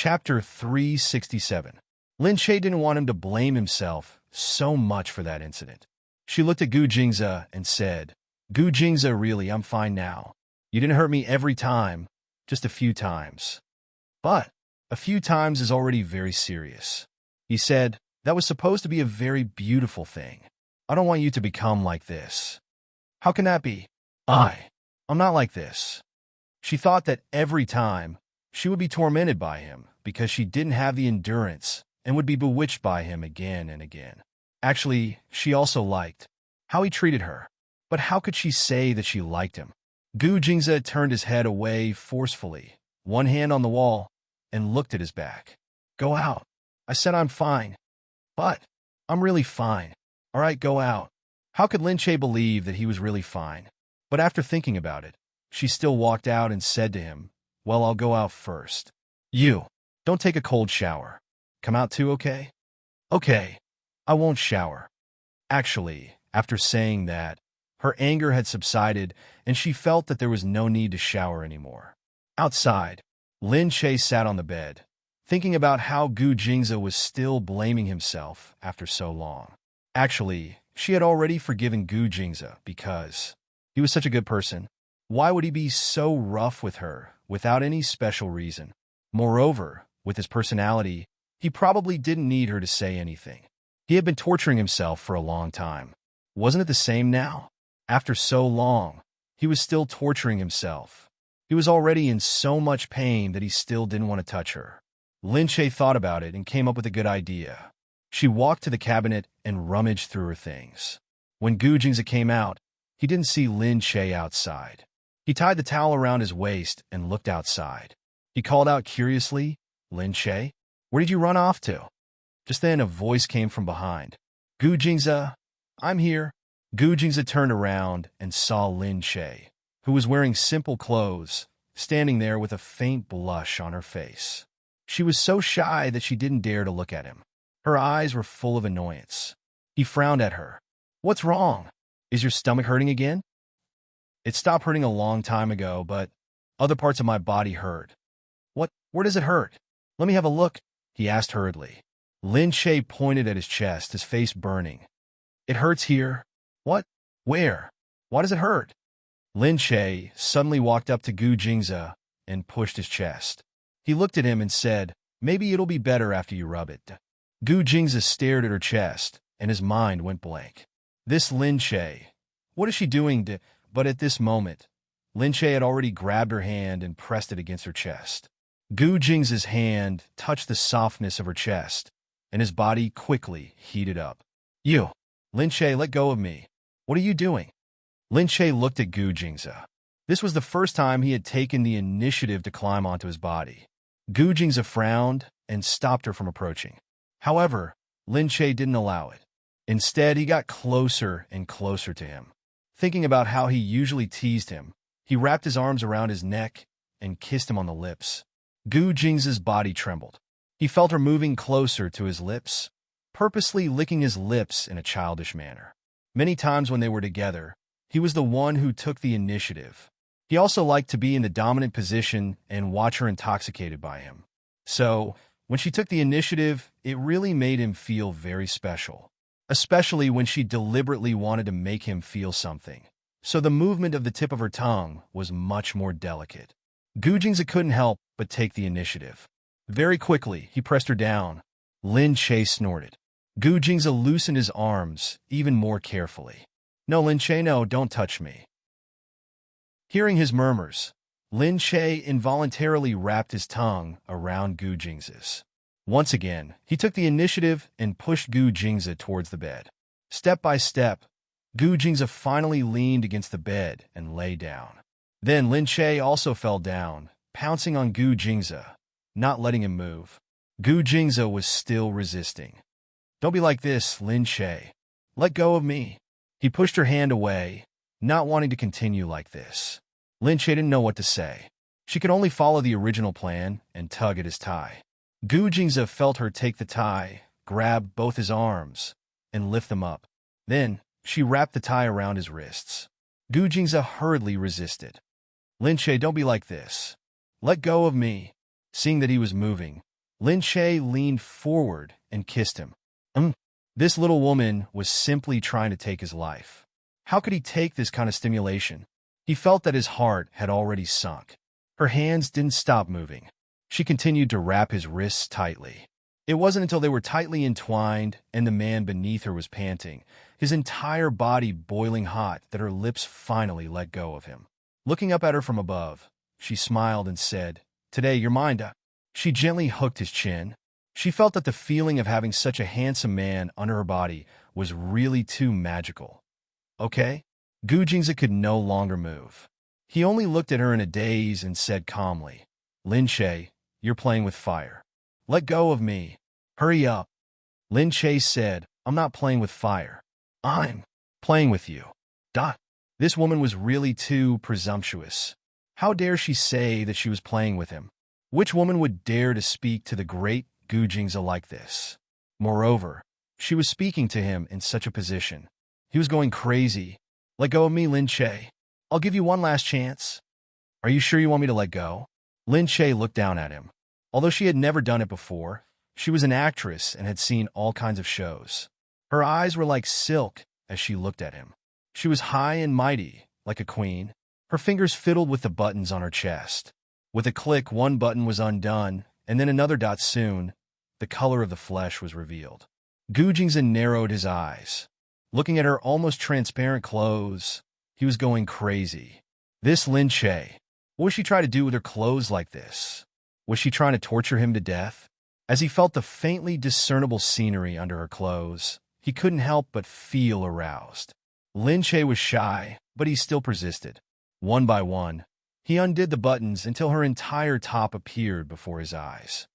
Chapter 367. Lin Che didn't want him to blame himself so much for that incident. She looked at Gu Jingze and said, "Gu Jingze, really, I'm fine now. You didn't hurt me every time, just a few times." "But a few times is already very serious." He said, "That was supposed to be a very beautiful thing. I don't want you to become like this." "How can that be? I'm not like this." She thought that every time she would be tormented by him because she didn't have the endurance and would be bewitched by him again and again. Actually, she also liked how he treated her. But how could she say that she liked him? Gu Jingze turned his head away forcefully, one hand on the wall, and looked at his back. "Go out." "I said I'm fine." "But I'm really fine." "All right, go out." How could Lin Che believe that he was really fine? But after thinking about it, she still walked out and said to him, "Well, I'll go out first. You, don't take a cold shower. Come out too, okay?" "Okay, I won't shower." Actually, after saying that, her anger had subsided and she felt that there was no need to shower anymore. Outside, Lin Che sat on the bed, thinking about how Gu Jingze was still blaming himself after so long. Actually, she had already forgiven Gu Jingze because he was such a good person. Why would he be so rough with her without any special reason? Moreover, with his personality, he probably didn't need her to say anything. He had been torturing himself for a long time. Wasn't it the same now? After so long, he was still torturing himself. He was already in so much pain that he still didn't want to touch her. Lin Che thought about it and came up with a good idea. She walked to the cabinet and rummaged through her things. When Gu Jingze came out, he didn't see Lin Che outside. He tied the towel around his waist and looked outside. He called out curiously, "Lin Che, where did you run off to?" Just then a voice came from behind. "Gu Jingze, I'm here." Gu Jingze turned around and saw Lin Che, who was wearing simple clothes, standing there with a faint blush on her face. She was so shy that she didn't dare to look at him. Her eyes were full of annoyance. He frowned at her. "What's wrong? Is your stomach hurting again?" "It stopped hurting a long time ago, but other parts of my body hurt." "What? Where does it hurt? Let me have a look," he asked hurriedly. Lin Che pointed at his chest, his face burning. "It hurts here." "What? Where? Why does it hurt?" Lin Che suddenly walked up to Gu Jingze and pushed his chest. He looked at him and said, "Maybe it'll be better after you rub it." Gu Jingze stared at her chest, and his mind went blank. This Lin Che, what is she doing to... But at this moment, Lin Che had already grabbed her hand and pressed it against her chest. Gu Jingze's hand touched the softness of her chest, and his body quickly heated up. "You, Lin Che, let go of me. What are you doing?" Lin Che looked at Gu Jingze. This was the first time he had taken the initiative to climb onto his body. Gu Jingze frowned and stopped her from approaching. However, Lin Che didn't allow it. Instead, he got closer and closer to him. Thinking about how he usually teased him, he wrapped his arms around his neck and kissed him on the lips. Gu Jingze's body trembled. He felt her moving closer to his lips, purposely licking his lips in a childish manner. Many times when they were together, he was the one who took the initiative. He also liked to be in the dominant position and watch her intoxicated by him. So, when she took the initiative, it really made him feel very special. Especially when she deliberately wanted to make him feel something. So the movement of the tip of her tongue was much more delicate. Gu Jingze couldn't help but take the initiative. Very quickly, he pressed her down. Lin Che snorted. Gu Jingze loosened his arms even more carefully. "No, Lin Che, no, don't touch me." Hearing his murmurs, Lin Che involuntarily wrapped his tongue around Gu Jingze's. Once again, he took the initiative and pushed Gu Jingze towards the bed. Step by step, Gu Jingze finally leaned against the bed and lay down. Then Lin Che also fell down, pouncing on Gu Jingze, not letting him move. Gu Jingze was still resisting. "Don't be like this, Lin Che. Let go of me." He pushed her hand away, not wanting to continue like this. Lin Che didn't know what to say. She could only follow the original plan and tug at his tie. Gu Jingze felt her take the tie, grab both his arms, and lift them up. Then, she wrapped the tie around his wrists. Gu Jingze hurriedly resisted. "Lin Che, don't be like this. Let go of me." Seeing that he was moving, Lin Che leaned forward and kissed him. Um, this little woman was simply trying to take his life. How could he take this kind of stimulation? He felt that his heart had already sunk. Her hands didn't stop moving. She continued to wrap his wrists tightly. It wasn't until they were tightly entwined and the man beneath her was panting, his entire body boiling hot, that her lips finally let go of him. Looking up at her from above, she smiled and said, "Today you're mine." She gently hooked his chin. She felt that the feeling of having such a handsome man under her body was really too magical. Okay? Gu Jingzi could no longer move. He only looked at her in a daze and said calmly, "Lin Che, you're playing with fire. Let go of me. Hurry up." Lin Che said, "I'm not playing with fire. I'm playing with you." This woman was really too presumptuous. How dare she say that she was playing with him? Which woman would dare to speak to the great Gu Jingzi like this? Moreover, she was speaking to him in such a position. He was going crazy. "Let go of me, Lin Che. I'll give you one last chance." "Are you sure you want me to let go?" Lin Che looked down at him. Although she had never done it before, she was an actress and had seen all kinds of shows. Her eyes were like silk as she looked at him. She was high and mighty, like a queen. Her fingers fiddled with the buttons on her chest. With a click, one button was undone, and then another. Soon, the color of the flesh was revealed. Gu Jingzi narrowed his eyes. Looking at her almost transparent clothes, he was going crazy. This Lin Che. What was she trying to do with her clothes like this? Was she trying to torture him to death? As he felt the faintly discernible scenery under her clothes, he couldn't help but feel aroused. Lin Che was shy, but he still persisted. One by one, he undid the buttons until her entire top appeared before his eyes.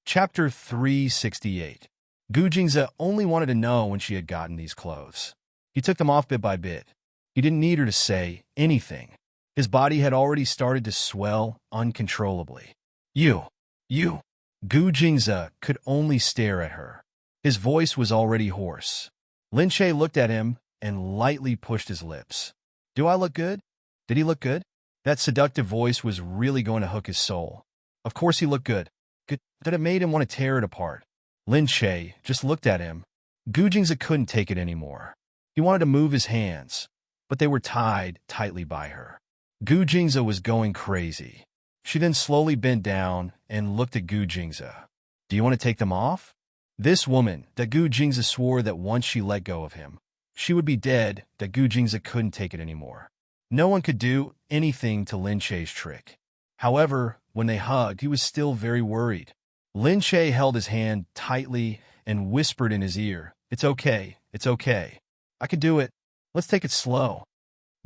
Chapter 368. Gu Jingzi only wanted to know when she had gotten these clothes. He took them off bit by bit. He didn't need her to say anything. His body had already started to swell uncontrollably. You. Gu Jingzi could only stare at her. His voice was already hoarse. Lin Che looked at him and lightly pushed his lips. "Do I look good?" Did he look good? That seductive voice was really going to hook his soul. Of course he looked good. Good that it made him want to tear it apart. Lin Che just looked at him. Gu Jingzi couldn't take it anymore. He wanted to move his hands, but they were tied tightly by her. Gu Jingzi was going crazy. She then slowly bent down and looked at Gu Jingzi. "Do you want to take them off?" This woman, that Gu Jingzi swore that once she let go of him, she would be dead, that Gu Jingzi couldn't take it anymore. No one could do anything to Lin Che's trick. However, when they hugged, he was still very worried. Lin Che held his hand tightly and whispered in his ear, it's okay. I can do it. Let's take it slow."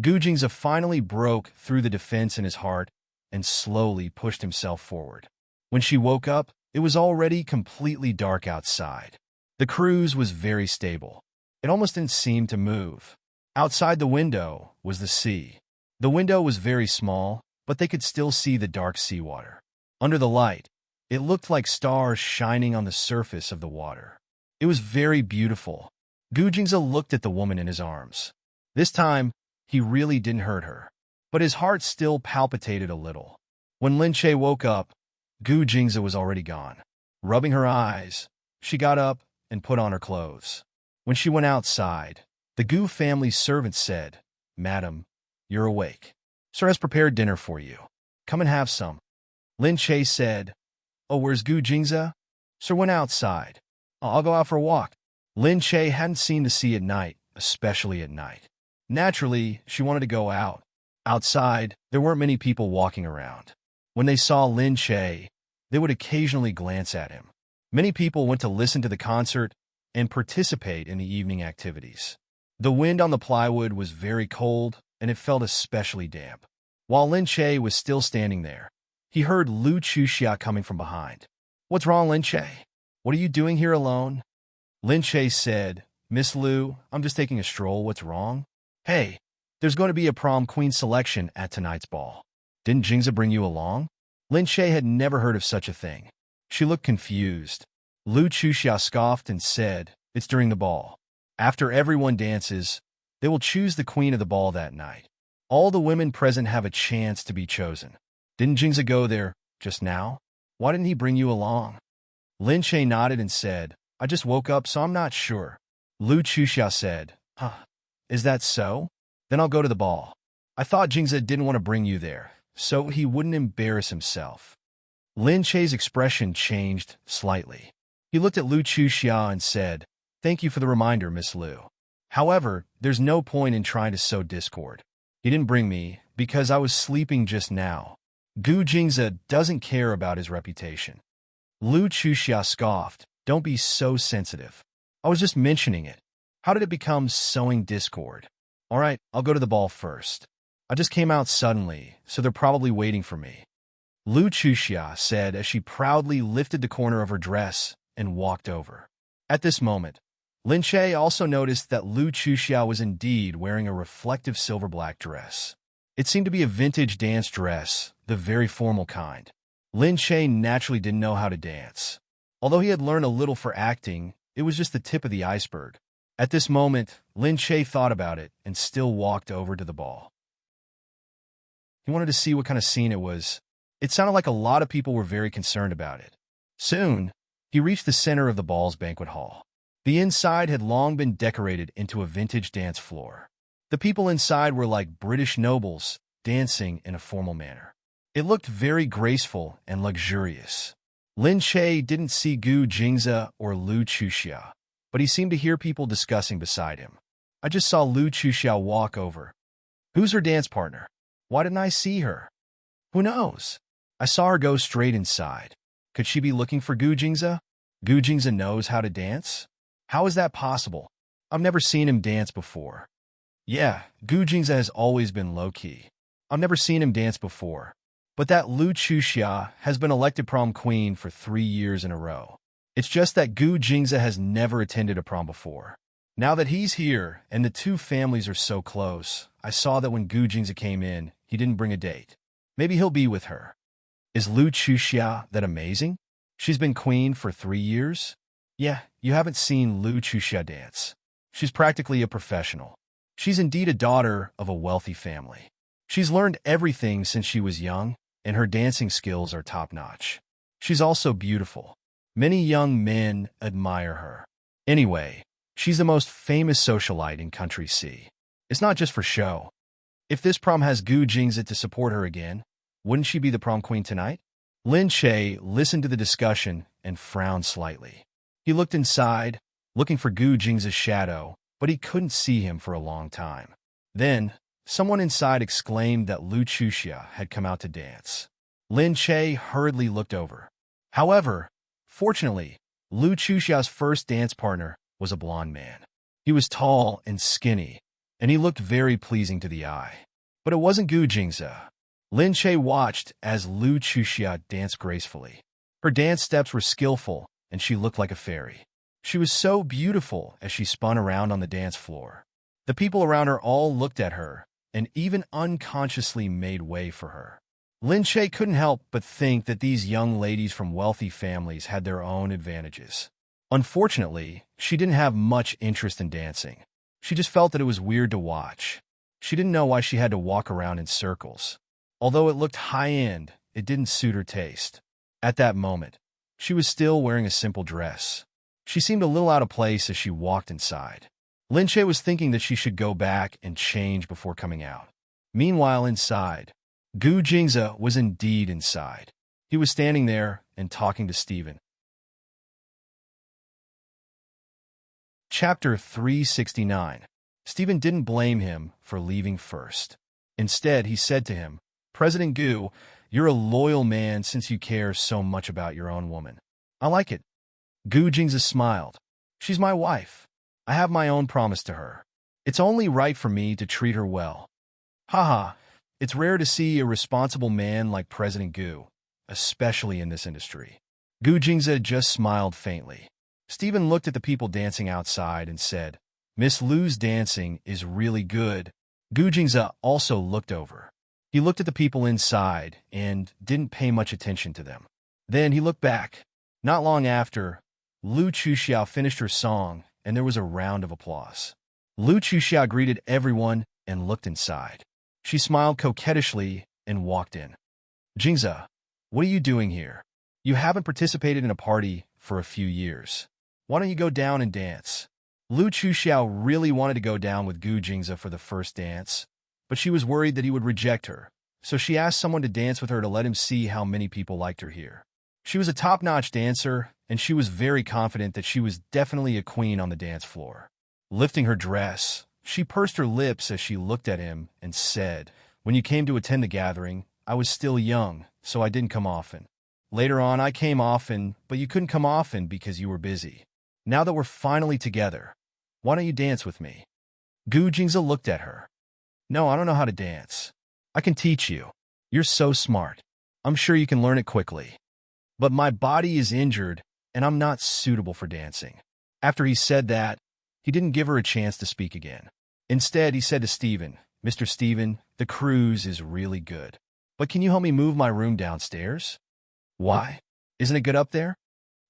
Gu Jingzi finally broke through the defense in his heart and slowly pushed himself forward. When she woke up, it was already completely dark outside. The cruise was very stable. It almost didn't seem to move. Outside the window was the sea. The window was very small, but they could still see the dark seawater. Under the light, it looked like stars shining on the surface of the water. It was very beautiful. Gu Jingzi looked at the woman in his arms. This time, he really didn't hurt her, but his heart still palpitated a little. When Lin Che woke up, Gu Jingzi was already gone. Rubbing her eyes, she got up and put on her clothes. When she went outside, the Gu family's servant said, "Madam, you're awake. Sir has prepared dinner for you. Come and have some." Lin Che said, "Oh, where's Gu Jingzi?" "Sir went outside." "I'll go out for a walk." Lin Che hadn't seen the sea at night, especially at night. Naturally, she wanted to go out. Outside, there weren't many people walking around. When they saw Lin Che, they would occasionally glance at him. Many people went to listen to the concert and participate in the evening activities. The wind on the plywood was very cold, and it felt especially damp. While Lin Che was still standing there, he heard Lu Chuxia coming from behind. "What's wrong, Lin Che? What are you doing here alone?" Lin Che said, "Miss Lu, I'm just taking a stroll. What's wrong?" "Hey, there's going to be a prom queen selection at tonight's ball. Didn't Jingzi bring you along?" Lin Che had never heard of such a thing. She looked confused. Lu Chuxia scoffed and said, "It's during the ball. After everyone dances, they will choose the queen of the ball that night. All the women present have a chance to be chosen. Didn't Jingzi go there just now? Why didn't he bring you along? Lin Che nodded and said, I just woke up, so I'm not sure. Lu Chuxia said, is that so? Then I'll go to the ball. I thought Jingza didn't want to bring you there, so he wouldn't embarrass himself. Lin Che's expression changed slightly. He looked at Lu Chuxia and said, Thank you for the reminder, Miss Lu. However, there's no point in trying to sow discord. He didn't bring me because I was sleeping just now. Gu Jingza doesn't care about his reputation. Lu Chuxia scoffed, Don't be so sensitive. I was just mentioning it. How did it become sowing discord? All right, I'll go to the ball first. I just came out suddenly, so they're probably waiting for me. Lu Chuxia said as she proudly lifted the corner of her dress and walked over. At this moment, Lin Che also noticed that Lu Chuxia was indeed wearing a reflective silver-black dress. It seemed to be a vintage dance dress, the very formal kind. Lin Che naturally didn't know how to dance. Although he had learned a little for acting, it was just the tip of the iceberg. At this moment, Lin Che thought about it and still walked over to the ball. He wanted to see what kind of scene it was. It sounded like a lot of people were very concerned about it. Soon, he reached the center of the ball's banquet hall. The inside had long been decorated into a vintage dance floor. The people inside were like British nobles, dancing in a formal manner. It looked very graceful and luxurious. Lin Che didn't see Gu Jingza or Lu Chuxia, but he seemed to hear people discussing beside him. I just saw Lu Chuxia walk over. Who's her dance partner? Why didn't I see her? Who knows? I saw her go straight inside. Could she be looking for Gu Jingza? Gu Jingza knows how to dance? How is that possible? I've never seen him dance before. Yeah, Gu Jingza has always been low-key. I've never seen him dance before. But that Lu Chuxia has been elected prom queen for 3 years in a row. It's just that Gu Jingza has never attended a prom before. Now that he's here and the two families are so close, I saw that when Gu Jingza came in, he didn't bring a date. Maybe he'll be with her. Is Lu Chuxia that amazing? She's been queen for 3 years? Yeah, you haven't seen Lu Chuxia dance. She's practically a professional. She's indeed a daughter of a wealthy family. She's learned everything since she was young, and her dancing skills are top-notch. She's also beautiful. Many young men admire her. Anyway, she's the most famous socialite in Country C. It's not just for show. If this prom has Gu Jingza to support her again, wouldn't she be the prom queen tonight? Lin Che listened to the discussion and frowned slightly. He looked inside, looking for Gu Jingza's shadow, but he couldn't see him for a long time. Then, someone inside exclaimed that Lu Chuxia had come out to dance. Lin Che hurriedly looked over. However, fortunately, Lu Chuxia's first dance partner was a blond man. He was tall and skinny, and he looked very pleasing to the eye. But it wasn't Gu Jingza. Lin Che watched as Lu Chuxia danced gracefully. Her dance steps were skillful, and she looked like a fairy. She was so beautiful as she spun around on the dance floor. The people around her all looked at her, and even unconsciously made way for her. Lin Che couldn't help but think that these young ladies from wealthy families had their own advantages. Unfortunately, she didn't have much interest in dancing. She just felt that it was weird to watch. She didn't know why she had to walk around in circles. Although it looked high-end, it didn't suit her taste. At that moment, she was still wearing a simple dress. She seemed a little out of place as she walked inside. Lin Che was thinking that she should go back and change before coming out. Meanwhile, inside, Gu Jingza was indeed inside. He was standing there and talking to Stephen. Chapter 369. Stephen didn't blame him for leaving first. Instead, he said to him, President Gu, you're a loyal man since you care so much about your own woman. I like it. Gu Jingza smiled. She's my wife. I have my own promise to her. It's only right for me to treat her well. Haha, it's rare to see a responsible man like President Gu, especially in this industry. Gu Jingza just smiled faintly. Stephen looked at the people dancing outside and said, Miss Lu's dancing is really good. Gu Jingza also looked over. He looked at the people inside and didn't pay much attention to them. Then he looked back. Not long after, Lu Chuxia finished her song, and there was a round of applause. Lu Chuxia greeted everyone and looked inside. She smiled coquettishly and walked in. Jingza, What are you doing here? You haven't participated in a party for a few years. Why don't you go down and dance? Lu Chuxiao really wanted to go down with Gu Jingze for the first dance, but she was worried that he would reject her, so she asked someone to dance with her to let him see how many people liked her here. She was a top-notch dancer, and she was very confident that she was definitely a queen on the dance floor. Lifting her dress, she pursed her lips as she looked at him and said, "When you came to attend the gathering, I was still young, so I didn't come often. Later on, I came often, but you couldn't come often because you were busy. Now that we're finally together, why don't you dance with me?" Gu Jingze looked at her. "No, I don't know how to dance. I can teach you. You're so smart. I'm sure you can learn it quickly. But my body is injured, and I'm not suitable for dancing." After he said that, he didn't give her a chance to speak again. Instead, he said to Stephen, "Mr. Stephen, the cruise is really good. But can you help me move my room downstairs?" "Why? Isn't it good up there?"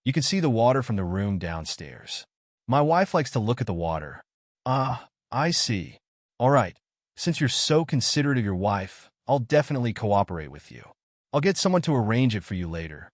"You can see the water from the room downstairs. My wife likes to look at the water." "Ah, I see. All right. Since you're so considerate of your wife, I'll definitely cooperate with you. I'll get someone to arrange it for you later."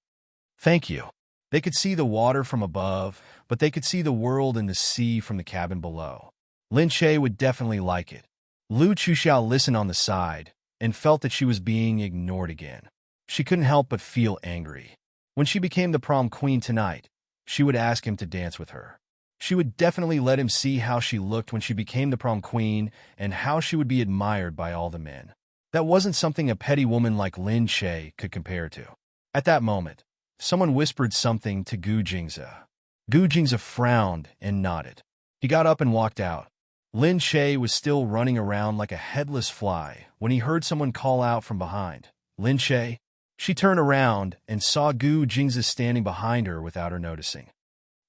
"Thank you." They could see the water from above, but they could see the world and the sea from the cabin below. Lin Che would definitely like it. Lu Chuxiao listened on the side and felt that she was being ignored again. She couldn't help but feel angry. When she became the prom queen tonight, she would ask him to dance with her. She would definitely let him see how she looked when she became the prom queen and how she would be admired by all the men. That wasn't something a petty woman like Lin Che could compare to. At that moment, someone whispered something to Gu Jingze. Gu Jingze frowned and nodded. He got up and walked out. Lin Che was still running around like a headless fly when he heard someone call out from behind, "Lin Che?" She turned around and saw Gu Jingze standing behind her without her noticing.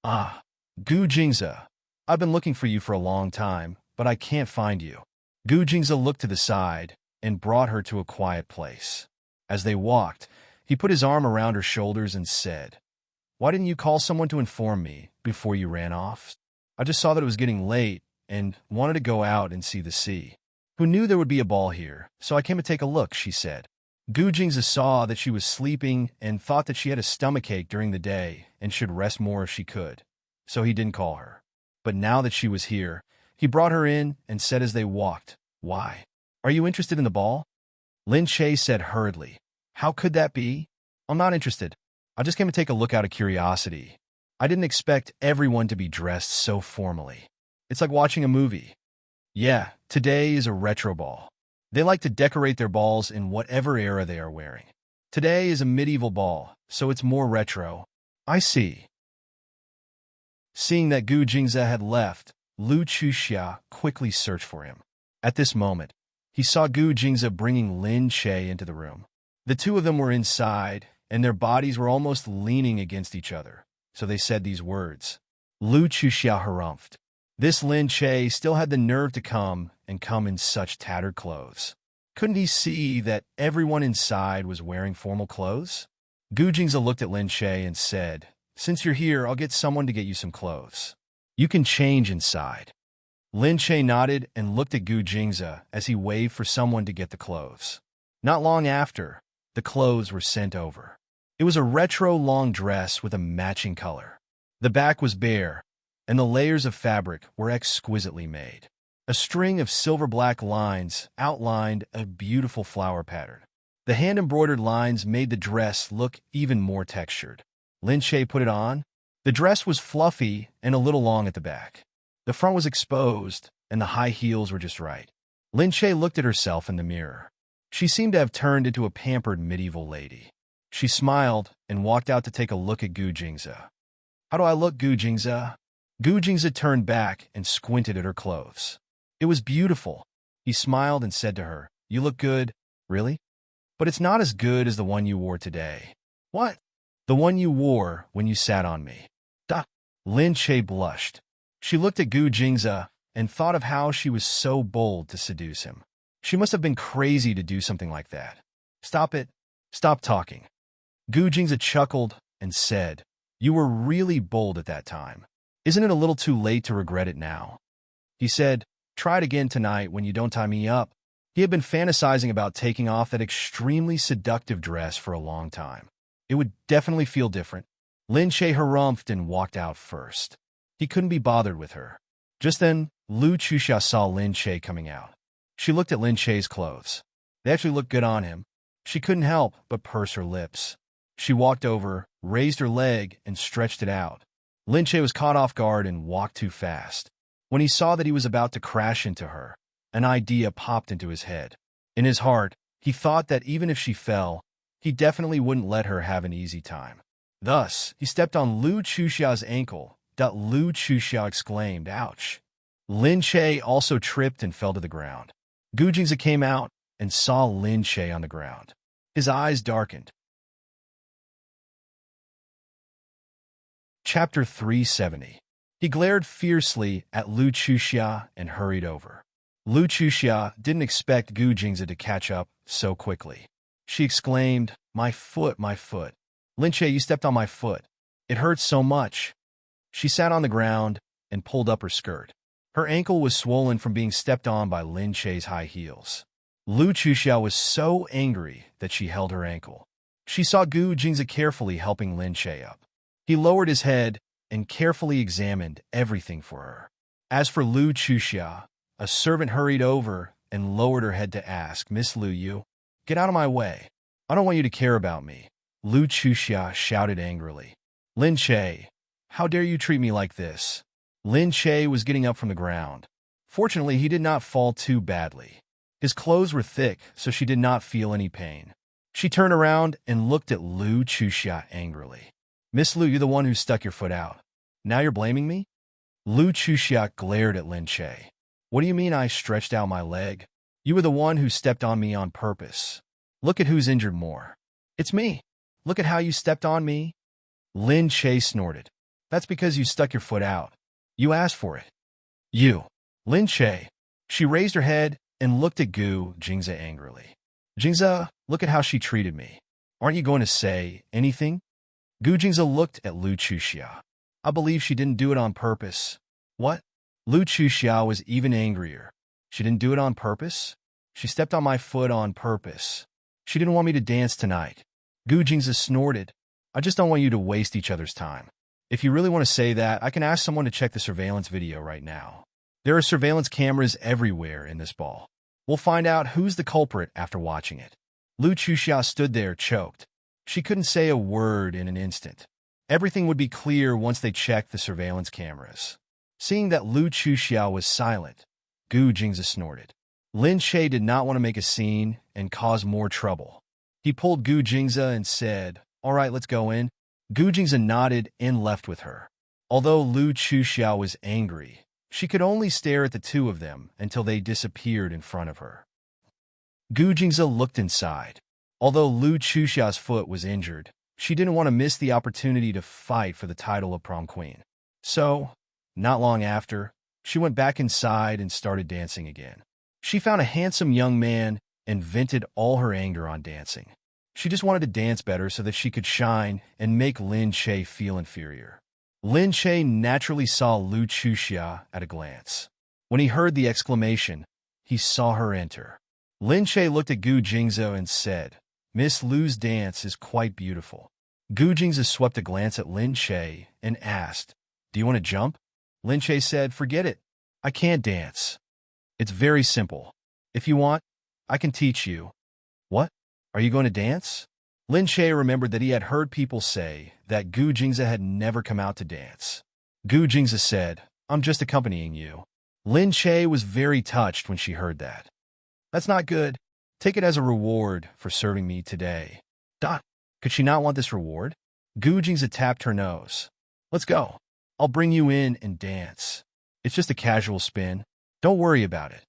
"Ah, Gu Jingze, I've been looking for you for a long time, but I can't find you." Gu Jingze looked to the side and brought her to a quiet place. As they walked, he put his arm around her shoulders and said, "Why didn't you call someone to inform me before you ran off? I just saw that it was getting late and wanted to go out and see the sea. Who knew there would be a ball here, so I came to take a look," she said. Gu Jingze saw that she was sleeping and thought that she had a stomachache during the day and should rest more if she could, so he didn't call her. But now that she was here, he brought her in and said as they walked, "Why? Are you interested in the ball?" Lin Che said hurriedly, "How could that be? I'm not interested. I just came to take a look out of curiosity. I didn't expect everyone to be dressed so formally. It's like watching a movie." "Yeah, today is a retro ball. They like to decorate their balls in whatever era they are wearing. Today is a medieval ball, so it's more retro." "I see." Seeing that Gu Jingze had left, Lu Chuxia quickly searched for him. At this moment, he saw Gu Jingze bringing Lin Che into the room. The two of them were inside, and their bodies were almost leaning against each other, so they said these words. Lu Chuxia harumphed. This Lin Che still had the nerve to come in such tattered clothes. Couldn't he see that everyone inside was wearing formal clothes? Gu Jingze looked at Lin Che and said, "Since you're here, I'll get someone to get you some clothes. You can change inside." Lin Che nodded and looked at Gu Jingze as he waved for someone to get the clothes. Not long after, the clothes were sent over. It was a retro long dress with a matching color. The back was bare, and the layers of fabric were exquisitely made. A string of silver-black lines outlined a beautiful flower pattern. The hand-embroidered lines made the dress look even more textured. Lin Che put it on. The dress was fluffy and a little long at the back. The front was exposed, and the high heels were just right. Lin Che looked at herself in the mirror. She seemed to have turned into a pampered medieval lady. She smiled and walked out to take a look at Gu Jingze. "How do I look, Gu Jingze?" Gu Jingze turned back and squinted at her clothes. It was beautiful. He smiled and said to her, "You look good." "Really? But it's not as good as the one you wore today." "What?" "The one you wore when you sat on me." "Duh." Lin Che blushed. She looked at Gu Jingze and thought of how she was so bold to seduce him. She must have been crazy to do something like that. "Stop it. Stop talking." Gu Jingze chuckled and said, "You were really bold at that time. Isn't it a little too late to regret it now?" He said, "Try it again tonight when you don't tie me up." He had been fantasizing about taking off that extremely seductive dress for a long time. It would definitely feel different. Lin Che harumphed and walked out first. He couldn't be bothered with her. Just then, Lu Chuxia saw Lin Che coming out. She looked at Lin Che's clothes. They actually looked good on him. She couldn't help but purse her lips. She walked over, raised her leg, and stretched it out. Lin Che was caught off guard and walked too fast. When he saw that he was about to crash into her, an idea popped into his head. In his heart, he thought that even if she fell, he definitely wouldn't let her have an easy time. Thus, he stepped on Lu Chuxia's ankle. Lu Chuxia exclaimed, "Ouch!" Lin Che also tripped and fell to the ground. Gu Jingzi came out and saw Lin Che on the ground. His eyes darkened. Chapter 370. He glared fiercely at Lu Chuxia and hurried over. Lu Chuxia didn't expect Gu Jingzi to catch up so quickly. She exclaimed, my foot, my foot. Lin Che, you stepped on my foot. It hurts so much." She sat on the ground and pulled up her skirt. Her ankle was swollen from being stepped on by Lin Che's high heels. Lu Chuxia was so angry that she held her ankle. She saw Gu Jingzi carefully helping Lin Che up. He lowered his head and carefully examined everything for her. As for Lu Chuxia, a servant hurried over and lowered her head to ask, "Miss Lu Yu, get out of my way. I don't want you to care about me." Lu Chuxia shouted angrily. "Lin Che, how dare you treat me like this?" Lin Che was getting up from the ground. Fortunately, he did not fall too badly. His clothes were thick, so she did not feel any pain. She turned around and looked at Lu Chuxia angrily. "Miss Lu, you're the one who stuck your foot out. Now you're blaming me?" Lu Chuxia glared at Lin Che. "What do you mean I stretched out my leg? You were the one who stepped on me on purpose. Look at who's injured more. It's me. Look at how you stepped on me." Lin Che snorted. "That's because you stuck your foot out. You asked for it." "You." Lin Che. She raised her head and looked at Gu Jingzi angrily. "Jingzi, look at how she treated me. Aren't you going to say anything?" Gu Jingzi looked at Lu Chuxia. "I believe she didn't do it on purpose." "What?" Lu Chuxia was even angrier. "She didn't do it on purpose? She stepped on my foot on purpose. She didn't want me to dance tonight." Gu Jingzi snorted. "I just don't want you to waste each other's time. If you really want to say that, I can ask someone to check the surveillance video right now. There are surveillance cameras everywhere in this ball. We'll find out who's the culprit after watching it." Lu Chuxia stood there, choked. She couldn't say a word in an instant. Everything would be clear once they checked the surveillance cameras. Seeing that Lu Chuxia was silent, Gu Jingzi snorted. Lin Che did not want to make a scene and cause more trouble. He pulled Gu Jingzi and said, "All right, let's go in." Gu Jingzi nodded and left with her. Although Lu Chuxia was angry, she could only stare at the two of them until they disappeared in front of her. Gu Jingzi looked inside. Although Lu Chuxia's foot was injured, she didn't want to miss the opportunity to fight for the title of prom queen. So, not long after, she went back inside and started dancing again. She found a handsome young man and vented all her anger on dancing. She just wanted to dance better so that she could shine and make Lin Che feel inferior. Lin Che naturally saw Lu Chuxia at a glance. When he heard the exclamation, he saw her enter. Lin Che looked at Gu Jingzi and said, "Miss Lu's dance is quite beautiful." Gu Jingzi swept a glance at Lin Che and asked, "Do you want to jump?" Lin Che said, "Forget it. I can't dance. It's very simple. If you want, I can teach you." "What? Are you going to dance?" Lin Che remembered that he had heard people say that Gu Jingzi had never come out to dance. Gu Jingzi said, "I'm just accompanying you." Lin Che was very touched when she heard that. "That's not good. Take it as a reward for serving me today." Could she not want this reward? Gu Jingzi tapped her nose. "Let's go. I'll bring you in and dance. It's just a casual spin. Don't worry about it."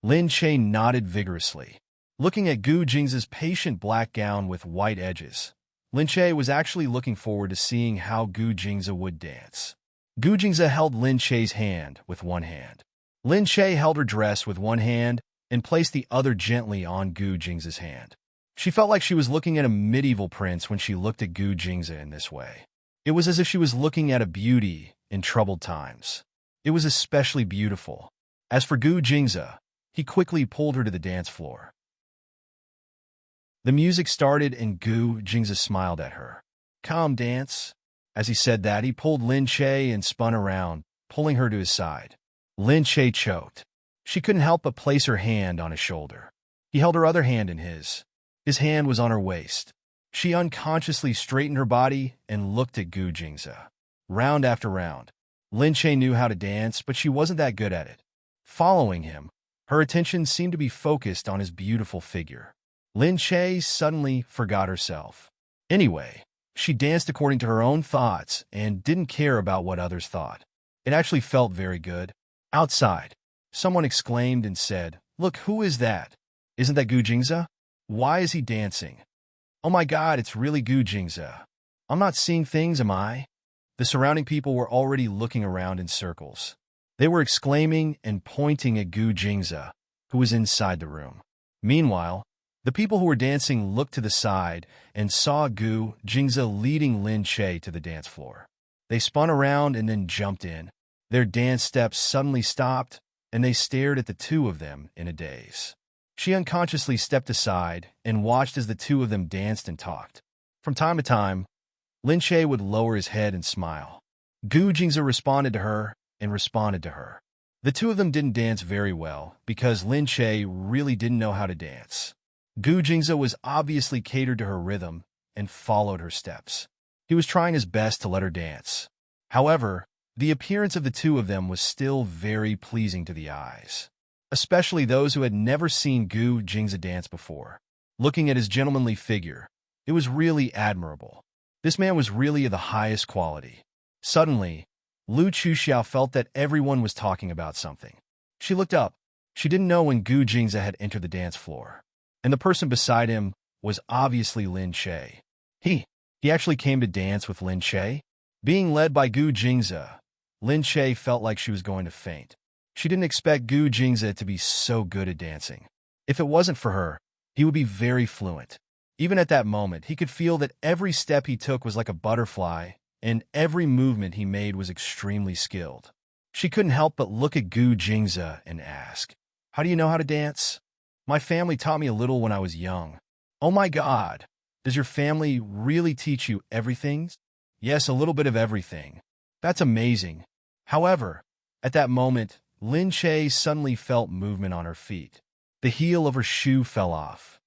Lin Che nodded vigorously. Looking at Gu Jingzi's patient black gown with white edges, Lin Che was actually looking forward to seeing how Gu Jingzi would dance. Gu Jingzi held Lin Che's hand with one hand. Lin Che held her dress with one hand and placed the other gently on Gu Jingzi's hand. She felt like she was looking at a medieval prince when she looked at Gu Jingzi in this way. It was as if she was looking at a beauty in troubled times. It was especially beautiful. As for Gu Jingzi, He quickly pulled her to the dance floor. The music started and Gu Jingza smiled at her. Come dance. As he said that, he pulled Lin Che and spun around, pulling her to his side. Lin Che choked. She couldn't help but place her hand on his shoulder. He held her other hand in his. His hand was on her waist. She unconsciously straightened her body and looked at Gu Jingza. Round after round. Lin Che knew how to dance, but she wasn't that good at it. Following him, her attention seemed to be focused on his beautiful figure. Lin Che suddenly forgot herself. Anyway, she danced according to her own thoughts and didn't care about what others thought. It actually felt very good. Outside, someone exclaimed and said, "Look, who is that? Isn't that Gu Jingza? Why is he dancing? Oh my God, it's really Gu Jingza. I'm not seeing things, am I?" The surrounding people were already looking around in circles. They were exclaiming and pointing at Gu Jingza, who was inside the room. Meanwhile, the people who were dancing looked to the side and saw Gu Jingza leading Lin Che to the dance floor. They spun around and then jumped in. Their dance steps suddenly stopped, and they stared at the two of them in a daze. She unconsciously stepped aside and watched as the two of them danced and talked. From time to time, Lin Che would lower his head and smile. Gu Jingza responded to her and responded to her. The two of them didn't dance very well because Lin Che really didn't know how to dance. Gu Jingza was obviously catered to her rhythm and followed her steps. He was trying his best to let her dance. However, the appearance of the two of them was still very pleasing to the eyes, especially those who had never seen Gu Jingza dance before. Looking at his gentlemanly figure, it was really admirable. This man was really of the highest quality. Suddenly, Lu Chuxiao felt that everyone was talking about something. She looked up. She didn't know when Gu Jingza had entered the dance floor, and the person beside him was obviously Lin Che. He actually came to dance with Lin Che? Being led by Gu Jingza, Lin Che felt like she was going to faint. She didn't expect Gu Jingza to be so good at dancing. If it wasn't for her, he would be very fluent. Even at that moment, he could feel that every step he took was like a butterfly, and every movement he made was extremely skilled. She couldn't help but look at Gu Jingza and ask, "How do you know how to dance?" "My family taught me a little when I was young." "Oh my God! Does your family really teach you everything?" "Yes, a little bit of everything." "That's amazing." However, at that moment, Lin Che suddenly felt movement on her feet. The heel of her shoe fell off.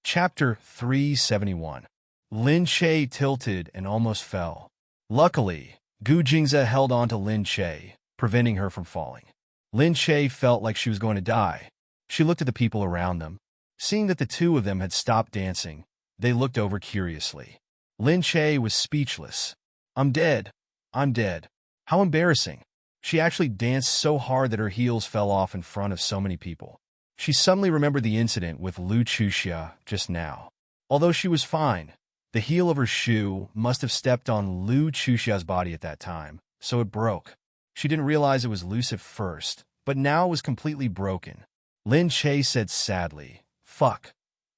Chapter 371. Lin Che tilted and almost fell. Luckily, Gu Jingza held on to Lin Che, preventing her from falling. Lin Che felt like she was going to die. She looked at the people around them. Seeing that the two of them had stopped dancing, they looked over curiously. Lin Che was speechless. "I'm dead. I'm dead. How embarrassing." She actually danced so hard that her heels fell off in front of so many people. She suddenly remembered the incident with Lu Chuxia just now. Although she was fine, the heel of her shoe must have stepped on Lu Chuxia's body at that time, so it broke. She didn't realize it was loose at first, but now it was completely broken. Lin Che said sadly, "Fuck.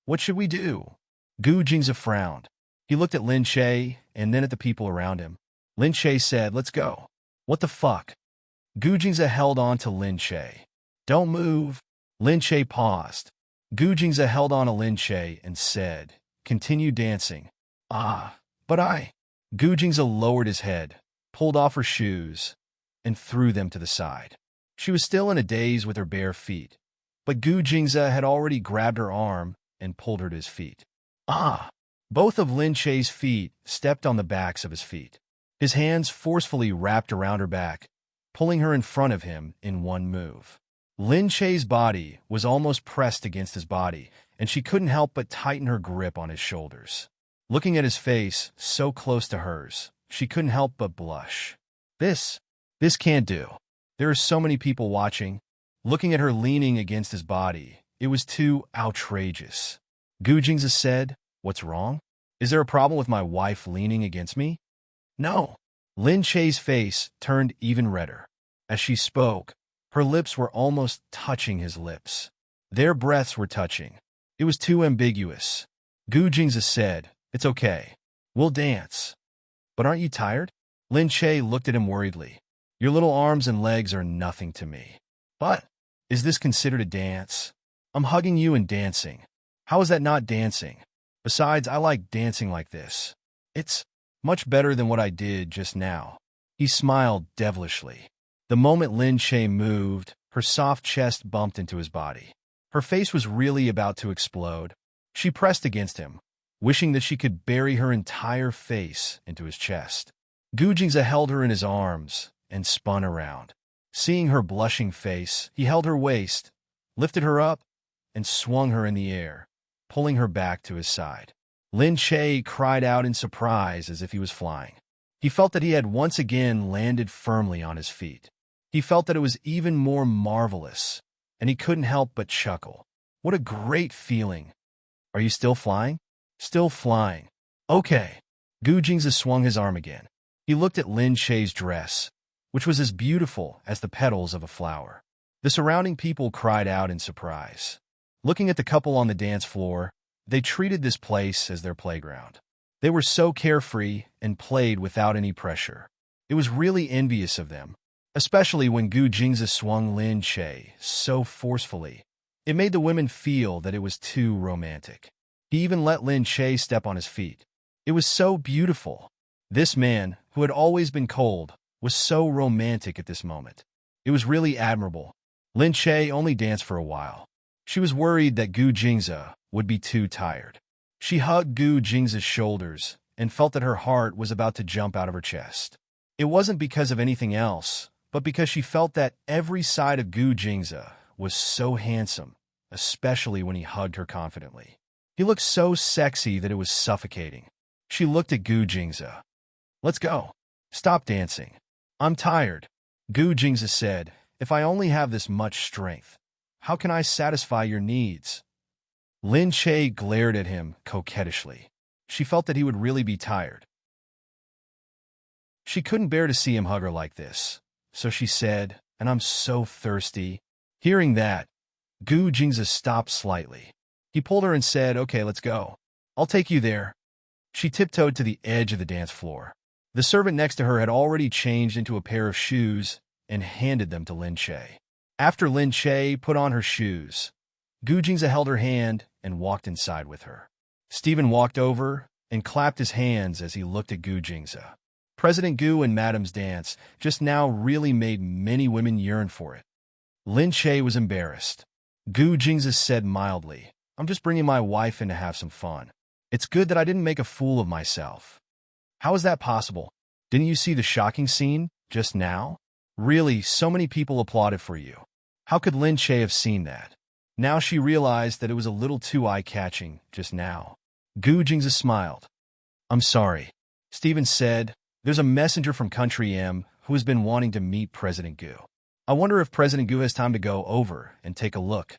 What should we do?" Gu Jingza frowned. He looked at Lin Che and then at the people around him. Lin Che said, "Let's go." "What the fuck?" Gu Jingza held on to Lin Che. "Don't move." Lin Che paused. Gu Jingza held on to Lin Che and said, "Continue dancing." "Ah, but I..." Gu Jingza lowered his head, pulled off her shoes, and threw them to the side. She was still in a daze with her bare feet, but Gu Jingza had already grabbed her arm and pulled her to his feet. "Ah!" Both of Lin Che's feet stepped on the backs of his feet. His hands forcefully wrapped around her back, pulling her in front of him in one move. Lin Che's body was almost pressed against his body, and she couldn't help but tighten her grip on his shoulders. Looking at his face, so close to hers, she couldn't help but blush. This can't do. There are so many people watching. Looking at her leaning against his body, it was too outrageous. Gu Jingza said, "What's wrong? Is there a problem with my wife leaning against me?" "No." Lin Che's face turned even redder. As she spoke, her lips were almost touching his lips. Their breaths were touching. It was too ambiguous. Gu Jingza said, "It's okay. We'll dance." "But aren't you tired?" Lin Che looked at him worriedly. Your little arms and legs are nothing to me. But, is this considered a dance? I'm hugging you and dancing. How is that not dancing? Besides, I like dancing like this. It's much better than what I did just now. He smiled devilishly. The moment Lin Che moved, her soft chest bumped into his body. Her face was really about to explode. She pressed against him, wishing that she could bury her entire face into his chest. Gu Jingze held her in his arms and spun around. Seeing her blushing face, he held her waist, lifted her up, and swung her in the air, pulling her back to his side. Lin Che cried out in surprise as if he was flying. He felt that he had once again landed firmly on his feet. He felt that it was even more marvelous, and he couldn't help but chuckle. What a great feeling. Are you still flying? Still flying. Okay. Gu Jingze swung his arm again. He looked at Lin Che's dress, which was as beautiful as the petals of a flower. The surrounding people cried out in surprise. Looking at the couple on the dance floor, they treated this place as their playground. They were so carefree and played without any pressure. It was really envious of them, especially when Gu Jingze swung Lin Che so forcefully. It made the women feel that it was too romantic. He even let Lin Che step on his feet. It was so beautiful. This man, who had always been cold, was so romantic at this moment. It was really admirable. Lin Che only danced for a while. She was worried that Gu Jingze would be too tired. She hugged Gu Jingze's shoulders and felt that her heart was about to jump out of her chest. It wasn't because of anything else, but because she felt that every side of Gu Jingze was so handsome, especially when he hugged her confidently. He looked so sexy that it was suffocating. She looked at Gu Jingze. Let's go. Stop dancing. I'm tired. Gu Jingze said, if I only have this much strength, how can I satisfy your needs? Lin Che glared at him coquettishly. She felt that he would really be tired. She couldn't bear to see him hug her like this, so she said, and I'm so thirsty. Hearing that, Gu Jingze stopped slightly. He pulled her and said, okay, let's go. I'll take you there. She tiptoed to the edge of the dance floor. The servant next to her had already changed into a pair of shoes and handed them to Lin Che. After Lin Che put on her shoes, Gu Jingze held her hand and walked inside with her. Stephen walked over and clapped his hands as he looked at Gu Jingze. President Gu and Madame's dance just now really made many women yearn for it. Lin Che was embarrassed. Gu Jingze said mildly, I'm just bringing my wife in to have some fun. It's good that I didn't make a fool of myself. How is that possible? Didn't you see the shocking scene just now? Really, so many people applauded for you. How could Lin Che have seen that? Now she realized that it was a little too eye-catching just now. Gu Jingze smiled. I'm sorry. Stephen said, there's a messenger from Country M who has been wanting to meet President Gu. I wonder if President Gu has time to go over and take a look.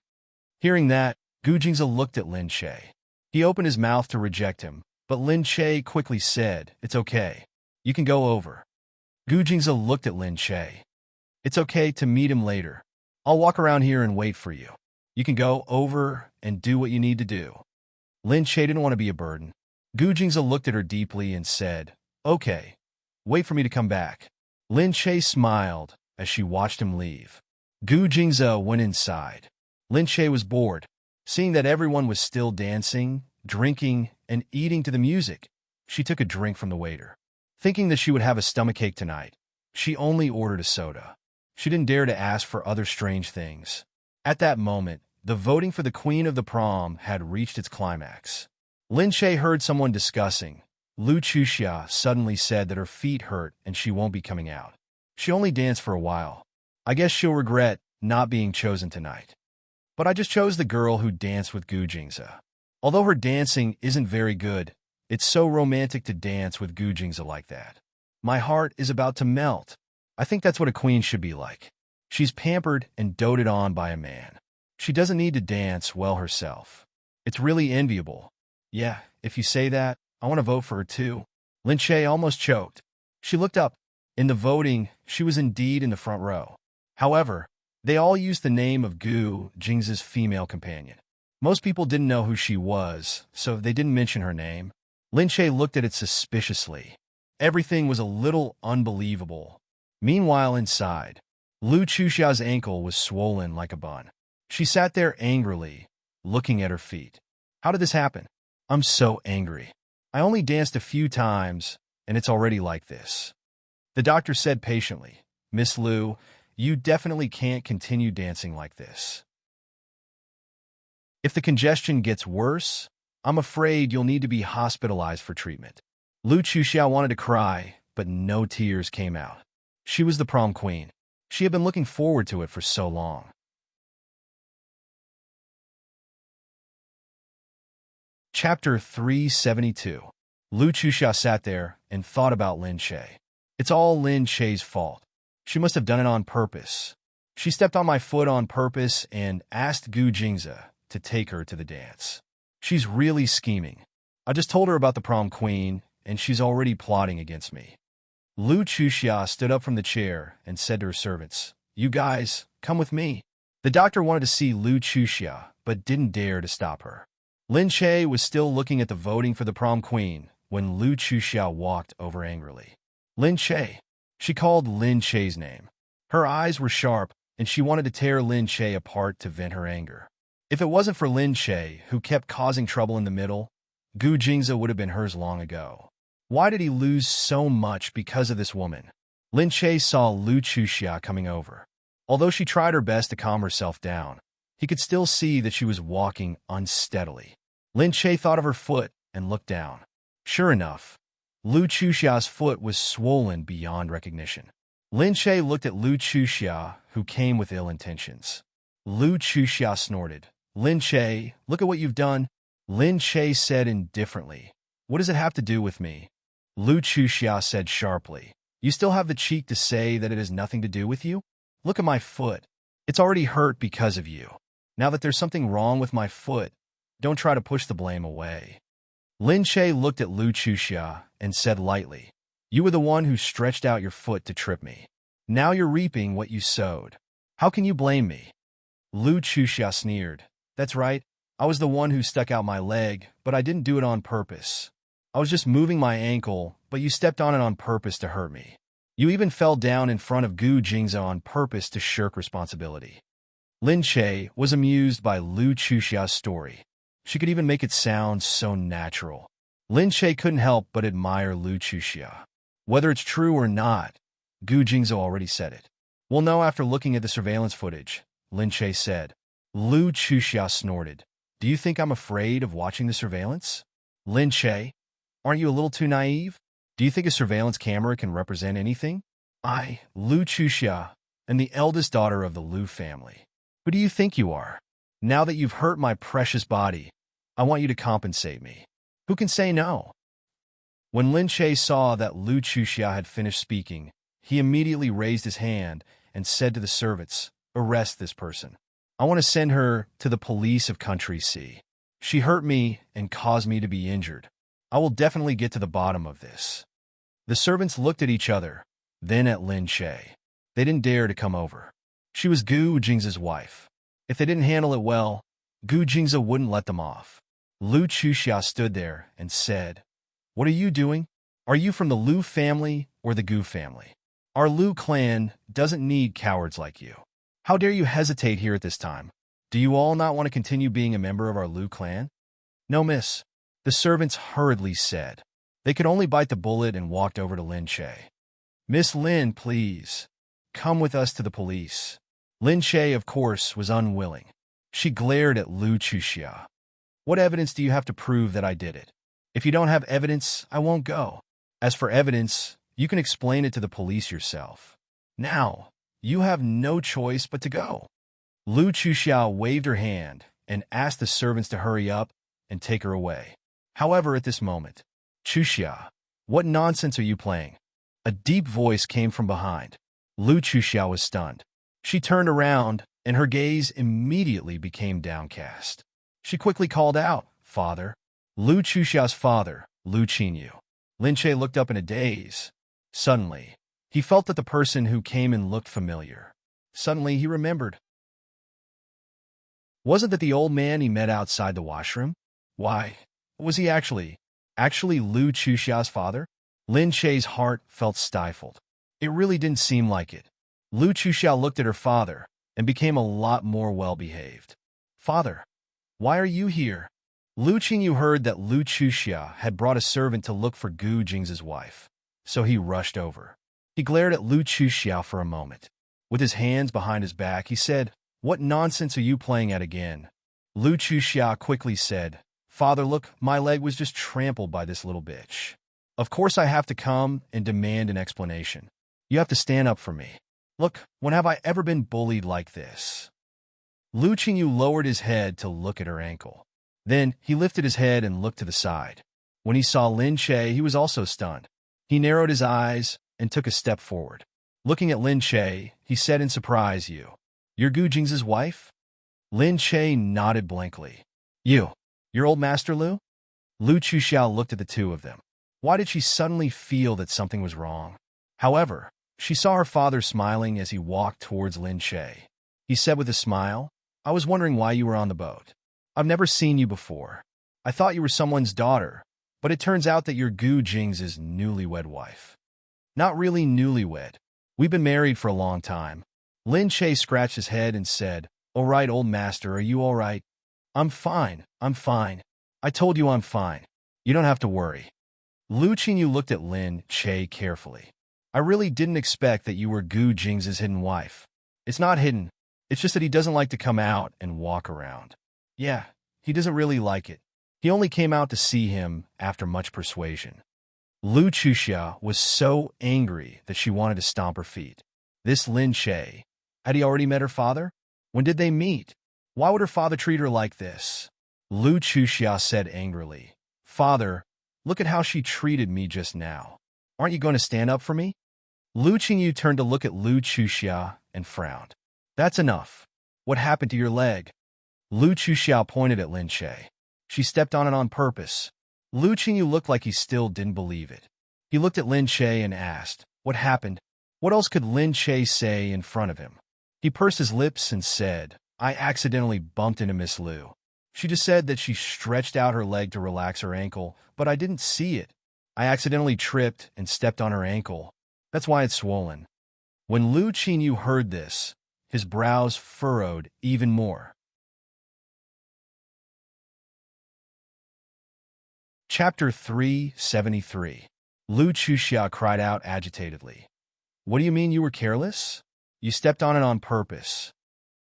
Hearing that, Gu Jingze looked at Lin Che. He opened his mouth to reject him, but Lin Che quickly said, it's okay. You can go over. Gu Jingze looked at Lin Che. It's okay to meet him later. I'll walk around here and wait for you. You can go over and do what you need to do. Lin Che didn't want to be a burden. Gu Jingze looked at her deeply and said, okay, wait for me to come back. Lin Che smiled as she watched him leave. Gu Jingze went inside. Lin Che was bored. Seeing that everyone was still dancing, drinking, and eating to the music, she took a drink from the waiter. Thinking that she would have a stomachache tonight, she only ordered a soda. She didn't dare to ask for other strange things. At that moment, the voting for the queen of the prom had reached its climax. Lin Che heard someone discussing. Lu Chuxia suddenly said that her feet hurt and she won't be coming out. She only danced for a while. I guess she'll regret not being chosen tonight. But I just chose the girl who danced with Gu Jingze. Although her dancing isn't very good, it's so romantic to dance with Gu Jingze like that. My heart is about to melt. I think that's what a queen should be like. She's pampered and doted on by a man. She doesn't need to dance well herself. It's really enviable. Yeah, if you say that, I want to vote for her too. Lin Che almost choked. She looked up. In the voting, she was indeed in the front row. However, they all used the name of Gu Jingze's female companion. Most people didn't know who she was, so they didn't mention her name. Lin Che looked at it suspiciously. Everything was a little unbelievable. Meanwhile, inside, Lu Chuxia's ankle was swollen like a bun. She sat there angrily, looking at her feet. How did this happen? I'm so angry. I only danced a few times, and it's already like this. The doctor said patiently, Miss Lu, you definitely can't continue dancing like this. If the congestion gets worse, I'm afraid you'll need to be hospitalized for treatment. Lu Chuxia wanted to cry, but no tears came out. She was the prom queen. She had been looking forward to it for so long. Chapter 372. Lu Chuxia sat there and thought about Lin Che. It's all Lin Che's fault. She must have done it on purpose. She stepped on my foot on purpose and asked Gu Jingze to take her to the dance. She's really scheming. I just told her about the prom queen, and she's already plotting against me. Lu Chuxia stood up from the chair and said to her servants, You guys, come with me. The doctor wanted to see Lu Chuxia, but didn't dare to stop her. Lin Che was still looking at the voting for the prom queen when Lu Chuxia walked over angrily. Lin Che. She called Lin Che's name. Her eyes were sharp, and she wanted to tear Lin Che apart to vent her anger. If it wasn't for Lin Che, who kept causing trouble in the middle, Gu Jingze would have been hers long ago. Why did he lose so much because of this woman? Lin Che saw Lu Chuxia coming over. Although she tried her best to calm herself down, he could still see that she was walking unsteadily. Lin Che thought of her foot and looked down. Sure enough, Lu Chuxia's foot was swollen beyond recognition. Lin Che looked at Lu Chuxia, who came with ill intentions. Lu Chuxia snorted. Lin Che, look at what you've done. Lin Che said indifferently. What does it have to do with me? Lu Chuxia said sharply. You still have the cheek to say that it has nothing to do with you? Look at my foot. It's already hurt because of you. Now that there's something wrong with my foot, don't try to push the blame away. Lin Che looked at Lu Chuxia and said lightly, You were the one who stretched out your foot to trip me. Now you're reaping what you sowed. How can you blame me? Lu Chuxia sneered. That's right. I was the one who stuck out my leg, but I didn't do it on purpose. I was just moving my ankle, but you stepped on it on purpose to hurt me. You even fell down in front of Gu Jingze on purpose to shirk responsibility. Lin Che was amused by Lu Chuxia's story. She could even make it sound so natural. Lin Che couldn't help but admire Lu Chuxia. Whether it's true or not, Gu Jingze already said it. We'll know after looking at the surveillance footage, Lin Che said. Lu Chuxia snorted. Do you think I'm afraid of watching the surveillance? Lin Che, aren't you a little too naive? Do you think a surveillance camera can represent anything? I, Lu Chuxia, am the eldest daughter of the Lu family. Who do you think you are? Now that you've hurt my precious body, I want you to compensate me. Who can say no? When Lin Che saw that Lu Chuxia had finished speaking, he immediately raised his hand and said to the servants, Arrest this person. I want to send her to the police of Country C. She hurt me and caused me to be injured. I will definitely get to the bottom of this. The servants looked at each other, then at Lin Che. They didn't dare to come over. She was Gu Jingze's wife. If they didn't handle it well, Gu Jingze wouldn't let them off. Lu Chuxia stood there and said, What are you doing? Are you from the Lu family or the Gu family? Our Lu clan doesn't need cowards like you. How dare you hesitate here at this time? Do you all not want to continue being a member of our Lu clan? No, miss. The servants hurriedly said. They could only bite the bullet and walked over to Lin Che. Miss Lin, please. Come with us to the police. Lin Che, of course, was unwilling. She glared at Lu Chuxia. What evidence do you have to prove that I did it? If you don't have evidence, I won't go. As for evidence, you can explain it to the police yourself. Now, you have no choice but to go. Lu Chuxia waved her hand and asked the servants to hurry up and take her away. However, at this moment, Chuxia, what nonsense are you playing? A deep voice came from behind. Lu Chuxia was stunned. She turned around, and her gaze immediately became downcast. She quickly called out, Father. Lu Chuxia's father, Lu Qinyu. Lin Che looked up in a daze. Suddenly, he felt that the person who came in looked familiar. Suddenly, he remembered. Wasn't that the old man he met outside the washroom? Why, was he actually Lu Chuxia's father? Lin Che's heart felt stifled. It really didn't seem like it. Lu Chuxiao looked at her father and became a lot more well-behaved. Father, why are you here? Lu Qingyu heard that Lu Chuxia had brought a servant to look for Gu Jing's wife, so he rushed over. He glared at Lu Chuxiao for a moment. With his hands behind his back, he said, "What nonsense are you playing at again?" Lu Chuxia quickly said, "Father, look, my leg was just trampled by this little bitch. Of course I have to come and demand an explanation. You have to stand up for me. Look, when have I ever been bullied like this?" Lu Qingyu lowered his head to look at her ankle. Then he lifted his head and looked to the side. When he saw Lin Che, he was also stunned. He narrowed his eyes and took a step forward. Looking at Lin Che, he said in surprise, You're Gu Jing's wife?" Lin Che nodded blankly. Your old master Lu?" Lu Chuxiao looked at the two of them. Why did she suddenly feel that something was wrong? However, she saw her father smiling as he walked towards Lin Che. He said with a smile, "I was wondering why you were on the boat. I've never seen you before. I thought you were someone's daughter, but it turns out that you're Gu Jing's newlywed wife." "Not really newlywed. We've been married for a long time." Lin Che scratched his head and said, "All right, old master, are you all right?" I'm fine. I told you I'm fine. You don't have to worry." Lu Qingyu looked at Lin Che carefully. "I really didn't expect that you were Gu Jing's hidden wife. It's not hidden. It's just that he doesn't like to come out and walk around. Yeah, he doesn't really like it. He only came out to see him after much persuasion." Lu Chuxia was so angry that she wanted to stomp her feet. This Lin Che, had he already met her father? When did they meet? Why would her father treat her like this? Lu Chuxia said angrily, "Father, look at how she treated me just now. Aren't you going to stand up for me?" Lu Qingyu turned to look at Lu Chuxia and frowned. "That's enough. What happened to your leg?" Lu Chuxia pointed at Lin Che. "She stepped on it on purpose." Lu Qingyu looked like he still didn't believe it. He looked at Lin Che and asked, "What happened?" What else could Lin Che say in front of him? He pursed his lips and said, "I accidentally bumped into Miss Lu. She just said that she stretched out her leg to relax her ankle, but I didn't see it. I accidentally tripped and stepped on her ankle. That's why it's swollen." When Lu Qingyu heard this, his brows furrowed even more. Chapter 373. Lu Chuxia cried out agitatedly. "What do you mean you were careless? You stepped on it on purpose."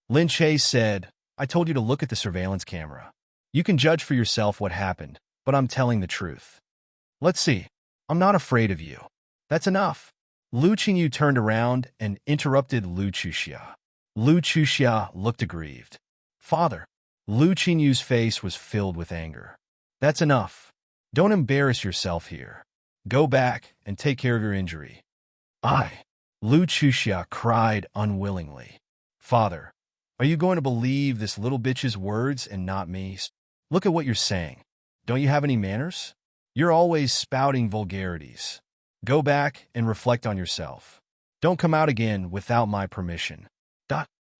Lin Che said, "I told you to look at the surveillance camera. You can judge for yourself what happened, but I'm telling the truth. Let's see. I'm not afraid of you." "That's enough." Lu Qingyu turned around and interrupted Lu Chuxia. Lu Chuxia looked aggrieved. "Father." Lu Qingyu's face was filled with anger. "That's enough. Don't embarrass yourself here. Go back and take care of your injury." Lu Chuxia cried unwillingly. "Father, are you going to believe this little bitch's words and not me? Look at what you're saying. Don't you have any manners? You're always spouting vulgarities. Go back and reflect on yourself. Don't come out again without my permission."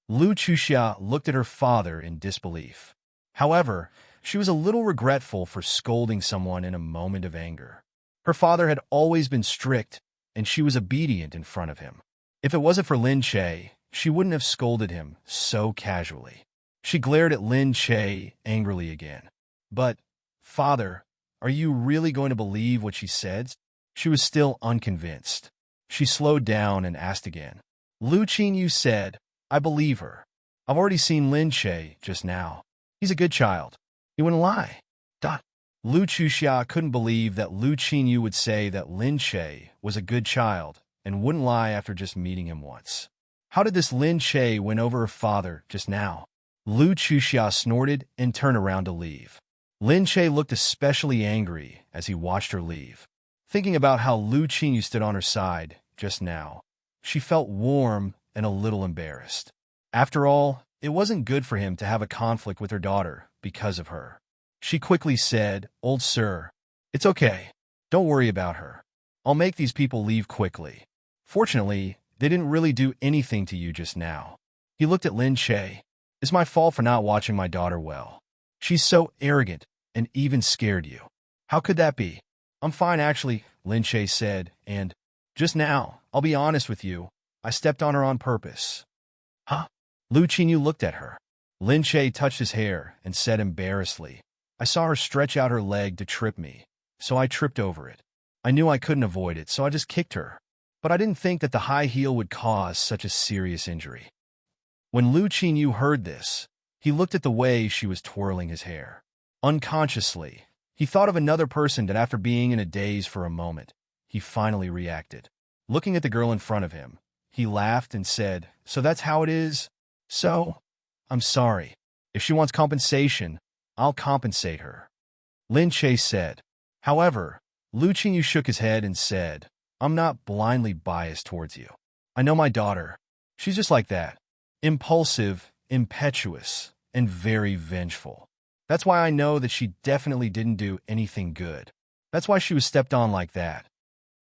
Lu Chuxia looked at her father in disbelief. However, she was a little regretful for scolding someone in a moment of anger. Her father had always been strict, and she was obedient in front of him. If it wasn't for Lin Che, she wouldn't have scolded him so casually. She glared at Lin Che angrily again. "But, Father, are you really going to believe what she said?" She was still unconvinced. She slowed down and asked again. Lu Qingyu said, "I believe her. I've already seen Lin Che just now. He's a good child. He wouldn't lie." Lu Chuxia couldn't believe that Lu Qingyu would say that Lin Che was a good child and wouldn't lie after just meeting him once. How did this Lin Che win over her father just now? Lu Chuxia snorted and turned around to leave. Lin Che looked especially angry as he watched her leave. Thinking about how Lu Qingyu stood on her side just now, she felt warm and a little embarrassed. After all, it wasn't good for him to have a conflict with her daughter because of her. She quickly said, "Old sir, it's okay. Don't worry about her. I'll make these people leave quickly. Fortunately, they didn't really do anything to you just now." He looked at Lin Che. "It's my fault for not watching my daughter well. She's so arrogant and even scared you." "How could that be?" "I'm fine, actually," Lin Che said, and Just now, I'll be honest with you, I stepped on her on purpose. Huh? Lu Qingyu looked at her. Lin Che touched his hair and said embarrassedly, I saw her stretch out her leg to trip me, so I tripped over it. I knew I couldn't avoid it, so I just kicked her. But I didn't think that the high heel would cause such a serious injury. When Lu Qingyu heard this, he looked at the way she was twirling his hair. Unconsciously, he thought of another person that after being in a daze for a moment, he finally reacted. Looking at the girl in front of him, he laughed and said, So that's how it is? So, I'm sorry. If she wants compensation, I'll compensate her. Lin Che said. However, Lu Qingyu shook his head and said, I'm not blindly biased towards you. I know my daughter. She's just like that. Impulsive, impetuous, and very vengeful. That's why I know that she definitely didn't do anything good. That's why she was stepped on like that.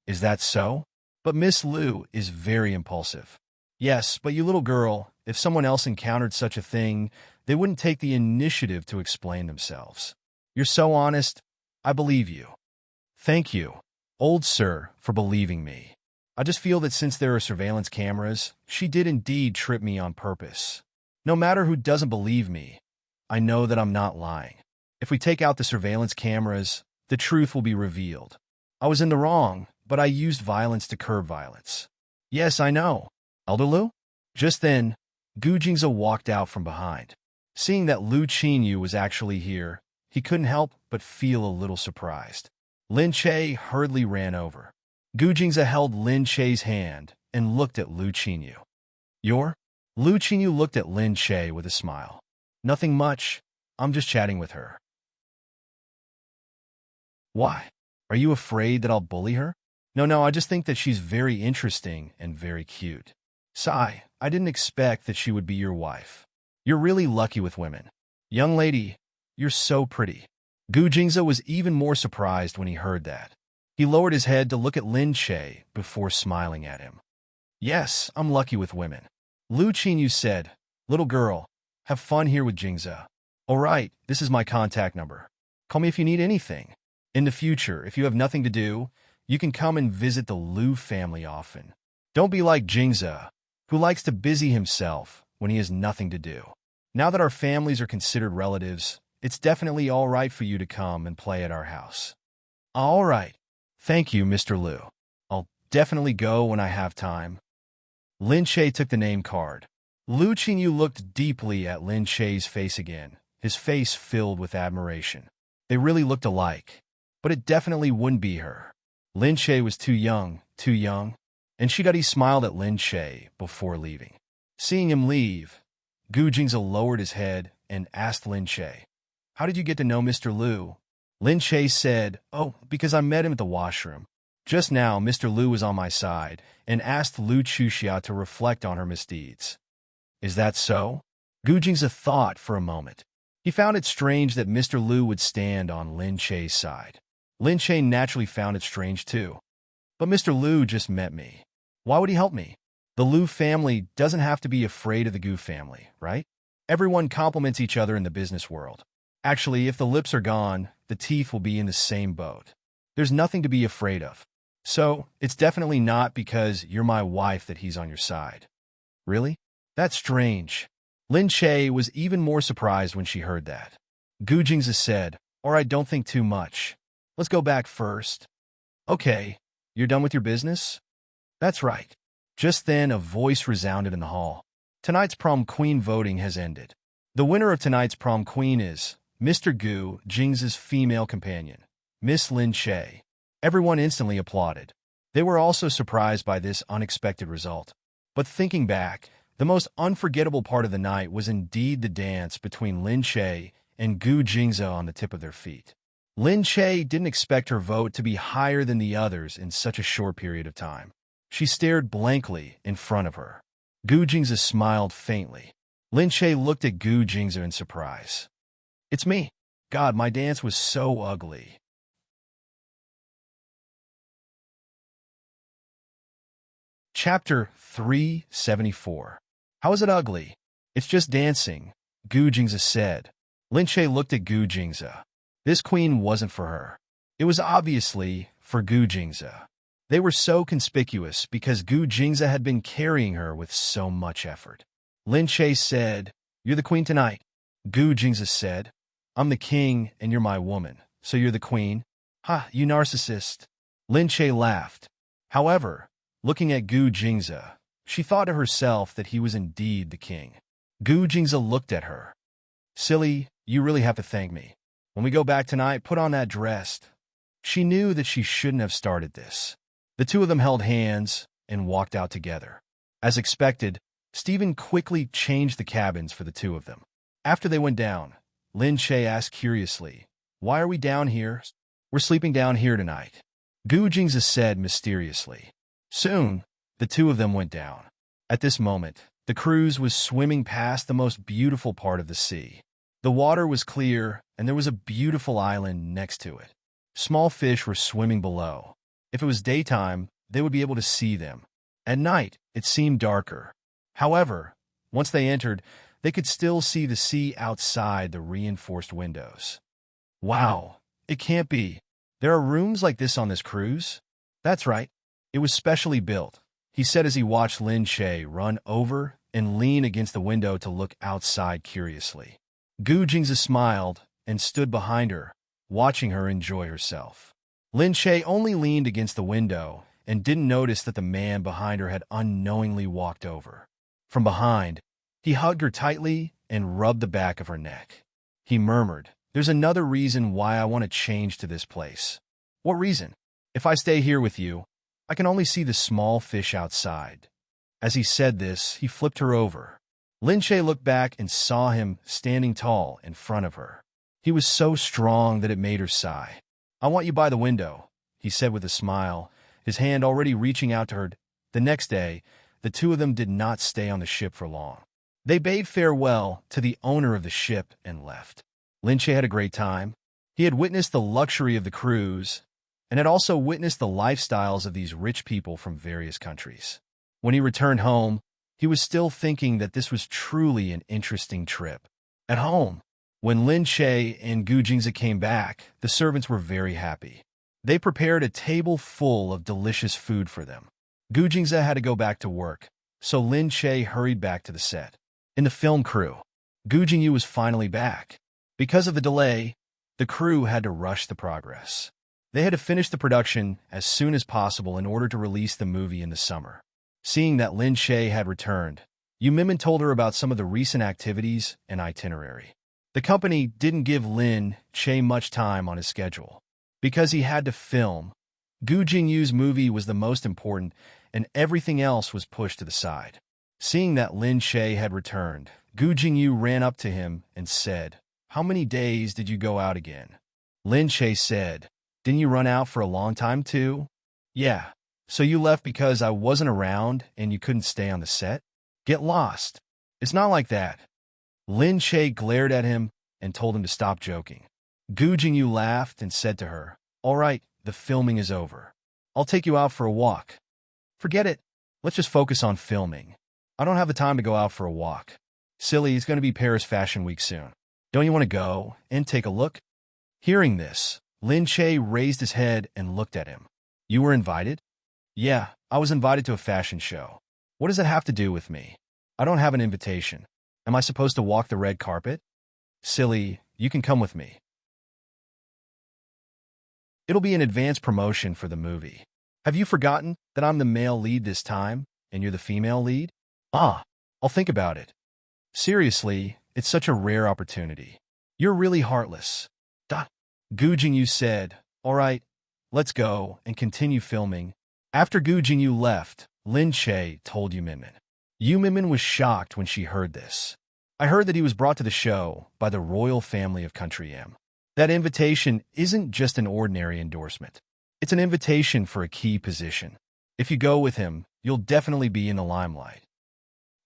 Is that so? But Miss Lu is very impulsive. Yes, but you little girl, if someone else encountered such a thing, they wouldn't take the initiative to explain themselves. You're so honest, I believe you. Thank you, old sir, for believing me. I just feel that since there are surveillance cameras, she did indeed trip me on purpose. No matter who doesn't believe me, I know that I'm not lying. If we take out the surveillance cameras, the truth will be revealed. I was in the wrong, but I used violence to curb violence. Yes, I know. Elder Lu? Just then, Gu Jingze walked out from behind. Seeing that Lu Qingyu was actually here, he couldn't help but feel a little surprised. Lin Che hurriedly ran over. Gu Jingze held Lin Che's hand and looked at Lu Qingyu. You're? Lu Qingyu looked at Lin Che with a smile. Nothing much. I'm just chatting with her. Why? Are you afraid that I'll bully her? No, I just think that she's very interesting and very cute. Sigh, I didn't expect that she would be your wife. You're really lucky with women. Young lady, you're so pretty. Gu Jingze was even more surprised when he heard that. He lowered his head to look at Lin Che before smiling at him. Yes, I'm lucky with women. Lu Qingyu said, Little girl, have fun here with Jingze. All right, this is my contact number. Call me if you need anything. In the future, if you have nothing to do, you can come and visit the Lu family often. Don't be like Jingze, who likes to busy himself when he has nothing to do. Now that our families are considered relatives, it's definitely all right for you to come and play at our house. All right. Thank you, Mr. Lu. I'll definitely go when I have time. Lin Che took the name card. Lu Qingyu looked deeply at Lin Che's face again, his face filled with admiration. They really looked alike, but it definitely wouldn't be her. Lin Che was too young, and Shidati smiled at Lin Che before leaving. Seeing him leave, Gu Jingze lowered his head and asked Lin Che, How did you get to know Mr. Lu? Lin Che said, Oh, because I met him at the washroom. Just now, Mr. Lu was on my side and asked Lu Chuxia to reflect on her misdeeds. Is that so? Gu Jingze thought for a moment. He found it strange that Mr. Lu would stand on Lin Che's side. Lin Che naturally found it strange too. But Mr. Lu just met me. Why would he help me? The Lu family doesn't have to be afraid of the Gu family, right? Everyone compliments each other in the business world. Actually, if the lips are gone, the teeth will be in the same boat. There's nothing to be afraid of. So, it's definitely not because you're my wife that he's on your side. Really? That's strange. Lin Che was even more surprised when she heard that. Gu Jingze said, All right, don't think too much. Let's go back first. Okay, you're done with your business? That's right. Just then, a voice resounded in the hall. Tonight's prom queen voting has ended. The winner of tonight's prom queen is Mr. Gu Jingze's female companion, Miss Lin Che. Everyone instantly applauded. They were also surprised by this unexpected result. But thinking back, the most unforgettable part of the night was indeed the dance between Lin Che and Gu Jingze on the tip of their feet. Lin Che didn't expect her vote to be higher than the others in such a short period of time. She stared blankly in front of her. Gu Jingze smiled faintly. Lin Che looked at Gu Jingze in surprise. It's me. God, my dance was so ugly. Chapter 374. How is it ugly? It's just dancing, Gu Jingze said. Lin Che looked at Gu Jingze. This queen wasn't for her. It was obviously for Gu Jingze. They were so conspicuous because Gu Jingza had been carrying her with so much effort. Lin Che said, "You're the queen tonight." Gu Jingza said, "I'm the king and you're my woman, so you're the queen?" "Ha, you narcissist." Lin Che laughed. However, looking at Gu Jingza, she thought to herself that he was indeed the king. Gu Jingza looked at her. "Silly, you really have to thank me. When we go back tonight, put on that dress." She knew that she shouldn't have started this. The two of them held hands and walked out together. As expected, Stephen quickly changed the cabins for the two of them. After they went down, Lin Che asked curiously, "Why are we down here?" "We're sleeping down here tonight," Gu Jingza said mysteriously. Soon, the two of them went down. At this moment, the cruise was swimming past the most beautiful part of the sea. The water was clear, and there was a beautiful island next to it. Small fish were swimming below. If it was daytime, they would be able to see them. At night, it seemed darker. However, once they entered, they could still see the sea outside the reinforced windows. "Wow, it can't be. There are rooms like this on this cruise?" "That's right. It was specially built," he said as he watched Lin Che run over and lean against the window to look outside curiously. Gu Jingza smiled and stood behind her, watching her enjoy herself. Lin Che only leaned against the window and didn't notice that the man behind her had unknowingly walked over. From behind, he hugged her tightly and rubbed the back of her neck. He murmured, "There's another reason why I want to change to this place." "What reason?" "If I stay here with you, I can only see the small fish outside." As he said this, he flipped her over. Lin Che looked back and saw him standing tall in front of her. He was so strong that it made her sigh. "I want you by the window," he said with a smile, his hand already reaching out to her. The next day, the two of them did not stay on the ship for long. They bade farewell to the owner of the ship and left. Lin Che had a great time. He had witnessed the luxury of the cruise and had also witnessed the lifestyles of these rich people from various countries. When he returned home, he was still thinking that this was truly an interesting trip. At home, when Lin Che and Gu Jingza came back, the servants were very happy. They prepared a table full of delicious food for them. Gu Jingza had to go back to work, so Lin Che hurried back to the set. In the film crew, Gu Jingyu was finally back. Because of the delay, the crew had to rush the progress. They had to finish the production as soon as possible in order to release the movie in the summer. Seeing that Lin Che had returned, Yu Minmin told her about some of the recent activities and itinerary. The company didn't give Lin Che much time on his schedule. Because he had to film, Gu Jingyu's movie was the most important, and everything else was pushed to the side. Seeing that Lin Che had returned, Gu Jingyu ran up to him and said, "How many days did you go out again?" Lin Che said, "Didn't you run out for a long time too?" "Yeah. So you left because I wasn't around and you couldn't stay on the set? Get lost." "It's not like that." Lin Che glared at him and told him to stop joking. Gu Jingyu laughed and said to her, "All right, the filming is over. I'll take you out for a walk." "Forget it. Let's just focus on filming. I don't have the time to go out for a walk." "Silly, it's going to be Paris Fashion Week soon. Don't you want to go and take a look?" Hearing this, Lin Che raised his head and looked at him. "You were invited?" "Yeah, I was invited to a fashion show. What does it have to do with me? I don't have an invitation. Am I supposed to walk the red carpet?" "Silly, you can come with me. It'll be an advance promotion for the movie. Have you forgotten that I'm the male lead this time, and you're the female lead?" "Ah, I'll think about it. Seriously, it's such a rare opportunity. You're really heartless." Gu Jingyu said, "All right, let's go and continue filming." After Gu Jingyu left, Lin Che told Yu Minmin. Yu Minmin was shocked when she heard this. "I heard that he was brought to the show by the royal family of Country M. That invitation isn't just an ordinary endorsement. It's an invitation for a key position. If you go with him, you'll definitely be in the limelight."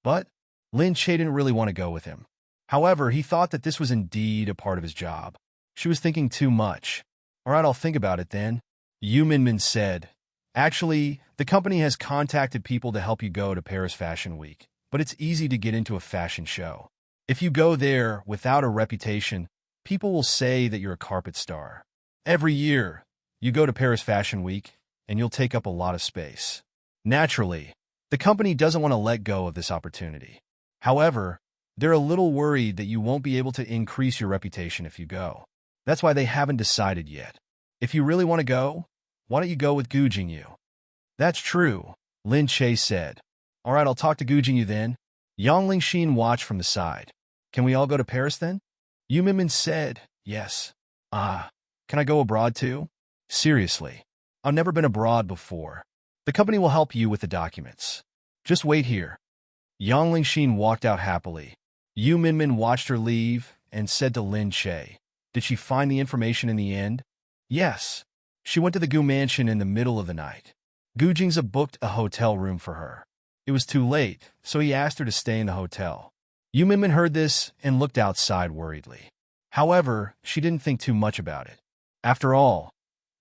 But Lin Che didn't really want to go with him. However, he thought that this was indeed a part of his job. She was thinking too much. "All right, I'll think about it then." Yu Minmin said, "Actually, the company has contacted people to help you go to Paris Fashion Week, but it's easy to get into a fashion show. If you go there without a reputation, people will say that you're a carpet star. Every year, you go to Paris Fashion Week, and you'll take up a lot of space. Naturally, the company doesn't want to let go of this opportunity. However, they're a little worried that you won't be able to increase your reputation if you go. That's why they haven't decided yet. If you really want to go, why don't you go with Gu Jingyu? That's true, Lin Che said. All right, I'll talk to Gu Jingyu then. Yang Lingxin watched from the side. Can we all go to Paris then? Yu Minmin said, yes. Can I go abroad too? Seriously, I've never been abroad before. The company will help you with the documents. Just wait here. Yang Lingxin walked out happily. Yu Minmin watched her leave and said to Lin Che, did she find the information in the end? Yes. She went to the Gu mansion in the middle of the night. Gu Jingza booked a hotel room for her. It was too late, so he asked her to stay in the hotel. Yu Minmin heard this and looked outside worriedly. However, she didn't think too much about it. After all,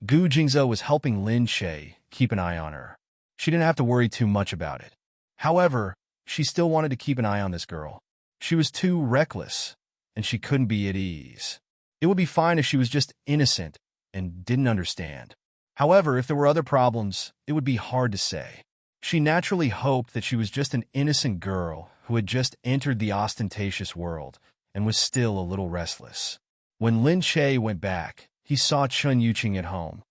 Gu Jingza was helping Lin Che keep an eye on her. She didn't have to worry too much about it. However, she still wanted to keep an eye on this girl. She was too reckless, and she couldn't be at ease. It would be fine if she was just innocent and didn't understand. However, if there were other problems, it would be hard to say. She naturally hoped that she was just an innocent girl who had just entered the ostentatious world and was still a little restless. When Lin Che went back, he saw Chun Yuqing at home.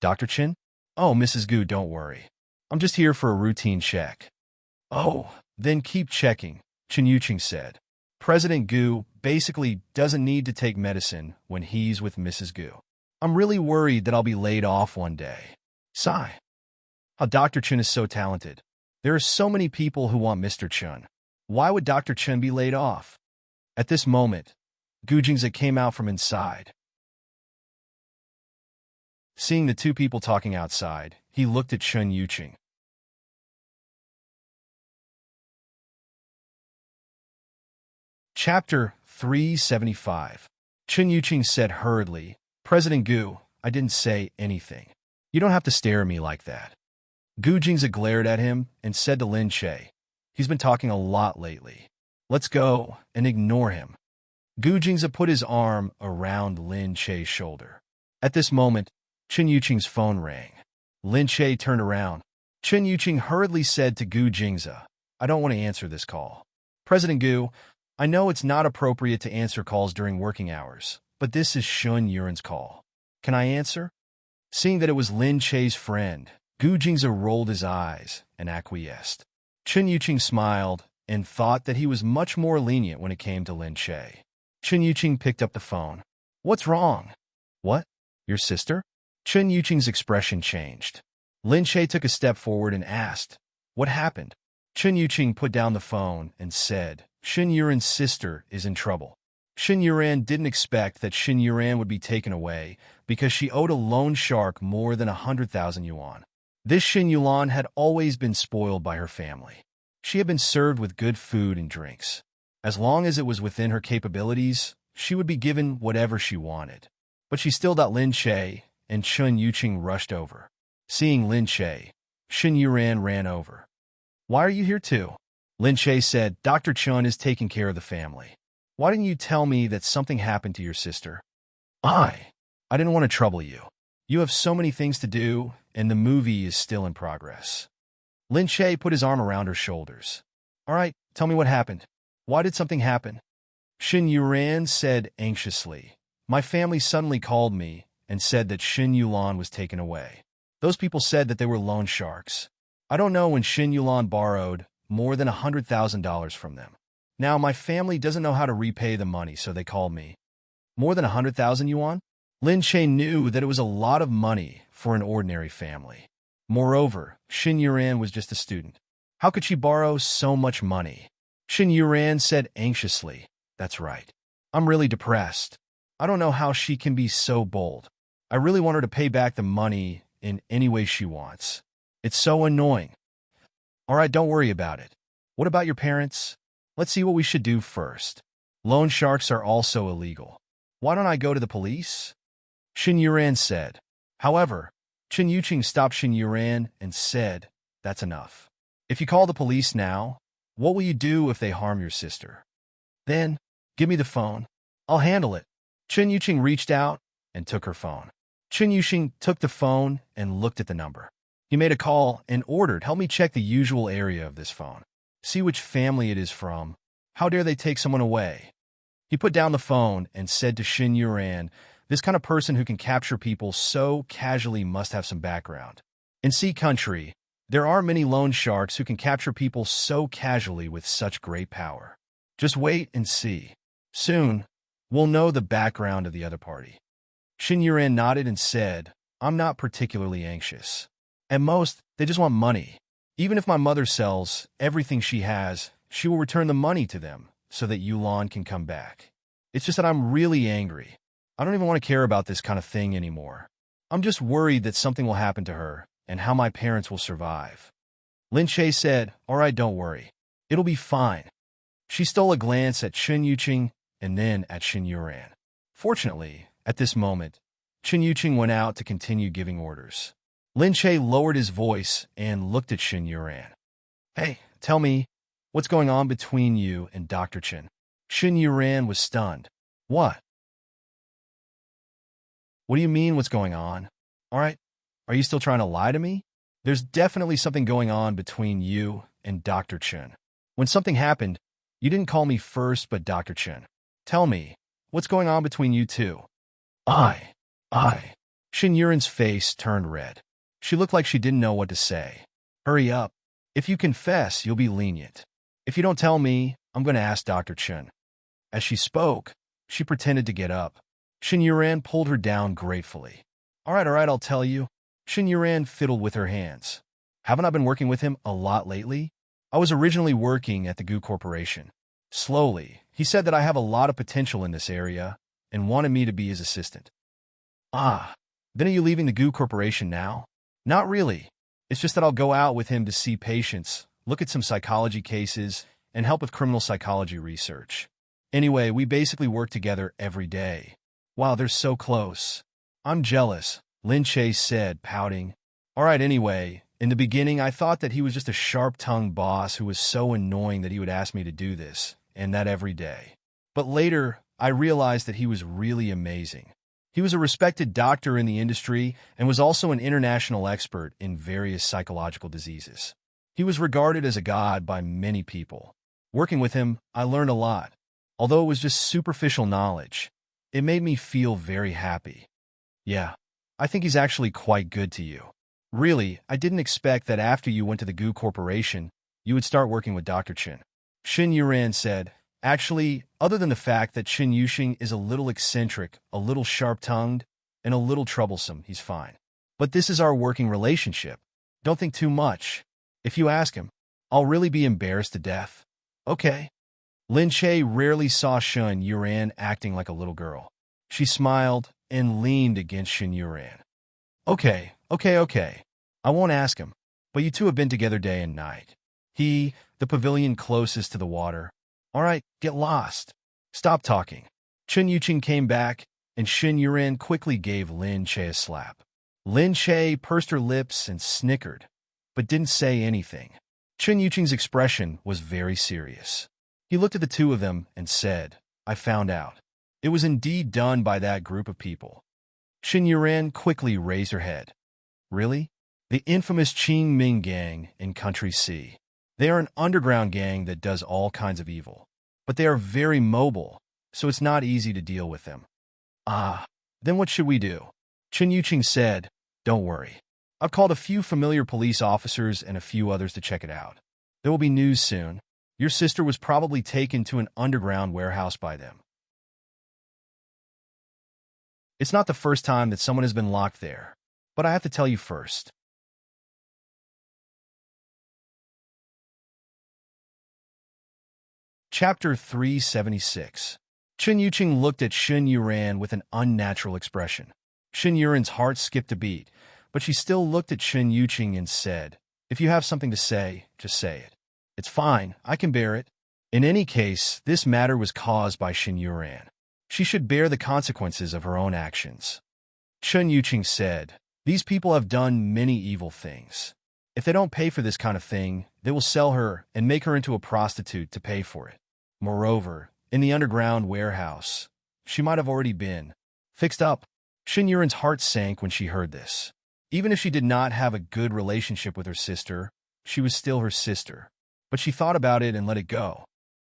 Dr. Chen? Oh, Mrs. Gu, don't worry. I'm just here for a routine check. Oh, then keep checking, Chun Yuqing said. President Gu basically doesn't need to take medicine when he's with Mrs. Gu. I'm really worried that I'll be laid off one day. Sigh. How Dr. Chen is so talented. There are so many people who want Mr. Chen. Why would Dr. Chen be laid off? At this moment, Gu Jingza came out from inside. Seeing the two people talking outside, he looked at Chun Yuqing. Chapter 375. Chun Yuqing said hurriedly, President Gu, I didn't say anything. You don't have to stare at me like that. Gu Jingza glared at him and said to Lin Che, he's been talking a lot lately. Let's go and ignore him. Gu Jingza put his arm around Lin Che's shoulder. At this moment, Chun Yuqing's phone rang. Lin Che turned around. Chun Yuqing hurriedly said to Gu Jingza, I don't want to answer this call. President Gu, I know it's not appropriate to answer calls during working hours, but this is Shun Yuren's call. Can I answer? Seeing that it was Lin Che's friend, Gu Jingza rolled his eyes and acquiesced. Chun Yuqing smiled and thought that he was much more lenient when it came to Lin Che. Chun Yuqing picked up the phone. What's wrong? What? Your sister? Chun Yuqing's expression changed. Lin Che took a step forward and asked, what happened? Chun Yuqing put down the phone and said, Shun Yuren's sister is in trouble. Shun Yuren didn't expect that Shun Yuren would be taken away because she owed a loan shark more than 100,000 yuan. This Shun Yulan had always been spoiled by her family. She had been served with good food and drinks. As long as it was within her capabilities, she would be given whatever she wanted. But she still got Lin Che, and Chun Yuqing rushed over. Seeing Lin Che, Shun Yuren ran over. Why are you here too? Lin Che said, Dr. Chun is taking care of the family. Why didn't you tell me that something happened to your sister? I didn't want to trouble you. You have so many things to do, and the movie is still in progress. Lin Che put his arm around her shoulders. All right, tell me what happened. Why did something happen? Shun Yuran said anxiously. My family suddenly called me and said that Shin Yulan was taken away. Those people said that they were loan sharks. I don't know when Shin Yulan borrowed more than $100,000 from them. Now, my family doesn't know how to repay the money, so they called me. More than 100,000 yuan? Lin Che knew that it was a lot of money for an ordinary family. Moreover, Shin Yuran was just a student. How could she borrow so much money? Shin Yuran said anxiously, That's right. I'm really depressed. I don't know how she can be so bold. I really want her to pay back the money in any way she wants. It's so annoying. All right, don't worry about it. What about your parents? Let's see what we should do first. Loan sharks are also illegal. Why don't I go to the police? Shin Yuran said. However, Chun Yuqing stopped Shin Yuran and said, That's enough. If you call the police now, what will you do if they harm your sister? Then, give me the phone. I'll handle it. Chun Yuqing reached out and took her phone. Chun Yuqing took the phone and looked at the number. He made a call and ordered, "Help me check the usual area of this phone. See which family it is from. How dare they take someone away?" He put down the phone and said to Shin Yuran, "This kind of person who can capture people so casually must have some background. In Sea Country, there are many loan sharks who can capture people so casually with such great power. Just wait and see. Soon, we'll know the background of the other party." Shin Yuran nodded and said, "I'm not particularly anxious. At most, they just want money. Even if my mother sells everything she has, she will return the money to them so that Yulan can come back. It's just that I'm really angry. I don't even want to care about this kind of thing anymore. I'm just worried that something will happen to her and how my parents will survive." Lin Che said, "All right, don't worry. It'll be fine." She stole a glance at Chen Yuqing and then at Shin Yuran. Fortunately, at this moment, Chen Yuqing went out to continue giving orders. Lin Che lowered his voice and looked at Shin Yuran. "Hey, tell me, what's going on between you and Dr. Chen?" Shin Yuran was stunned. "What? What do you mean, what's going on? All right, are you still trying to lie to me? There's definitely something going on between you and Dr. Chen. When something happened, you didn't call me first but Dr. Chen. Tell me, what's going on between you two?" I. Shin Yuran's face turned red. She looked like she didn't know what to say. "Hurry up. If you confess, you'll be lenient. If you don't tell me, I'm going to ask Dr. Chen." As she spoke, she pretended to get up. Shin Yuran pulled her down gratefully. All right, I'll tell you." Shin Yuran fiddled with her hands. "Haven't I been working with him a lot lately? I was originally working at the Goo Corporation. Slowly, he said that I have a lot of potential in this area and wanted me to be his assistant." Then are you leaving the Goo Corporation now?" "Not really. It's just that I'll go out with him to see patients, look at some psychology cases, and help with criminal psychology research. Anyway, we basically work together every day. Wow, they're so close. I'm jealous," Lin Che said, pouting. "All right, anyway, in the beginning I thought that he was just a sharp-tongued boss who was so annoying that he would ask me to do this, and that every day. But later, I realized that he was really amazing. He was a respected doctor in the industry and was also an international expert in various psychological diseases. He was regarded as a god by many people. Working with him, I learned a lot. Although it was just superficial knowledge, it made me feel very happy. Yeah, I think he's actually quite good to you. Really, I didn't expect that after you went to the Goo Corporation, you would start working with Dr. Chen." Shin Yuran said, "Actually, other than the fact that Chen Yuxing is a little eccentric, a little sharp-tongued, and a little troublesome, he's fine. But this is our working relationship. Don't think too much. If you ask him, I'll really be embarrassed to death." "Okay." Lin Che rarely saw Shin Yuran acting like a little girl. She smiled and leaned against Shin Yuran. Okay. I won't ask him, but you two have been together day and night. The pavilion closest to the water. All right, get lost. Stop talking." Chen Yuqing came back, and Shin Yuran quickly gave Lin Che a slap. Lin Che pursed her lips and snickered, but didn't say anything. Chen Yuqing's expression was very serious. He looked at the two of them and said, "I found out. It was indeed done by that group of people." Shin Yuran quickly raised her head. "Really? The infamous Qing Ming gang in Country C. They are an underground gang that does all kinds of evil. But they are very mobile, so it's not easy to deal with them." Then what should we do?" Chen Yuqing said, "Don't worry. I've called a few familiar police officers and a few others to check it out. There will be news soon. Your sister was probably taken to an underground warehouse by them. It's not the first time that someone has been locked there, but I have to tell you first." Chapter 376. Chen Yuqing looked at Shin Yuran with an unnatural expression. Shin Yuran's heart skipped a beat, but she still looked at Chen Yuqing and said, "If you have something to say, just say it. It's fine, I can bear it." In any case, this matter was caused by Shin Yuran. She should bear the consequences of her own actions. Chen Yuqing said, "These people have done many evil things. If they don't pay for this kind of thing, they will sell her and make her into a prostitute to pay for it. Moreover, in the underground warehouse, she might have already been fixed up." Shin Yuran's heart sank when she heard this. Even if she did not have a good relationship with her sister, she was still her sister. But she thought about it and let it go.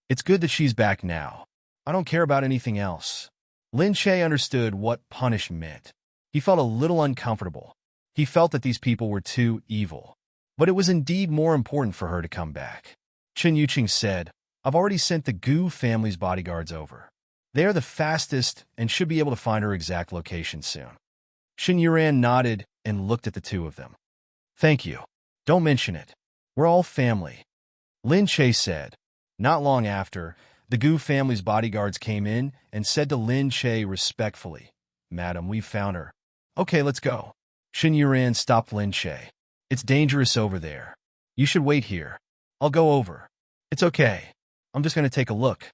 It's good that she's back now. I don't care about anything else. Lin Che understood what punish meant. He felt a little uncomfortable. He felt that these people were too evil. But it was indeed more important for her to come back. Chen Yuqing said, I've already sent the Gu family's bodyguards over. They are the fastest and should be able to find her exact location soon. Xin Yuran nodded and looked at the two of them. Thank you. Don't mention it. We're all family. Lin Che said. Not long after, the Gu family's bodyguards came in and said to Lin Che respectfully, Madam, we've found her. Okay, let's go. Xin Yuran stopped Lin Che. It's dangerous over there. You should wait here. I'll go over. It's okay. I'm just going to take a look.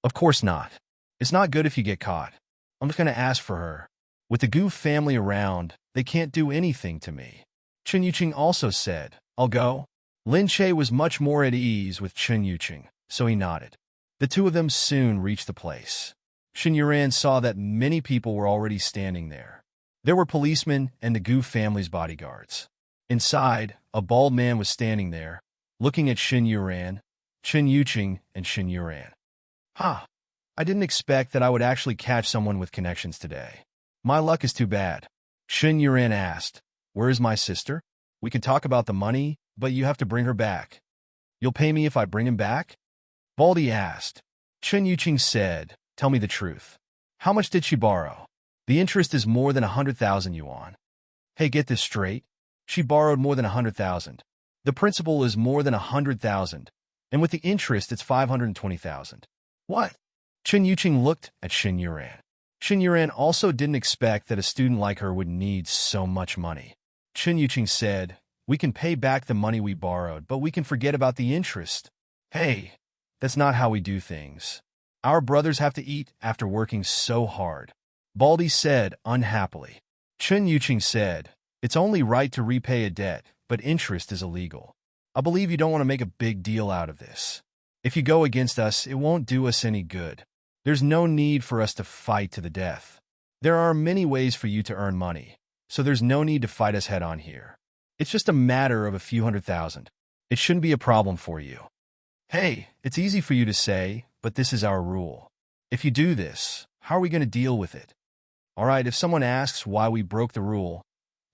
Of course not. It's not good if you get caught. I'm just going to ask for her. With the Gu family around, they can't do anything to me. Chen Yuqing also said, I'll go. Lin Che was much more at ease with Chen Yuqing, so he nodded. The two of them soon reached the place. Xin Yuran saw that many people were already standing there. There were policemen and the Gu family's bodyguards. Inside, a bald man was standing there, looking at Xin Yuran, Chen Yuqing, and Xin Yuran. I didn't expect that I would actually catch someone with connections today. My luck is too bad. Xin Yuran asked, Where is my sister? We can talk about the money, but you have to bring her back. You'll pay me if I bring him back? Baldy asked. Chen Yuqing said, Tell me the truth. How much did she borrow? The interest is more than 100,000 yuan. Hey, get this straight. She borrowed more than 100,000. The principal is more than 100,000, and with the interest, it's 520,000. What? Chen Yuqing looked at Xin Yuran. Xin Yuran also didn't expect that a student like her would need so much money. Chen Yuqing said, We can pay back the money we borrowed, but we can forget about the interest. Hey, that's not how we do things. Our brothers have to eat after working so hard. Baldy said unhappily. Chen Yuqing said, It's only right to repay a debt, but interest is illegal. I believe you don't want to make a big deal out of this. If you go against us, it won't do us any good. There's no need for us to fight to the death. There are many ways for you to earn money, so there's no need to fight us head on here. It's just a matter of a few 100,000. It shouldn't be a problem for you. Hey, it's easy for you to say, but this is our rule. If you do this, how are we going to deal with it? All right, if someone asks why we broke the rule,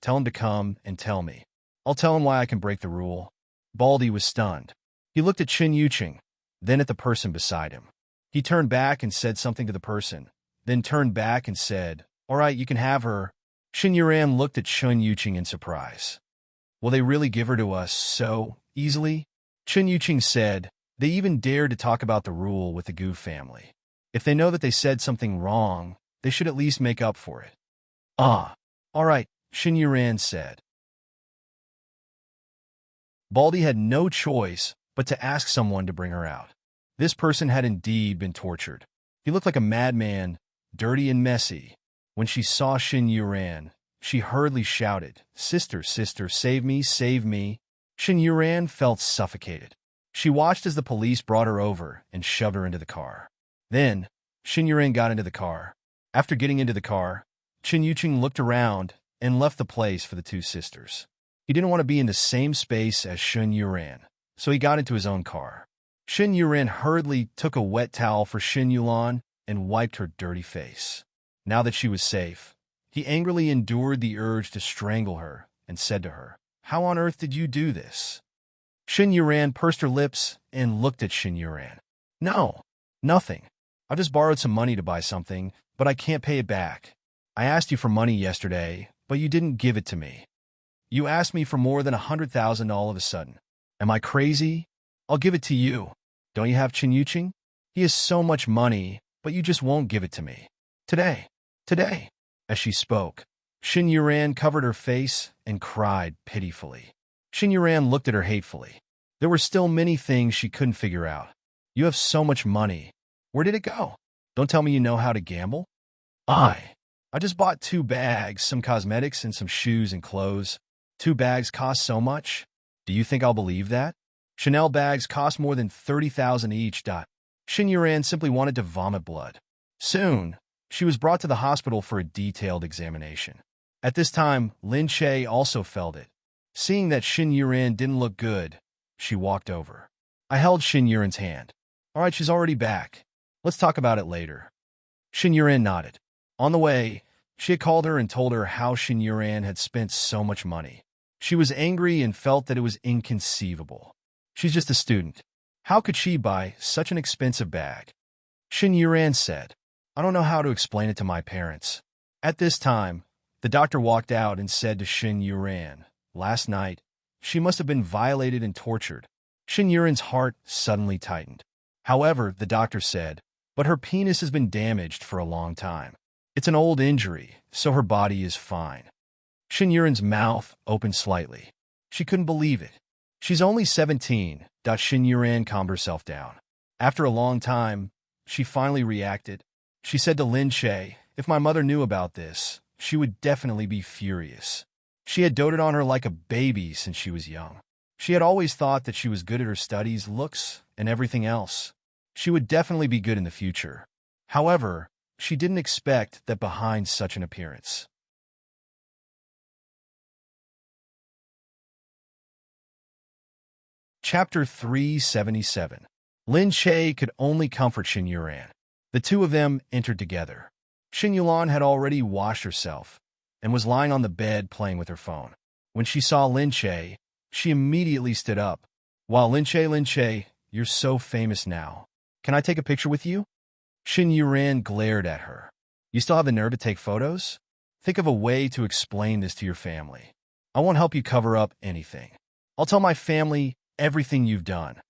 tell them to come and tell me. I'll tell them why I can break the rule. Baldy was stunned. He looked at Chen Yuqing, then at the person beside him. He turned back and said something to the person, then turned back and said, All right, you can have her. Xin Yuran looked at Chen Yuqing in surprise. Will they really give her to us so easily? Chen Yuqing said, They even dared to talk about the rule with the Gu family. If they know that they said something wrong, they should at least make up for it. All right, Xin Yuran said. Baldy had no choice but to ask someone to bring her out. This person had indeed been tortured. He looked like a madman, dirty and messy. When she saw Xin Yuran, she hurriedly shouted, Sister, sister, save me, save me. Xin Yuran felt suffocated. She watched as the police brought her over and shoved her into the car. Then, Xin Yuran got into the car. After getting into the car, Chen Yuqing looked around and left the place for the two sisters. He didn't want to be in the same space as Xin Yuran, so he got into his own car. Xin Yuran hurriedly took a wet towel for Xin Yulan and wiped her dirty face. Now that she was safe, he angrily endured the urge to strangle her and said to her, How on earth did you do this? Xin Yuran pursed her lips and looked at Xin Yuran. No, nothing. I just borrowed some money to buy something, but I can't pay it back. I asked you for money yesterday, but you didn't give it to me. You asked me for more than 100,000 all of a sudden. Am I crazy? I'll give it to you. Don't you have Chen Yuqing? He has so much money, but you just won't give it to me. Today. As she spoke, Xin Yuran covered her face and cried pitifully. Xin Yuran looked at her hatefully. There were still many things she couldn't figure out. You have so much money. Where did it go? Don't tell me you know how to gamble. I just bought 2 bags, some cosmetics and some shoes and clothes. 2 bags cost so much? Do you think I'll believe that? Chanel bags cost more than 30,000 each. Xin Yuran simply wanted to vomit blood. Soon, she was brought to the hospital for a detailed examination. At this time, Lin Che also felt it. Seeing that Xin Yuran didn't look good, she walked over. I held Xin Yuran's hand. All right, she's already back. Let's talk about it later. Xin Yuran nodded. On the way, she had called her and told her how Xin Yuran had spent so much money. She was angry and felt that it was inconceivable. She's just a student. How could she buy such an expensive bag? Xin Yuran said, I don't know how to explain it to my parents. At this time, the doctor walked out and said to Xin Yuran, last night, she must have been violated and tortured. Xin Yuran's heart suddenly tightened. However, the doctor said, but her penis has been damaged for a long time. It's an old injury, so her body is fine. Xin Yuran's mouth opened slightly. She couldn't believe it. She's only 17. Xin Yuran calmed herself down. After a long time, she finally reacted. She said to Lin Che, if my mother knew about this, she would definitely be furious. She had doted on her like a baby since she was young. She had always thought that she was good at her studies, looks, and everything else. She would definitely be good in the future. However, she didn't expect that behind such an appearance. Chapter 377. Lin Che could only comfort Xin Yuran. The two of them entered together. Xin Yulan had already washed herself and was lying on the bed playing with her phone. When she saw Lin Che, she immediately stood up. Wow, Lin Che, you're so famous now. Can I take a picture with you? Xin Yuran glared at her. You still have the nerve to take photos? Think of a way to explain this to your family. I won't help you cover up anything. I'll tell my family everything you've done.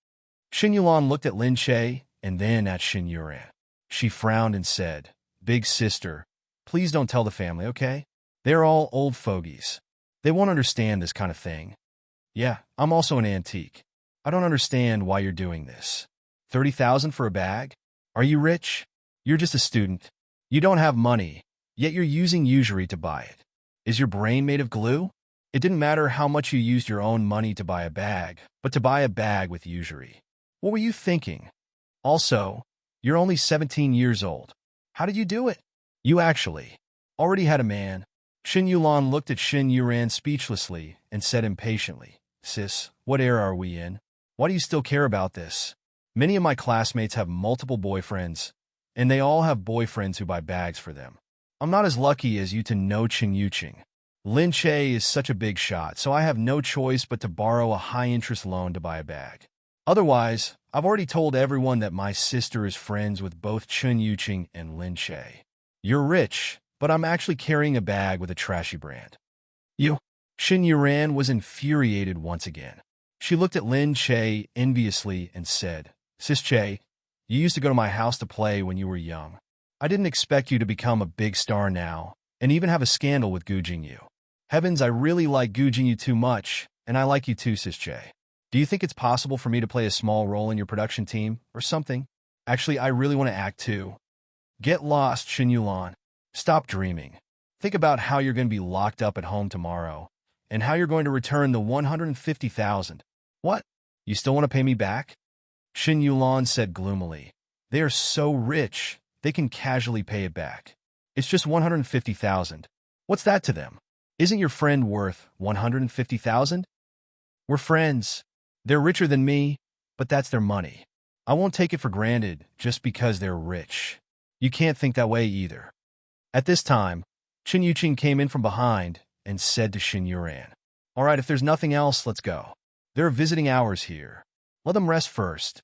Xin Yulan looked at Lin Che and then at Xin Yuran. She frowned and said, Big sister, please don't tell the family, okay? They're all old fogies. They won't understand this kind of thing. Yeah, I'm also an antique. I don't understand why you're doing this. 30,000 for a bag? Are you rich? You're just a student. You don't have money, yet you're using usury to buy it. Is your brain made of glue? It didn't matter how much you used your own money to buy a bag, but to buy a bag with usury. What were you thinking? Also, you're only 17 years old. How did you do it? You actually already had a man. Xin Yulan looked at Xin Yuran speechlessly and said impatiently, Sis, what era are we in? Why do you still care about this? Many of my classmates have multiple boyfriends, and they all have boyfriends who buy bags for them. I'm not as lucky as you to know Chen Yuqing. Lin Che is such a big shot, so I have no choice but to borrow a high-interest loan to buy a bag. Otherwise, I've already told everyone that my sister is friends with both Chen Yuqing and Lin Che. You're rich, but I'm actually carrying a bag with a trashy brand. You? Xin Yuran was infuriated once again. She looked at Lin Che enviously and said, Sis Che, you used to go to my house to play when you were young. I didn't expect you to become a big star now, and even have a scandal with Gu Jingyu. Heavens, I really like Gu Jingyu too much, and I like you too, Sis Che. Do you think it's possible for me to play a small role in your production team, or something? Actually, I really want to act too. Get lost, Xin Yulan. Stop dreaming. Think about how you're going to be locked up at home tomorrow, and how you're going to return the 150,000. What? You still want to pay me back? Xin Yulan said gloomily. They are so rich, they can casually pay it back. It's just 150,000. What's that to them? Isn't your friend worth 150,000? We're friends. They're richer than me, but that's their money. I won't take it for granted just because they're rich. You can't think that way either. At this time, Chen Yuqing came in from behind and said to Xin Yuran, All right, if there's nothing else, let's go. There are visiting hours here. Let them rest first.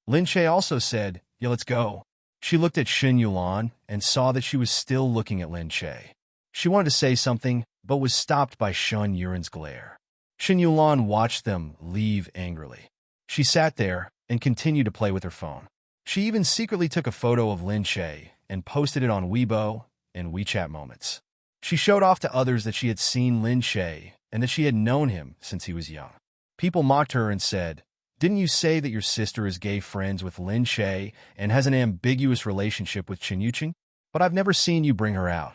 Lin Che also said, Yeah, let's go. She looked at Xin Yulan and saw that she was still looking at Lin Che. She wanted to say something, but was stopped by Xin Yuran's glare. Xin Yulan watched them leave angrily. She sat there and continued to play with her phone. She even secretly took a photo of Lin Che and posted it on Weibo and WeChat Moments. She showed off to others that she had seen Lin Che and that she had known him since he was young. People mocked her and said, Didn't you say that your sister is gay friends with Lin Che and has an ambiguous relationship with Chen Yuqing? But I've never seen you bring her out.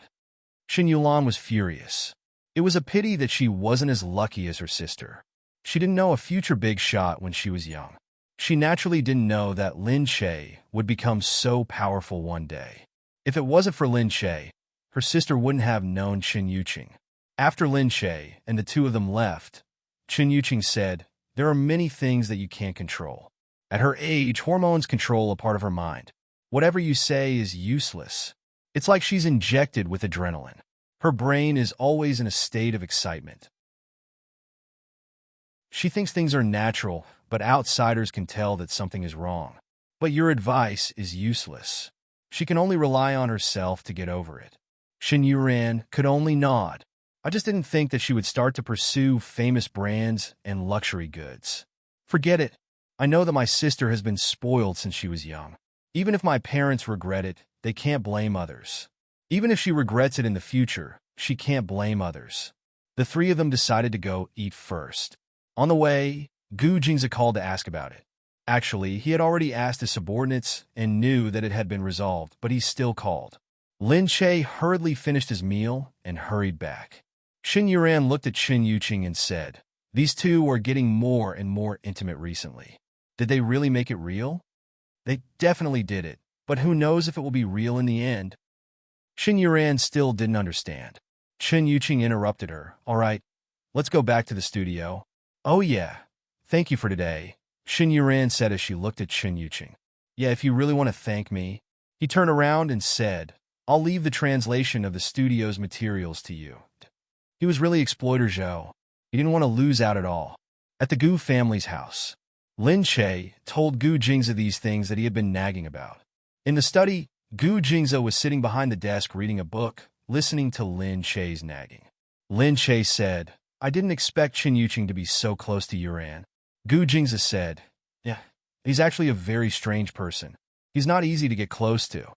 Xin Yulan was furious. It was a pity that she wasn't as lucky as her sister. She didn't know a future big shot when she was young. She naturally didn't know that Lin Che would become so powerful one day. If it wasn't for Lin Che, her sister wouldn't have known Chen Yuqing. After Lin Che and the two of them left, Chen Yuqing said, "There are many things that you can't control. At her age, hormones control a part of her mind. Whatever you say is useless. It's like she's injected with adrenaline. Her brain is always in a state of excitement. She thinks things are natural, but outsiders can tell that something is wrong. But your advice is useless. She can only rely on herself to get over it." Shen Yuran could only nod. "I just didn't think that she would start to pursue famous brands and luxury goods. Forget it. I know that my sister has been spoiled since she was young. Even if my parents regret it, they can't blame others. Even if she regrets it in the future, she can't blame others." The three of them decided to go eat first. On the way, Gu Jingze called to ask about it. Actually, he had already asked his subordinates and knew that it had been resolved, but he still called. Lin Che hurriedly finished his meal and hurried back. Shen Yuran looked at Chen Yuqing and said, "These two are getting more and more intimate recently. Did they really make it real?" "They definitely did it, but who knows if it will be real in the end?" Shen Yuran still didn't understand. Chen Yuqing interrupted her. "All right, let's go back to the studio." "Oh yeah, thank you for today," Shen Yuran said as she looked at Chen Yuqing. "Yeah, if you really want to thank me." He turned around and said, "I'll leave the translation of the studio's materials to you." He was really exploiter Zhou. He didn't want to lose out at all. At the Gu family's house, Lin Che told Gu Jingze these things that he had been nagging about. In the study, Gu Jingze was sitting behind the desk reading a book, listening to Lin Che's nagging. Lin Che said, "I didn't expect Chen Yuqing to be so close to Yuran." Gu Jingze said, "Yeah, he's actually a very strange person. He's not easy to get close to."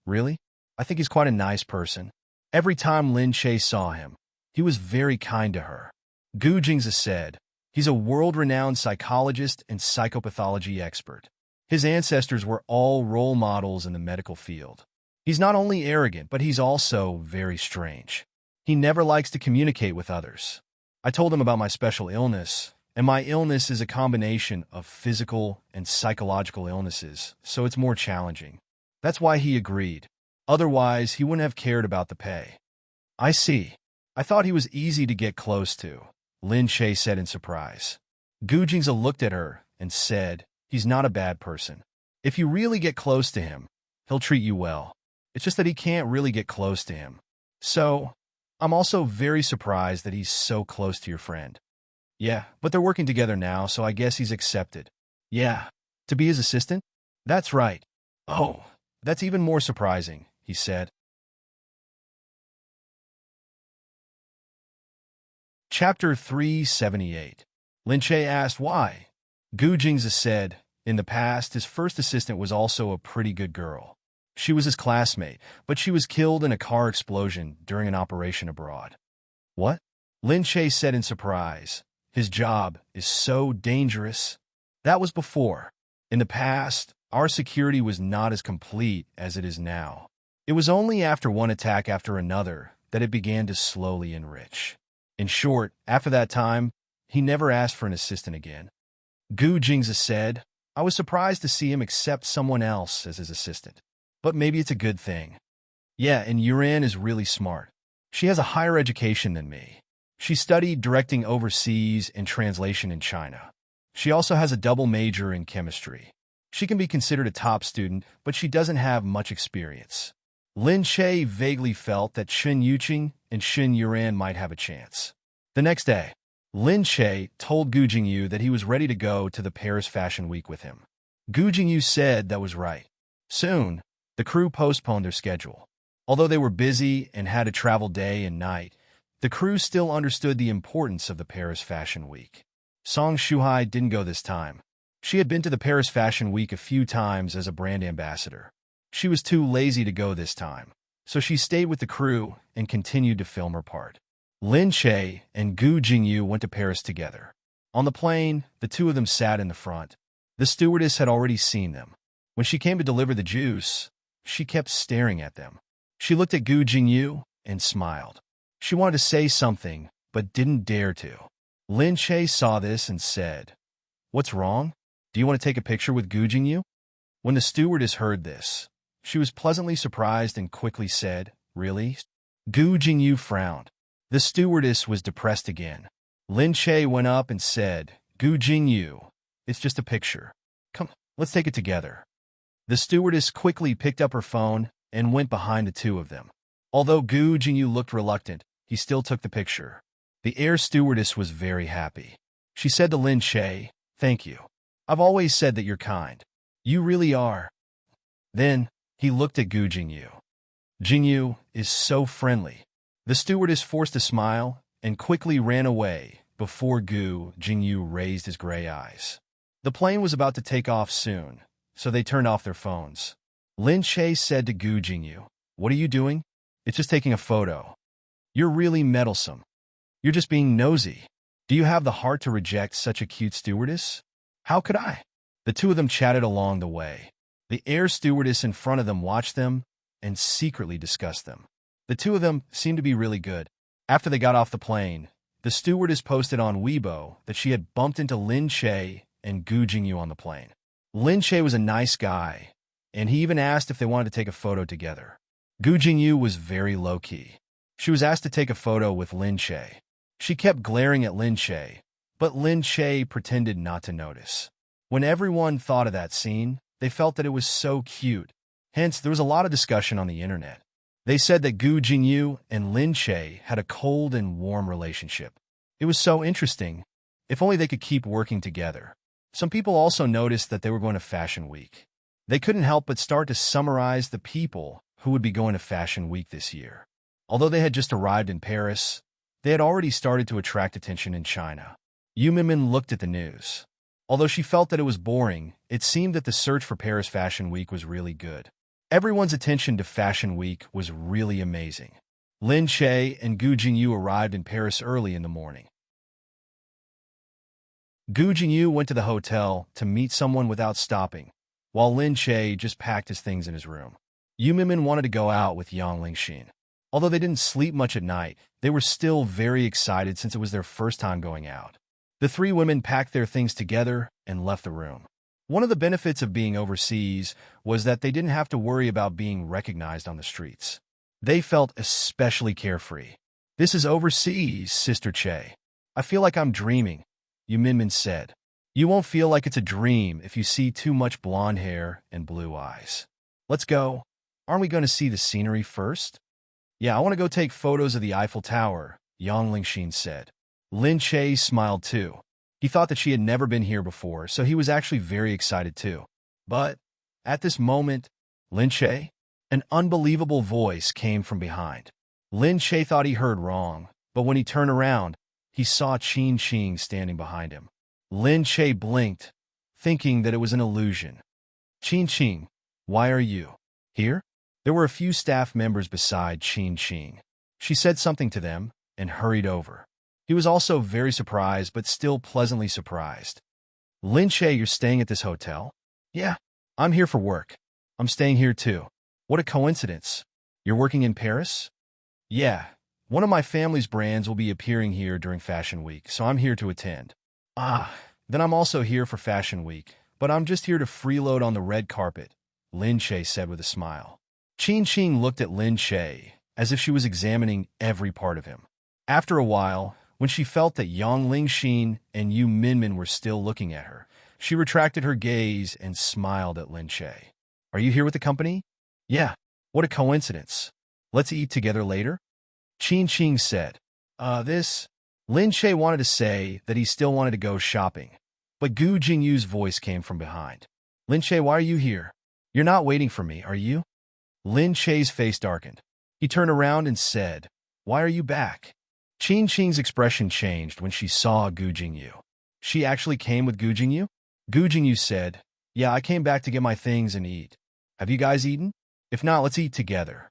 "Really? I think he's quite a nice person." Every time Lin Che saw him, he was very kind to her. Gu Jingze said, "He's a world-renowned psychologist and psychopathology expert. His ancestors were all role models in the medical field. He's not only arrogant, but he's also very strange. He never likes to communicate with others. I told him about my special illness, and my illness is a combination of physical and psychological illnesses, so it's more challenging. That's why he agreed. Otherwise, he wouldn't have cared about the pay." "I see. I thought he was easy to get close to," Lin Che said in surprise. Gu Jingze looked at her and said, "He's not a bad person. If you really get close to him, he'll treat you well. It's just that he can't really get close to him. So, I'm also very surprised that he's so close to your friend." "Yeah, but they're working together now, so I guess he's accepted." "Yeah, to be his assistant?" "That's right." "Oh, that's even more surprising," he said. Chapter 378. Lin Che asked why. Gu Jingze said, in the past, his first assistant was also a pretty good girl. She was his classmate, but she was killed in a car explosion during an operation abroad. "What?" Lin Che said in surprise. "His job is so dangerous." "That was before. In the past, our security was not as complete as it is now. It was only after one attack after another that it began to slowly enrich. In short, after that time, he never asked for an assistant again." Gu Jingze said, "I was surprised to see him accept someone else as his assistant. But maybe it's a good thing." "Yeah, and Yuran is really smart. She has a higher education than me. She studied directing overseas and translation in China. She also has a double major in chemistry. She can be considered a top student, but she doesn't have much experience." Lin Che vaguely felt that Chen Yuqing and Shen Yuran might have a chance. The next day, Lin Che told Gu Jingyu that he was ready to go to the Paris Fashion Week with him. Gu Jingyu said that was right. Soon, the crew postponed their schedule. Although they were busy and had to travel day and night, the crew still understood the importance of the Paris Fashion Week. Song Shuhai didn't go this time. She had been to the Paris Fashion Week a few times as a brand ambassador. She was too lazy to go this time, so she stayed with the crew and continued to film her part. Lin Che and Gu Jingyu went to Paris together. On the plane, the two of them sat in the front. The stewardess had already seen them. When she came to deliver the juice, she kept staring at them. She looked at Gu Jingyu and smiled. She wanted to say something, but didn't dare to. Lin Che saw this and said, "What's wrong? Do you want to take a picture with Gu Jingyu?" When the stewardess heard this, she was pleasantly surprised and quickly said, "Really?" Gu Jingyu frowned. The stewardess was depressed again. Lin Che went up and said, Gu Jingyu, it's just a picture. Come, let's take it together. The stewardess quickly picked up her phone and went behind the two of them. Although Gu Jingyu looked reluctant, he still took the picture. The air stewardess was very happy. She said to Lin Che, Thank you. I've always said that you're kind. You really are. Then, he looked at Gu Jingyu. Jingyu is so friendly. The stewardess forced a smile and quickly ran away before Gu Jingyu raised his gray eyes. The plane was about to take off soon, so they turned off their phones. Lin Che said to Gu Jingyu, What are you doing? It's just taking a photo. You're really meddlesome. You're just being nosy. Do you have the heart to reject such a cute stewardess? How could I? The two of them chatted along the way. The air stewardess in front of them watched them and secretly discussed them. The two of them seemed to be really good. After they got off the plane, the stewardess posted on Weibo that she had bumped into Lin Che and Gu Jingyu on the plane. Lin Che was a nice guy, and he even asked if they wanted to take a photo together. Gu Jingyu was very low-key. She was asked to take a photo with Lin Che. She kept glaring at Lin Che, but Lin Che pretended not to notice. When everyone thought of that scene, they felt that it was so cute. Hence, there was a lot of discussion on the internet. They said that Gu Jingyu and Lin Che had a cold and warm relationship. It was so interesting. If only they could keep working together. Some people also noticed that they were going to Fashion Week. They couldn't help but start to summarize the people who would be going to Fashion Week this year. Although they had just arrived in Paris, they had already started to attract attention in China. Yu Minmin looked at the news. Although she felt that it was boring, it seemed that the search for Paris Fashion Week was really good. Everyone's attention to Fashion Week was really amazing. Lin Che and Gu Jingyu arrived in Paris early in the morning. Gu Jingyu went to the hotel to meet someone without stopping, while Lin Che just packed his things in his room. Yu Minmin wanted to go out with Yang Lingxin. Although they didn't sleep much at night, they were still very excited since it was their first time going out. The three women packed their things together and left the room. One of the benefits of being overseas was that they didn't have to worry about being recognized on the streets. They felt especially carefree. This is overseas, Sister Che. I feel like I'm dreaming, Yu Minmin said. You won't feel like it's a dream if you see too much blonde hair and blue eyes. Let's go. Aren't we going to see the scenery first? Yeah, I want to go take photos of the Eiffel Tower, Yang Lingxin said. Lin Che smiled too. He thought that she had never been here before, so he was actually very excited too. But, at this moment, Lin Che? An unbelievable voice came from behind. Lin Che thought he heard wrong, but when he turned around, he saw Qin Qing standing behind him. Lin Che blinked, thinking that it was an illusion. Qin Qing, why are you here? There were a few staff members beside Qin Qing. She said something to them and hurried over. He was also very surprised, but still pleasantly surprised. Lin Che, you're staying at this hotel? Yeah, I'm here for work. I'm staying here too. What a coincidence. You're working in Paris? Yeah, one of my family's brands will be appearing here during Fashion Week, so I'm here to attend. Ah, then I'm also here for Fashion Week, but I'm just here to freeload on the red carpet, Lin Che said with a smile. Qin Qing looked at Lin Che as if she was examining every part of him. After a while, when she felt that Yang Lingxin and Yu Minmin were still looking at her, she retracted her gaze and smiled at Lin Che. Are you here with the company? Yeah, what a coincidence. Let's eat together later? Qin Qing said. Lin Che wanted to say that he still wanted to go shopping, but Gu Jingyu's voice came from behind. Lin Che, why are you here? You're not waiting for me, are you? Lin Che's face darkened. He turned around and said, Why are you back? Qin Qing's expression changed when she saw Gu Jingyu. She actually came with Gu Jingyu? Gu Jingyu said, Yeah, I came back to get my things and eat. Have you guys eaten? If not, let's eat together.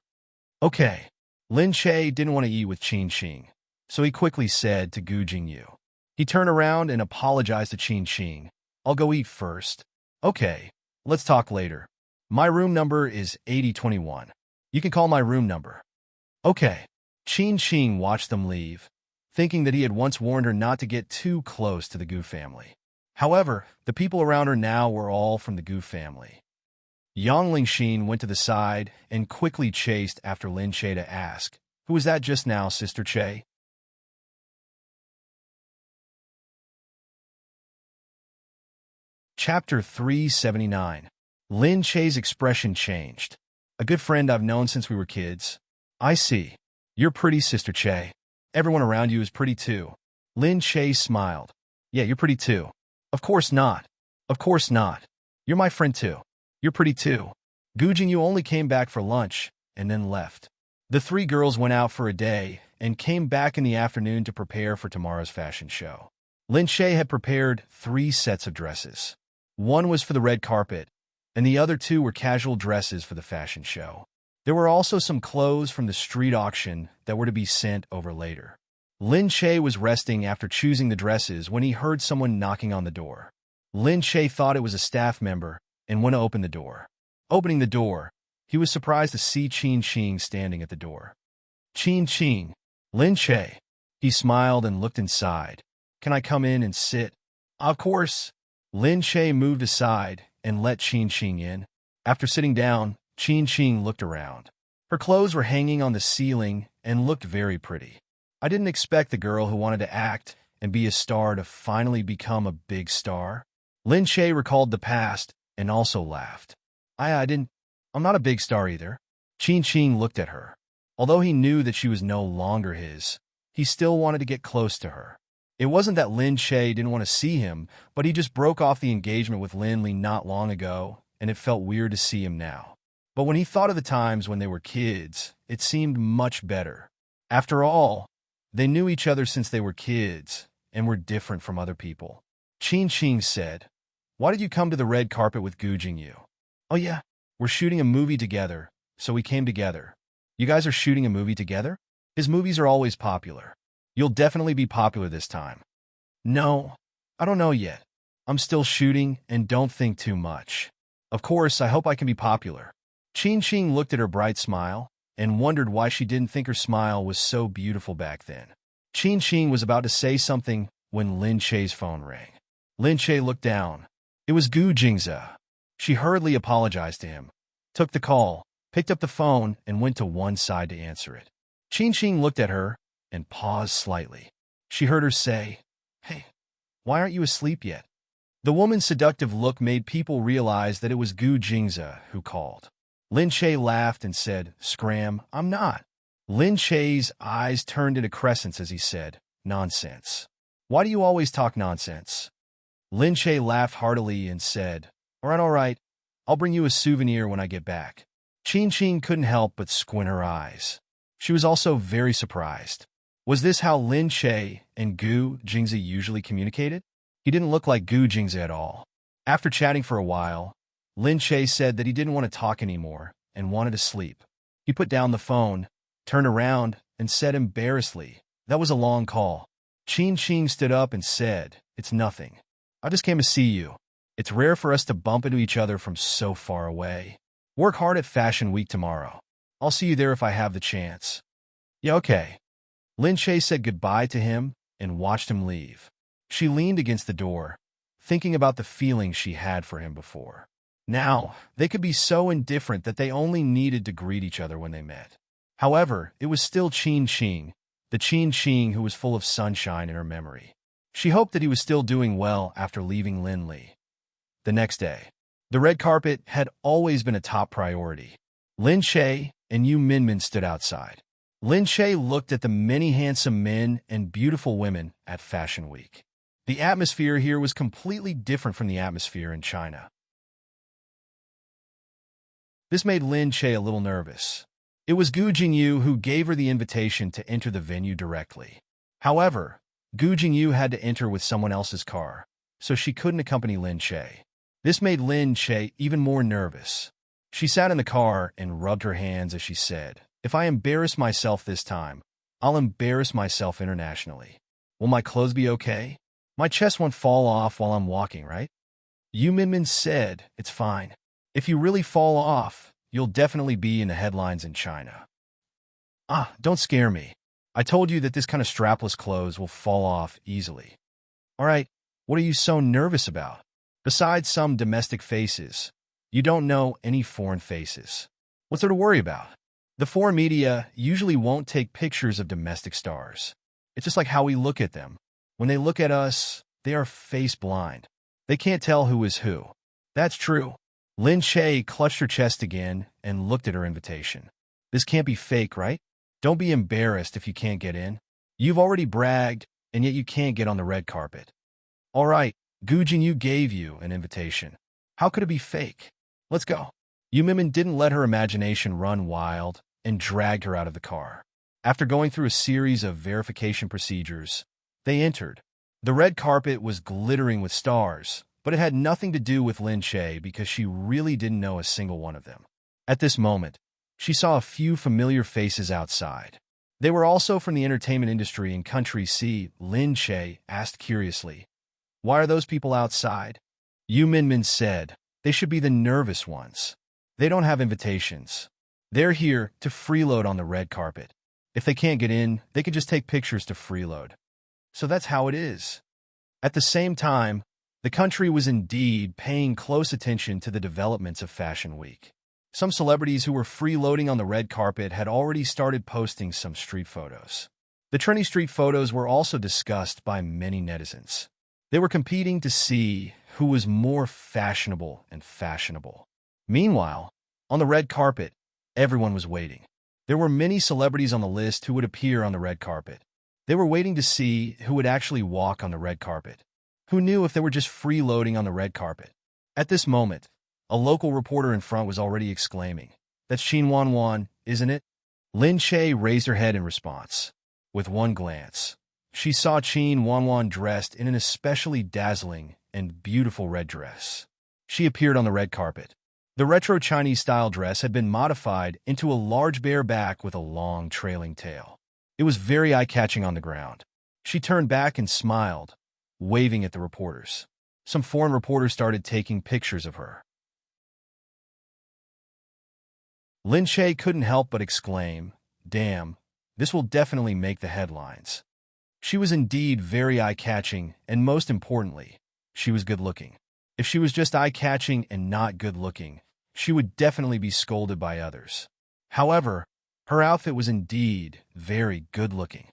Okay. Lin Che didn't want to eat with Qin Qing, so he quickly said to Gu Jingyu. He turned around and apologized to Qin Qing. I'll go eat first. Okay, let's talk later. My room number is 8021. You can call my room number. Okay. Qin Qing watched them leave, thinking that he had once warned her not to get too close to the Gu family. However, the people around her now were all from the Gu family. Yang Lingxin went to the side and quickly chased after Lin Che to ask, Who was that just now, Sister Che? Chapter 379. Lin Che's expression changed. A good friend I've known since we were kids. I see. You're pretty, Sister Che. Everyone around you is pretty too. Lin Che smiled. Yeah, you're pretty too. Of course not. Of course not. You're my friend too. You're pretty too. Gu Jingyu only came back for lunch and then left. The three girls went out for a day and came back in the afternoon to prepare for tomorrow's fashion show. Lin Che had prepared 3 sets of dresses. One was for the red carpet, and the other 2 were casual dresses for the fashion show. There were also some clothes from the street auction that were to be sent over later. Lin Che was resting after choosing the dresses when he heard someone knocking on the door. Lin Che thought it was a staff member and went to open the door. Opening the door, he was surprised to see Qin Qing standing at the door. Qin Qing. Lin Che. He smiled and looked inside. Can I come in and sit? Of course. Lin Che moved aside and let Qin Qing in. After sitting down, Qin Qing looked around. Her clothes were hanging on the ceiling and looked very pretty. I didn't expect the girl who wanted to act and be a star to finally become a big star. Lin Che recalled the past and also laughed. I'm not a big star either. Qin Qing looked at her. Although he knew that she was no longer his, he still wanted to get close to her. It wasn't that Lin Che didn't want to see him, but he just broke off the engagement with Lin Li not long ago, and it felt weird to see him now. But when he thought of the times when they were kids, it seemed much better. After all, they knew each other since they were kids, and were different from other people. Qin Qing said, "Why did you come to the red carpet with Gu Jingyu?" "Oh yeah, we're shooting a movie together, so we came together." "You guys are shooting a movie together?" "His movies are always popular. You'll definitely be popular this time." "No, I don't know yet. I'm still shooting and don't think too much. Of course, I hope I can be popular." Qin Qing looked at her bright smile and wondered why she didn't think her smile was so beautiful back then. Qin Qing was about to say something when Lin Che's phone rang. Lin Che looked down. It was Gu Jingza. She hurriedly apologized to him, took the call, picked up the phone, and went to one side to answer it. Qin Qing looked at her and paused slightly. She heard her say, "Hey, why aren't you asleep yet?" The woman's seductive look made people realize that it was Gu Jingza who called. Lin Che laughed and said, "Scram, I'm not." Lin Che's eyes turned into crescents as he said, "Nonsense. Why do you always talk nonsense?" Lin Che laughed heartily and said, all right, I'll bring you a souvenir when I get back." Qin Qing couldn't help but squint her eyes. She was also very surprised. Was this how Lin Che and Gu Jingza usually communicated? He didn't look like Gu Jingza at all. After chatting for a while, Lin Che said that he didn't want to talk anymore and wanted to sleep. He put down the phone, turned around, and said embarrassedly, "That was a long call." Qin Qing stood up and said, "It's nothing. I just came to see you. It's rare for us to bump into each other from so far away. Work hard at Fashion Week tomorrow. I'll see you there if I have the chance." "Yeah, okay." Lin Che said goodbye to him and watched him leave. She leaned against the door, thinking about the feelings she had for him before. Now, they could be so indifferent that they only needed to greet each other when they met. However, it was still Qin Qing, the Qin Qing who was full of sunshine in her memory. She hoped that he was still doing well after leaving Lin Li. The next day, the red carpet had always been a top priority. Lin Che and Yu Minmin stood outside. Lin Che looked at the many handsome men and beautiful women at Fashion Week. The atmosphere here was completely different from the atmosphere in China. This made Lin Che a little nervous. It was Gu Jingyu who gave her the invitation to enter the venue directly. However, Gu Jingyu had to enter with someone else's car, so she couldn't accompany Lin Che. This made Lin Che even more nervous. She sat in the car and rubbed her hands as she said, "If I embarrass myself this time, I'll embarrass myself internationally. Will my clothes be okay? My chest won't fall off while I'm walking, right?" Yu Minmin said, "It's fine. If you really fall off, you'll definitely be in the headlines in China." Don't scare me. I told you that this kind of strapless clothes will fall off easily. All right, what are you so nervous about? Besides some domestic faces, you don't know any foreign faces. What's there to worry about? The foreign media usually won't take pictures of domestic stars. It's just like how we look at them. When they look at us, they are face blind. They can't tell who is who. That's true. Lin Che clutched her chest again and looked at her invitation. This can't be fake, right? Don't be embarrassed if you can't get in. You've already bragged, and yet you can't get on the red carpet. All right, Gu Jingyu gave you an invitation. How could it be fake? Let's go. Yu Minmin didn't let her imagination run wild and dragged her out of the car. After going through a series of verification procedures, they entered. The red carpet was glittering with stars, but it had nothing to do with Lin Che because she really didn't know a single one of them. At this moment, she saw a few familiar faces outside. They were also from the entertainment industry in Country C. Lin Che asked curiously, "Why are those people outside?" Yu Minmin said, "They should be the nervous ones. They don't have invitations. They're here to freeload on the red carpet. If they can't get in, they can just take pictures to freeload. So that's how it is." At the same time, the country was indeed paying close attention to the developments of Fashion Week. Some celebrities who were freeloading on the red carpet had already started posting some street photos. The trendy street photos were also discussed by many netizens. They were competing to see who was more fashionable and fashionable. Meanwhile, on the red carpet, everyone was waiting. There were many celebrities on the list who would appear on the red carpet. They were waiting to see who would actually walk on the red carpet. Who knew if they were just freeloading on the red carpet? At this moment, a local reporter in front was already exclaiming, "That's Qin Wanwan, isn't it?" Lin Che raised her head in response. With one glance, she saw Qin Wanwan dressed in an especially dazzling and beautiful red dress. She appeared on the red carpet. The retro Chinese-style dress had been modified into a large bare back with a long trailing tail. It was very eye-catching on the ground. She turned back and smiled, waving at the reporters. Some foreign reporters started taking pictures of her. Lin Che couldn't help but exclaim, "Damn, this will definitely make the headlines." She was indeed very eye-catching, and most importantly, she was good-looking. If she was just eye-catching and not good-looking, she would definitely be scolded by others. However, her outfit was indeed very good-looking.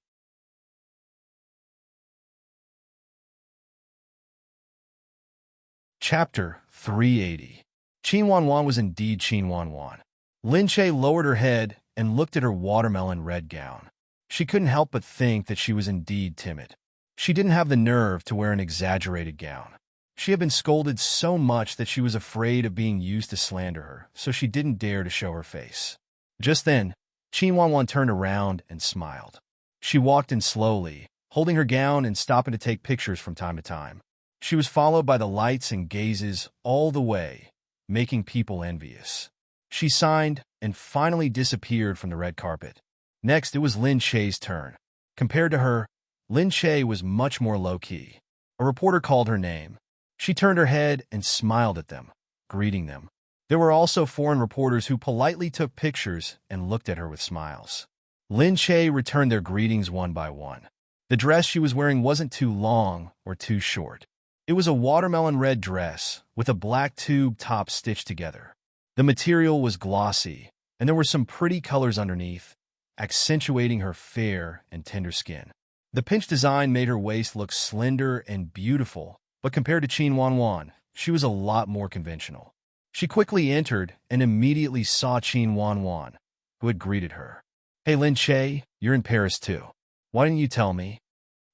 Chapter 380. Qin Wanwan was indeed Qin Wanwan. Lin Che lowered her head and looked at her watermelon red gown. She couldn't help but think that she was indeed timid. She didn't have the nerve to wear an exaggerated gown. She had been scolded so much that she was afraid of being used to slander her, so she didn't dare to show her face. Just then, Qin Wanwan turned around and smiled. She walked in slowly, holding her gown and stopping to take pictures from time to time. She was followed by the lights and gazes all the way, making people envious. She signed and finally disappeared from the red carpet. Next, it was Lin Che's turn. Compared to her, Lin Che was much more low-key. A reporter called her name. She turned her head and smiled at them, greeting them. There were also foreign reporters who politely took pictures and looked at her with smiles. Lin Che returned their greetings one by one. The dress she was wearing wasn't too long or too short. It was a watermelon red dress with a black tube top stitched together. The material was glossy, and there were some pretty colors underneath, accentuating her fair and tender skin. The pinch design made her waist look slender and beautiful, but compared to Qin Wanwan, she was a lot more conventional. She quickly entered and immediately saw Qin Wanwan, who had greeted her. "Hey Lin Che, you're in Paris too. Why didn't you tell me?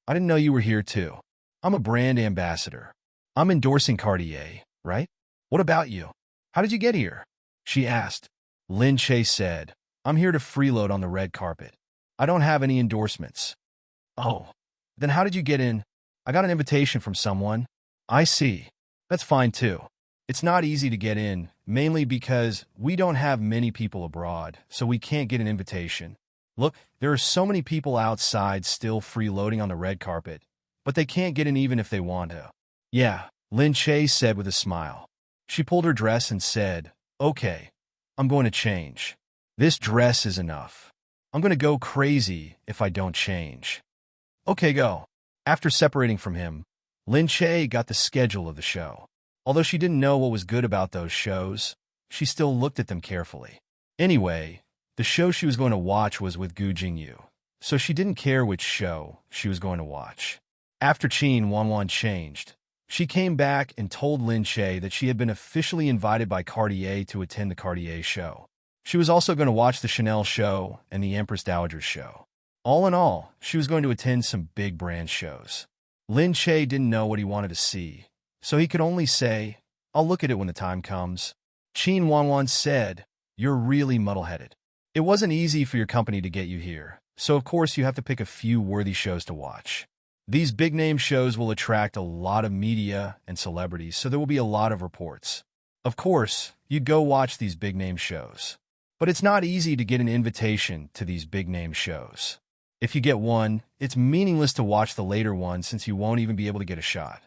I didn't know you were here too. I'm a brand ambassador. I'm endorsing Cartier, right? What about you? How did you get here?" she asked. Lin Che said, "I'm here to freeload on the red carpet. I don't have any endorsements." "Oh, then how did you get in?" "I got an invitation from someone." "I see. That's fine too. It's not easy to get in, mainly because we don't have many people abroad, so we can't get an invitation. Look, there are so many people outside still freeloading on the red carpet, but they can't get in even if they want to." "Yeah," Lin Che said with a smile. She pulled her dress and said, "Okay, I'm going to change. This dress is enough. I'm going to go crazy if I don't change." "Okay, go." After separating from him, Lin Che got the schedule of the show. Although she didn't know what was good about those shows, she still looked at them carefully. Anyway, the show she was going to watch was with Gu Jingyu, so she didn't care which show she was going to watch. After Qin Wanwan changed, She came back and told Lin Che that she had been officially invited by Cartier to attend the Cartier show. She was also going to watch the Chanel show and the Empress Dowager's show. All in all, she was going to attend some big brand shows. Lin Che didn't know what he wanted to see, so he could only say, "I'll look at it when the time comes." Qin Wanwan said, "You're really muddle-headed. It wasn't easy for your company to get you here, so of course you have to pick a few worthy shows to watch. These big-name shows will attract a lot of media and celebrities, so there will be a lot of reports. Of course, you'd go watch these big-name shows. But it's not easy to get an invitation to these big-name shows. If you get one, it's meaningless to watch the later one since you won't even be able to get a shot."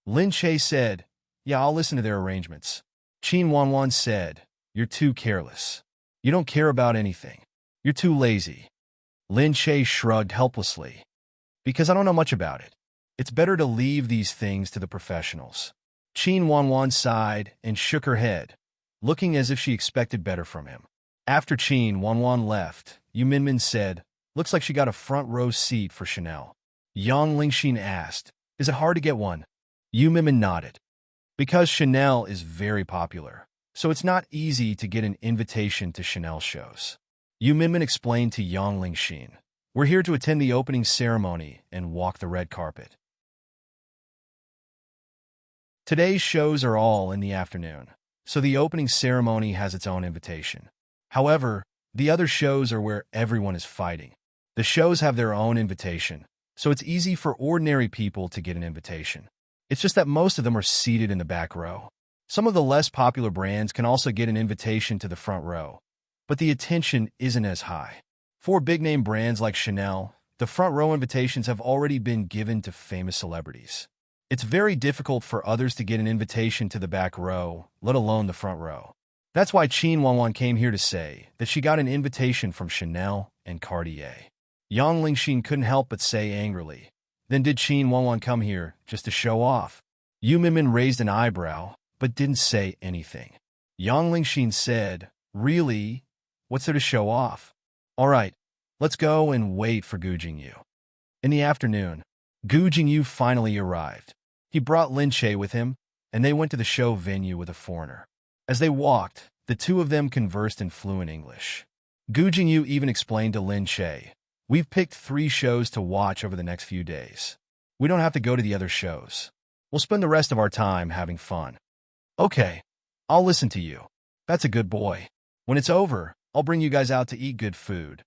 Lin Che said, "Yeah, I'll listen to their arrangements." Qin Wanwan said, "You're too careless. You don't care about anything. You're too lazy." Lin Che shrugged helplessly. "Because I don't know much about it. It's better to leave these things to the professionals." Qin Wanwan sighed and shook her head, looking as if she expected better from him. After Qin Wanwan left, Yu Minmin said, "Looks like she got a front-row seat for Chanel." Yang Lingxin asked, "Is it hard to get one?" Yu Minmin nodded. "Because Chanel is very popular, so it's not easy to get an invitation to Chanel shows." Yu Minmin explained to Yang Lingxin, "We're here to attend the opening ceremony and walk the red carpet. Today's shows are all in the afternoon, so the opening ceremony has its own invitation. However, the other shows are where everyone is fighting. The shows have their own invitation, so it's easy for ordinary people to get an invitation. It's just that most of them are seated in the back row. Some of the less popular brands can also get an invitation to the front row, but the attention isn't as high. For big-name brands like Chanel, the front row invitations have already been given to famous celebrities. It's very difficult for others to get an invitation to the back row, let alone the front row. That's why Qin Wanwan came here to say that she got an invitation from Chanel and Cartier." Yang Lingxin couldn't help but say angrily, "Then did Qin Wanwan come here just to show off?" Yu Minmin raised an eyebrow, but didn't say anything. Yang Lingxin said, "Really? What's there to show off? All right, let's go and wait for Gu Jingyu." In the afternoon, Gu Jingyu finally arrived. He brought Lin Che with him, and they went to the show venue with a foreigner. As they walked, the two of them conversed in fluent English. Gu Jingyu even explained to Lin Che, "We've picked 3 shows to watch over the next few days. We don't have to go to the other shows. We'll spend the rest of our time having fun." "Okay, I'll listen to you. That's a good boy. When it's over, I'll bring you guys out to eat good food."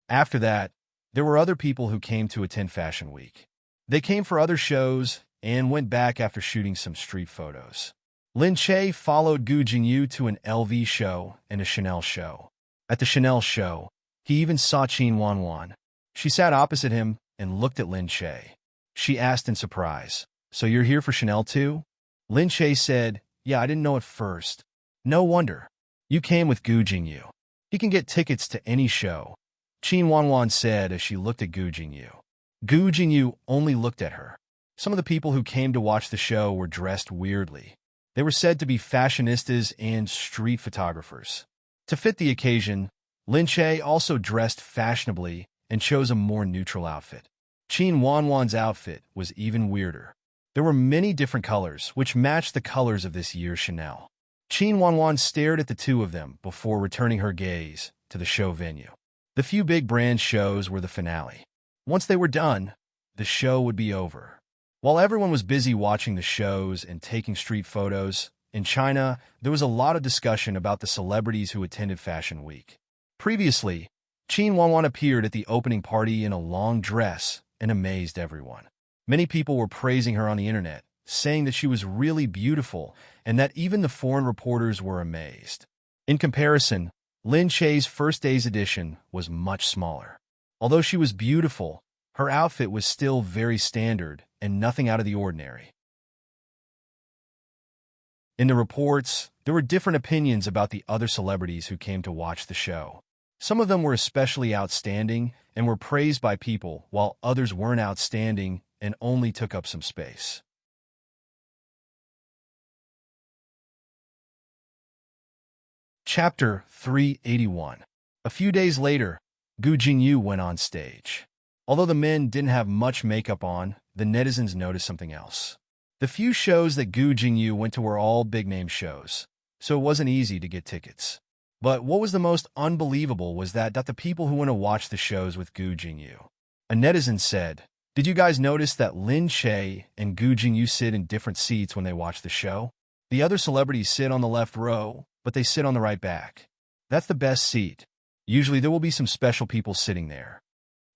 After that, there were other people who came to attend Fashion Week. They came for other shows and went back after shooting some street photos. Lin Che followed Gu Jingyu to an LV show and a Chanel show. At the Chanel show, he even saw Qin Wanwan. She sat opposite him and looked at Lin Che. She asked in surprise, "So you're here for Chanel too?" Lin Che said, "Yeah, I didn't know at first." "No wonder. You came with Gu Jingyu. He can get tickets to any show," Qin Wanwan said as she looked at Gu Jingyu. Gu Jingyu only looked at her. Some of the people who came to watch the show were dressed weirdly. They were said to be fashionistas and street photographers. To fit the occasion, Lin Che also dressed fashionably and chose a more neutral outfit. Qin Wanwan's outfit was even weirder. There were many different colors, which matched the colors of this year's Chanel. Qin Wanwan stared at the two of them before returning her gaze to the show venue. The few big brand shows were the finale. Once they were done, the show would be over. While everyone was busy watching the shows and taking street photos, in China, there was a lot of discussion about the celebrities who attended Fashion Week. Previously, Qin Wanwan appeared at the opening party in a long dress and amazed everyone. Many people were praising her on the internet, saying that she was really beautiful and that even the foreign reporters were amazed. In comparison, Lin Che's first day's edition was much smaller. Although she was beautiful, her outfit was still very standard and nothing out of the ordinary. In the reports, there were different opinions about the other celebrities who came to watch the show. Some of them were especially outstanding and were praised by people, while others weren't outstanding and only took up some space. Chapter 381. A few days later, Gu Jingyu went on stage. Although the men didn't have much makeup on, the netizens noticed something else. The few shows that Gu Jingyu went to were all big-name shows, so it wasn't easy to get tickets. But what was the most unbelievable was that the people who went to watch the shows with Gu Jingyu. A netizen said, "Did you guys notice that Lin Che and Gu Jingyu sit in different seats when they watch the show? The other celebrities sit on the left row, but they sit on the right back. That's the best seat. Usually there will be some special people sitting there.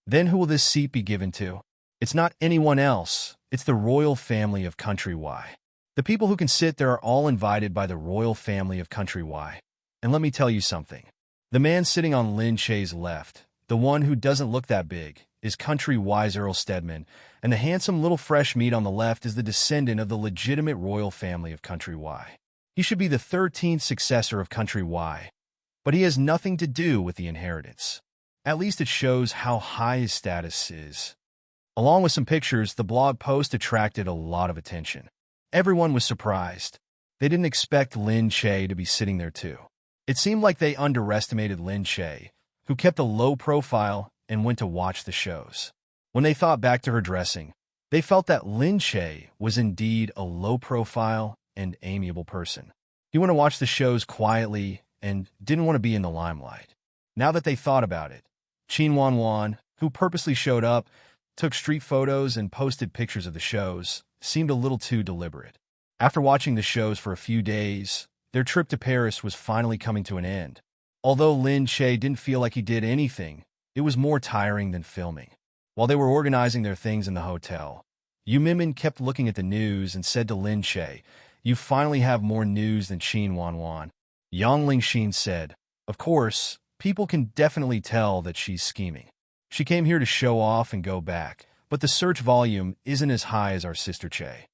Then who will this seat be given to? It's not anyone else. It's the royal family of Country Y. The people who can sit there are all invited by the royal family of Country Y. And let me tell you something. The man sitting on Lin Che's left, the one who doesn't look that big, is Country Y's Earl Stedman, and the handsome little fresh meat on the left is the descendant of the legitimate royal family of Country Y. He should be the 13th successor of Country Y, but he has nothing to do with the inheritance. At least it shows how high his status is." Along with some pictures, the blog post attracted a lot of attention. Everyone was surprised. They didn't expect Lin Che to be sitting there too. It seemed like they underestimated Lin Che, who kept a low profile and went to watch the shows. When they thought back to her dressing, they felt that Lin Che was indeed a low-profile and amiable person. He went to watch the shows quietly and didn't want to be in the limelight. Now that they thought about it, Qin Wanwan, who purposely showed up, took street photos and posted pictures of the shows, seemed a little too deliberate. After watching the shows for a few days, their trip to Paris was finally coming to an end. Although Lin Che didn't feel like he did anything, it was more tiring than filming. While they were organizing their things in the hotel, Yu Minmin kept looking at the news and said to Lin Che, "You finally have more news than Qin Wanwan." Yang Lingxin said, "Of course, people can definitely tell that she's scheming. She came here to show off and go back, but the search volume isn't as high as our sister Che."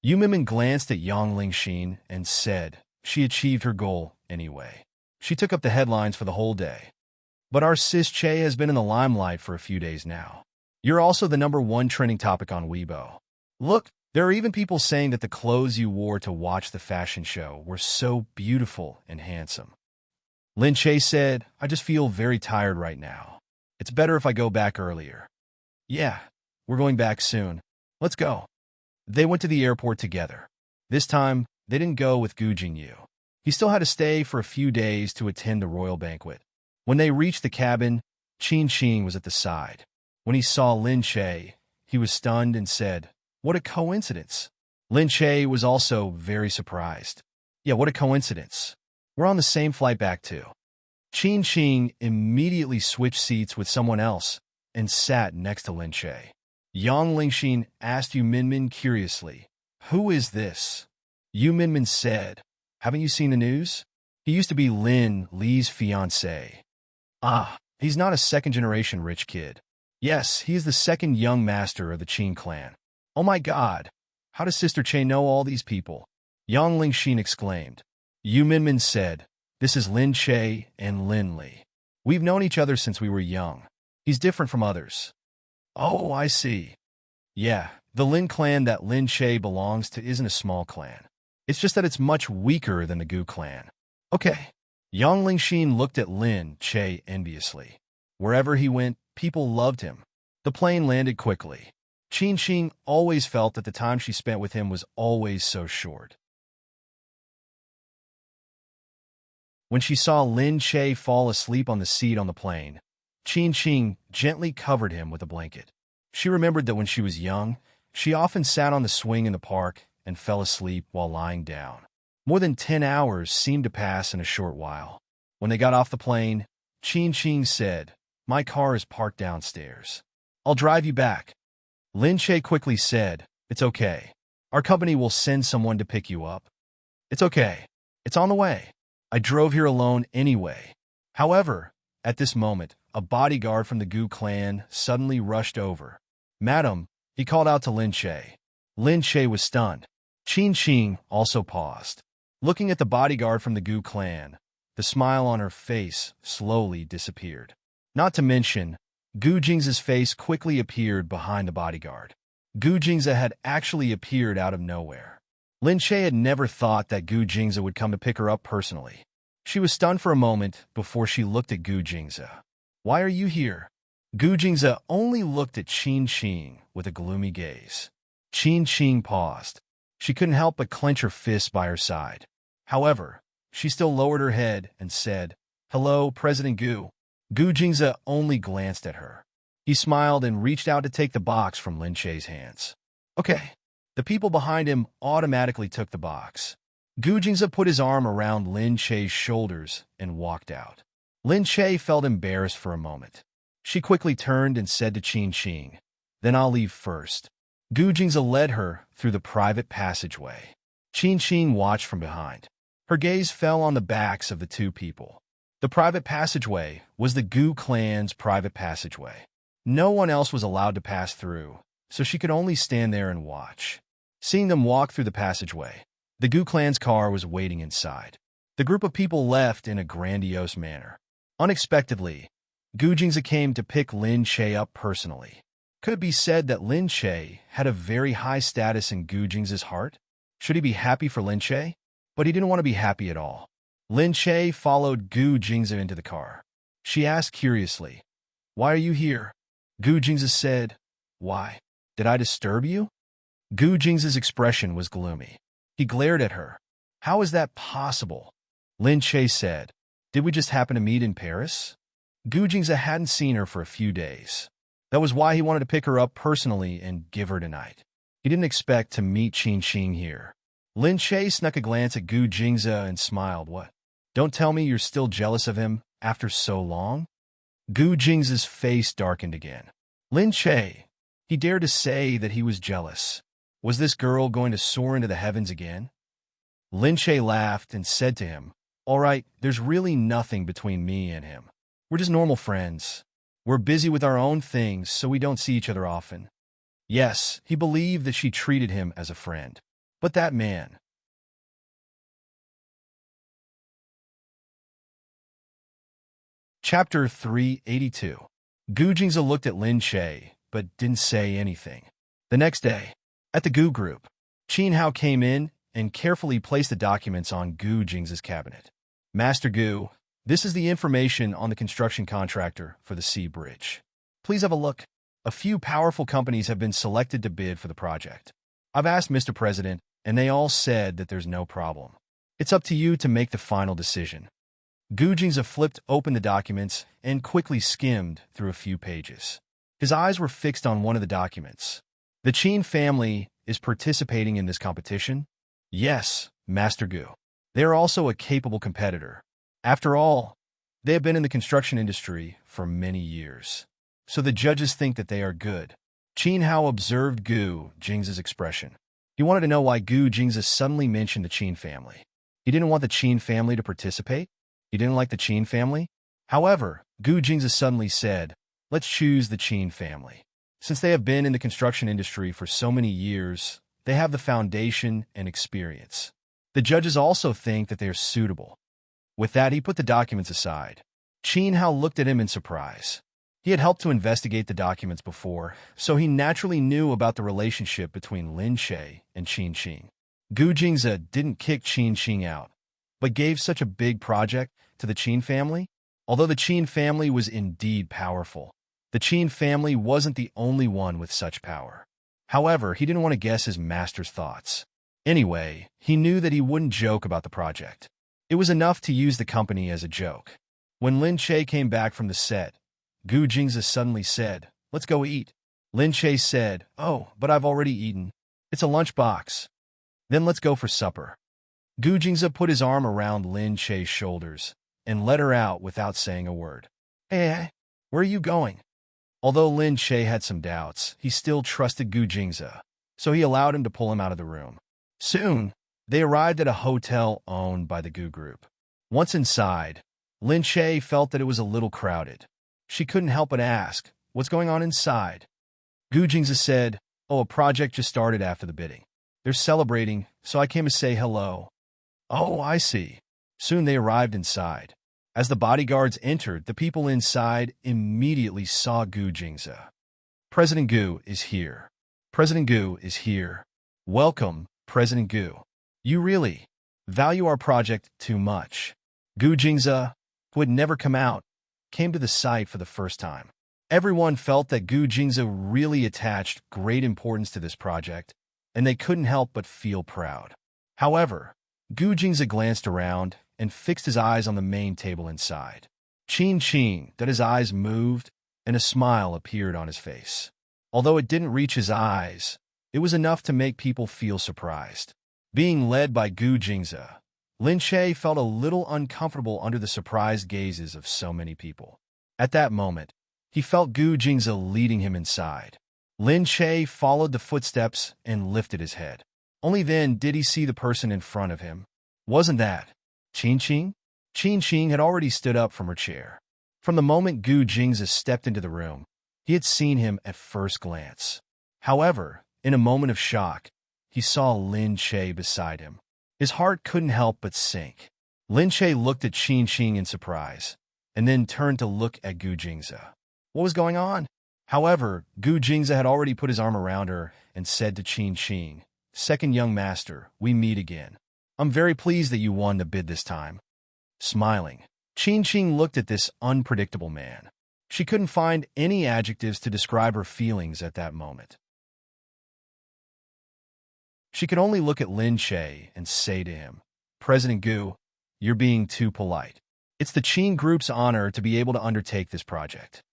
Yu Minmin glanced at Yang Lingxin and said, "She achieved her goal anyway. She took up the headlines for the whole day. But our sis Che has been in the limelight for a few days now. You're also the #1 trending topic on Weibo. Look, there are even people saying that the clothes you wore to watch the fashion show were so beautiful and handsome." Lin Che said, "I just feel very tired right now. It's better if I go back earlier." "Yeah, we're going back soon. Let's go." They went to the airport together. This time, they didn't go with Gu Jingyu. He still had to stay for a few days to attend the royal banquet. When they reached the cabin, Qin Qing was at the side. When he saw Lin Che, he was stunned and said, "What a coincidence." Lin Che was also very surprised. "Yeah, what a coincidence. We're on the same flight back too." Qin Qing immediately switched seats with someone else and sat next to Lin Che. Yang Lingxin asked Yu Minmin curiously, "Who is this?" Yu Minmin said, "Haven't you seen the news? He used to be Lin Li's fiancé." "Ah, he's not a second-generation rich kid. Yes, he is the second young master of the Qin clan." "Oh my god, how does Sister Che know all these people?" Yang Lingxin exclaimed. Yu Minmin said, "This is Lin Che and Lin Li. We've known each other since we were young. He's different from others." "Oh, I see. Yeah, the Lin clan that Lin Che belongs to isn't a small clan. It's just that it's much weaker than the Gu clan." "Okay." Yang Lingxin looked at Lin Che enviously. Wherever he went, people loved him. The plane landed quickly. Qin Qing always felt that the time she spent with him was always so short. When she saw Lin Che fall asleep on the seat on the plane, Qin Qing gently covered him with a blanket. She remembered that when she was young, she often sat on the swing in the park and fell asleep while lying down. More than 10 hours seemed to pass in a short while. When they got off the plane, Qin Qing said, "My car is parked downstairs. I'll drive you back." Lin Che quickly said, "It's okay. Our company will send someone to pick you up." "It's okay. It's on the way. I drove here alone anyway." However, at this moment, a bodyguard from the Gu clan suddenly rushed over. "Madam," he called out to Lin Che. Lin Che was stunned. Qin Qing also paused. Looking at the bodyguard from the Gu clan, the smile on her face slowly disappeared. Not to mention, Gu Jingza's face quickly appeared behind the bodyguard. Gu Jingza had actually appeared out of nowhere. Lin Che had never thought that Gu Jingza would come to pick her up personally. She was stunned for a moment before she looked at Gu Jingza. "Why are you here?" Gu Jingza only looked at Qin Qing with a gloomy gaze. Qin Qing paused. She couldn't help but clench her fists by her side. However, she still lowered her head and said, "Hello, President Gu." Gu Jingze only glanced at her. He smiled and reached out to take the box from Lin Che's hands. Okay. The people behind him automatically took the box. Gu Jingze put his arm around Lin Che's shoulders and walked out. Lin Che felt embarrassed for a moment. She quickly turned and said to Qin Qing, "Then I'll leave first." Gu Jingze led her through the private passageway. Qin Qing watched from behind. Her gaze fell on the backs of the two people. The private passageway was the Gu clan's private passageway. No one else was allowed to pass through, so she could only stand there and watch. Seeing them walk through the passageway, the Gu clan's car was waiting inside. The group of people left in a grandiose manner. Unexpectedly, Gu Jingze came to pick Lin Che up personally. Could it be said that Lin Che had a very high status in Gu Jingze's heart? Should he be happy for Lin Che? But he didn't want to be happy at all. Lin Che followed Gu Jingze into the car. She asked curiously, "Why are you here?" Gu Jingze said, "Why? Did I disturb you?" Gu Jingze's expression was gloomy. He glared at her. "How is that possible?" Lin Che said, "Did we just happen to meet in Paris?" Gu Jingze hadn't seen her for a few days. That was why he wanted to pick her up personally and give her tonight. He didn't expect to meet Qin Qing here. Lin Che snuck a glance at Gu Jingze and smiled. "What? Don't tell me you're still jealous of him after so long?" Gu Jingze's face darkened again. Lin Che, he dared to say that he was jealous. Was this girl going to soar into the heavens again? Lin Che laughed and said to him, "All right, there's really nothing between me and him. We're just normal friends. We're busy with our own things, so we don't see each other often." Yes, he believed that she treated him as a friend. But that man. Chapter 382. Gu Jingze looked at Lin Che, but didn't say anything. The next day, at the Gu group, Qin Hao came in and carefully placed the documents on Gu Jingze's cabinet. "Master Gu, this is the information on the construction contractor for the sea bridge. Please have a look. A few powerful companies have been selected to bid for the project. I've asked Mr. President, and they all said that there's no problem. It's up to you to make the final decision." Gu Jingze flipped open the documents and quickly skimmed through a few pages. His eyes were fixed on one of the documents. "The Qin family is participating in this competition?" "Yes, Master Gu. They are also a capable competitor. After all, they have been in the construction industry for many years. So the judges think that they are good." Qin Hao observed Gu Jingze's expression. He wanted to know why Gu Jingze suddenly mentioned the Qin family. He didn't want the Qin family to participate? He didn't like the Qin family? However, Gu Jingze suddenly said, "Let's choose the Qin family. Since they have been in the construction industry for so many years, they have the foundation and experience. The judges also think that they are suitable." With that, he put the documents aside. Qin Hao looked at him in surprise. He had helped to investigate the documents before, so he naturally knew about the relationship between Lin Che and Qin Qing. Gu Jingze didn't kick Qin Qing out, but gave such a big project to the Qin family. Although the Qin family was indeed powerful, the Qin family wasn't the only one with such power. However, he didn't want to guess his master's thoughts. Anyway, he knew that he wouldn't joke about the project. It was enough to use the company as a joke. When Lin Che came back from the set, Gu Jingze suddenly said, "Let's go eat." Lin Che said, "Oh, but I've already eaten. It's a lunchbox." "Then let's go for supper." Gu Jingze put his arm around Lin Che's shoulders and led her out without saying a word. Hey, where are you going?" Although Lin Che had some doubts, he still trusted Gu Jingze, so he allowed him to pull him out of the room. Soon, they arrived at a hotel owned by the Gu group. Once inside, Lin Che felt that it was a little crowded. She couldn't help but ask, "What's going on inside?" Gu Jingze said, "Oh, a project just started after the bidding. They're celebrating, so I came to say hello." "Oh, I see." Soon they arrived inside. As the bodyguards entered, the people inside immediately saw Gu Jingze. "President Gu is here. President Gu is here. Welcome, President Gu. You really value our project too much." Gu Jingze, who had never come out, came to the site for the first time. Everyone felt that Gu Jingze really attached great importance to this project, and they couldn't help but feel proud. However, Gu Jingza glanced around and fixed his eyes on the main table inside. That his eyes moved, and a smile appeared on his face. Although it didn't reach his eyes, it was enough to make people feel surprised. Being led by Gu Jingza, Lin Che felt a little uncomfortable under the surprised gazes of so many people. At that moment, he felt Gu Jingza leading him inside. Lin Che followed the footsteps and lifted his head. Only then did he see the person in front of him. Wasn't that Qin Qing? Qin Qing had already stood up from her chair. From the moment Gu Jingza stepped into the room, he had seen him at first glance. However, in a moment of shock, he saw Lin Che beside him. His heart couldn't help but sink. Lin Che looked at Qin Qing in surprise, and then turned to look at Gu Jingza. What was going on? However, Gu Jingza had already put his arm around her and said to Qin Qing, "Second young master, we meet again. I'm very pleased that you won the bid this time." Smiling, Qin Qing looked at this unpredictable man. She couldn't find any adjectives to describe her feelings at that moment. She could only look at Lin Che and say to him, "President Gu, you're being too polite. It's the Qin Group's honor to be able to undertake this project.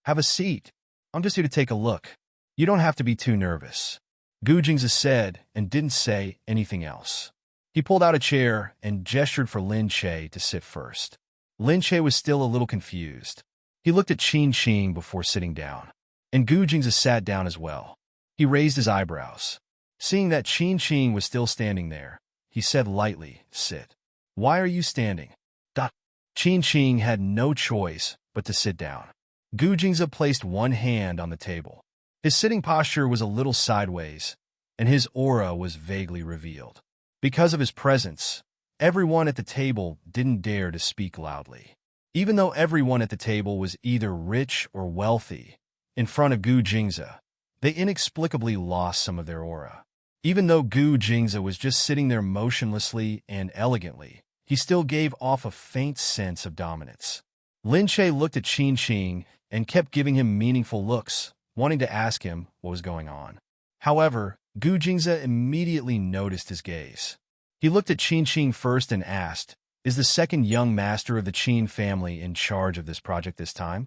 Have a seat. I'm just here to take a look. You don't have to be too nervous." Gu Jingza said and didn't say anything else. He pulled out a chair and gestured for Lin Che to sit first. Lin Che was still a little confused. He looked at Qin Qing before sitting down, and Gu Jingza sat down as well. He raised his eyebrows. Seeing that Qin Qing was still standing there, he said lightly, "Sit." "Why are you standing?" Qin Qing had no choice but to sit down. Gu Jingza placed one hand on the table. His sitting posture was a little sideways, and his aura was vaguely revealed. Because of his presence, everyone at the table didn't dare to speak loudly. Even though everyone at the table was either rich or wealthy, in front of Gu Jingza, they inexplicably lost some of their aura. Even though Gu Jingza was just sitting there motionlessly and elegantly, he still gave off a faint sense of dominance. Lin Che looked at Qin Qing and kept giving him meaningful looks, wanting to ask him what was going on. However, Gu Jingza immediately noticed his gaze. He looked at Qin Qing first and asked, "Is the second young master of the Qin family in charge of this project this time?"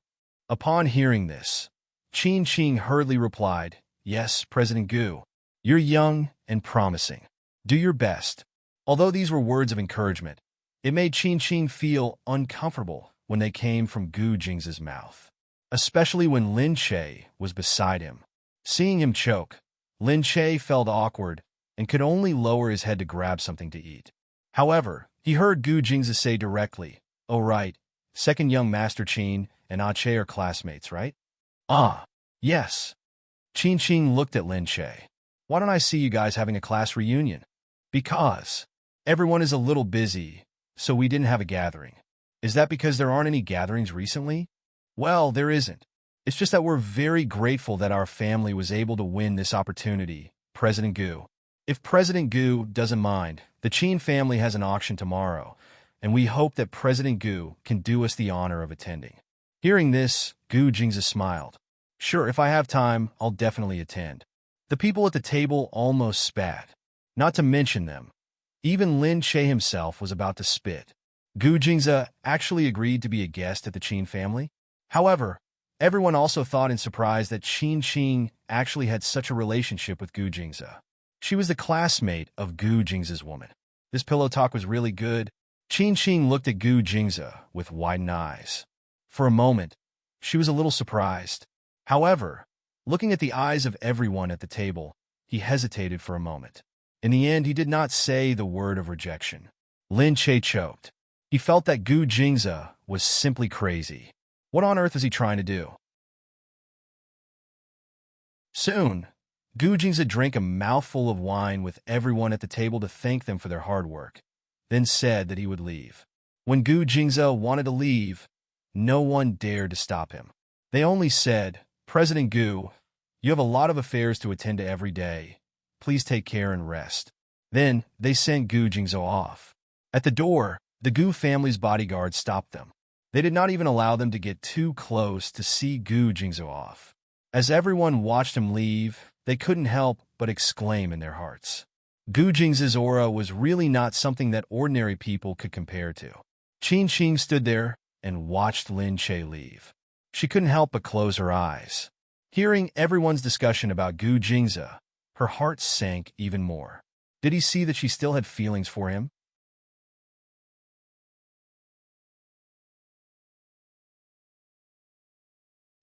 Upon hearing this, Qin Qing hurriedly replied, "Yes, President Gu. You're young and promising. Do your best." Although these were words of encouragement, it made Qin Qing feel uncomfortable when they came from Gu Jingza's mouth, especially when Lin Che was beside him. Seeing him choke, Lin Che felt awkward and could only lower his head to grab something to eat. However, he heard Gu Jingza say directly, "Oh right, second young master Qin and Ah Che are classmates, right?" "Ah, yes." Qin Qing looked at Lin Che. "Why don't I see you guys having a class reunion?" "Because everyone is a little busy, so we didn't have a gathering." "Is that because there aren't any gatherings recently?" "Well, there isn't. It's just that we're very grateful that our family was able to win this opportunity, President Gu. If President Gu doesn't mind, the Qin family has an auction tomorrow, and we hope that President Gu can do us the honor of attending." Hearing this, Gu Jingza smiled. "Sure, if I have time, I'll definitely attend." The people at the table almost spat. Not to mention them. Even Lin Che himself was about to spit. Gu Jingza actually agreed to be a guest at the Qin family. However, everyone also thought in surprise that Qin Qing actually had such a relationship with Gu Jingza. She was the classmate of Gu Jingza's woman. This pillow talk was really good. Qin Qing looked at Gu Jingza with widened eyes. For a moment, she was a little surprised. However, looking at the eyes of everyone at the table, he hesitated for a moment. In the end, he did not say the word of rejection. Lin Che choked. He felt that Gu Jingza was simply crazy. What on earth is he trying to do? Soon, Gu Jingza drank a mouthful of wine with everyone at the table to thank them for their hard work, then said that he would leave. When Gu Jingza wanted to leave, no one dared to stop him. They only said, "President Gu, you have a lot of affairs to attend to every day. Please take care and rest." Then they sent Gu Jingza off. At the door, the Gu family's bodyguards stopped them. They did not even allow them to get too close to see Gu Jingza off. As everyone watched him leave, they couldn't help but exclaim in their hearts. Gu Jing's aura was really not something that ordinary people could compare to. Qin Qing stood there and watched Lin Che leave. She couldn't help but close her eyes. Hearing everyone's discussion about Gu Jingza, her heart sank even more. Did he see that she still had feelings for him?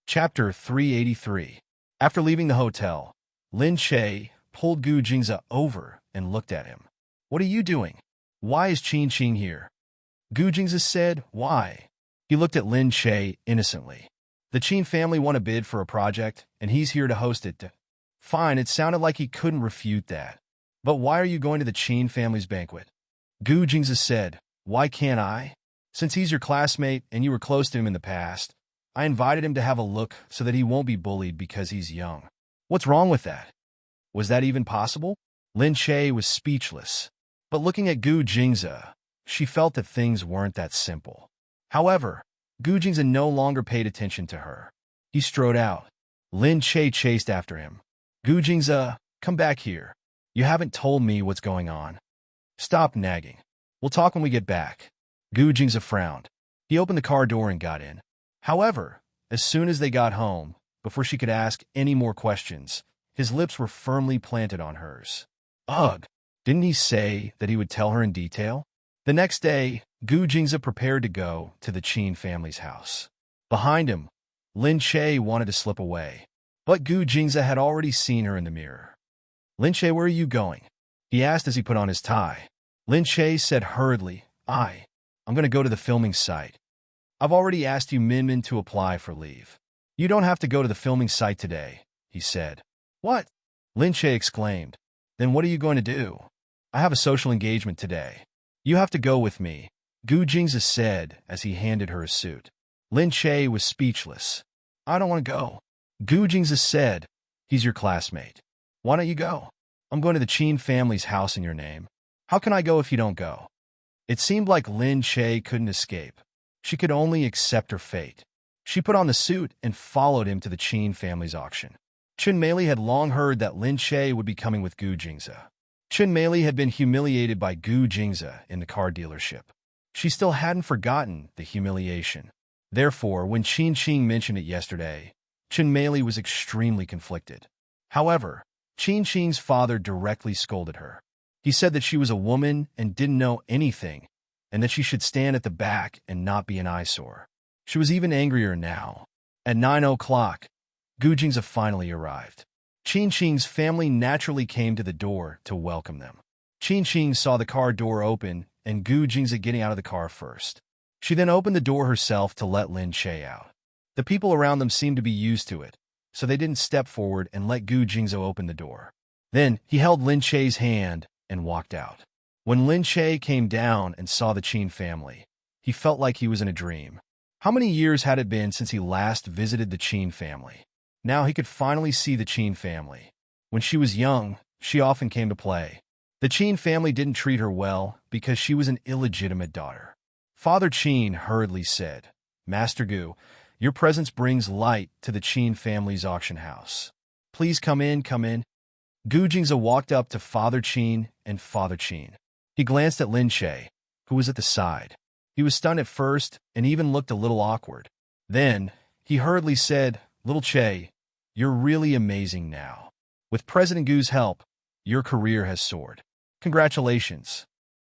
Chapter 383. After leaving the hotel, Lin Che pulled Gu Jingza over and looked at him. "What are you doing? Why is Qin Qing here?" Gu Jingza said, "Why?" He looked at Lin Che innocently. "The Qin family won a bid for a project, and he's here to host it. Fine, it sounded like he couldn't refute that. But why are you going to the Qin family's banquet?" Gu Jingza said, "Why can't I? Since he's your classmate and you were close to him in the past, I invited him to have a look so that he won't be bullied because he's young. What's wrong with that? Was that even possible?" Lin Che was speechless. But looking at Gu Jingza, she felt that things weren't that simple. However, Gu Jingza no longer paid attention to her. He strode out. Lin Che chased after him. "Gu Jingza, come back here. You haven't told me what's going on." "Stop nagging. We'll talk when we get back." Gu Jingza frowned. He opened the car door and got in. However, as soon as they got home, before she could ask any more questions, his lips were firmly planted on hers. Ugh! Didn't he say that he would tell her in detail? The next day, Gu Jingza prepared to go to the Qin family's house. Behind him, Lin Che wanted to slip away, but Gu Jingza had already seen her in the mirror. "Lin Che, where are you going?" he asked as he put on his tie. Lin Che said hurriedly, I'm going to go to the filming site. I've already asked you Min to apply for leave. You don't have to go to the filming site today, he said. "What?" Lin Che exclaimed. "Then what are you going to do?" "I have a social engagement today. You have to go with me," Gu Jingza said as he handed her a suit. Lin Che was speechless. "I don't want to go." Gu Jingza said, "He's your classmate. Why don't you go? I'm going to the Qin family's house in your name. How can I go if you don't go?" It seemed like Lin Che couldn't escape. She could only accept her fate. She put on the suit and followed him to the Qin family's auction. Chen Meili had long heard that Lin Che would be coming with Gu Jingza. Chen Meili had been humiliated by Gu Jingza in the car dealership. She still hadn't forgotten the humiliation. Therefore, when Qin Qing mentioned it yesterday, Chen Meili was extremely conflicted. However, Qin Qing's father directly scolded her. He said that she was a woman and didn't know anything, and that she should stand at the back and not be an eyesore. She was even angrier now. At 9 o'clock, Gu Jingza finally arrived. Qin Qing's family naturally came to the door to welcome them. Qin Qing saw the car door open and Gu Jingza getting out of the car first. She then opened the door herself to let Lin Che out. The people around them seemed to be used to it, so they didn't step forward and let Gu Jingza open the door. Then he held Lin Che's hand and walked out. When Lin Che came down and saw the Qin family, he felt like he was in a dream. How many years had it been since he last visited the Qin family? Now he could finally see the Qin family. When she was young, she often came to play. The Qin family didn't treat her well because she was an illegitimate daughter. Father Qin hurriedly said, "Master Gu, your presence brings light to the Qin family's auction house. Please come in, come in." Gu Jingza walked up to Father Qin and Father Qin. He glanced at Lin Che, who was at the side. He was stunned at first and even looked a little awkward. Then, he hurriedly said, "Little Che, you're really amazing now. With President Gu's help, your career has soared. Congratulations."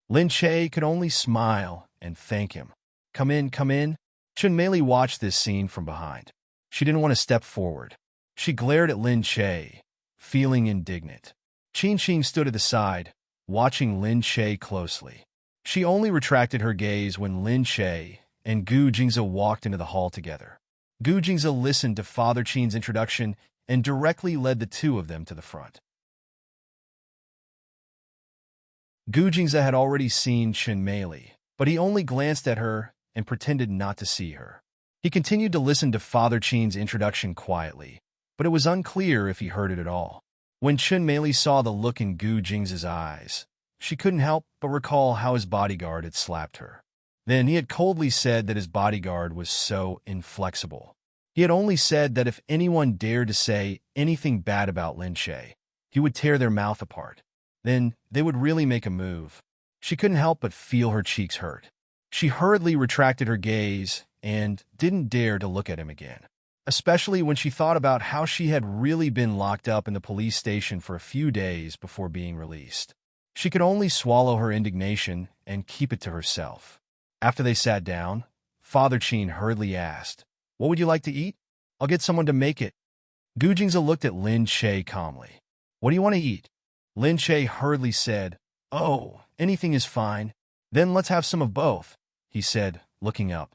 Lin Che could only smile and thank him. "Come in, come in." Chen Meili watched this scene from behind. She didn't want to step forward. She glared at Lin Che, feeling indignant. Qin Qing stood at the side, watching Lin Che closely. She only retracted her gaze when Lin Che and Gu Jingza walked into the hall together. Gu Jingza listened to Father Qin's introduction and directly led the two of them to the front. Gu Jingza had already seen Chen Meili, but he only glanced at her and pretended not to see her. He continued to listen to Father Qin's introduction quietly, but it was unclear if he heard it at all. When Chen Meili saw the look in Gu Jingza's eyes, she couldn't help but recall how his bodyguard had slapped her. Then he had coldly said that his bodyguard was so inflexible. He had only said that if anyone dared to say anything bad about Lin Che, he he would tear their mouth apart. Then they would really make a move. She couldn't help but feel her cheeks hurt. She hurriedly retracted her gaze and didn't dare to look at him again, especially when she thought about how she had really been locked up in the police station for a few days before being released. She could only swallow her indignation and keep it to herself. After they sat down, Father Chin hurriedly asked, "What would you like to eat? I'll get someone to make it." Gu Jingze looked at Lin Che calmly. "What do you want to eat?" Lin Che hurriedly said, "Oh, anything is fine." "Then let's have some of both," he said, looking up.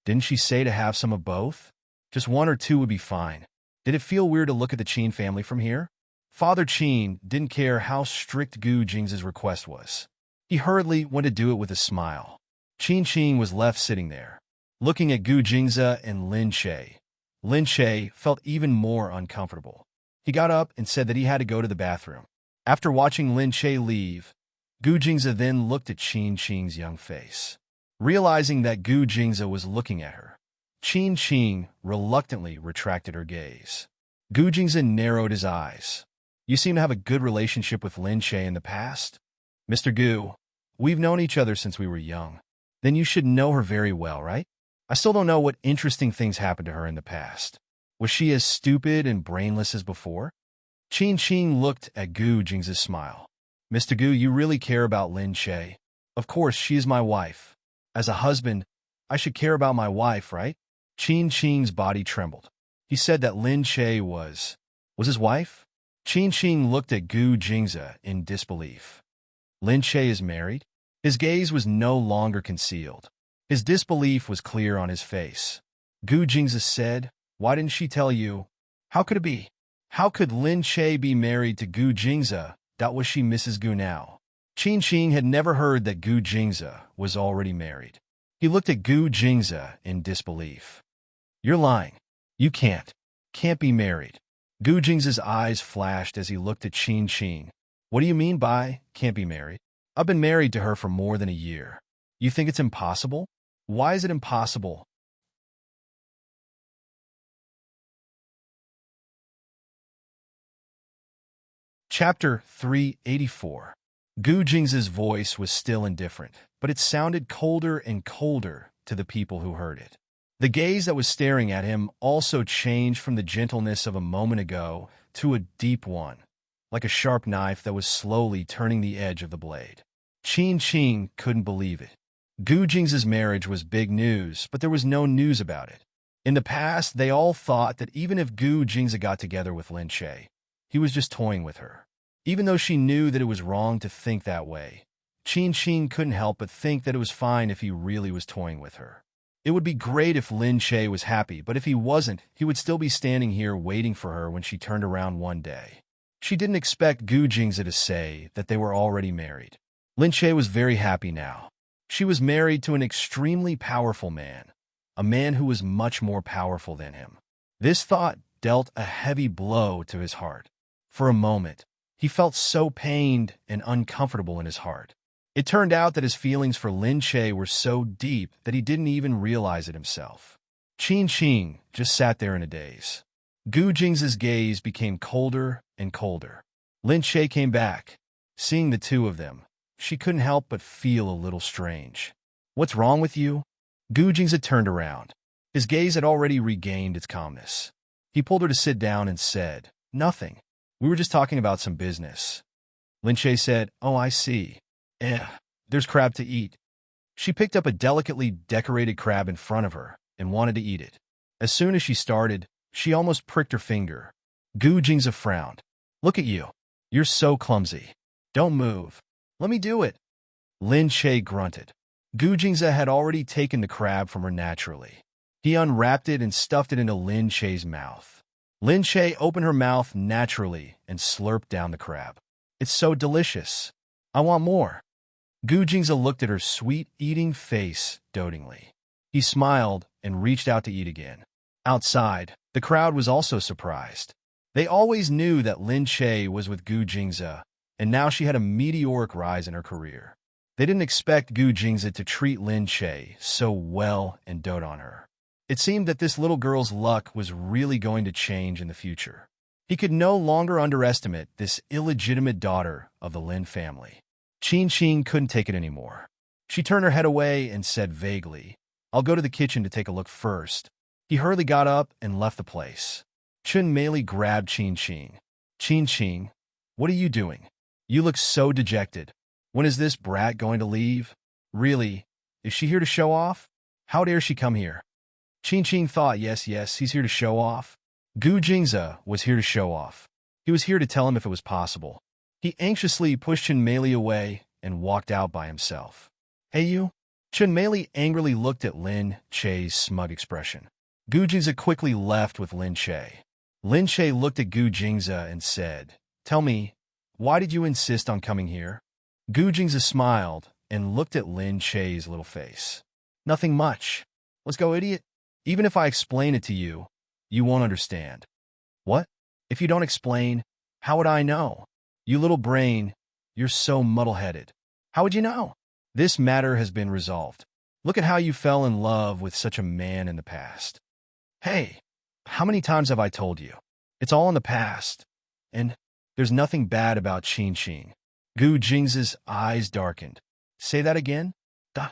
Didn't she say to have some of both? Just one or two would be fine. Did it feel weird to look at the Chin family from here? Father Chin didn't care how strict Gu Jingze's request was. He hurriedly went to do it with a smile. Chin was left sitting there, looking at Gu Jingze and Lin Che. Lin Che felt even more uncomfortable. He got up and said that he had to go to the bathroom. After watching Lin Che leave, Gu Jingze then looked at Chin's young face. Realizing that Gu Jingze was looking at her, Chin reluctantly retracted her gaze. Gu Jingze narrowed his eyes. "You seem to have a good relationship with Lin Che in the past?" "Mr. Gu, we've known each other since we were young." "Then you should know her very well, right?" "I still don't know what interesting things happened to her in the past. Was she as stupid and brainless as before?" Chin looked at Gu Jingze's smile. "Mr. Gu, you really care about Lin Che?" "Of course, she is my wife. As a husband, I should care about my wife, right?" Chin's body trembled. He said that Lin Che was his wife? Chin looked at Gu Jingze in disbelief. "Lin Che is married?" His gaze was no longer concealed. His disbelief was clear on his face. Gu Jingze said, "Why didn't she tell you?" "How could it be? How could Lin Che be married to Gu Jingze? That was she Mrs. Gu now?" Chin had never heard that Gu Jingze was already married. He looked at Gu Jingze in disbelief. "You're lying. You can't be married." Gu Jingze's eyes flashed as he looked at Chin. "What do you mean by can't be married? I've been married to her for more than a year. You think it's impossible? Why is it impossible?" Chapter 384. Gu Jingze's voice was still indifferent, but it sounded colder and colder to the people who heard it. The gaze that was staring at him also changed from the gentleness of a moment ago to a deep one, like a sharp knife that was slowly turning the edge of the blade. Chin couldn't believe it. Gu Jingze's marriage was big news, but there was no news about it. In the past, they all thought that even if Gu Jingze got together with Lin Che, he was just toying with her. Even though she knew that it was wrong to think that way, Chin couldn't help but think that it was fine if he really was toying with her. It would be great if Lin Che was happy, but if he wasn't, he would still be standing here waiting for her when she turned around one day. She didn't expect Gu Jingze to say that they were already married. Lin Che was very happy now. She was married to an extremely powerful man, a man who was much more powerful than him. This thought dealt a heavy blow to his heart. For a moment, he felt so pained and uncomfortable in his heart. It turned out that his feelings for Lin Che were so deep that he didn't even realize it himself. Chin just sat there in a daze. Gu Jingze's gaze became colder and colder. Lin Che came back. Seeing the two of them, she couldn't help but feel a little strange. "What's wrong with you?" Gu Jingze turned around. His gaze had already regained its calmness. He pulled her to sit down and said, "Nothing. We were just talking about some business." Lin Che said, "Oh, I see. There's crab to eat." She picked up a delicately decorated crab in front of her and wanted to eat it. As soon as she started, she almost pricked her finger. Gu Jingze frowned. "Look at you. You're so clumsy. Don't move. Let me do it." Lin Che grunted. Gu Jingze had already taken the crab from her naturally. He unwrapped it and stuffed it into Lin Che's mouth. Lin Che opened her mouth naturally and slurped down the crab. "It's so delicious. I want more." Gu Jingze looked at her sweet, eating face dotingly. He smiled and reached out to eat again. Outside, the crowd was also surprised. They always knew that Lin Che was with Gu Jingze, and now she had a meteoric rise in her career. They didn't expect Gu Jingze to treat Lin Che so well and dote on her. It seemed that this little girl's luck was really going to change in the future. He could no longer underestimate this illegitimate daughter of the Lin family. Qing couldn't take it anymore. She turned her head away and said vaguely, "I'll go to the kitchen to take a look first." He hurriedly got up and left the place. Chun Mei grabbed Qing. Qing, what are you doing? You look so dejected. When is this brat going to leave? Really? Is she here to show off? How dare she come here? Qing thought, yes, he's here to show off. Gu Jingze was here to show off. He was here to tell him if it was possible. He anxiously pushed Chun Mei away and walked out by himself. Hey you? Chun Mei angrily looked at Lin Che's smug expression. Gu Jingze quickly left with Lin Che. Lin Che looked at Gu Jingze and said, "Tell me, why did you insist on coming here?" Gu Jingze smiled and looked at Lin Che's little face. "Nothing much. Let's go, idiot. Even if I explain it to you, you won't understand." "What? If you don't explain, how would I know? You little brain, you're so muddle-headed. How would you know? This matter has been resolved. Look at how you fell in love with such a man in the past." "Hey, how many times have I told you? It's all in the past. And there's nothing bad about Qing." Gu Jingze's eyes darkened. "Say that again?" Duh.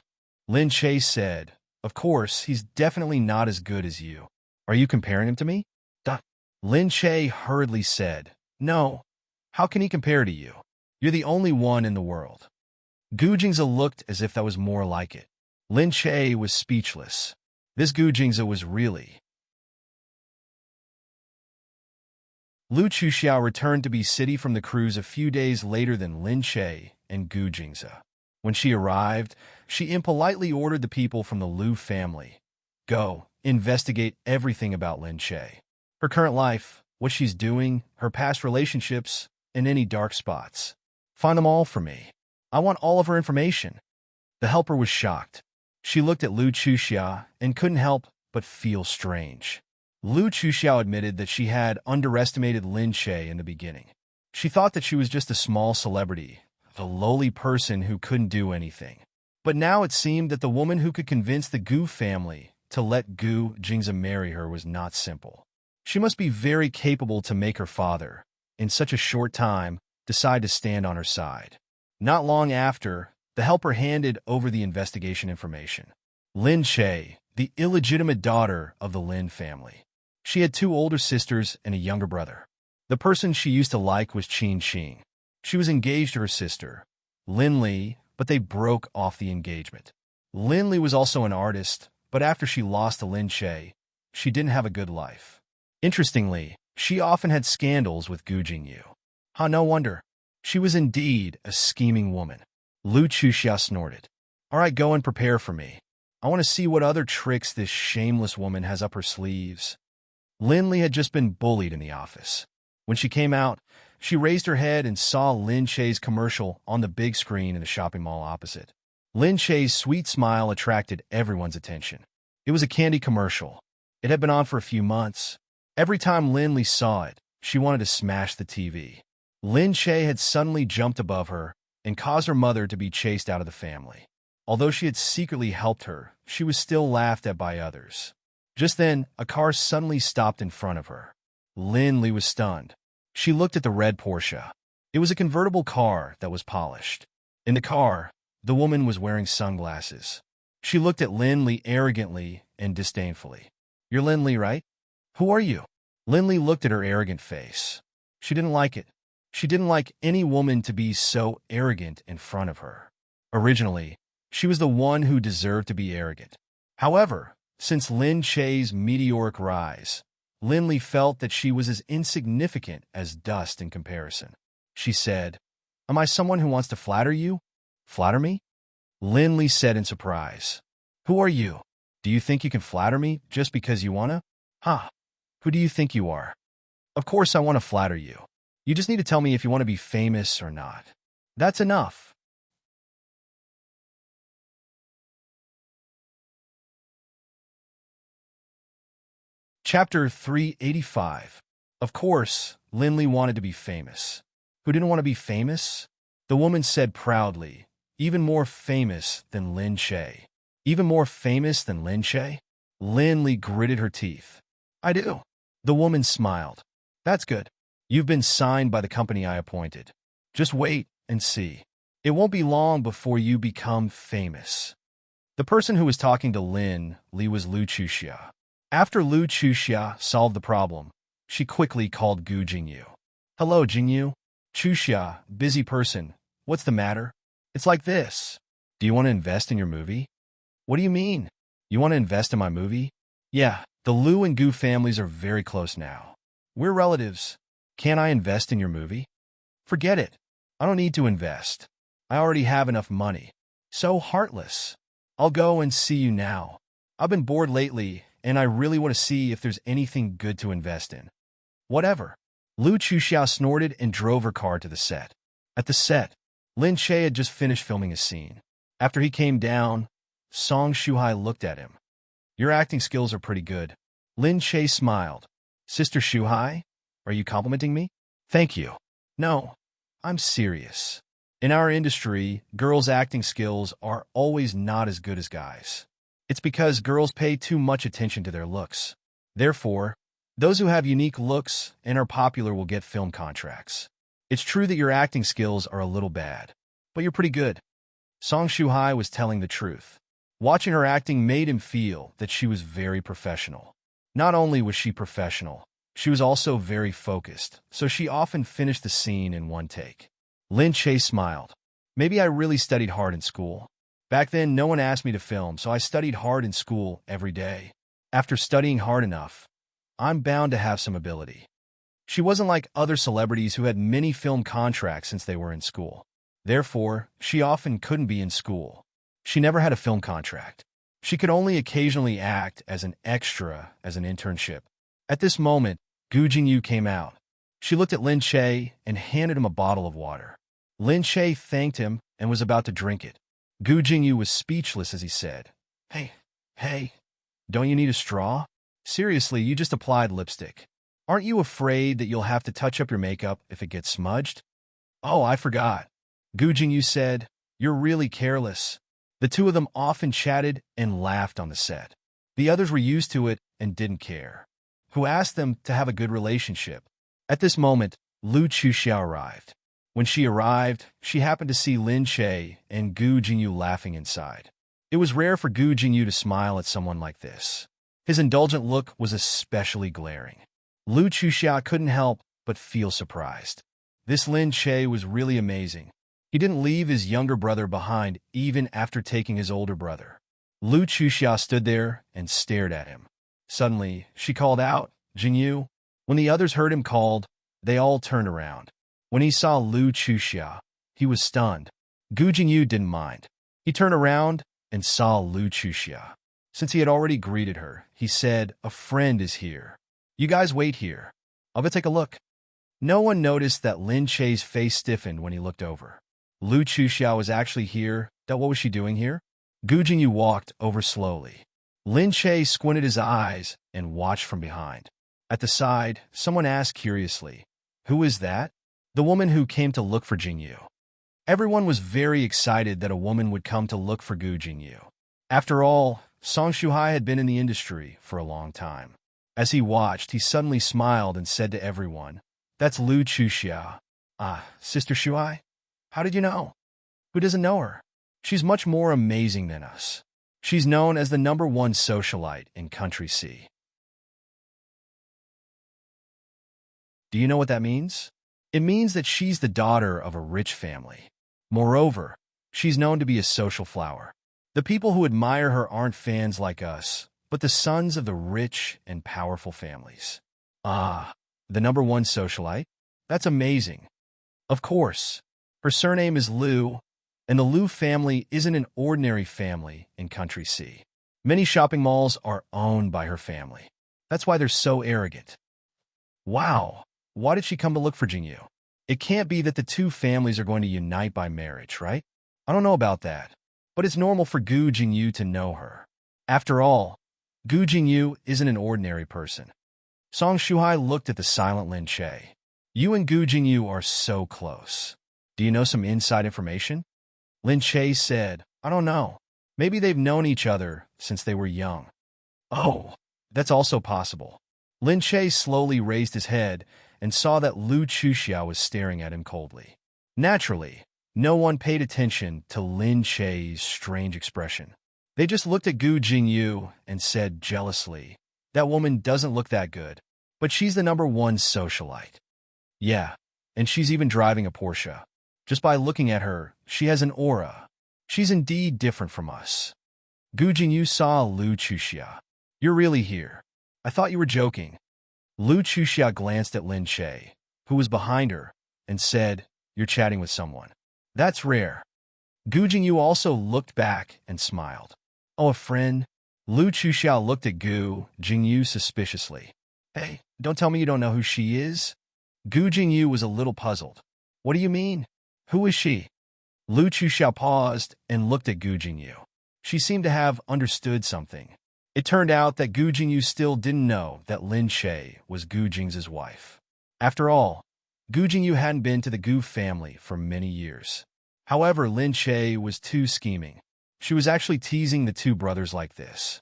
Lin Che said, "Of course, he's definitely not as good as you. Are you comparing him to me?" Duh. Lin Che hurriedly said, "No. How can he compare to you? You're the only one in the world." Gu Jingze looked as if that was more like it. Lin Che was speechless. This Gu Jingze was really... Lu Chuxiao returned to B City from the cruise a few days later than Lin Che and Gu Jingze. When she arrived, she impolitely ordered the people from the Lu family, "Go, investigate everything about Lin Che. Her current life, what she's doing, her past relationships, and any dark spots. Find them all for me. I want all of her information." The helper was shocked. She looked at Lu Chuxiao and couldn't help but feel strange. Lu Chuxiao admitted that she had underestimated Lin Che in the beginning. She thought that she was just a small celebrity, a lowly person who couldn't do anything. But now it seemed that the woman who could convince the Gu family to let Gu Jingze marry her was not simple. She must be very capable to make her father, in such a short time, decide to stand on her side. Not long after, the helper handed over the investigation information. Lin Che, the illegitimate daughter of the Lin family. She had 2 older sisters and a younger brother. The person she used to like was Qing. She was engaged to her sister, Lin Li, but they broke off the engagement. Lin Li was also an artist, but after she lost to Lin Che, she didn't have a good life. Interestingly, she often had scandals with Gu Jingyu. No wonder. She was indeed a scheming woman. Lu Chuxia snorted. "All right, go and prepare for me. I want to see what other tricks this shameless woman has up her sleeves." Lin Li had just been bullied in the office. When she came out, she raised her head and saw Lin Che's commercial on the big screen in the shopping mall opposite. Lin Che's sweet smile attracted everyone's attention. It was a candy commercial. It had been on for a few months. Every time Lin Li saw it, she wanted to smash the TV. Lin Che had suddenly jumped above her and caused her mother to be chased out of the family. Although she had secretly helped her, she was still laughed at by others. Just then, a car suddenly stopped in front of her. Lin Li was stunned. She looked at the red Porsche. It was a convertible car that was polished. In the car, the woman was wearing sunglasses. She looked at Lin Li arrogantly and disdainfully. "You're Lin Li, right? Who are you?" Lin Li looked at her arrogant face. She didn't like it. She didn't like any woman to be so arrogant in front of her. Originally, she was the one who deserved to be arrogant. However, since Lin Che's meteoric rise, Lin Li felt that she was as insignificant as dust in comparison. She said, "Am I someone who wants to flatter you?" "Flatter me?" Lin Li said in surprise. "Who are you? Do you think you can flatter me just because you wanna? Who do you think you are? Of course I want to flatter you. You just need to tell me if you want to be famous or not. That's enough." Chapter 385. Of course, Lin Li wanted to be famous. Who didn't want to be famous? The woman said proudly, "Even more famous than Lin Che." "Even more famous than Lin Che?" Lin Li gritted her teeth. "I do." The woman smiled. "That's good. You've been signed by the company I appointed. Just wait and see. It won't be long before you become famous." The person who was talking to Li was Lu Chuxia. After Lu Chuxia solved the problem, she quickly called Gu Jingyu. "Hello, Jingyu." "Chuxia, busy person. What's the matter?" "It's like this. Do you want to invest in your movie?" "What do you mean? You want to invest in my movie?" "Yeah, the Lu and Gu families are very close now. We're relatives. Can't I invest in your movie?" "Forget it. I don't need to invest. I already have enough money." "So heartless. I'll go and see you now. I've been bored lately, and I really want to see if there's anything good to invest in." "Whatever." Lu Chuxiao snorted and drove her car to the set. At the set, Lin Che had just finished filming a scene. After he came down, Song Shuhai looked at him. "Your acting skills are pretty good." Lin Che smiled. "Sister Shuhai, are you complimenting me?" "Thank you." "No, I'm serious. In our industry, girls' acting skills are always not as good as guys. It's because girls pay too much attention to their looks. Therefore, those who have unique looks and are popular will get film contracts. It's true that your acting skills are a little bad, but you're pretty good." Song Shuhai was telling the truth. Watching her acting made him feel that she was very professional. Not only was she professional, she was also very focused, so she often finished the scene in one take. Lin Che smiled. "Maybe I really studied hard in school. Back then, no one asked me to film, so I studied hard in school every day. After studying hard enough, I'm bound to have some ability." She wasn't like other celebrities who had many film contracts since they were in school. Therefore, she often couldn't be in school. She never had a film contract. She could only occasionally act as an extra as an internship. At this moment, Gu Jingyu came out. She looked at Lin Che and handed him a bottle of water. Lin Che thanked him and was about to drink it. Gu Jingyu was speechless as he said, Hey, don't you need a straw? Seriously, you just applied lipstick. Aren't you afraid that you'll have to touch up your makeup if it gets smudged?" "Oh, I forgot." Gu Jingyu said, "You're really careless." The two of them often chatted and laughed on the set. The others were used to it and didn't care. Who asked them to have a good relationship? At this moment, Lu Chuxiao arrived. When she arrived, she happened to see Lin Che and Gu Jingyu laughing inside. It was rare for Gu Jingyu to smile at someone like this. His indulgent look was especially glaring. Lu Chuxiao couldn't help but feel surprised. This Lin Che was really amazing. He didn't leave his younger brother behind even after taking his older brother. Lu Chuxiao stood there and stared at him. Suddenly, she called out, "Jingyu." When the others heard him called, they all turned around. When he saw Lu Chuxia, he was stunned. Gu Jingyu didn't mind. He turned around and saw Lu Chuxia. Since he had already greeted her, he said, "A friend is here. You guys wait here. I'll go take a look." No one noticed that Lin Che's face stiffened when he looked over. Lu Chuxia was actually here. What was she doing here? Gu Jingyu walked over slowly. Lin Che squinted his eyes and watched from behind. At the side, someone asked curiously, "Who is that?" "The woman who came to look for Jingyu." Everyone was very excited that a woman would come to look for Gu Jingyu. After all, Song Shuhai had been in the industry for a long time. As he watched, he suddenly smiled and said to everyone, "That's Lu Chuxia." "Ah, Sister Shuhai? How did you know?" "Who doesn't know her? She's much more amazing than us. She's known as the #1 socialite in Country C." Do you know what that means? It means that she's the daughter of a rich family. Moreover, she's known to be a social flower. The people who admire her aren't fans like us, but the sons of the rich and powerful families. Ah, the #1 socialite? That's amazing. Of course, her surname is Liu, and the Liu family isn't an ordinary family in Country C. Many shopping malls are owned by her family. That's why they're so arrogant. Wow, why did she come to look for Jingyu? It can't be that the two families are going to unite by marriage, right? I don't know about that, but it's normal for Gu Jingyu to know her. After all, Gu Jingyu isn't an ordinary person. Song Shuhai looked at the silent Lin Che. "You and Gu Jingyu are so close. Do you know some inside information?" Lin Che said, "I don't know. Maybe they've known each other since they were young." "Oh, that's also possible." Lin Che slowly raised his head and saw that Lu Chuxia was staring at him coldly. Naturally, no one paid attention to Lin Che's strange expression. They just looked at Gu Jingyu and said jealously, "That woman doesn't look that good, but she's the #1 socialite. Yeah, and she's even driving a Porsche. Just by looking at her, she has an aura. She's indeed different from us." Gu Jingyu saw Lu Chuxia. "You're really here. I thought you were joking." Lu Chuxia glanced at Lin Che, who was behind her, and said, "You're chatting with someone. That's rare." Gu Jingyu also looked back and smiled. "Oh, a friend?" Lu Chuxia looked at Gu Jingyu suspiciously. "Hey, don't tell me you don't know who she is?" Gu Jingyu was a little puzzled. "What do you mean? Who is she?" Lu Chuxia paused and looked at Gu Jingyu. She seemed to have understood something. It turned out that Gu Jingyu still didn't know that Lin Che was Gu Jing's wife. After all, Gu Jingyu hadn't been to the Gu family for many years. However, Lin Che was too scheming. She was actually teasing the two brothers like this.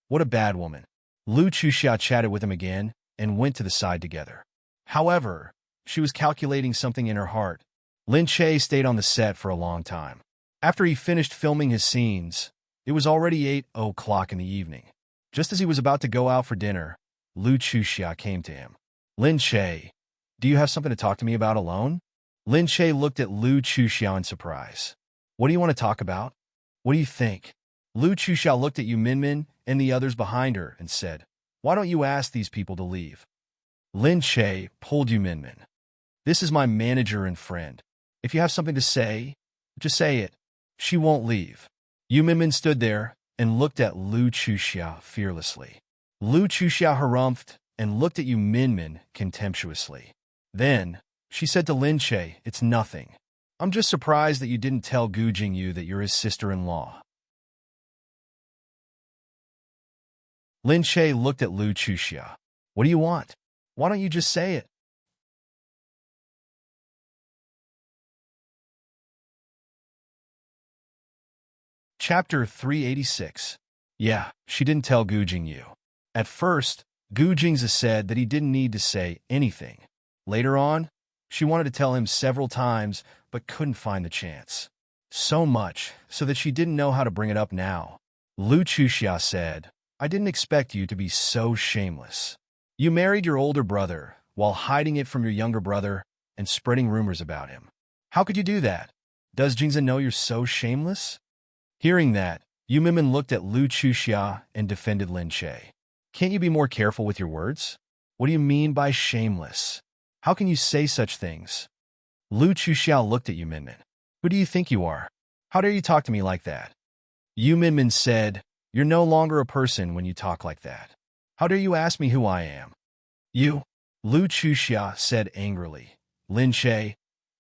What a bad woman. Lu Chuxia chatted with him again and went to the side together. However, she was calculating something in her heart. Lin Che stayed on the set for a long time. After he finished filming his scenes, it was already 8 o'clock in the evening. Just as he was about to go out for dinner, Lu Chuxia came to him. "Lin Che, do you have something to talk to me about alone?" Lin Che looked at Lu Chuxia in surprise. "What do you want to talk about? What do you think?" Lu Chuxia looked at Yu Minmin and the others behind her and said, "Why don't you ask these people to leave?" Lin Che pulled Yu Minmin. "This is my manager and friend. If you have something to say, just say it. She won't leave." Yu Minmin stood there and looked at Lu Chuxia fearlessly. Lu Chuxia harumphed and looked at Yu Minmin contemptuously. Then, she said to Lin Che, "It's nothing. I'm just surprised that you didn't tell Gu Jingyu that you're his sister-in-law." Lin Che looked at Lu Chuxia. "What do you want? Why don't you just say it?" Chapter 386. Yeah, she didn't tell Gu Jingyu. At first, Gu Jingza said that he didn't need to say anything. Later on, she wanted to tell him several times, but couldn't find the chance. So much, so that she didn't know how to bring it up now. Lu Chuxia said, "I didn't expect you to be so shameless. You married your older brother, while hiding it from your younger brother, and spreading rumors about him. How could you do that? Does Jingza know you're so shameless?" Hearing that, Yu Minmin looked at Lu Chuxia and defended Lin Che. "Can't you be more careful with your words? What do you mean by shameless? How can you say such things?" Lu Chuxia looked at Yu Minmin. "Who do you think you are? How dare you talk to me like that?" Yu Minmin said, "You're no longer a person when you talk like that. How dare you ask me who I am?" "You?" Lu Chuxia said angrily. "Lin Che,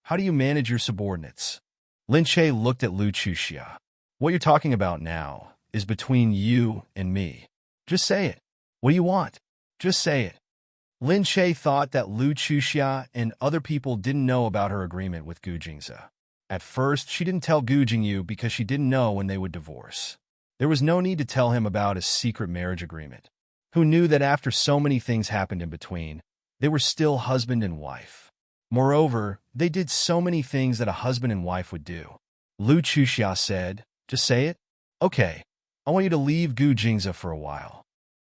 how do you manage your subordinates?" Lin Che looked at Lu Chuxia. "What you're talking about now is between you and me. Just say it. What do you want? Just say it." Lin Che thought that Lu Chuxia and other people didn't know about her agreement with Gu Jingza. At first, she didn't tell Gu Jingyu because she didn't know when they would divorce. There was no need to tell him about a secret marriage agreement. Who knew that after so many things happened in between, they were still husband and wife? Moreover, they did so many things that a husband and wife would do. Lu Chuxia said, "Just say it? Okay, I want you to leave Gu Jingza for a while."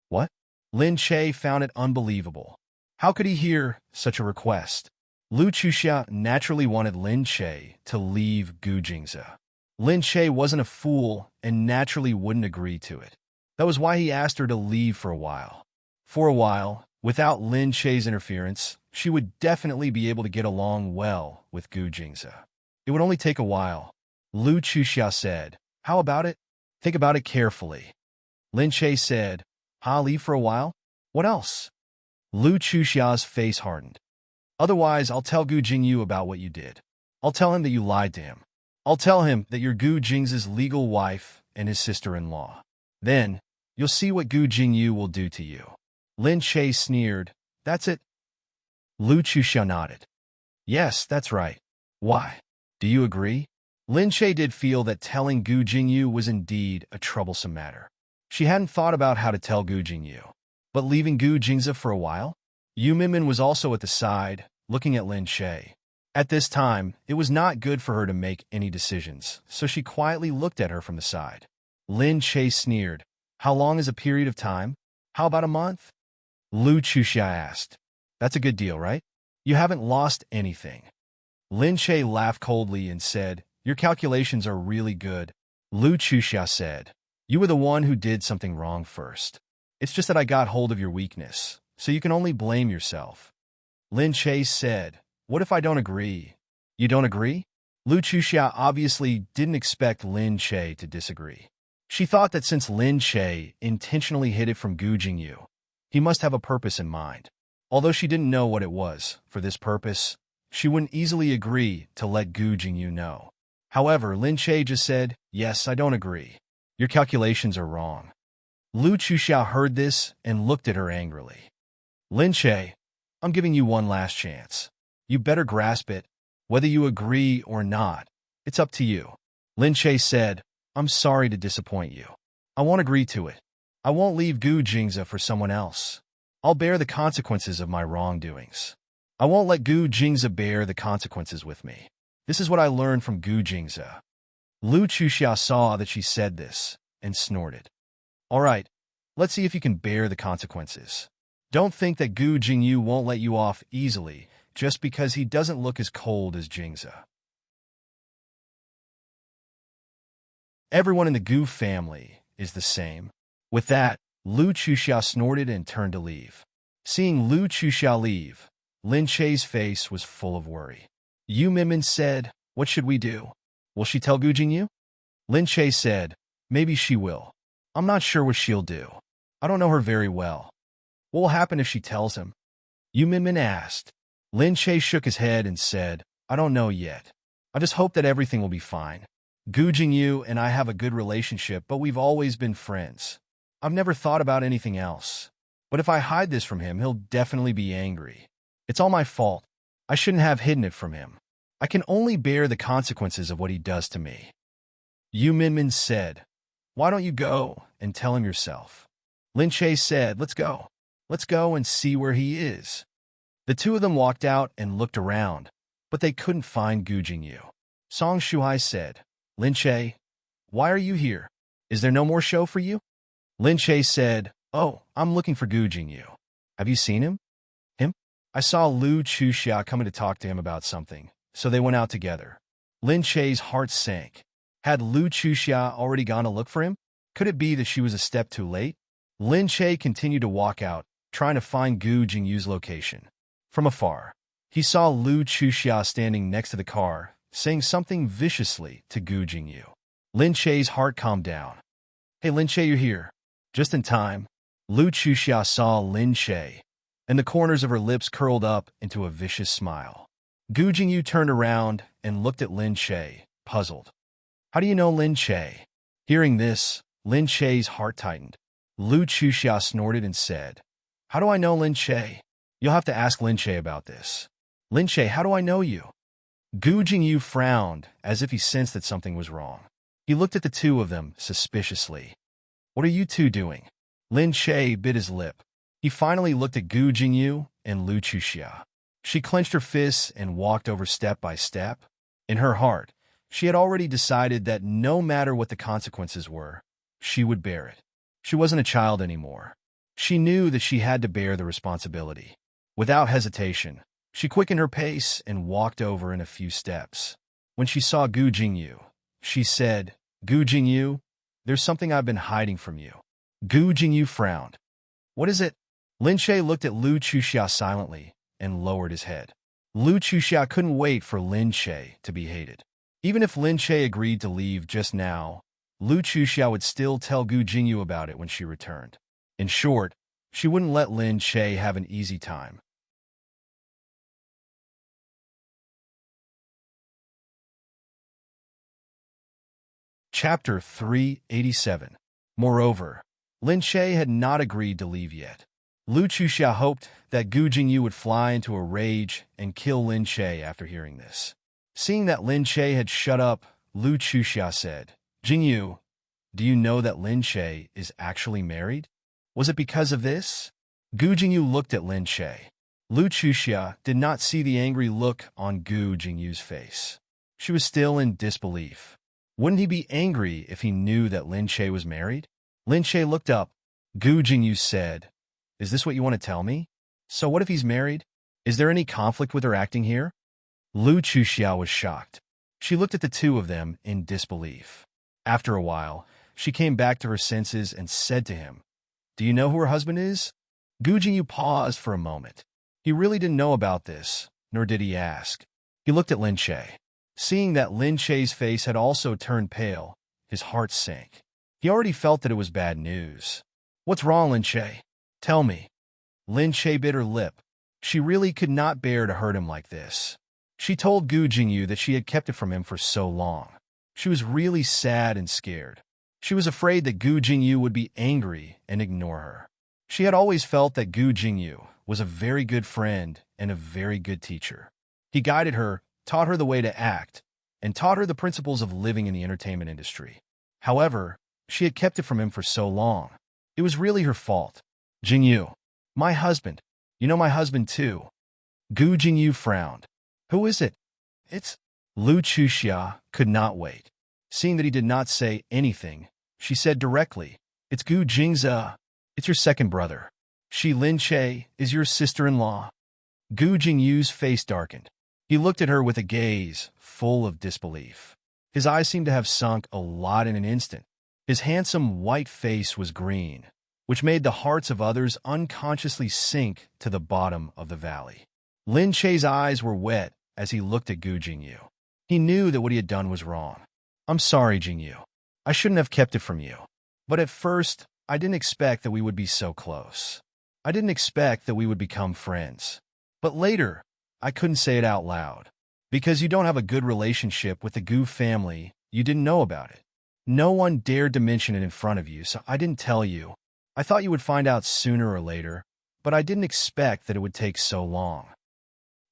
What? Lin Che found it unbelievable. How could he hear such a request? Lu Chuxia naturally wanted Lin Che to leave Gu Jingza. Lin Che wasn't a fool and naturally wouldn't agree to it. That was why he asked her to leave for a while. For a while, without Lin Che's interference, she would definitely be able to get along well with Gu Jingza. It would only take a while. Lu Chuxia said, "How about it? Think about it carefully." Lin Che said, "I'll leave for a while? What else?" Lu Chuxia's face hardened. "Otherwise, I'll tell Gu Jingyu about what you did. I'll tell him that you lied to him. I'll tell him that you're Gu Jing's legal wife and his sister-in-law. Then, you'll see what Gu Jingyu will do to you." Lin Che sneered. "That's it?" Lu Chuxia nodded. "Yes, that's right. Why? Do you agree?" Lin Che did feel that telling Gu Jingyu was indeed a troublesome matter. She hadn't thought about how to tell Gu Jingyu. But leaving Gu Jingza for a while? Yu Minmin was also at the side, looking at Lin Che. At this time, it was not good for her to make any decisions, so she quietly looked at her from the side. Lin Che sneered. How long is a period of time? How about a month? Lu Chuxia asked. That's a good deal, right? You haven't lost anything. Lin Che laughed coldly and said, Your calculations are really good. Lu Chuxia said, You were the one who did something wrong first. It's just that I got hold of your weakness, so you can only blame yourself. Lin Che said, What if I don't agree? You don't agree? Lu Chuxia obviously didn't expect Lin Che to disagree. She thought that since Lin Che intentionally hid it from Gu Jingyu, he must have a purpose in mind. Although she didn't know what it was, for this purpose, she wouldn't easily agree to let Gu Jingyu know. However, Lin Che just said, Yes, I don't agree. Your calculations are wrong. Lu Chuxia heard this and looked at her angrily. Lin Che, I'm giving you one last chance. You better grasp it. Whether you agree or not, it's up to you. Lin Che said, I'm sorry to disappoint you. I won't agree to it. I won't leave Gu Jingza for someone else. I'll bear the consequences of my wrongdoings. I won't let Gu Jingza bear the consequences with me. This is what I learned from Gu Jingza. Lu Chuxia saw that she said this and snorted. All right, let's see if you can bear the consequences. Don't think that Gu Jingyu won't let you off easily just because he doesn't look as cold as Jingza. Everyone in the Gu family is the same. With that, Lu Chuxia snorted and turned to leave. Seeing Lu Chuxia leave, Lin Che's face was full of worry. Yu Minmin said, What should we do? Will she tell Gu Jingyu? Lin Che said, Maybe she will. I'm not sure what she'll do. I don't know her very well. What will happen if she tells him? Yu Minmin asked. Lin Che shook his head and said, I don't know yet. I just hope that everything will be fine. Gu Jingyu and I have a good relationship, but we've always been friends. I've never thought about anything else. But if I hide this from him, he'll definitely be angry. It's all my fault. I shouldn't have hidden it from him. I can only bear the consequences of what he does to me. Yu Minmin said, Why don't you go and tell him yourself? Lin Che said, Let's go. Let's go and see where he is. The two of them walked out and looked around, but they couldn't find Gu Jingyu. Song Shuhai said, Lin Che, why are you here? Is there no more show for you? Lin Che said, Oh, I'm looking for Gu Jingyu. Have you seen him? Him? I saw Lu Chuxia coming to talk to him about something, so they went out together. Lin Che's heart sank. Had Lu Chuxia already gone to look for him? Could it be that she was a step too late? Lin Che continued to walk out, trying to find Gu Jingyu's location. From afar, he saw Lu Chuxia standing next to the car, saying something viciously to Gu Jingyu. Lin Che's heart calmed down. Hey Lin Che, you're here. Just in time, Lu Chuxia saw Lin Che, and the corners of her lips curled up into a vicious smile. Gu Jingyu turned around and looked at Lin Che, puzzled. How do you know Lin Che? Hearing this, Lin Che's heart tightened. Lu Chuxia snorted and said, How do I know Lin Che? You'll have to ask Lin Che about this. Lin Che, how do I know you? Gu Jingyu frowned as if he sensed that something was wrong. He looked at the two of them suspiciously. What are you two doing? Lin Che bit his lip. He finally looked at Gu Jingyu and Lu Chuxia. She clenched her fists and walked over step by step. In her heart, she had already decided that no matter what the consequences were, she would bear it. She wasn't a child anymore. She knew that she had to bear the responsibility. Without hesitation, she quickened her pace and walked over in a few steps. When she saw Gu Jingyu, she said, Gu Jingyu, there's something I've been hiding from you. Gu Jingyu frowned. What is it? Lin Che looked at Lu Chuxia silently and lowered his head. Lu Chuxia couldn't wait for Lin Che to be hated. Even if Lin Che agreed to leave just now, Lu Chuxia would still tell Gu Jingyu about it when she returned. In short, she wouldn't let Lin Che have an easy time. Chapter 387. Moreover, Lin Che had not agreed to leave yet. Lu Chuxia hoped that Gu Jingyu would fly into a rage and kill Lin Che after hearing this. Seeing that Lin Che had shut up, Lu Chuxia said, Jingyu, do you know that Lin Che is actually married? Was it because of this? Gu Jingyu looked at Lin Che. Lu Chuxia did not see the angry look on Gu Jingyu's face. She was still in disbelief. Wouldn't he be angry if he knew that Lin Che was married? Lin Che looked up. Gu Jingyu said, "Is this what you want to tell me? So what if he's married? Is there any conflict with her acting here?" Lu Chuxia was shocked. She looked at the two of them in disbelief. After a while, she came back to her senses and said to him, "Do you know who her husband is?" Gu Jingyu paused for a moment. He really didn't know about this, nor did he ask. He looked at Lin Che. Seeing that Lin Che's face had also turned pale, his heart sank. He already felt that it was bad news. "What's wrong, Lin Che? Tell me." Lin Che bit her lip. She really could not bear to hurt him like this. She told Gu Jingyu that she had kept it from him for so long. She was really sad and scared. She was afraid that Gu Jingyu would be angry and ignore her. She had always felt that Gu Jingyu was a very good friend and a very good teacher. He guided her, taught her the way to act, and taught her the principles of living in the entertainment industry. However, she had kept it from him for so long. It was really her fault. "Jingyu, my husband. You know my husband too." Gu Jingyu frowned. "Who is it?" "It's—" Lu Chuxia could not wait. Seeing that he did not say anything, she said directly, "It's Gu Jingza. It's your second brother. She, Lin Che, is your sister-in-law." Gu Jingyu's face darkened. He looked at her with a gaze full of disbelief. His eyes seemed to have sunk a lot in an instant. His handsome white face was green, which made the hearts of others unconsciously sink to the bottom of the valley. Lin Che's eyes were wet as he looked at Gu Jingyu. He knew that what he had done was wrong. "I'm sorry, Jingyu. I shouldn't have kept it from you. But at first, I didn't expect that we would be so close. I didn't expect that we would become friends. But later, I couldn't say it out loud. Because you don't have a good relationship with the Gu family, you didn't know about it. No one dared to mention it in front of you, so I didn't tell you. I thought you would find out sooner or later, but I didn't expect that it would take so long."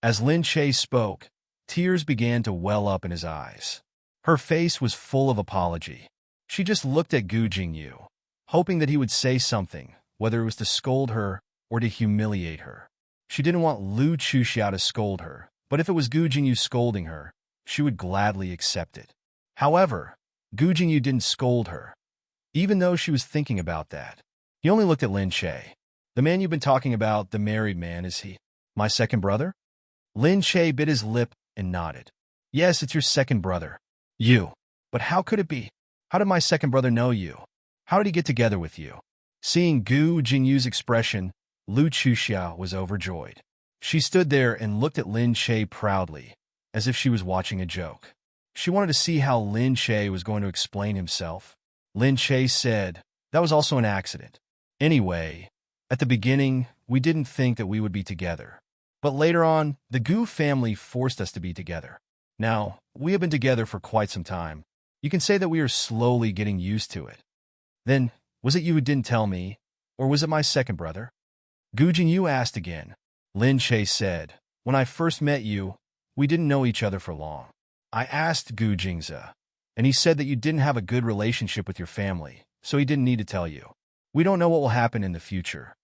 As Lin Che spoke, tears began to well up in his eyes. Her face was full of apology. She just looked at Gu Jingyu, hoping that he would say something, whether it was to scold her or to humiliate her. She didn't want Lu Chuxia to scold her, but if it was Gu Jingyu scolding her, she would gladly accept it. However, Gu Jingyu didn't scold her, even though she was thinking about that. He only looked at Lin Che. "The man you've been talking about, the married man, is he my second brother?" Lin Che bit his lip and nodded. "Yes, it's your second brother." "You? But how could it be? How did my second brother know you? How did he get together with you?" Seeing Gu Jingyu's expression, Lu Chuxia was overjoyed. She stood there and looked at Lin Che proudly, as if she was watching a joke. She wanted to see how Lin Che was going to explain himself. Lin Che said, "That was also an accident. Anyway, at the beginning, we didn't think that we would be together. But later on, the Gu family forced us to be together. Now, we have been together for quite some time. You can say that we are slowly getting used to it." "Then, was it you who didn't tell me, or was it my second brother?" Gu Jingyu asked again. Lin Che said, "When I first met you, we didn't know each other for long. I asked Gu Jingza, and he said that you didn't have a good relationship with your family, so he didn't need to tell you. We don't know what will happen in the future.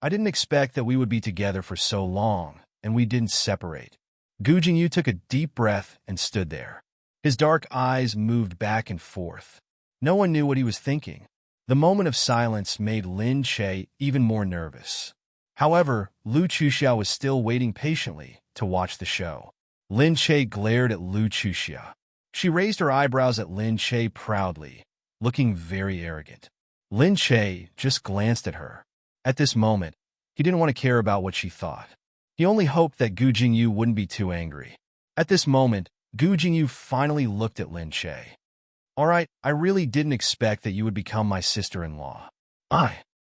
I didn't expect that we would be together for so long, and we didn't separate." Gu Jingyu took a deep breath and stood there. His dark eyes moved back and forth. No one knew what he was thinking. The moment of silence made Lin Che even more nervous. However, Lu Chuxia was still waiting patiently to watch the show. Lin Che glared at Lu Chuxia. She raised her eyebrows at Lin Che proudly, looking very arrogant. Lin Che just glanced at her. At this moment, he didn't want to care about what she thought. He only hoped that Gu Jingyu wouldn't be too angry. At this moment, Gu Jingyu finally looked at Lin Che. "All right, I really didn't expect that you would become my sister-in-law."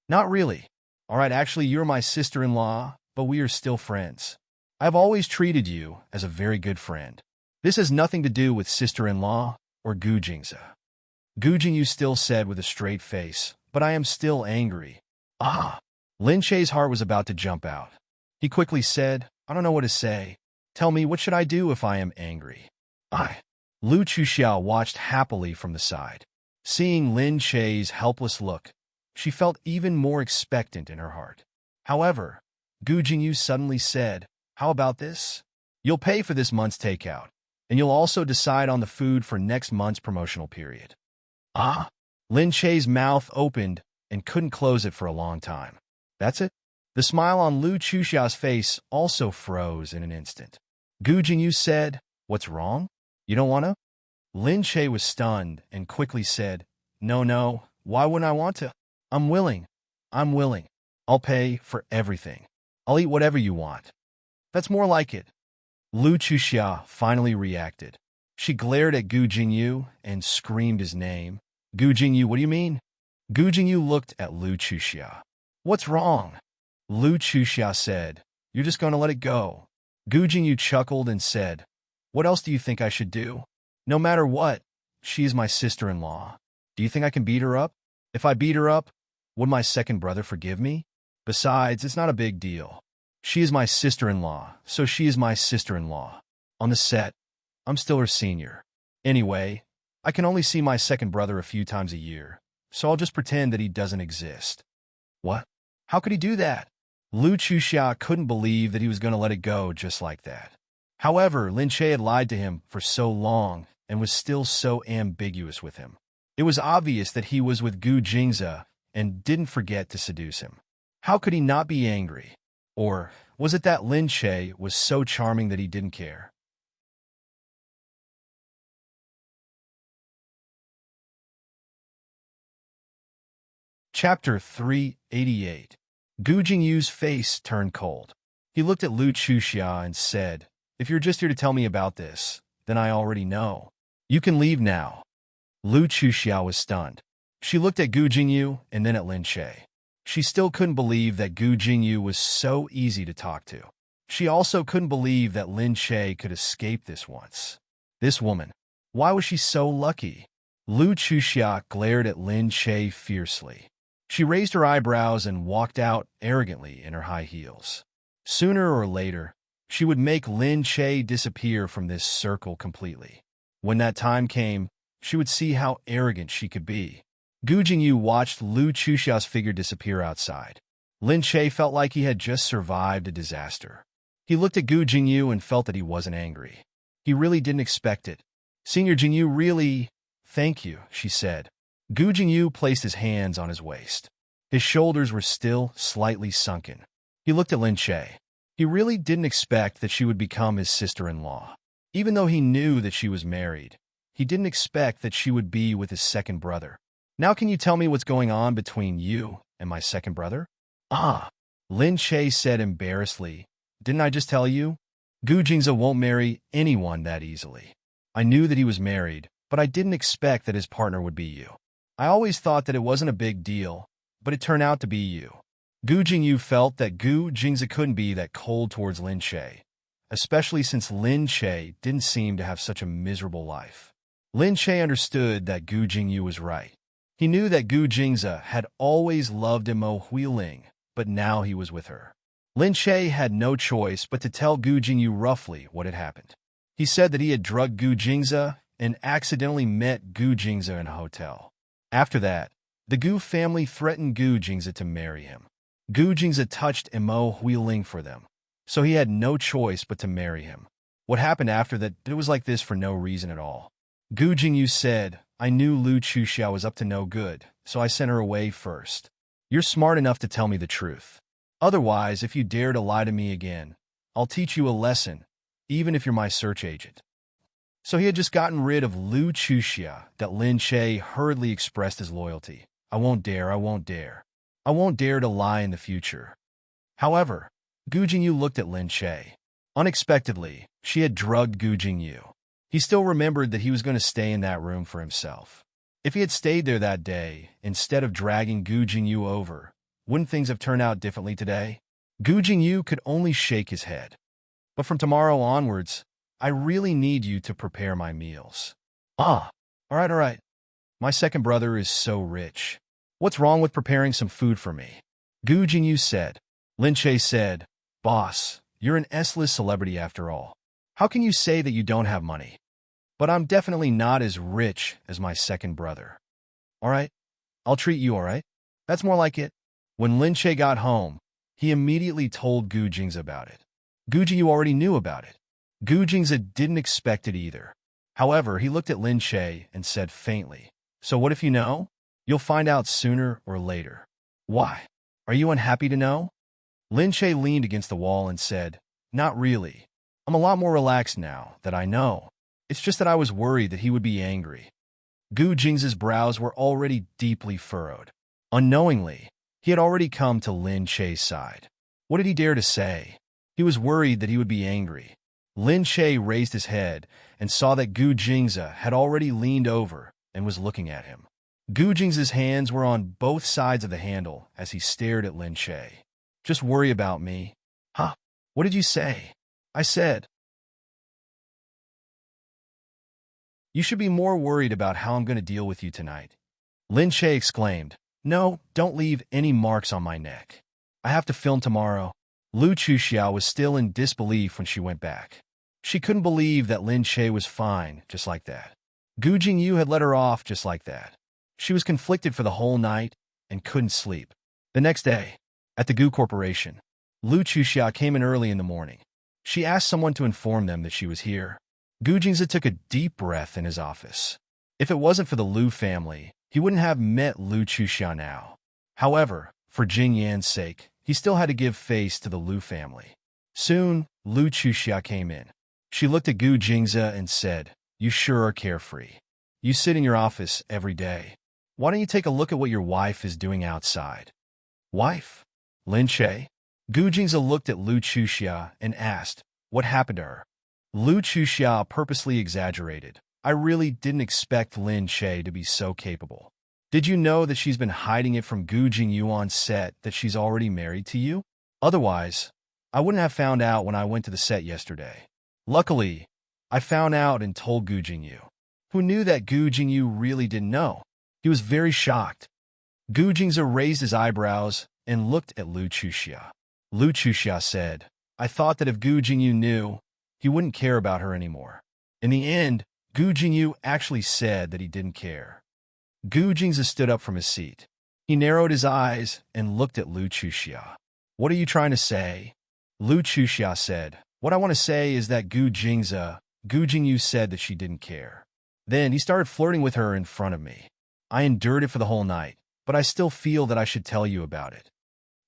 Not really. All right, actually, you're my sister-in-law, but we are still friends. I've always treated you as a very good friend. This has nothing to do with sister-in-law or Gu Jingza." Gu Jingyu still said with a straight face, "But I am still angry." Lin Che's heart was about to jump out. He quickly said, "I don't know what to say. Tell me, what should I do if I am angry?" Lu Chuxia watched happily from the side. Seeing Lin Che's helpless look, She felt even more expectant in her heart. However, Gu Jingyu suddenly said, "How about this? You'll pay for this month's takeout, and you'll also decide on the food for next month's promotional period." Ah! Lin Che's mouth opened and couldn't close it for a long time. That's it? The smile on Lu Chuxia's face also froze in an instant. Gu Jingyu said, "What's wrong? You don't want to?" Lin Che was stunned and quickly said, No, why wouldn't I want to? I'm willing. I'm willing. I'll pay for everything. I'll eat whatever you want." "That's more like it." Lu Chuxia finally reacted. She glared at Gu Jingyu and screamed his name. "Gu Jingyu, what do you mean?" Gu Jingyu looked at Lu Chuxia. "What's wrong?" Lu Chuxia said, "You're just going to let it go." Gu Jingyu chuckled and said, "What else do you think I should do? No matter what, she is my sister-in-law. Do you think I can beat her up? If I beat her up, would my second brother forgive me? Besides, it's not a big deal. She is my sister-in-law, so she is my sister-in-law. On the set, I'm still her senior. Anyway, I can only see my second brother a few times a year, so I'll just pretend that he doesn't exist." "What? How could he do that?" Lu Chuxia couldn't believe that he was going to let it go just like that. However, Lin Che had lied to him for so long and was still so ambiguous with him. It was obvious that he was with Gu Jingza and didn't forget to seduce him. How could he not be angry? Or was it that Lin Che was so charming that he didn't care? Chapter 388. Gu Jingyu's face turned cold. He looked at Lu Chuxia and said, "If you're just here to tell me about this, then I already know. You can leave now." Lu Chuxia was stunned. She looked at Gu Jingyu and then at Lin Che. She still couldn't believe that Gu Jingyu was so easy to talk to. She also couldn't believe that Lin Che could escape this once. This woman, why was she so lucky? Lu Chuxia glared at Lin Che fiercely. She raised her eyebrows and walked out arrogantly in her high heels. Sooner or later, she would make Lin Che disappear from this circle completely. When that time came, she would see how arrogant she could be. Gu Jingyu watched Lu Chuxia's figure disappear outside. Lin Che felt like he had just survived a disaster. He looked at Gu Jingyu and felt that he wasn't angry. He really didn't expect it. "Senior Jingyu really... Thank you," she said. Gu Jingyu placed his hands on his waist. His shoulders were still slightly sunken. He looked at Lin Che. He really didn't expect that she would become his sister-in-law. Even though he knew that she was married, he didn't expect that she would be with his second brother. "Now can you tell me what's going on between you and my second brother?" "Ah," Lin Che said embarrassedly. "Didn't I just tell you? Gu Jingza won't marry anyone that easily. I knew that he was married, but I didn't expect that his partner would be you. I always thought that it wasn't a big deal, but it turned out to be you." Gu Jingyu felt that Gu Jingza couldn't be that cold towards Lin Che, especially since Lin Che didn't seem to have such a miserable life. Lin Che understood that Gu Jingyu was right. He knew that Gu Jingza had always loved Mo Huiling, but now he was with her. Lin Che had no choice but to tell Gu Jingyu roughly what had happened. He said that he had drugged Gu Jingza and accidentally met Gu Jingza in a hotel. After that, the Gu family threatened Gu Jingza to marry him. Gu Jingza touched Mo Huiling for them, so he had no choice but to marry him. What happened after that, it was like this for no reason at all. Gu Jingyu said, "I knew Lu Chuxia was up to no good, so I sent her away first. You're smart enough to tell me the truth. Otherwise, if you dare to lie to me again, I'll teach you a lesson, even if you're my search agent." So he had just gotten rid of Lu Chuxia that Lin Che hurriedly expressed his loyalty. "I won't dare, I won't dare. I won't dare to lie in the future." However, Gu Jingyu looked at Lin Che. Unexpectedly, she had drugged Gu Jingyu. He still remembered that he was going to stay in that room for himself. If he had stayed there that day, instead of dragging Gu Jingyu over, wouldn't things have turned out differently today? Gu Jingyu could only shake his head. "But from tomorrow onwards, I really need you to prepare my meals." "Ah, all right. My second brother is so rich. What's wrong with preparing some food for me?" Gu Jingyu said. Lin Che said, "Boss, you're an S-list celebrity after all. How can you say that you don't have money? But I'm definitely not as rich as my second brother. All right, I'll treat you all right." That's more like it. When Lin Che got home, he immediately told Gu Jingzi about it. Gu Jingyu already knew about it. Gu Jingzi didn't expect it either. However, he looked at Lin Che and said faintly, "So what if you know? You'll find out sooner or later." "Why? Are you unhappy to know?" Lin Che leaned against the wall and said, "Not really. I'm a lot more relaxed now that I know. It's just that I was worried that he would be angry." Gu Jingzi's brows were already deeply furrowed. Unknowingly, he had already come to Lin Che's side. What did he dare to say? He was worried that he would be angry. Lin Che raised his head and saw that Gu Jingzi had already leaned over and was looking at him. Gu Jingzi's hands were on both sides of the handle as he stared at Lin Che. "Just worry about me." "Huh? What did you say?" "I said, you should be more worried about how I'm going to deal with you tonight." Lin Che exclaimed, "No, don't leave any marks on my neck. I have to film tomorrow." Lu Chuxiao was still in disbelief when she went back. She couldn't believe that Lin Che was fine just like that. Gu Jingyu had let her off just like that. She was conflicted for the whole night and couldn't sleep. The next day, at the Gu Corporation, Lu Chuxiao came in early in the morning. She asked someone to inform them that she was here. Gu Jingzi took a deep breath in his office. If it wasn't for the Lu family, he wouldn't have met Lu Chuxiao now. However, for Jing Yan's sake, he still had to give face to the Lu family. Soon, Lu Chuxiao came in. She looked at Gu Jingzi and said, "You sure are carefree. You sit in your office every day. Why don't you take a look at what your wife is doing outside?" "Wife? Lin Che?" Gu Jingzi looked at Lu Chuxiao and asked, "What happened to her?" Lu Chuxiao purposely exaggerated. "I really didn't expect Lin Che to be so capable. Did you know that she's been hiding it from Gu Jingyu on set that she's already married to you? Otherwise, I wouldn't have found out when I went to the set yesterday. Luckily, I found out and told Gu Jingyu, who knew that Gu Jingyu really didn't know. He was very shocked." Gu Jingzi raised his eyebrows and looked at Lu Chuxiao. Lu Chuxiao said, "I thought that if Gu Jingyu knew, he wouldn't care about her anymore." In the end, Gu Jingyu actually said that he didn't care. Gu Jingzi stood up from his seat. He narrowed his eyes and looked at Lu Chuxiao. "What are you trying to say?" Lu Chuxiao said, "What I want to say is that Gu Jingyu said that she didn't care. Then he started flirting with her in front of me. I endured it for the whole night, but I still feel that I should tell you about it."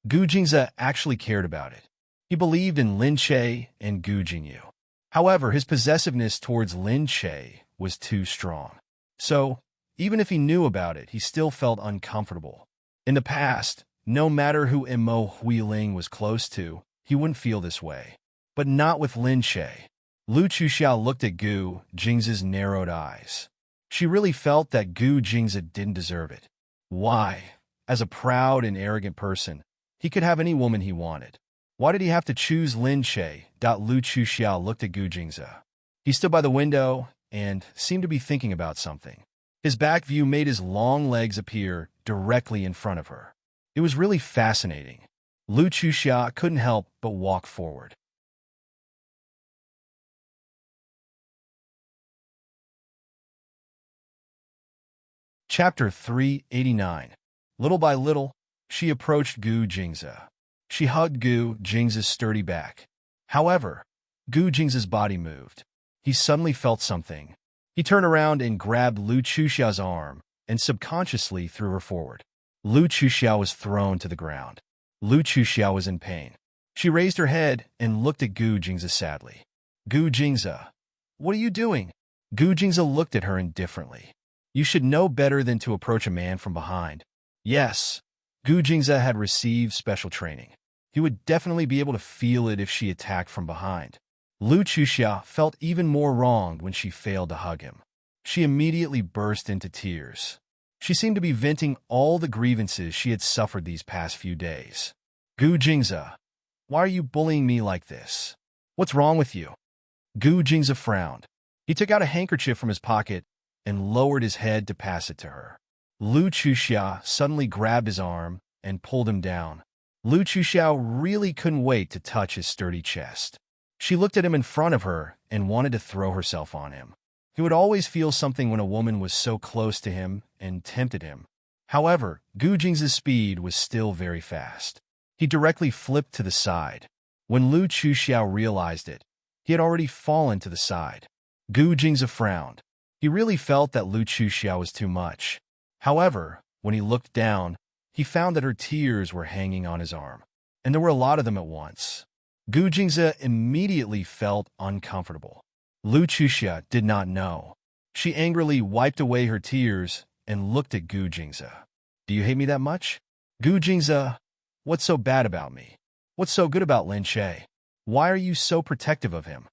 Gu Jingzi actually cared about it. He believed in Lin Che and Gu Jingyu. However, his possessiveness towards Lin Che was too strong. So, even if he knew about it, he still felt uncomfortable. In the past, no matter who Mo Huiling was close to, he wouldn't feel this way. But not with Lin Che. Lu Chuxiao looked at Gu Jingzi's narrowed eyes. She really felt that Gu Jingzi didn't deserve it. Why? As a proud and arrogant person, he could have any woman he wanted. Why did he have to choose Lin Che? Lu Chuxiao looked at Gu Jingzi. He stood by the window and seemed to be thinking about something. His back view made his long legs appear directly in front of her. It was really fascinating. Lu Chuxiao couldn't help but walk forward. Chapter 389. Little by little, she approached Gu Jingzi. She hugged Gu Jingzi's sturdy back. However, Gu Jingzi's body moved. He suddenly felt something. He turned around and grabbed Lu Chuxiao's arm and subconsciously threw her forward. Lu Chuxiao was thrown to the ground. Lu Chuxiao was in pain. She raised her head and looked at Gu Jingzi sadly. "Gu Jingzi, what are you doing?" Gu Jingzi looked at her indifferently. "You should know better than to approach a man from behind." Yes, Gu Jingzi had received special training. He would definitely be able to feel it if she attacked from behind. Lu Chuxiao felt even more wronged when she failed to hug him. She immediately burst into tears. She seemed to be venting all the grievances she had suffered these past few days. "Gu Jingzi, why are you bullying me like this? What's wrong with you?" Gu Jingzi frowned. He took out a handkerchief from his pocket and lowered his head to pass it to her. Lu Chuxiao suddenly grabbed his arm and pulled him down. Lu Chuxiao really couldn't wait to touch his sturdy chest. She looked at him in front of her and wanted to throw herself on him. He would always feel something when a woman was so close to him and tempted him. However, Gu Jing's speed was still very fast. He directly flipped to the side. When Lu Chuxiao realized it, he had already fallen to the side. Gu Jing's frowned. He really felt that Lu Chuxiao was too much. However, when he looked down, he found that her tears were hanging on his arm, and there were a lot of them at once. Gu Jingze immediately felt uncomfortable. Lu Chuxia did not know. She angrily wiped away her tears and looked at Gu Jingze. Do you hate me that much? Gu Jingze, what's so bad about me? What's so good about Lin Che? Why are you so protective of him?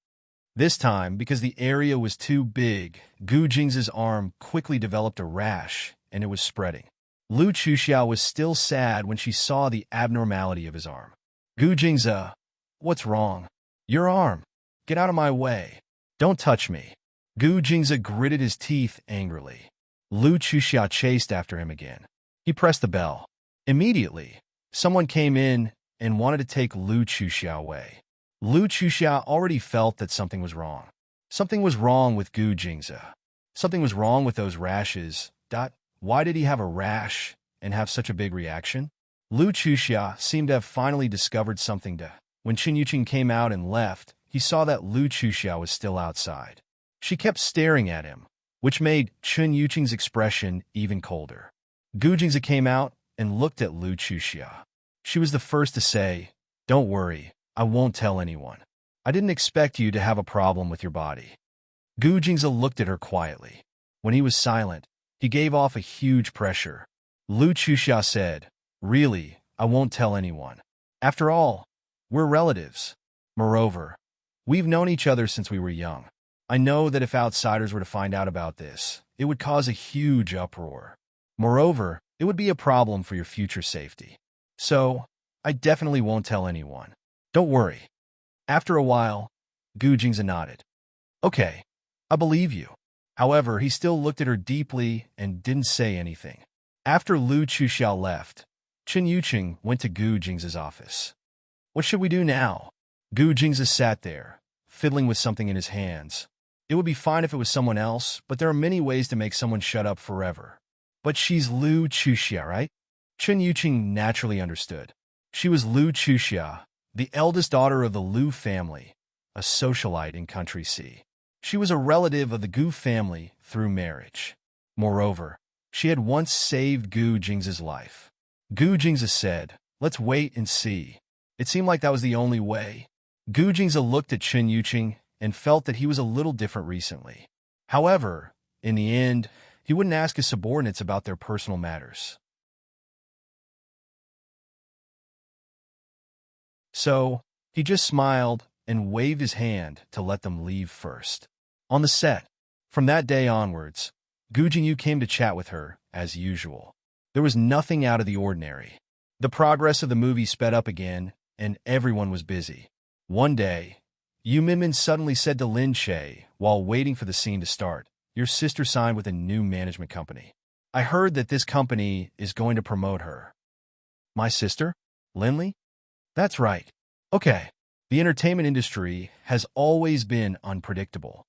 This time, because the area was too big, Gu Jingze's arm quickly developed a rash, and it was spreading. Lu Chuxiao was still sad when she saw the abnormality of his arm. Gu Jingze, what's wrong? Your arm. Get out of my way. Don't touch me. Gu Jingze gritted his teeth angrily. Lu Chuxiao chased after him again. He pressed the bell. Immediately, someone came in and wanted to take Lu Chuxiao away. Lu Chuxiao already felt that something was wrong. Something was wrong with Gu Jingze. Something was wrong with those rashes. Why did he have a rash and have such a big reaction? Lu Chuxiao seemed to have finally discovered something. When Chen Yuqing came out and left, he saw that Lu Chuxiao was still outside. She kept staring at him, which made Chen Yuqing's expression even colder. Gu Jingze came out and looked at Lu Chuxiao. She was the first to say, "Don't worry, I won't tell anyone. I didn't expect you to have a problem with your body." Gu Jingze looked at her quietly. When he was silent, he gave off a huge pressure. Lu Chuxiao said, "Really, I won't tell anyone. After all, we're relatives. Moreover, we've known each other since we were young. I know that if outsiders were to find out about this, it would cause a huge uproar. Moreover, it would be a problem for your future safety. So, I definitely won't tell anyone. Don't worry." After a while, Gu Jingze nodded. "Okay, I believe you." However, he still looked at her deeply and didn't say anything. After Lu Chuxiao left, Chen Yuqing went to Gu Jingze's office. "What should we do now?" Gu Jingze sat there, fiddling with something in his hands. It would be fine if it was someone else, but there are many ways to make someone shut up forever. But she's Lu Chuxia, right? Chen Yuqing naturally understood. She was Lu Chuxia, the eldest daughter of the Lu family, a socialite in Country C. She was a relative of the Gu family through marriage. Moreover, she had once saved Gu Jingze's life. Gu Jingze said, "Let's wait and see." It seemed like that was the only way. Gu Jingze looked at Chen Yuqing and felt that he was a little different recently. However, in the end, he wouldn't ask his subordinates about their personal matters. So, he just smiled and waved his hand to let them leave first. On the set, from that day onwards, Gu Jingyu came to chat with her, as usual. There was nothing out of the ordinary. The progress of the movie sped up again, and everyone was busy. One day, Yu Minmin suddenly said to Lin Che, while waiting for the scene to start, "Your sister signed with a new management company. I heard that this company is going to promote her." "My sister? Linley?" "That's right." "Okay. The entertainment industry has always been unpredictable."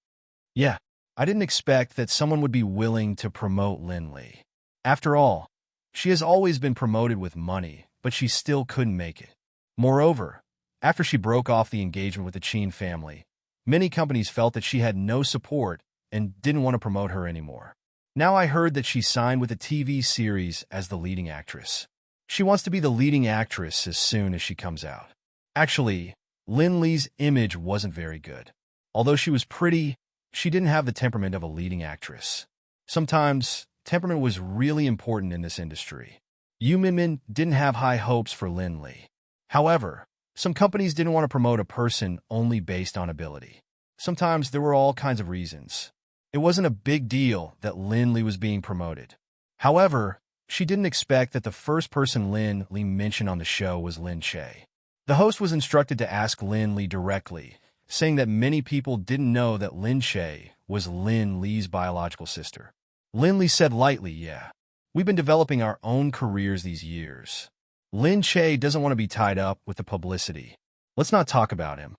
"Yeah, I didn't expect that someone would be willing to promote Linley. After all, she has always been promoted with money, but she still couldn't make it. Moreover, after she broke off the engagement with the Qin family, many companies felt that she had no support and didn't want to promote her anymore. Now I heard that she signed with a TV series as the leading actress. She wants to be the leading actress as soon as she comes out." Actually, Lin Li's image wasn't very good. Although she was pretty, she didn't have the temperament of a leading actress. Sometimes, temperament was really important in this industry. Yu Minmin didn't have high hopes for Lin Li. However, some companies didn't want to promote a person only based on ability. Sometimes there were all kinds of reasons. It wasn't a big deal that Lin Li was being promoted. However, she didn't expect that the first person Lin Li mentioned on the show was Lin Che. The host was instructed to ask Lin Li directly, saying that many people didn't know that Lin Che was Lin Li's biological sister. Lin Li said lightly, "Yeah, we've been developing our own careers these years. Lin Che doesn't want to be tied up with the publicity. Let's not talk about him."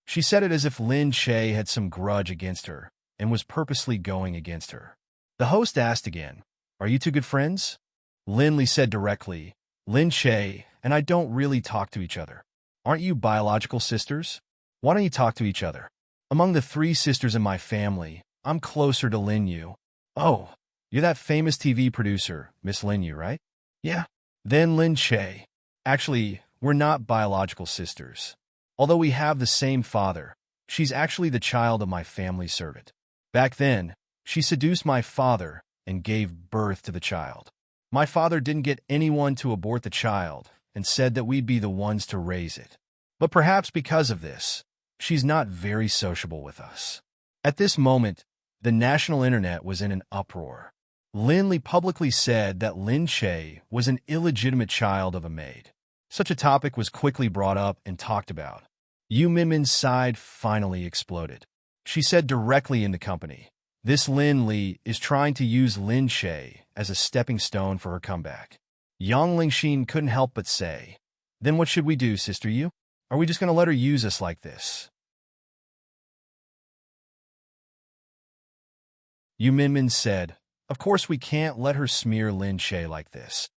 She said it as if Lin Che had some grudge against her and was purposely going against her. The host asked again, "Are you two good friends?" Lin said directly. Lin Che and I don't really talk to each other. Aren't you biological sisters? Why don't you talk to each other? Among the three sisters in my family, I'm closer to Lin Yu. Oh, you're that famous TV producer, Miss Lin Yu, right? Yeah. Then Lin Che. Actually, we're not biological sisters. Although we have the same father, she's actually the child of my family servant. Back then, she seduced my father and gave birth to the child. My father didn't get anyone to abort the child and said that we'd be the ones to raise it. But perhaps because of this, she's not very sociable with us. At this moment, the national internet was in an uproar. Lin Li publicly said that Lin Che was an illegitimate child of a maid. Such a topic was quickly brought up and talked about. Yu Minmin's side finally exploded. She said directly in the company, "This Lin Li is trying to use Lin Che as a stepping stone for her comeback." Yang Lingxin couldn't help but say, "Then what should we do, Sister Yu? Are we just going to let her use us like this?" Yu Minmin said, "Of course we can't let her smear Lin Che like this."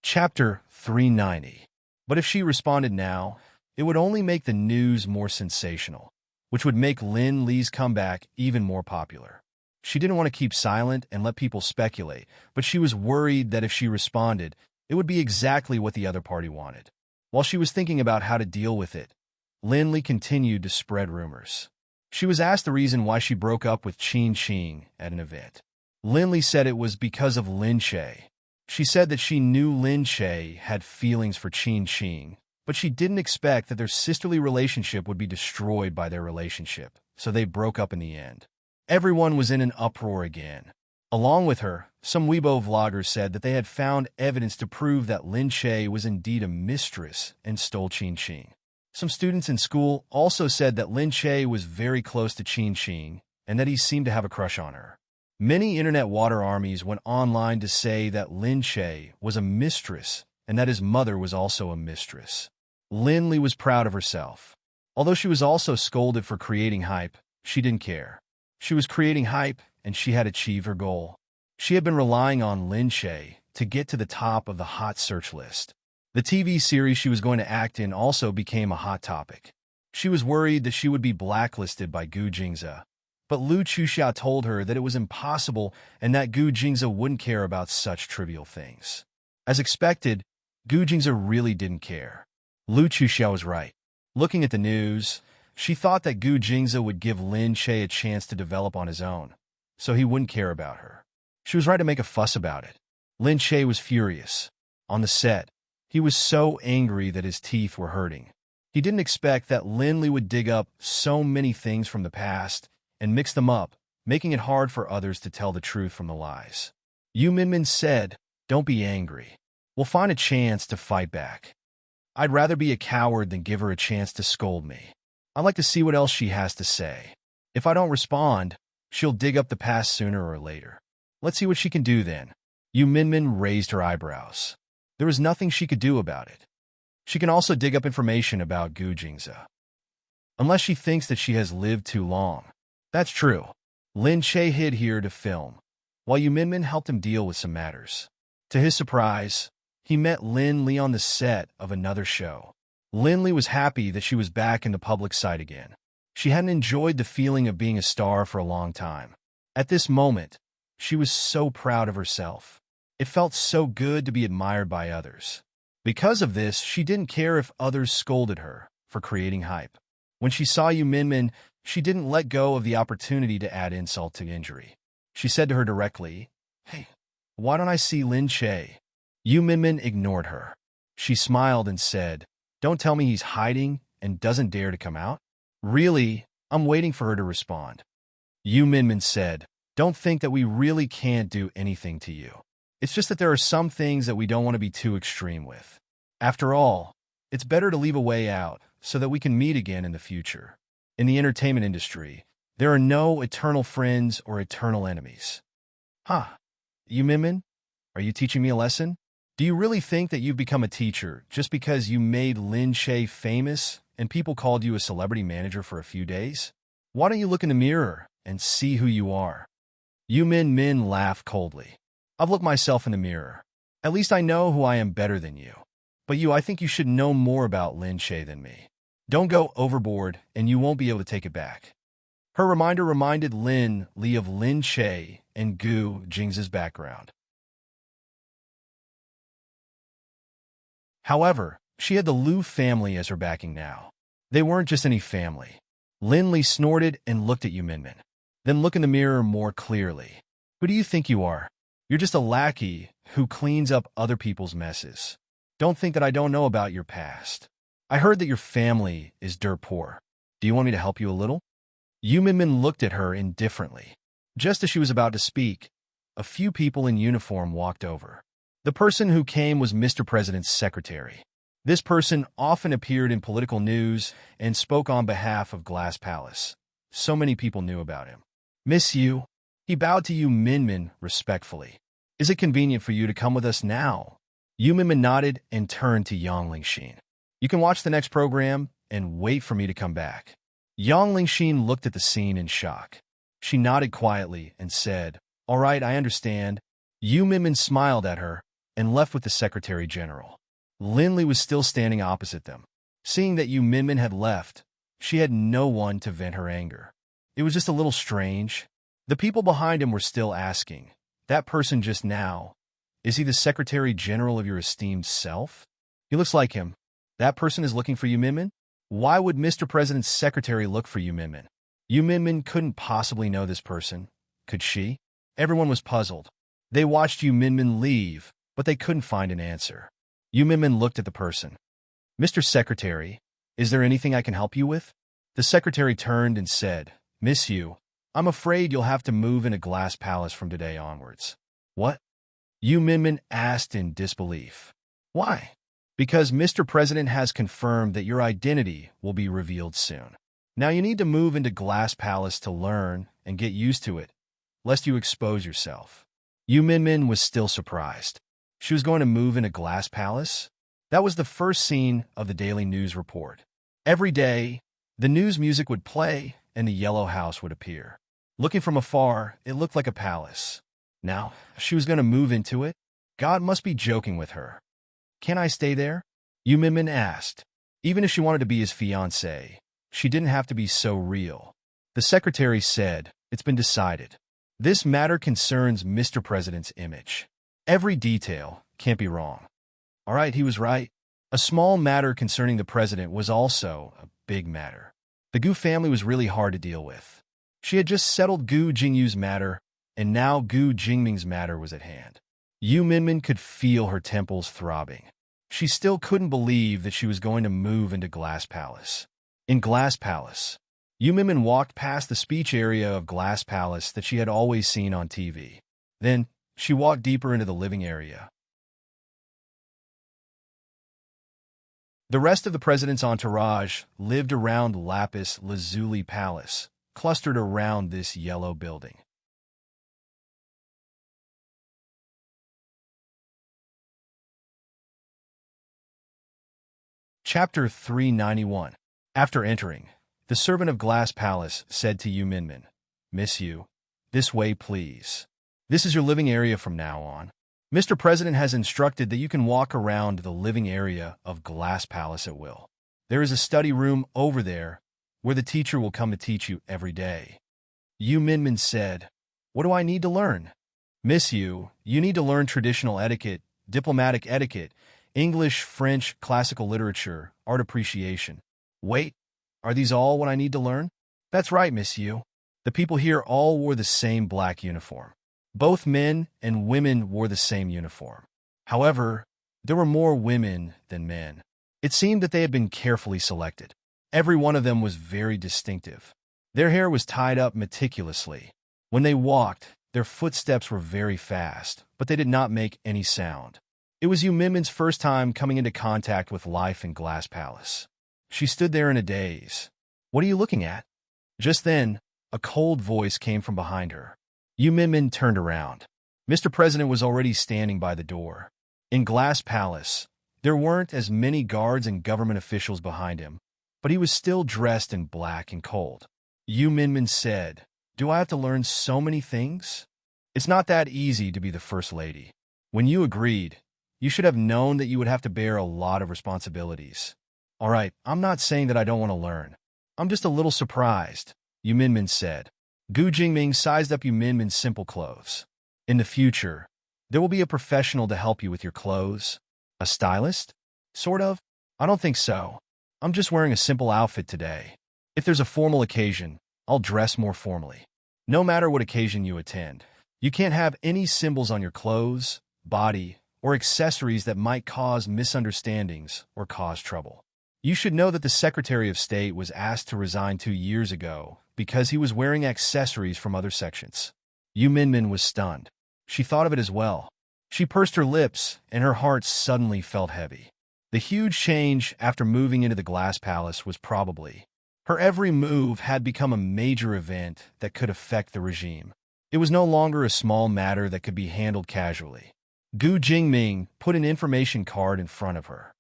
Chapter 390. But if she responded now, it would only make the news more sensational, which would make Lin Li's comeback even more popular. She didn't want to keep silent and let people speculate, but she was worried that if she responded, it would be exactly what the other party wanted. While she was thinking about how to deal with it, Lin Li continued to spread rumors. She was asked the reason why she broke up with Qin Qing at an event. Lin Li said it was because of Lin Che. She said that she knew Lin Che had feelings for Qin Qing, but she didn't expect that their sisterly relationship would be destroyed by their relationship, so they broke up in the end. Everyone was in an uproar again. Along with her, some Weibo vloggers said that they had found evidence to prove that Lin Che was indeed a mistress and stole Qin Qing. Some students in school also said that Lin Che was very close to Qin Qing and that he seemed to have a crush on her. Many internet water armies went online to say that Lin Che was a mistress and that his mother was also a mistress. Lin Li was proud of herself. Although she was also scolded for creating hype, she didn't care. She was creating hype and she had achieved her goal. She had been relying on Lin Che to get to the top of the hot search list. The TV series she was going to act in also became a hot topic. She was worried that she would be blacklisted by Gu Jingze, but Lu Chuxia told her that it was impossible and that Gu Jingze wouldn't care about such trivial things. As expected, Gu Jingze really didn't care. Lu Chuxia was right. Looking at the news, she thought that Gu Jingze would give Lin Che a chance to develop on his own, so he wouldn't care about her. She was right to make a fuss about it. Lin Che was furious. On the set, he was so angry that his teeth were hurting. He didn't expect that Lin Li would dig up so many things from the past and mix them up, making it hard for others to tell the truth from the lies. Yu Minmin said, "Don't be angry. We'll find a chance to fight back. I'd rather be a coward than give her a chance to scold me. I'd like to see what else she has to say. If I don't respond, she'll dig up the past sooner or later. Let's see what she can do then." Yu Minmin raised her eyebrows. There was nothing she could do about it. She can also dig up information about Gu Jingze. Unless she thinks that she has lived too long. That's true. Lin Che hid here to film, while Yu Minmin helped him deal with some matters. To his surprise, he met Lin Li on the set of another show. Lin Li was happy that she was back in the public sight again. She hadn't enjoyed the feeling of being a star for a long time. At this moment, she was so proud of herself. It felt so good to be admired by others. Because of this, she didn't care if others scolded her for creating hype. When she saw Yu Minmin, she didn't let go of the opportunity to add insult to injury. She said to her directly, "Hey, why don't I see Lin Che?" Yu Minmin ignored her. She smiled and said, "Don't tell me he's hiding and doesn't dare to come out?" "Really, I'm waiting for her to respond." Yu Minmin said, "Don't think that we really can't do anything to you. It's just that there are some things that we don't want to be too extreme with. After all, it's better to leave a way out so that we can meet again in the future. In the entertainment industry, there are no eternal friends or eternal enemies." "Huh, Yu Minmin, are you teaching me a lesson? Do you really think that you've become a teacher just because you made Lin Che famous and people called you a celebrity manager for a few days?" Why don't you look in the mirror and see who you are? Yu Min laughed coldly. I've looked myself in the mirror. At least I know who I am better than you. But I think you should know more about Lin Che than me. Don't go overboard, and you won't be able to take it back. Her reminder reminded Lin Li of Lin Che and Gu Jing's background. However, she had the Liu family as her backing now. They weren't just any family. Lin Li snorted and looked at Yu Minmin. Then look in the mirror more clearly. Who do you think you are? You're just a lackey who cleans up other people's messes. Don't think that I don't know about your past. I heard that your family is dirt poor. Do you want me to help you a little? Yu Minmin looked at her indifferently. Just as she was about to speak, a few people in uniform walked over. The person who came was Mr. President's secretary. This person often appeared in political news and spoke on behalf of Glass Palace. So many people knew about him. Miss Yu, he bowed to Yu Minmin respectfully. Is it convenient for you to come with us now? Yu Minmin nodded and turned to Yang Lingxin. You can watch the next program and wait for me to come back. Yang Lingxin looked at the scene in shock. She nodded quietly and said, All right, I understand. Yu Minmin smiled at her and left with the Secretary General. Lin Li was still standing opposite them. Seeing that Yu Minmin had left, she had no one to vent her anger. It was just a little strange. The people behind him were still asking, That person just now, is he the Secretary General of your esteemed self? He looks like him. That person is looking for Yu Minmin? Why would Mr. President's secretary look for Yu Minmin? Yu Minmin couldn't possibly know this person. Could she? Everyone was puzzled. They watched Yu Minmin leave, but they couldn't find an answer. Yu Minmin looked at the person. Mr. Secretary, is there anything I can help you with? The secretary turned and said, Miss Yu, I'm afraid you'll have to move in a Glass Palace from today onwards. What? Yu Minmin asked in disbelief. Why? Because Mr. President has confirmed that your identity will be revealed soon. Now you need to move into Glass Palace to learn and get used to it, lest you expose yourself. Yu Minmin was still surprised. She was going to move in a Glass Palace? That was the first scene of the daily news report. Every day, the news music would play and the yellow house would appear. Looking from afar, it looked like a palace. Now, she was going to move into it? God must be joking with her. Can I stay there? Yu Minmin asked. Even if she wanted to be his fiancée, she didn't have to be so real. The secretary said, It's been decided. This matter concerns Mr. President's image. Every detail can't be wrong. All right, he was right. A small matter concerning the president was also a big matter. The Gu family was really hard to deal with. She had just settled Gu Jingyu's matter, and now Gu Jingming's matter was at hand. Yu Minmin could feel her temples throbbing. She still couldn't believe that she was going to move into Glass Palace. In Glass Palace, Yu Minmin walked past the speech area of Glass Palace that she had always seen on TV. Then, she walked deeper into the living area. The rest of the president's entourage lived around Lapis Lazuli Palace, clustered around this yellow building. Chapter 391. After entering, the servant of Glass Palace said to Yu Minmin, Miss Yu, this way please. This is your living area from now on. Mr. President has instructed that you can walk around the living area of Glass Palace at will. There is a study room over there where the teacher will come to teach you every day. Yu Minmin said, What do I need to learn? Miss Yu, you need to learn traditional etiquette, diplomatic etiquette, English, French, classical literature, art appreciation. Wait, are these all what I need to learn? That's right, Miss Yu. The people here all wore the same black uniform. Both men and women wore the same uniform. However, there were more women than men. It seemed that they had been carefully selected. Every one of them was very distinctive. Their hair was tied up meticulously. When they walked, their footsteps were very fast, but they did not make any sound. It was Yu Minmin's first time coming into contact with life in Glass Palace. She stood there in a daze. What are you looking at? Just then, a cold voice came from behind her. Yu Minmin turned around. Mr. President was already standing by the door. In Glass Palace, there weren't as many guards and government officials behind him, but he was still dressed in black and cold. Yu Minmin said, "Do I have to learn so many things? It's not that easy to be the first lady. When you agreed, you should have known that you would have to bear a lot of responsibilities." "All right, I'm not saying that I don't want to learn. I'm just a little surprised," Yu Minmin said. Gu Jingming sized up Yu Minmin's simple clothes. "In the future, there will be a professional to help you with your clothes. A stylist? Sort of? I don't think so. I'm just wearing a simple outfit today. If there's a formal occasion, I'll dress more formally. No matter what occasion you attend, you can't have any symbols on your clothes, body, or accessories that might cause misunderstandings or cause trouble. You should know that the Secretary of State was asked to resign 2 years ago because he was wearing accessories from other sections." Yu Minmin was stunned. She thought of it as well. She pursed her lips, and her heart suddenly felt heavy. The huge change after moving into the Glass Palace was probably. Her every move had become a major event that could affect the regime. It was no longer a small matter that could be handled casually. Gu Jingming put an information card in front of her.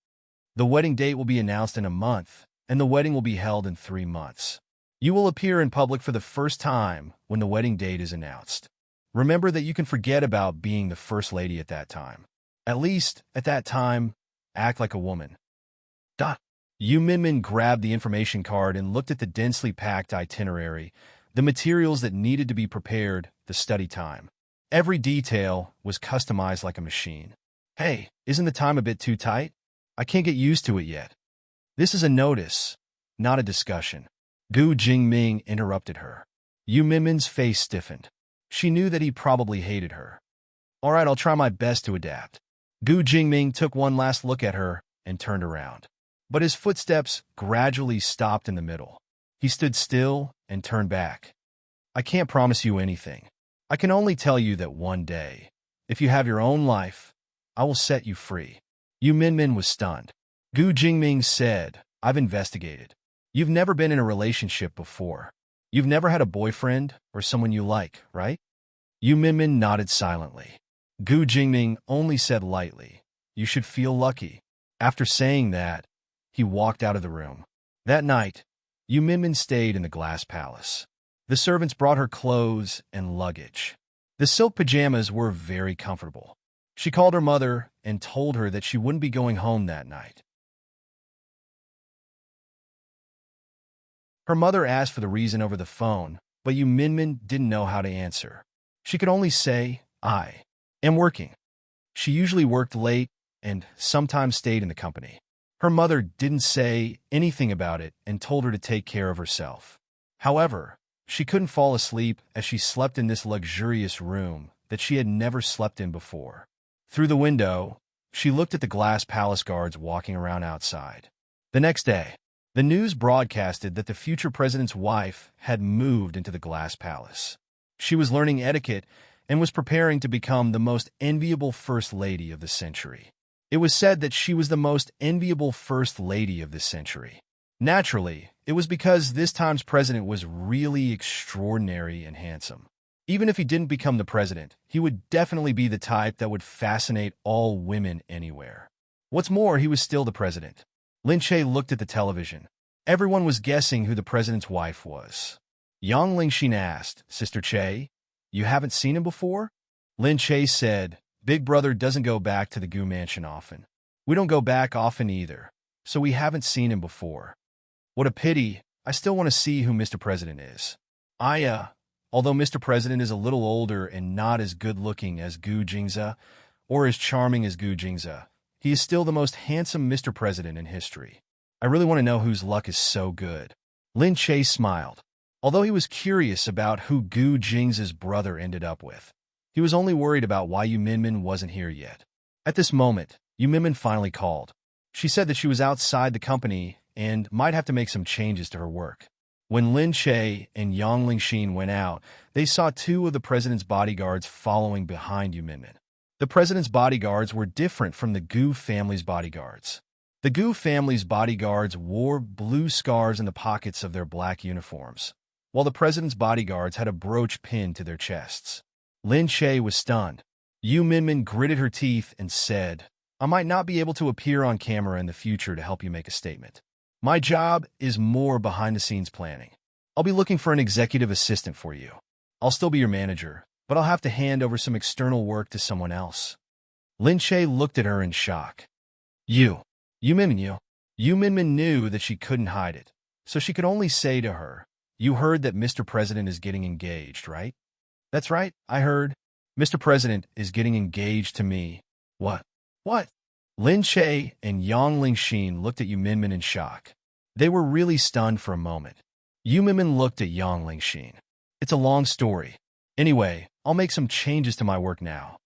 "The wedding date will be announced in a month, and the wedding will be held in 3 months. You will appear in public for the first time when the wedding date is announced. Remember that you can forget about being the first lady at that time. At least, at that time, act like a woman." Yu Minmin grabbed the information card and looked at the densely packed itinerary, the materials that needed to be prepared, the study time. Every detail was customized like a machine. "Hey, isn't the time a bit too tight? I can't get used to it yet." "This is a notice, not a discussion." Gu Jingming interrupted her. Yu Minmin's face stiffened. She knew that he probably hated her. "All right, I'll try my best to adapt." Gu Jingming took one last look at her and turned around. But his footsteps gradually stopped in the middle. He stood still and turned back. "I can't promise you anything. I can only tell you that one day, if you have your own life, I will set you free." Yu Minmin was stunned. Gu Jingming said, "I've investigated. You've never been in a relationship before. You've never had a boyfriend or someone you like, right?" Yu Minmin nodded silently. Gu Jingming only said lightly, "You should feel lucky." After saying that, he walked out of the room. That night, Yu Minmin stayed in the Glass Palace. The servants brought her clothes and luggage. The silk pajamas were very comfortable. She called her mother and told her that she wouldn't be going home that night. Her mother asked for the reason over the phone, but Yu Minmin didn't know how to answer. She could only say, "I am working." She usually worked late and sometimes stayed in the company. Her mother didn't say anything about it and told her to take care of herself. However, she couldn't fall asleep as she slept in this luxurious room that she had never slept in before. Through the window, she looked at the Glass Palace guards walking around outside. The next day, the news broadcasted that the future president's wife had moved into the Glass Palace. She was learning etiquette and was preparing to become the most enviable first lady of the century. It was said that she was the most enviable first lady of this century. Naturally, it was because this time's president was really extraordinary and handsome. Even if he didn't become the president, he would definitely be the type that would fascinate all women anywhere. What's more, he was still the president. Lin Che looked at the television. Everyone was guessing who the president's wife was. Yang Lingxin asked, "Sister Che, you haven't seen him before?" Lin Che said, "Big brother doesn't go back to the Gu mansion often. We don't go back often either, so we haven't seen him before." "What a pity. I still want to see who Mr. President is." Although Mr. President is a little older and not as good-looking as Gu Jingze, or as charming as Gu Jingze, he is still the most handsome Mr. President in history. I really want to know whose luck is so good." Lin Che smiled. Although he was curious about who Gu Jingze's brother ended up with, he was only worried about why Yu Minmin wasn't here yet. At this moment, Yu Minmin finally called. She said that she was outside the company and might have to make some changes to her work. When Lin Che and Yang Lingxin went out, they saw 2 of the president's bodyguards following behind Yu Minmin. The president's bodyguards were different from the Gu family's bodyguards. The Gu family's bodyguards wore blue scarves in the pockets of their black uniforms, while the president's bodyguards had a brooch pinned to their chests. Lin Che was stunned. Yu Minmin gritted her teeth and said, "I might not be able to appear on camera in the future to help you make a statement. My job is more behind-the-scenes planning. I'll be looking for an executive assistant for you. I'll still be your manager, but I'll have to hand over some external work to someone else. Lin Che looked at her in shock. You Minmin, you. Yu Minmin knew that she couldn't hide it, so she could only say to her, "You heard that Mr. President is getting engaged, right?" "That's right, I heard. Mr. President is getting engaged to me." "What? What?" Lin Che and Yang Lingxin looked at Yu Minmin in shock. They were really stunned for a moment. Yu Minmin looked at Yang Lingxin. "It's a long story. Anyway, I'll make some changes to my work now."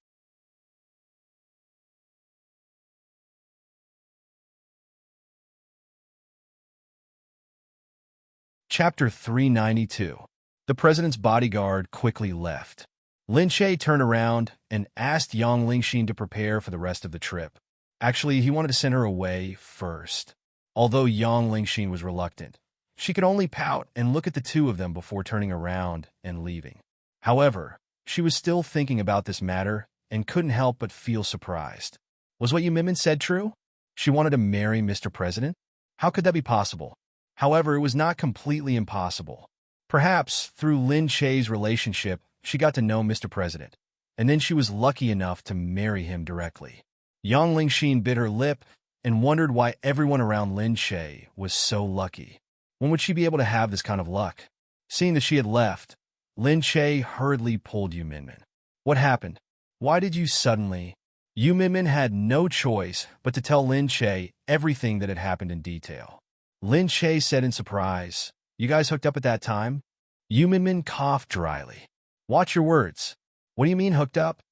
Chapter 392. The president's bodyguard quickly left. Lin Che turned around and asked Yang Lingxin to prepare for the rest of the trip. Actually, he wanted to send her away first. Although Yang Lingxin was reluctant, she could only pout and look at the two of them before turning around and leaving. However, she was still thinking about this matter and couldn't help but feel surprised. Was what Yu Minmin said true? She wanted to marry Mr. President? How could that be possible? However, it was not completely impossible. Perhaps through Lin Che's relationship, she got to know Mr. President, and then she was lucky enough to marry him directly. Yang Lingxin bit her lip and wondered why everyone around Lin Che was so lucky. When would she be able to have this kind of luck? Seeing that she had left, Lin Che hurriedly pulled Yu Minmin. "What happened? Why did you suddenly—" Yu Minmin had no choice but to tell Lin Che everything that had happened in detail. Lin Che said in surprise, "You guys hooked up at that time?" Yu Minmin coughed dryly. "Watch your words. What do you mean hooked up?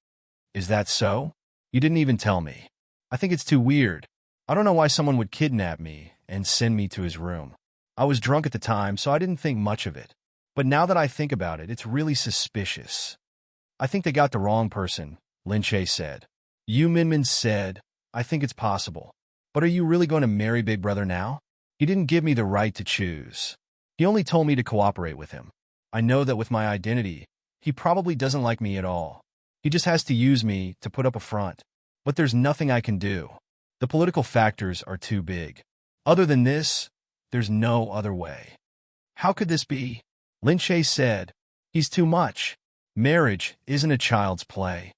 Is that so? You didn't even tell me. I think it's too weird. I don't know why someone would kidnap me and send me to his room. I was drunk at the time, so I didn't think much of it. But now that I think about it, it's really suspicious." "I think they got the wrong person," Lin Che said. Yu Minmin said, "I think it's possible. But are you really going to marry Big Brother now? He didn't give me the right to choose. He only told me to cooperate with him. I know that with my identity, he probably doesn't like me at all. He just has to use me to put up a front. But there's nothing I can do. The political factors are too big. Other than this, there's no other way." "How could this be?" Lin Che said. "He's too much. Marriage isn't a child's play.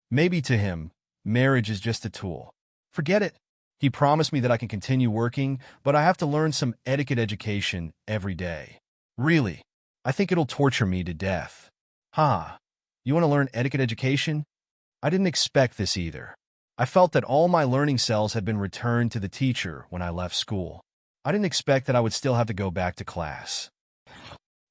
Maybe to him, marriage is just a tool. Forget it. He promised me that I can continue working, but I have to learn some etiquette education every day. Really, I think it'll torture me to death." "Ha, you want to learn etiquette education?" I didn't expect this either. I felt that all my learning cells had been returned to the teacher when I left school. I didn't expect that I would still have to go back to class.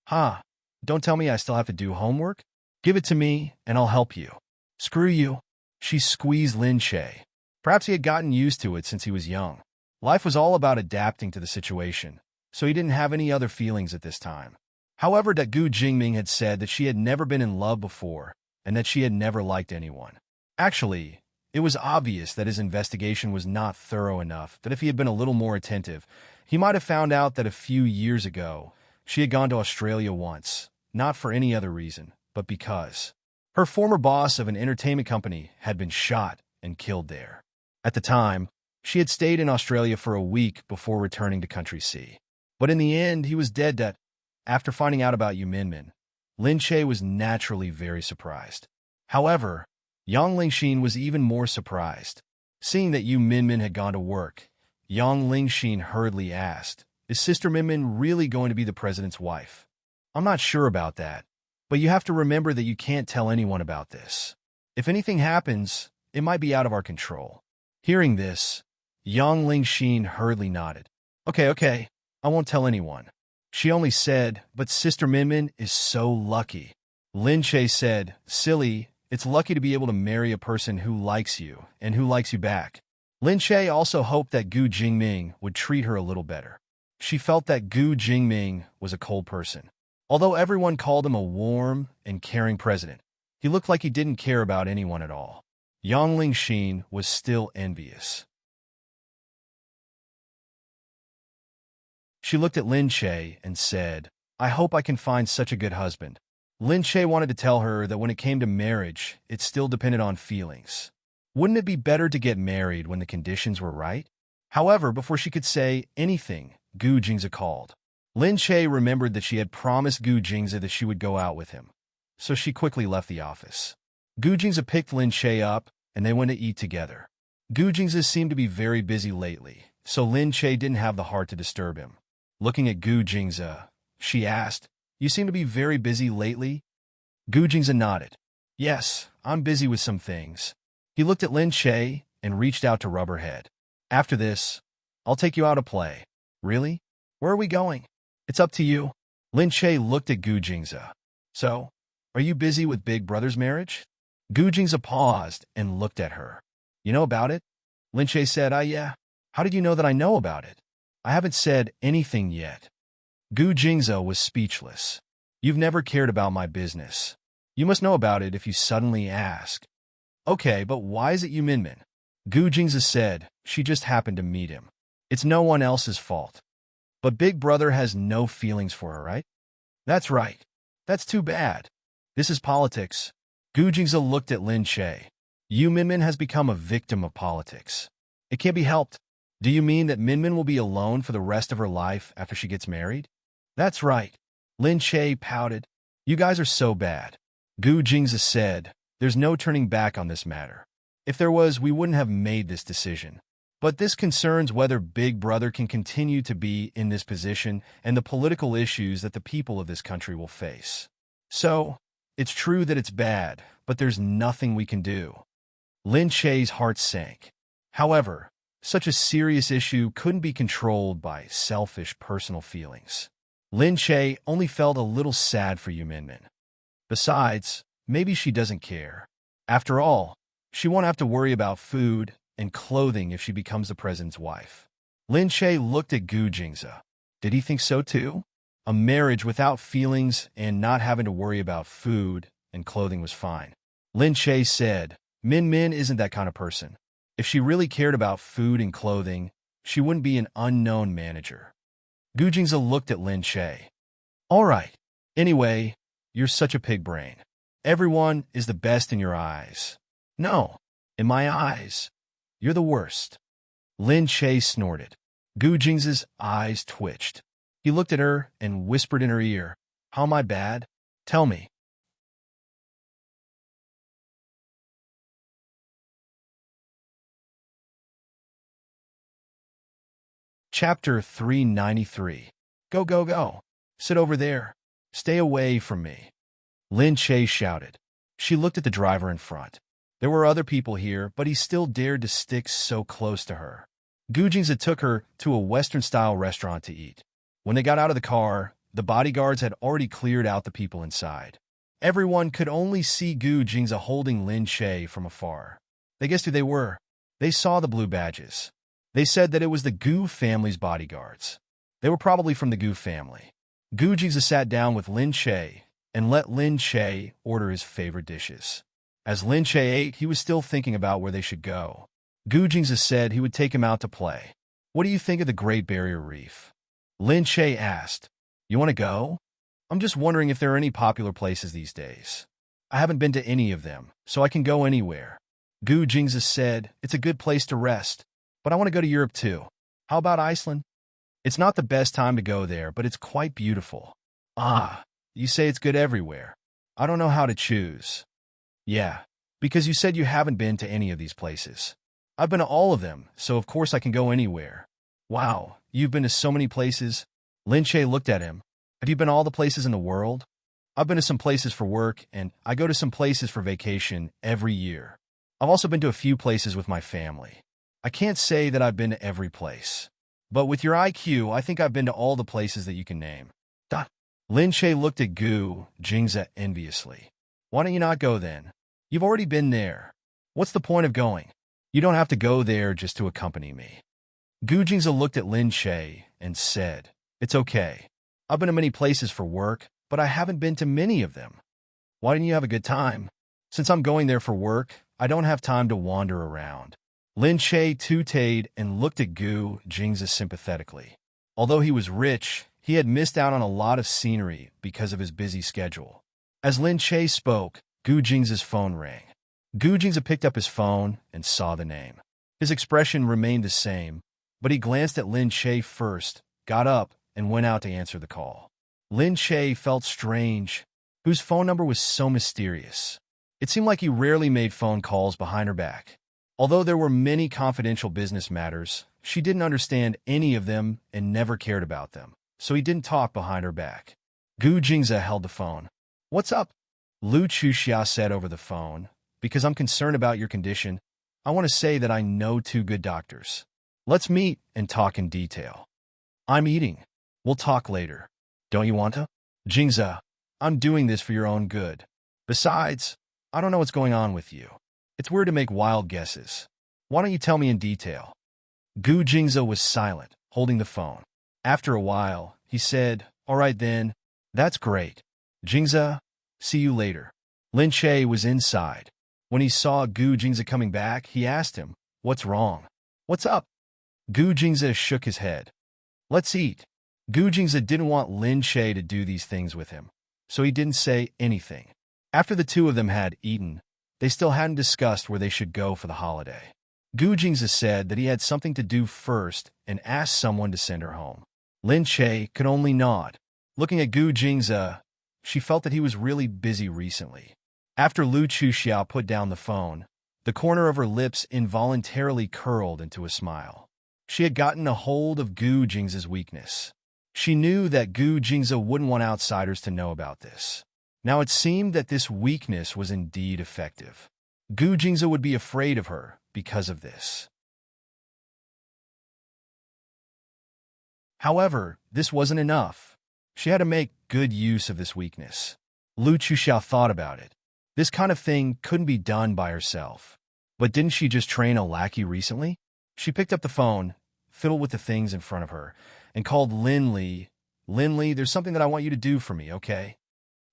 "Ha, don't tell me I still have to do homework? Give it to me, and I'll help you." "Screw you." She squeezed Lin Che. Perhaps he had gotten used to it since he was young. Life was all about adapting to the situation, so he didn't have any other feelings at this time. However, that Gu Jingming had said that she had never been in love before and that she had never liked anyone. Actually, it was obvious that his investigation was not thorough enough, that if he had been a little more attentive, he might have found out that a few years ago, she had gone to Australia once, not for any other reason, but because her former boss of an entertainment company had been shot and killed there. At the time, she had stayed in Australia for a week before returning to Country C. But in the end, he was dead. After finding out about Yu Minmin, Lin Che was naturally very surprised. However, Yang Lingxin was even more surprised. Seeing that Yu Minmin had gone to work, Yang Lingxin hurriedly asked, "Is Sister Minmin really going to be the president's wife?" "I'm not sure about that, but you have to remember that you can't tell anyone about this. If anything happens, it might be out of our control." Hearing this, Yang Lingxin hurriedly nodded. Okay, I won't tell anyone." She only said, "But Sister Minmin is so lucky." Lin Che said, "Silly, it's lucky to be able to marry a person who likes you and who likes you back." Lin Che also hoped that Gu Jingming would treat her a little better. She felt that Gu Jingming was a cold person. Although everyone called him a warm and caring president, he looked like he didn't care about anyone at all. Yang Lingxin was still envious. She looked at Lin Che and said, "I hope I can find such a good husband." Lin Che wanted to tell her that when it came to marriage, it still depended on feelings. Wouldn't it be better to get married when the conditions were right? However, before she could say anything, Gu Jingza called. Lin Che remembered that she had promised Gu Jingzi that she would go out with him, so she quickly left the office. Gu Jingzi picked Lin Che up, and they went to eat together. Gu Jingzi seemed to be very busy lately, so Lin Che didn't have the heart to disturb him. Looking at Gu Jingzi, she asked, "You seem to be very busy lately?" Gu Jingzi nodded. "Yes, I'm busy with some things." He looked at Lin Che and reached out to rub her head. "After this, I'll take you out to play." "Really? Where are we going?" "It's up to you." Lin Che looked at Gu Jingzi. "So, are you busy with Big Brother's marriage?" Gu Jingzi paused and looked at her. "You know about it?" Lin Che said, yeah. How did you know that I know about it?" "I haven't said anything yet." Gu Jingzi was speechless. "You've never cared about my business. You must know about it if you suddenly ask." "Okay, but why is it you Minmin?" Gu Jingzi said, "She just happened to meet him. It's no one else's fault." "But Big Brother has no feelings for her, right?" "That's right. That's too bad. This is politics." Gu Jingzi looked at Lin Che. "You Minmin has become a victim of politics. It can't be helped." "Do you mean that Minmin will be alone for the rest of her life after she gets married?" "That's right." Lin Che pouted. "You guys are so bad." Gu Jingzi said, "There's no turning back on this matter. If there was, we wouldn't have made this decision. But this concerns whether Big Brother can continue to be in this position and the political issues that the people of this country will face. So, it's true that it's bad, but there's nothing we can do." Lin Che's heart sank. However, such a serious issue couldn't be controlled by selfish personal feelings. Lin Che only felt a little sad for Yu Minmin. Besides, maybe she doesn't care. After all, she won't have to worry about food and clothing if she becomes the president's wife. Lin Che looked at Gu Jingzi. Did he think so too? A marriage without feelings and not having to worry about food and clothing was fine. Lin Che said, Min Min isn't that kind of person. If she really cared about food and clothing, she wouldn't be an unknown manager. Gu Jingzi looked at Lin Che. All right. Anyway, you're such a pig brain. Everyone is the best in your eyes. No, in my eyes, you're the worst. Lin Che snorted. Gu Jingzi's eyes twitched. He looked at her and whispered in her ear, How am I bad? Tell me. Chapter 393. Go, go, go. Sit over there. Stay away from me. Lin Che shouted. She looked at the driver in front. There were other people here, but he still dared to stick so close to her. Gu Jingzi took her to a Western-style restaurant to eat. When they got out of the car, the bodyguards had already cleared out the people inside. Everyone could only see Gu Jingzi holding Lin Che from afar. They guessed who they were. They saw the blue badges. They said that it was the Gu family's bodyguards. They were probably from the Gu family. Gu Jingzi sat down with Lin Che and let Lin Che order his favorite dishes. As Lin Che ate, he was still thinking about where they should go. Gu Jingzi said he would take him out to play. What do you think of the Great Barrier Reef? Lin Che asked. You want to go? I'm just wondering if there are any popular places these days. I haven't been to any of them, so I can go anywhere. Gu Jingzi said, It's a good place to rest, but I want to go to Europe too. How about Iceland? It's not the best time to go there, but it's quite beautiful. Ah, you say it's good everywhere. I don't know how to choose. Yeah, because you said you haven't been to any of these places. I've been to all of them, so of course I can go anywhere. Wow, you've been to so many places. Lin Che looked at him. Have you been to all the places in the world? I've been to some places for work, and I go to some places for vacation every year. I've also been to a few places with my family. I can't say that I've been to every place. But with your IQ, I think I've been to all the places that you can name. Dot. Lin Che looked at Gu Jingzi enviously. Why don't you not go then? You've already been there. What's the point of going? You don't have to go there just to accompany me. Gu Jingzi looked at Lin Che and said, It's okay. I've been to many places for work, but I haven't been to many of them. Why didn't you have a good time? Since I'm going there for work, I don't have time to wander around. Lin Che tooted and looked at Gu Jingzi sympathetically. Although he was rich, he had missed out on a lot of scenery because of his busy schedule. As Lin Che spoke, Gu Jingzi's phone rang. Gu Jingzi picked up his phone and saw the name. His expression remained the same, but he glanced at Lin Che first, got up, and went out to answer the call. Lin Che felt strange. Whose phone number was so mysterious? It seemed like he rarely made phone calls behind her back. Although there were many confidential business matters, she didn't understand any of them and never cared about them, so he didn't talk behind her back. Gu Jingze held the phone. "What's up?" Lu Chuxia said over the phone. "Because I'm concerned about your condition, I want to say that I know two good doctors. Let's meet and talk in detail." "I'm eating. We'll talk later. Don't you want to?" "Jingze, I'm doing this for your own good. Besides, I don't know what's going on with you. It's weird to make wild guesses. Why don't you tell me in detail?" Gu Jingze was silent, holding the phone. After a while, he said, "All right then. That's great. Jingze, see you later." Lin Che was inside. When he saw Gu Jingze coming back, he asked him, "What's wrong? What's up?" Gu Jingze shook his head. "Let's eat." Gu Jingze didn't want Lin Che to do these things with him, so he didn't say anything. After the two of them had eaten, they still hadn't discussed where they should go for the holiday. Gu Jingze said that he had something to do first and asked someone to send her home. Lin Che could only nod. Looking at Gu Jingze, she felt that he was really busy recently. After Lu Chuxiao put down the phone, the corner of her lips involuntarily curled into a smile. She had gotten a hold of Gu Jingze's weakness. She knew that Gu Jingze wouldn't want outsiders to know about this. Now it seemed that this weakness was indeed effective. Gu Jingze would be afraid of her because of this. However, this wasn't enough. She had to make good use of this weakness. Lu Chuxiao thought about it. This kind of thing couldn't be done by herself. But didn't she just train a lackey recently? She picked up the phone, fiddled with the things in front of her, and called Lin Li. "Lin Li, there's something that I want you to do for me, okay?"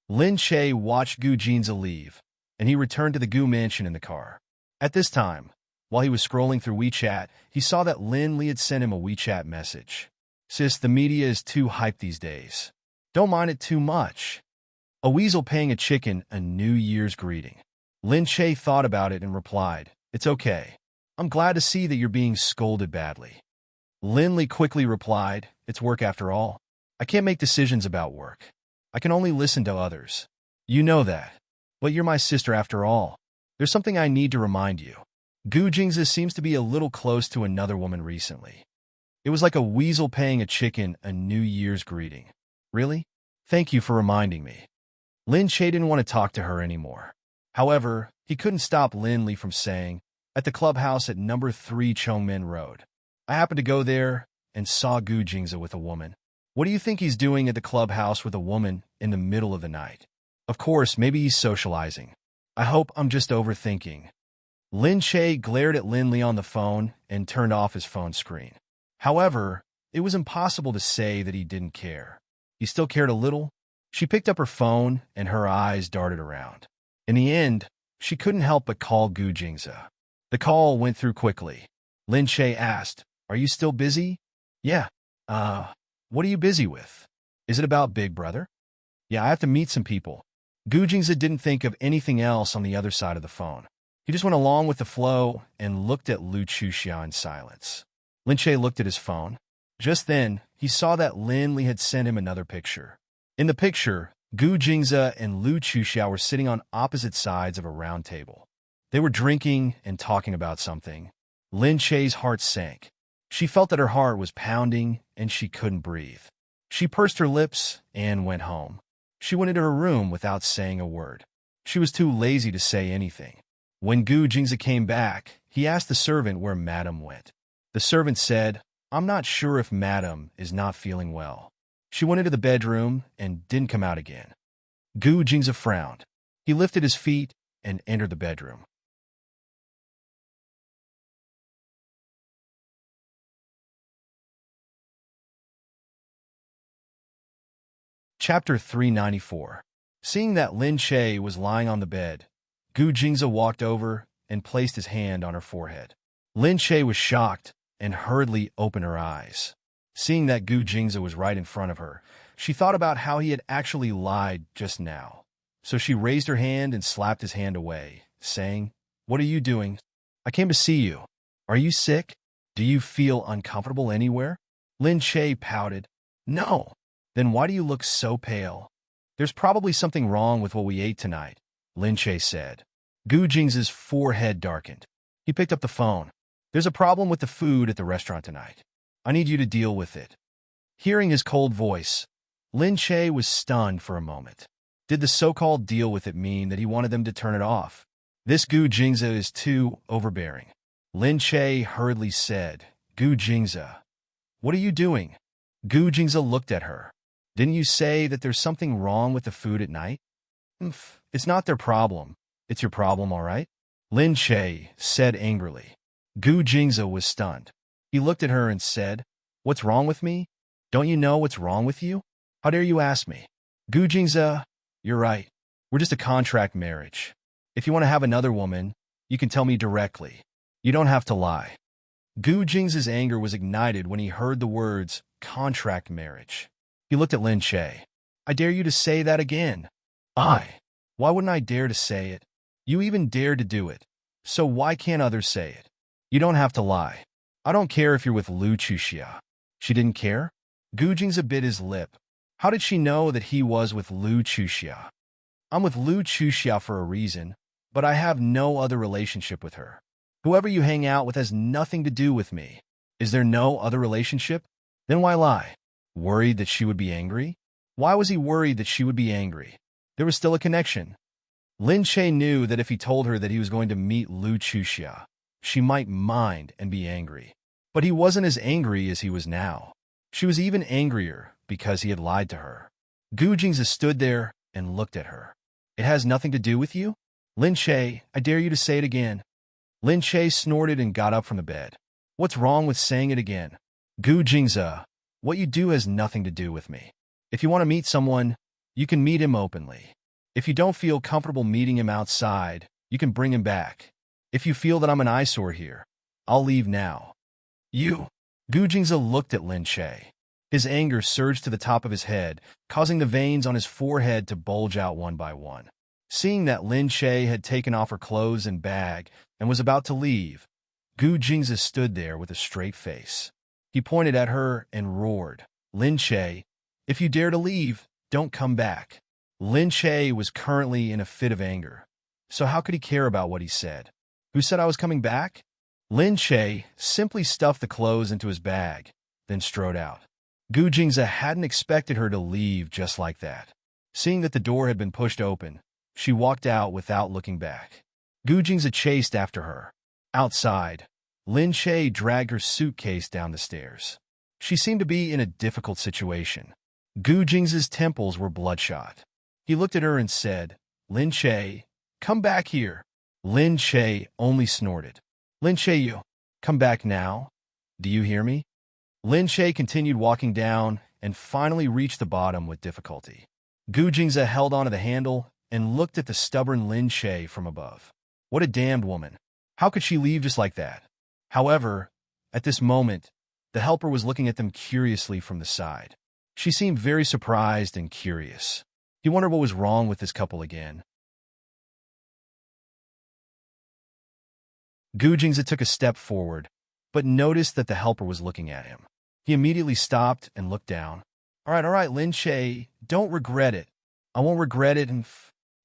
Lin Che watched Gu Jingze leave, and he returned to the Gu mansion in the car. At this time, while he was scrolling through WeChat, he saw that Lin Li had sent him a WeChat message. "Sis, the media is too hyped these days. Don't mind it too much. A weasel paying a chicken a New Year's greeting." Lin Che thought about it and replied, "It's okay. I'm glad to see that you're being scolded badly." Lin Li quickly replied, "It's work after all. I can't make decisions about work. I can only listen to others. You know that. But you're my sister after all. There's something I need to remind you. Gu Jingze seems to be a little close to another woman recently. It was like a weasel paying a chicken a New Year's greeting." "Really? Thank you for reminding me." Lin Che didn't want to talk to her anymore. However, he couldn't stop Lin Li from saying, "At the clubhouse at number 3 Chongmen Road. I happened to go there and saw Gu Jingze with a woman. What do you think he's doing at the clubhouse with a woman in the middle of the night? Of course, maybe he's socializing. I hope I'm just overthinking." Lin Che glared at Lin Li on the phone and turned off his phone screen. However, it was impossible to say that he didn't care. He still cared a little. She picked up her phone and her eyes darted around. In the end, she couldn't help but call Gu Jingze. The call went through quickly. Lin Che asked, "Are you still busy?" "Yeah. What are you busy with? Is it about Big Brother?" "Yeah, I have to meet some people." Gu Jingze didn't think of anything else on the other side of the phone. He just went along with the flow and looked at Lu Chuxia in silence. Lin Che looked at his phone. Just then, he saw that Lin Li had sent him another picture. In the picture, Gu Jingze and Lu Chuxia were sitting on opposite sides of a round table. They were drinking and talking about something. Lin Che's heart sank. She felt that her heart was pounding and she couldn't breathe. She pursed her lips and went home. She went into her room without saying a word. She was too lazy to say anything. When Gu Jingze came back, he asked the servant where Madame went. The servant said, "I'm not sure if Madame is not feeling well." She went into the bedroom and didn't come out again. Gu Jingze frowned. He lifted his feet and entered the bedroom. Chapter 394. Seeing that Lin Che was lying on the bed, Gu Jingze walked over and placed his hand on her forehead. Lin Che was shocked and hurriedly opened her eyes. Seeing that Gu Jingze was right in front of her, she thought about how he had actually lied just now. So she raised her hand and slapped his hand away, saying, "What are you doing? I came to see you. Are you sick? Do you feel uncomfortable anywhere?" Lin Che pouted. No. Then why do you look so pale? There's probably something wrong with what we ate tonight, Lin Che said. Gu Jing's forehead darkened. He picked up the phone. There's a problem with the food at the restaurant tonight. I need you to deal with it. Hearing his cold voice, Lin Che was stunned for a moment. Did the so-called deal with it mean that he wanted them to turn it off? This Gu Jingza is too overbearing. Lin Che hurriedly said, Gu Jingza, what are you doing? Gu Jingza looked at her. Didn't you say that there's something wrong with the food at night? It's not their problem. It's your problem, all right? Lin Che said angrily. Gu Jingza was stunned. He looked at her and said, What's wrong with me? Don't you know what's wrong with you? How dare you ask me? Gu Jingza, you're right. We're just a contract marriage. If you want to have another woman, you can tell me directly. You don't have to lie. Gu Jing's anger was ignited when he heard the words, contract marriage. He looked at Lin Che. I dare you to say that again. Why wouldn't I dare to say it? You even dared to do it. So why can't others say it? You don't have to lie. I don't care if you're with Lu Chuxia. She didn't care? Gu Jing's bit his lip. How did she know that he was with Lu Chuxia? I'm with Lu Chuxia for a reason, but I have no other relationship with her. Whoever you hang out with has nothing to do with me. Is there no other relationship? Then why lie? Worried that she would be angry? Why was he worried that she would be angry? There was still a connection. Lin Che knew that if he told her that he was going to meet Lu Chuxia, she might mind and be angry. But he wasn't as angry as he was now. She was even angrier because he had lied to her. Gu Jingza stood there and looked at her. It has nothing to do with you? Lin Che, I dare you to say it again. Lin Che snorted and got up from the bed. What's wrong with saying it again? Gu Jingza, what you do has nothing to do with me. If you want to meet someone, you can meet him openly. If you don't feel comfortable meeting him outside, you can bring him back. If you feel that I'm an eyesore here, I'll leave now. You. Gu Jingza looked at Lin Che. His anger surged to the top of his head, causing the veins on his forehead to bulge out one by one. Seeing that Lin Che had taken off her clothes and bag and was about to leave, Gu Jingza stood there with a straight face. He pointed at her and roared, Lin Che, if you dare to leave, don't come back. Lin Che was currently in a fit of anger, so how could he care about what he said? Who said I was coming back? Lin Che simply stuffed the clothes into his bag, then strode out. Gu Jingza hadn't expected her to leave just like that. Seeing that the door had been pushed open, she walked out without looking back. Gu Jingza chased after her. Outside, Lin Che dragged her suitcase down the stairs. She seemed to be in a difficult situation. Gu Jing's temples were bloodshot. He looked at her and said, Lin Che, come back here. Lin Che only snorted. Lin Che, you, come back now. Do you hear me? Lin Che continued walking down and finally reached the bottom with difficulty. Gu Jingza held onto the handle and looked at the stubborn Lin Che from above. What a damned woman. How could she leave just like that? However, at this moment, the helper was looking at them curiously from the side. She seemed very surprised and curious. He wondered what was wrong with this couple again. Gu Jingza took a step forward, but noticed that the helper was looking at him. He immediately stopped and looked down. All right, Lin Che, don't regret it. I won't regret it.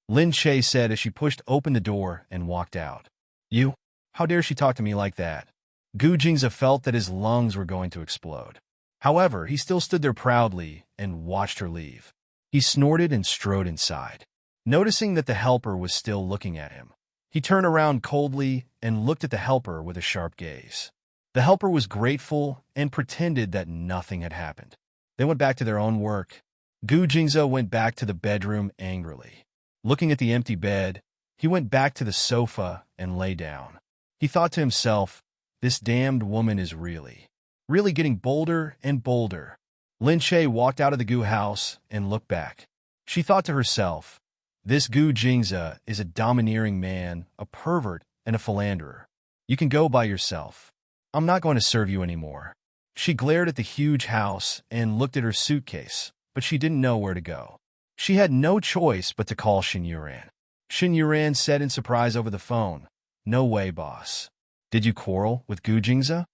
Lin Che said as she pushed open the door and walked out. You? How dare she talk to me like that? Gu Jingza felt that his lungs were going to explode. However, he still stood there proudly and watched her leave. He snorted and strode inside. Noticing that the helper was still looking at him, he turned around coldly and looked at the helper with a sharp gaze. The helper was grateful and pretended that nothing had happened. They went back to their own work. Gu Jingza went back to the bedroom angrily. Looking at the empty bed, he went back to the sofa and lay down. He thought to himself, this damned woman is really getting bolder and bolder. Lin Che walked out of the Gu house and looked back. She thought to herself, this Gu Jingza is a domineering man, a pervert, and a philanderer. You can go by yourself. I'm not going to serve you anymore. She glared at the huge house and looked at her suitcase, but she didn't know where to go. She had no choice but to call Xin Yuran. Xin Yuran said in surprise over the phone, No way, boss. Did you quarrel with Gu Jingza?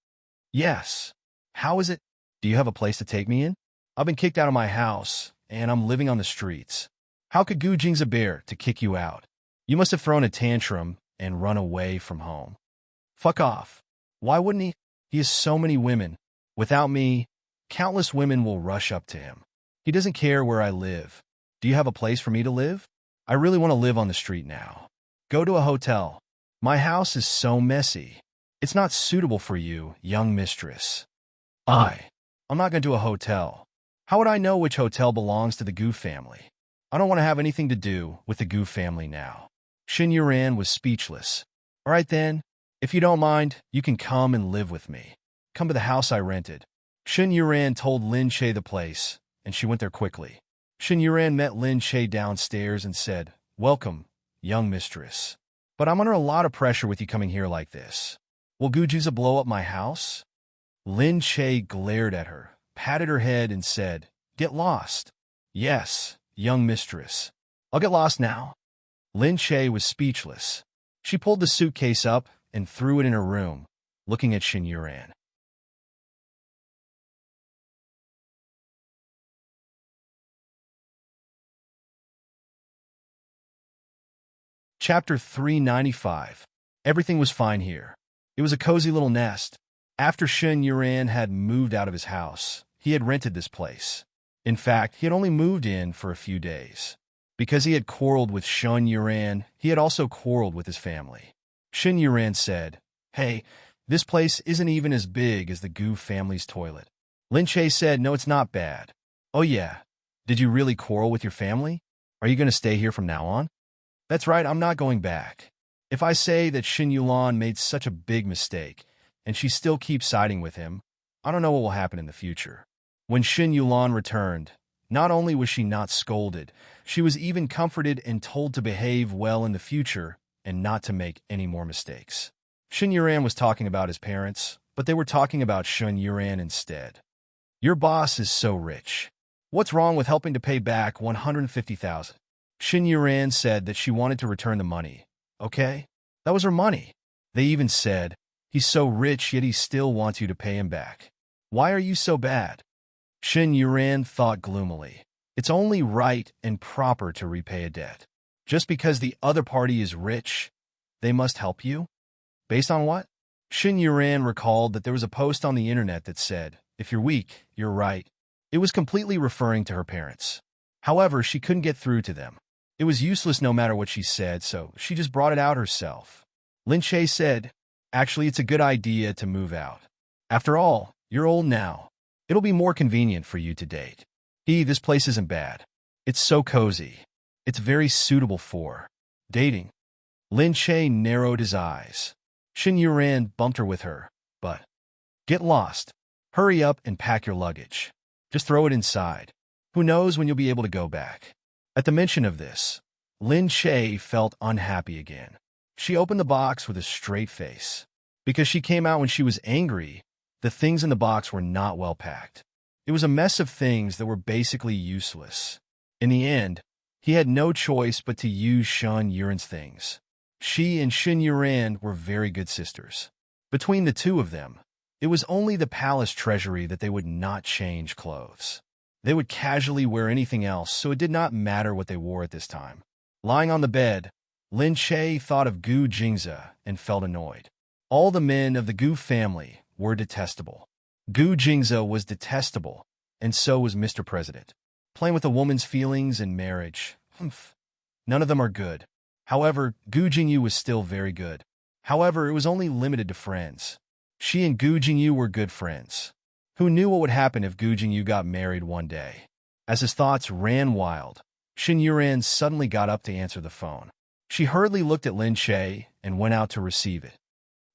Yes. How is it? Do you have a place to take me in? I've been kicked out of my house, and I'm living on the streets. How could Gu Jingza bear to kick you out? You must have thrown a tantrum and run away from home. Fuck off. Why wouldn't he? He has so many women. Without me, countless women will rush up to him. He doesn't care where I live. Do you have a place for me to live? I really want to live on the street now. Go to a hotel. My house is so messy. It's not suitable for you, young mistress. I'm not going to a hotel. How would I know which hotel belongs to the Gu family? I don't want to have anything to do with the Gu family now. Xin Yuran was speechless. All right then, if you don't mind, you can come and live with me. Come to the house I rented. Xin Yuran told Lin Che the place, and she went there quickly. Xin Yuran met Lin Che downstairs and said, "Welcome, young mistress. But I'm under a lot of pressure with you coming here like this. Will Gujuza blow up my house?" Lin Che glared at her, patted her head, and said, "Get lost." "Yes, young mistress. I'll get lost now." Lin Che was speechless. She pulled the suitcase up and threw it in her room, looking at Xin Yuran. Chapter 395. Everything was fine here. It was a cozy little nest. After Xin Yuran had moved out of his house, he had rented this place. In fact, he had only moved in for a few days. Because he had quarreled with Xin Yuran, he had also quarreled with his family. Xin Yuran said, "Hey, this place isn't even as big as the Gu family's toilet." Lin Che said, "No, it's not bad." "Oh yeah, did you really quarrel with your family? Are you going to stay here from now on?" "That's right, I'm not going back. If I say that Xin Yulan made such a big mistake, and she still keeps siding with him, I don't know what will happen in the future." When Xin Yulan returned, not only was she not scolded, she was even comforted and told to behave well in the future and not to make any more mistakes. Xin Yuran was talking about his parents, but they were talking about Xin Yuran instead. "Your boss is so rich. What's wrong with helping to pay back 150,000? Xin Yuran said that she wanted to return the money. Okay? That was her money. They even said, he's so rich yet he still wants you to pay him back. Why are you so bad?" Xin Yuran thought gloomily. It's only right and proper to repay a debt. Just because the other party is rich, they must help you? Based on what? Xin Yuran recalled that there was a post on the internet that said, "If you're weak, you're right." It was completely referring to her parents. However, she couldn't get through to them. It was useless no matter what she said, so she just brought it out herself. Lin Che said, "Actually, it's a good idea to move out. After all, you're old now. It'll be more convenient for you to date. This place isn't bad. It's so cozy. It's very suitable for dating." Lin Che narrowed his eyes. Xin Yuran bumped her with her, but get lost. Hurry up and pack your luggage. Just throw it inside. Who knows when you'll be able to go back. At the mention of this, Lin Che felt unhappy again. She opened the box with a straight face. Because she came out when she was angry, the things in the box were not well packed. It was a mess of things that were basically useless. In the end, he had no choice but to use Xin Yuran's things. She and Xin Yuran were very good sisters. Between the two of them, it was only the palace treasury that they would not change clothes. They would casually wear anything else, so it did not matter what they wore at this time. Lying on the bed, Lin Che thought of Gu Jingza and felt annoyed. All the men of the Gu family were detestable. Gu Jingza was detestable, and so was Mr. President. Playing with a woman's feelings in marriage. None of them are good. However, Gu Jingyu was still very good. However, it was only limited to friends. She and Gu Jingyu were good friends. Who knew what would happen if Gu Jingyu got married one day? As his thoughts ran wild, Xin Yuran suddenly got up to answer the phone. She hurriedly looked at Lin Che and went out to receive it.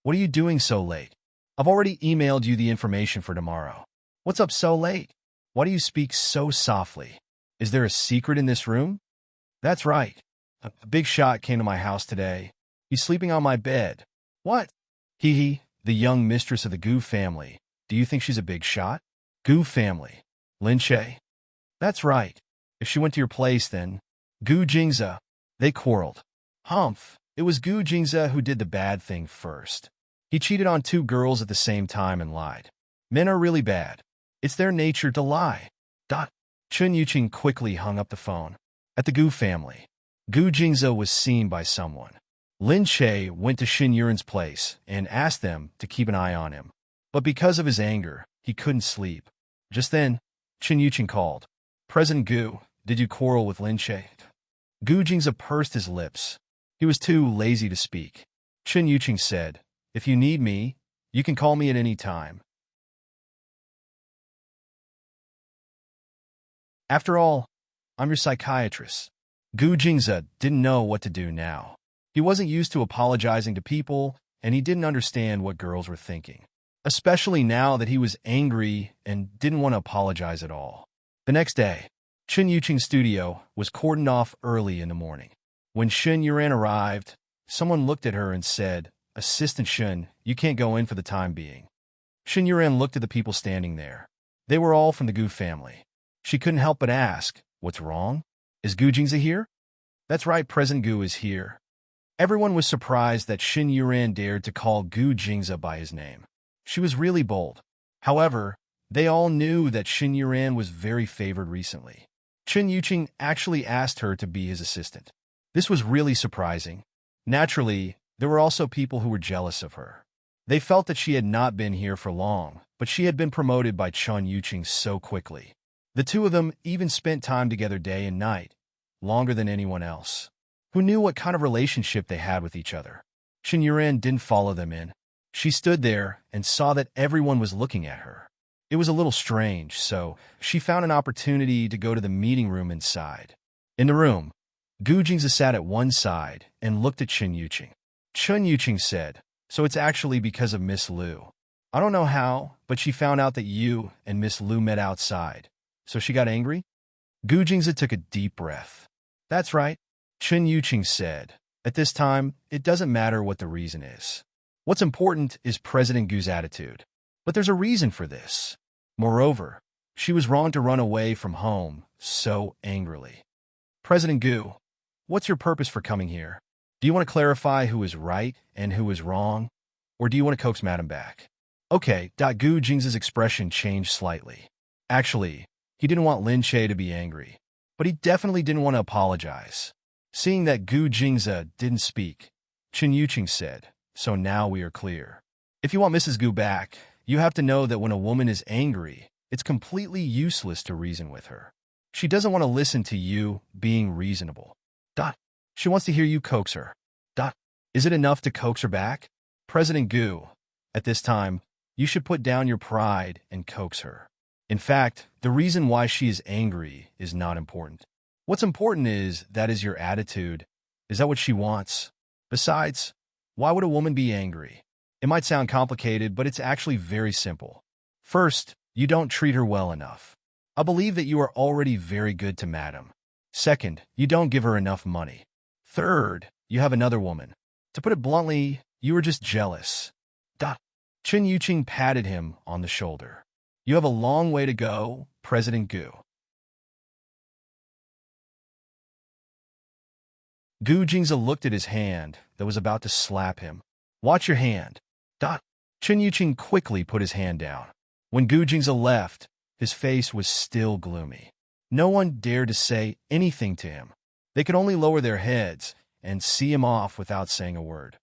"What are you doing so late? I've already emailed you the information for tomorrow. What's up so late? Why do you speak so softly? Is there a secret in this room?" "That's right. A big shot came to my house today. He's sleeping on my bed." "What?" "He, the young mistress of the Gu family. Do you think she's a big shot?" "Gu family." Lin Che. "That's right. If she went to your place, then Gu Jingza." They quarreled. It was Gu Jingza who did the bad thing first. He cheated on two girls at the same time and lied. Men are really bad. It's their nature to lie. Chun Yuqing quickly hung up the phone. At the Gu family, Gu Jingze was seen by someone. Lin Che went to Xin Yuren's place and asked them to keep an eye on him. But because of his anger, he couldn't sleep. Just then, Chun Yuqing called. President Gu, did you quarrel with Lin Che? Gu Jingze pursed his lips. He was too lazy to speak. Chun Yuqing said, if you need me, you can call me at any time. After all, I'm your psychiatrist. Gu Jingze didn't know what to do now. He wasn't used to apologizing to people, and he didn't understand what girls were thinking, especially now that he was angry and didn't want to apologize at all. The next day, Chun Yuqing's studio was cordoned off early in the morning. When Xin Yuren arrived, someone looked at her and said, Assistant Xin, you can't go in for the time being. Xin Yuren looked at the people standing there. They were all from the Gu family. She couldn't help but ask, what's wrong? Is Gu Jingze here? That's right, President Gu is here. Everyone was surprised that Xin Yuren dared to call Gu Jingze by his name. She was really bold. However, they all knew that Xin Yuren was very favored recently. Chun Yuqing actually asked her to be his assistant. This was really surprising. Naturally, there were also people who were jealous of her. They felt that she had not been here for long, but she had been promoted by Chun Yuqing so quickly. The two of them even spent time together day and night, longer than anyone else. Who knew what kind of relationship they had with each other? Xin Yuren didn't follow them in. She stood there and saw that everyone was looking at her. It was a little strange, so she found an opportunity to go to the meeting room inside. In the room, Gu Jingze sat at one side and looked at Chun Yuqing. Chun Yuqing said, so it's actually because of Miss Liu. I don't know how, but she found out that you and Miss Liu met outside. So she got angry? Gu Jingze took a deep breath. That's right, Chun Yuqing said. At this time, it doesn't matter what the reason is. What's important is President Gu's attitude. But there's a reason for this. Moreover, she was wrong to run away from home so angrily. President Gu, what's your purpose for coming here? Do you want to clarify who is right and who is wrong? Or do you want to coax Madam back? Okay, Gu Jingze's expression changed slightly. Actually, he didn't want Lin Che to be angry, but he definitely didn't want to apologize. Seeing that Gu Jingze didn't speak, Chun Yuqing said, so now we are clear. If you want Mrs. Gu back, you have to know that when a woman is angry, it's completely useless to reason with her. She doesn't want to listen to you being reasonable. She wants to hear you coax her. Is it enough to coax her back? President Gu, at this time, you should put down your pride and coax her. In fact, the reason why she is angry is not important. What's important is your attitude. Is that what she wants? Besides, why would a woman be angry? It might sound complicated, but it's actually very simple. First, you don't treat her well enough. I believe that you are already very good to Madam. Second, you don't give her enough money. Third, you have another woman. To put it bluntly, you are just jealous. Chun Yuqing patted him on the shoulder. You have a long way to go, President Gu. Gu Jingze looked at his hand that was about to slap him. Watch your hand. Chun Yuqing quickly put his hand down. When Gu Jingze left, his face was still gloomy. No one dared to say anything to him. They could only lower their heads and see him off without saying a word.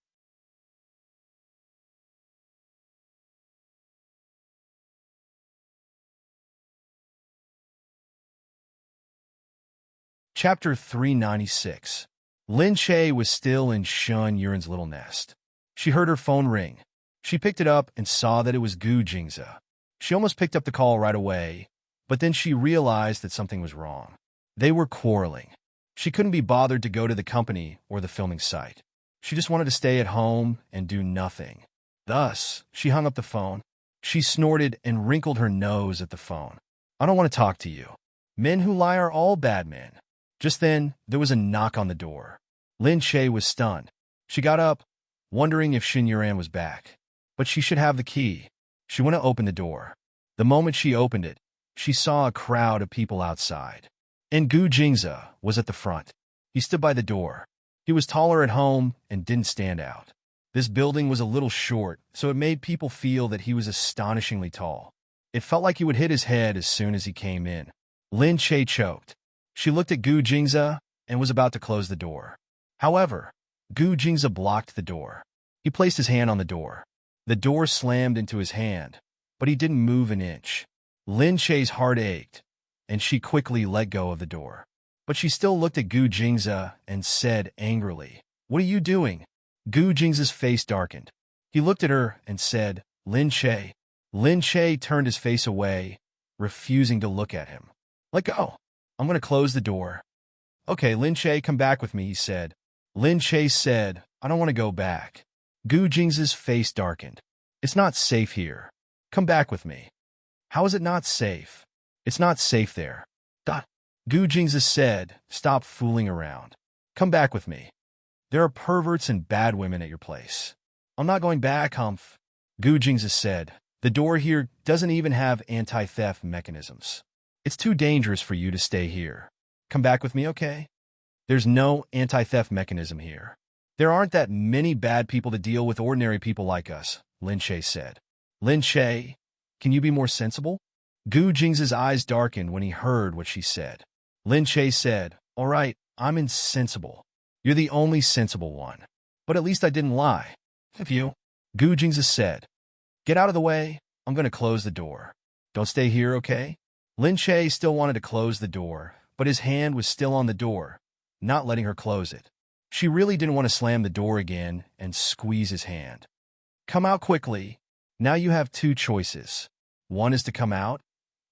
Chapter 396. Lin Che was still in Xin Yuren's little nest. She heard her phone ring. She picked it up and saw that it was Gu Jingze. She almost picked up the call right away, but then she realized that something was wrong. They were quarreling. She couldn't be bothered to go to the company or the filming site. She just wanted to stay at home and do nothing. Thus, she hung up the phone. She snorted and wrinkled her nose at the phone. I don't want to talk to you. Men who lie are all bad men. Just then, there was a knock on the door. Lin Che was stunned. She got up, wondering if Xin Yuren was back. But she should have the key. She went to open the door. The moment she opened it, she saw a crowd of people outside. And Gu Jingze was at the front. He stood by the door. He was taller at home and didn't stand out. This building was a little short, so it made people feel that he was astonishingly tall. It felt like he would hit his head as soon as he came in. Lin Che choked. She looked at Gu Jingze and was about to close the door. However, Gu Jingze blocked the door. He placed his hand on the door. The door slammed into his hand, but he didn't move an inch. Lin Che's heart ached, and she quickly let go of the door. But she still looked at Gu Jingze and said angrily, "What are you doing?" Gu Jingze's face darkened. He looked at her and said, "Lin Che." Lin Che turned his face away, refusing to look at him. "Let go. I'm going to close the door." "Okay, Lin Che, come back with me," he said. Lin Che said, "I don't want to go back." Gu Jingze's face darkened. "It's not safe here. Come back with me." "How is it not safe?" "It's not safe there." Gu Jingze said, "Stop fooling around. Come back with me. There are perverts and bad women at your place." "I'm not going back, Humph." Gu Jingze said, "The door here doesn't even have anti-theft mechanisms. It's too dangerous for you to stay here. Come back with me, okay?" "There's no anti-theft mechanism here. There aren't that many bad people to deal with ordinary people like us," Lin Che said. "Lin Che, can you be more sensible?" Gu Jingze's eyes darkened when he heard what she said. Lin Che said, "All right, I'm insensible. You're the only sensible one. But at least I didn't lie." "If you," Gu Jingze said. "Get out of the way. I'm going to close the door. Don't stay here, okay?" Lin Che still wanted to close the door, but his hand was still on the door, not letting her close it. She really didn't want to slam the door again and squeeze his hand. "Come out quickly. Now you have two choices. One is to come out,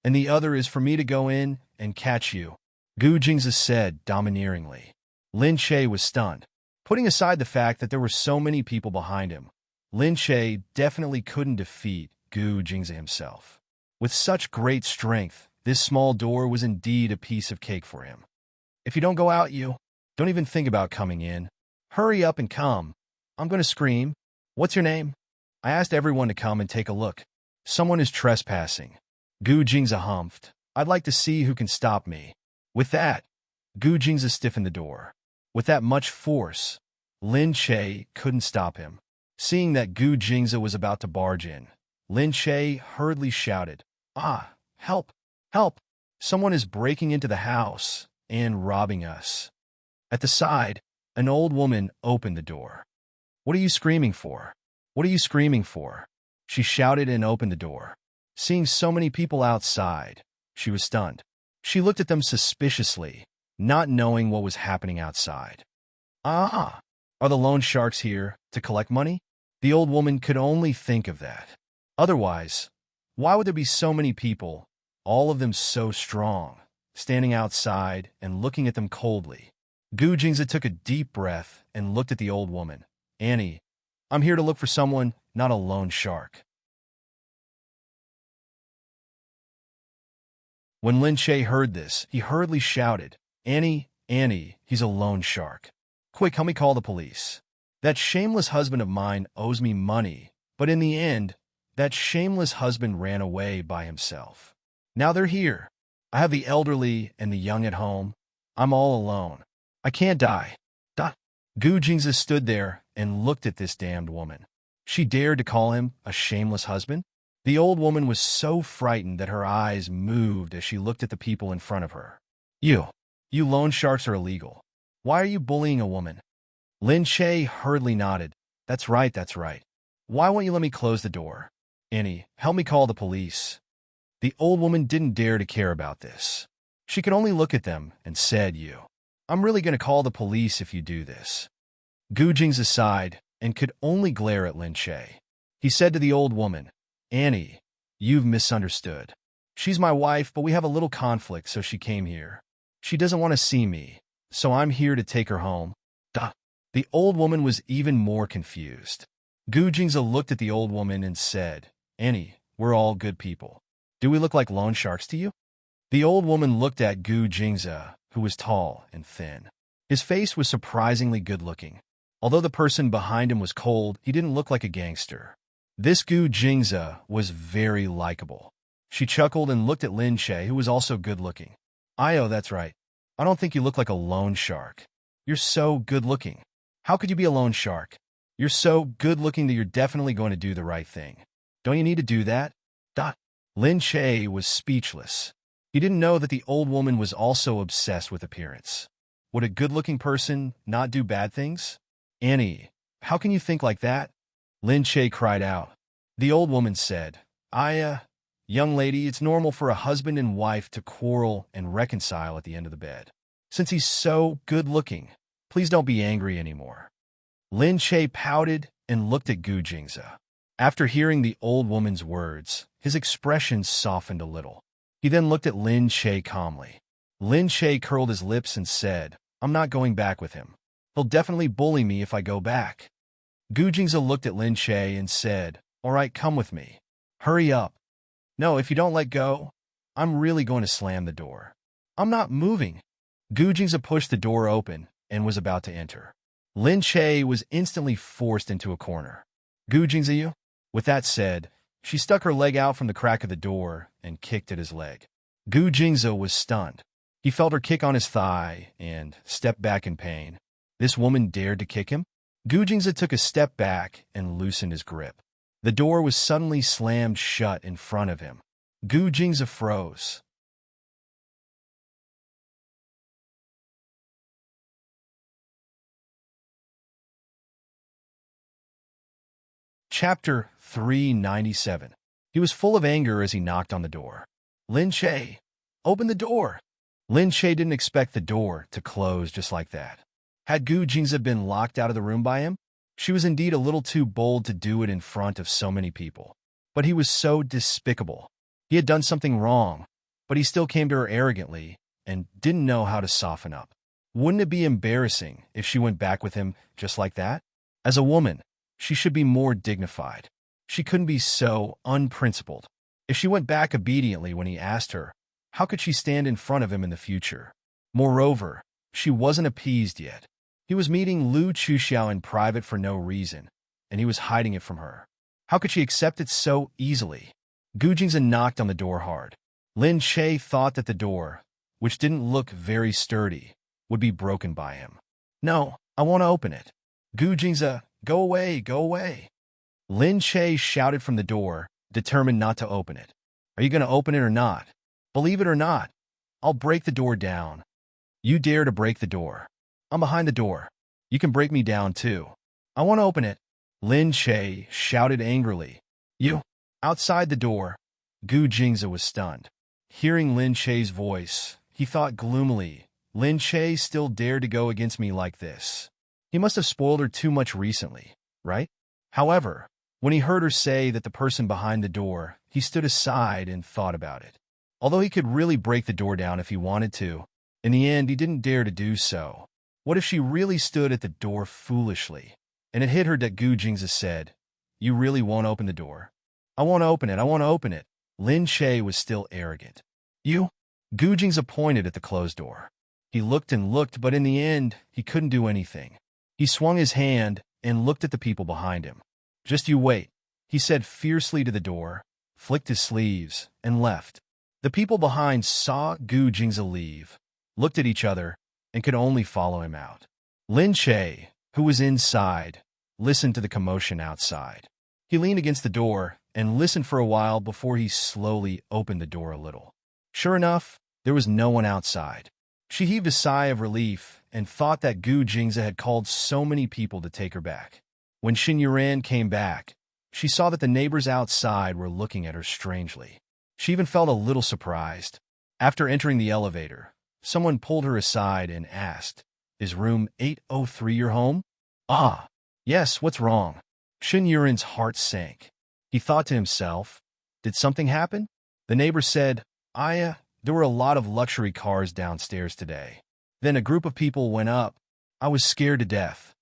and the other is for me to go in and catch you," Gu Jingze said domineeringly. Lin Che was stunned. Putting aside the fact that there were so many people behind him, Lin Che definitely couldn't defeat Gu Jingze himself. With such great strength, this small door was indeed a piece of cake for him. "If you don't go out, you don't even think about coming in. Hurry up and come. I'm going to scream. What's your name?" "I asked everyone to come and take a look. Someone is trespassing." Gu Jingze humphed. "I'd like to see who can stop me." With that, Gu Jingze stiffened the door. With that much force, Lin Che couldn't stop him. Seeing that Gu Jingze was about to barge in, Lin Che hurriedly shouted, "Ah, help! Help! Someone is breaking into the house and robbing us." At the side, an old woman opened the door. "What are you screaming for? What are you screaming for?" She shouted and opened the door. Seeing so many people outside, she was stunned. She looked at them suspiciously, not knowing what was happening outside. "Ah, are the loan sharks here to collect money?" The old woman could only think of that. Otherwise, why would there be so many people, all of them so strong, standing outside and looking at them coldly? Gu Jingze took a deep breath and looked at the old woman. "Annie, I'm here to look for someone, not a loan shark." When Lin Che heard this, he hurriedly shouted, "Annie, Annie, he's a loan shark. Quick, help me call the police. That shameless husband of mine owes me money, but in the end, that shameless husband ran away by himself. Now they're here. I have the elderly and the young at home. I'm all alone. I can't die." Gu Jingze stood there and looked at this damned woman. She dared to call him a shameless husband? The old woman was so frightened that her eyes moved as she looked at the people in front of her. You loan sharks are illegal. Why are you bullying a woman?" Lin Che hurriedly nodded. That's right. Why won't you let me close the door?" "Annie, help me call the police." The old woman didn't dare to care about this. She could only look at them and said, I'm really going to call the police if you do this." Gu Jingze sighed and could only glare at Lin Che. He said to the old woman, "Annie, you've misunderstood. She's my wife, but we have a little conflict, so she came here. She doesn't want to see me, so I'm here to take her home." The old woman was even more confused. Gu Jingze looked at the old woman and said, "Annie, we're all good people. Do we look like loan sharks to you?" The old woman looked at Gu Jingze, who was tall and thin. His face was surprisingly good-looking. Although the person behind him was cold, he didn't look like a gangster. This Gu Jingze was very likable. She chuckled and looked at Lin Che, who was also good-looking. "Io, that's right. I don't think you look like a loan shark. You're so good-looking. How could you be a loan shark? You're so good-looking that you're definitely going to do the right thing. Don't you need to do that?" Lin Che was speechless. He He didn't know that the old woman was also obsessed with appearance. Would a good-looking person not do bad things? Annie, how can you think like that? Lin Che cried out. The old woman said, young lady, it's normal for a husband and wife to quarrel and reconcile at the end of the bed. Since he's so good-looking, please don't be angry anymore. Lin Che pouted and looked at Gu Jingze. After hearing the old woman's words, his expression softened a little. He then looked at Lin Che calmly. Lin Che curled his lips and said, I'm not going back with him. He'll definitely bully me if I go back. Gu Jingze looked at Lin Che and said, all right, come with me. Hurry up. No, if you don't let go, I'm really going to slam the door. I'm not moving. Gu Jingze pushed the door open and was about to enter. Lin Che was instantly forced into a corner. Gu Jingze, you? With that said, she stuck her leg out from the crack of the door and kicked at his leg. Gu Jingze was stunned. He felt her kick on his thigh and stepped back in pain. This woman dared to kick him? Gu Jingze took a step back and loosened his grip. The door was suddenly slammed shut in front of him. Gu Jingze froze. Chapter 397. He was full of anger as he knocked on the door. Lin Che, open the door. Lin Che didn't expect the door to close just like that. Had Gu Jingze been locked out of the room by him? She was indeed a little too bold to do it in front of so many people. But he was so despicable. He had done something wrong, but he still came to her arrogantly and didn't know how to soften up. Wouldn't it be embarrassing if she went back with him just like that? As a woman, she should be more dignified. She couldn't be so unprincipled. If she went back obediently when he asked her, how could she stand in front of him in the future? Moreover, she wasn't appeased yet. He was meeting Lu Chuxiao in private for no reason, and he was hiding it from her. How could she accept it so easily? Gu Jingze knocked on the door hard. Lin Che thought that the door, which didn't look very sturdy, would be broken by him. No, I want to open it. Gu Jingze, go away, go away. Lin Che shouted from the door, determined not to open it. Are you going to open it or not? Believe it or not, I'll break the door down. You dare to break the door. I'm behind the door. You can break me down too. I want to open it. Lin Che shouted angrily. You, outside the door. Gu Jingze was stunned. Hearing Lin Che's voice, he thought gloomily, Lin Che still dared to go against me like this. He must have spoiled her too much recently, right? However, when he heard her say that the person behind the door, he stood aside and thought about it. Although he could really break the door down if he wanted to, in the end he didn't dare to do so. What if she really stood at the door foolishly? And it hit her that Gu Jingze said, you really won't open the door? I want to open it, I want to open it. Lin Che was still arrogant. You? Gu Jingze pointed at the closed door. He looked and looked, but in the end, he couldn't do anything. He swung his hand and looked at the people behind him. Just you wait, he said fiercely to the door, flicked his sleeves, and left. The people behind saw Gu Jingze leave, looked at each other, and could only follow him out. Lin Che, who was inside, listened to the commotion outside. He leaned against the door and listened for a while before he slowly opened the door a little. Sure enough, there was no one outside. She heaved a sigh of relief and thought that Gu Jingze had called so many people to take her back. When Xin Yuran came back, she saw that the neighbors outside were looking at her strangely. She even felt a little surprised. After entering the elevator, someone pulled her aside and asked, is room 803 your home? Ah, yes, what's wrong? Xin Yuran's heart sank. He thought to himself, did something happen? The neighbor said, there were a lot of luxury cars downstairs today. Then a group of people went up. I was scared to death.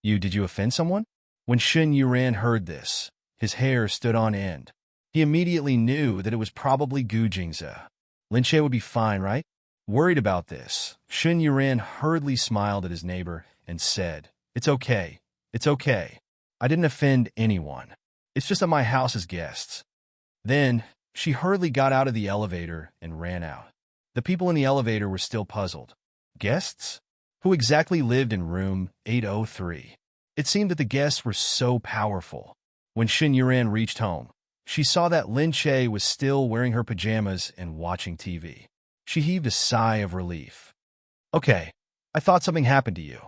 Did you offend someone? When Xin Yuran heard this, his hair stood on end. He immediately knew that it was probably Gu Jingze. Lin Che would be fine, right? Worried about this, Xin Yuran hurriedly smiled at his neighbor and said, it's okay. It's okay. I didn't offend anyone. It's just that my house is guests. Then, she hurriedly got out of the elevator and ran out. The people in the elevator were still puzzled. Guests? Who exactly lived in room 803? It seemed that the guests were so powerful. When Xin Yuran reached home, She saw that Lin Che was still wearing her pajamas and watching TV. She heaved a sigh of relief. Okay, I thought something happened to you.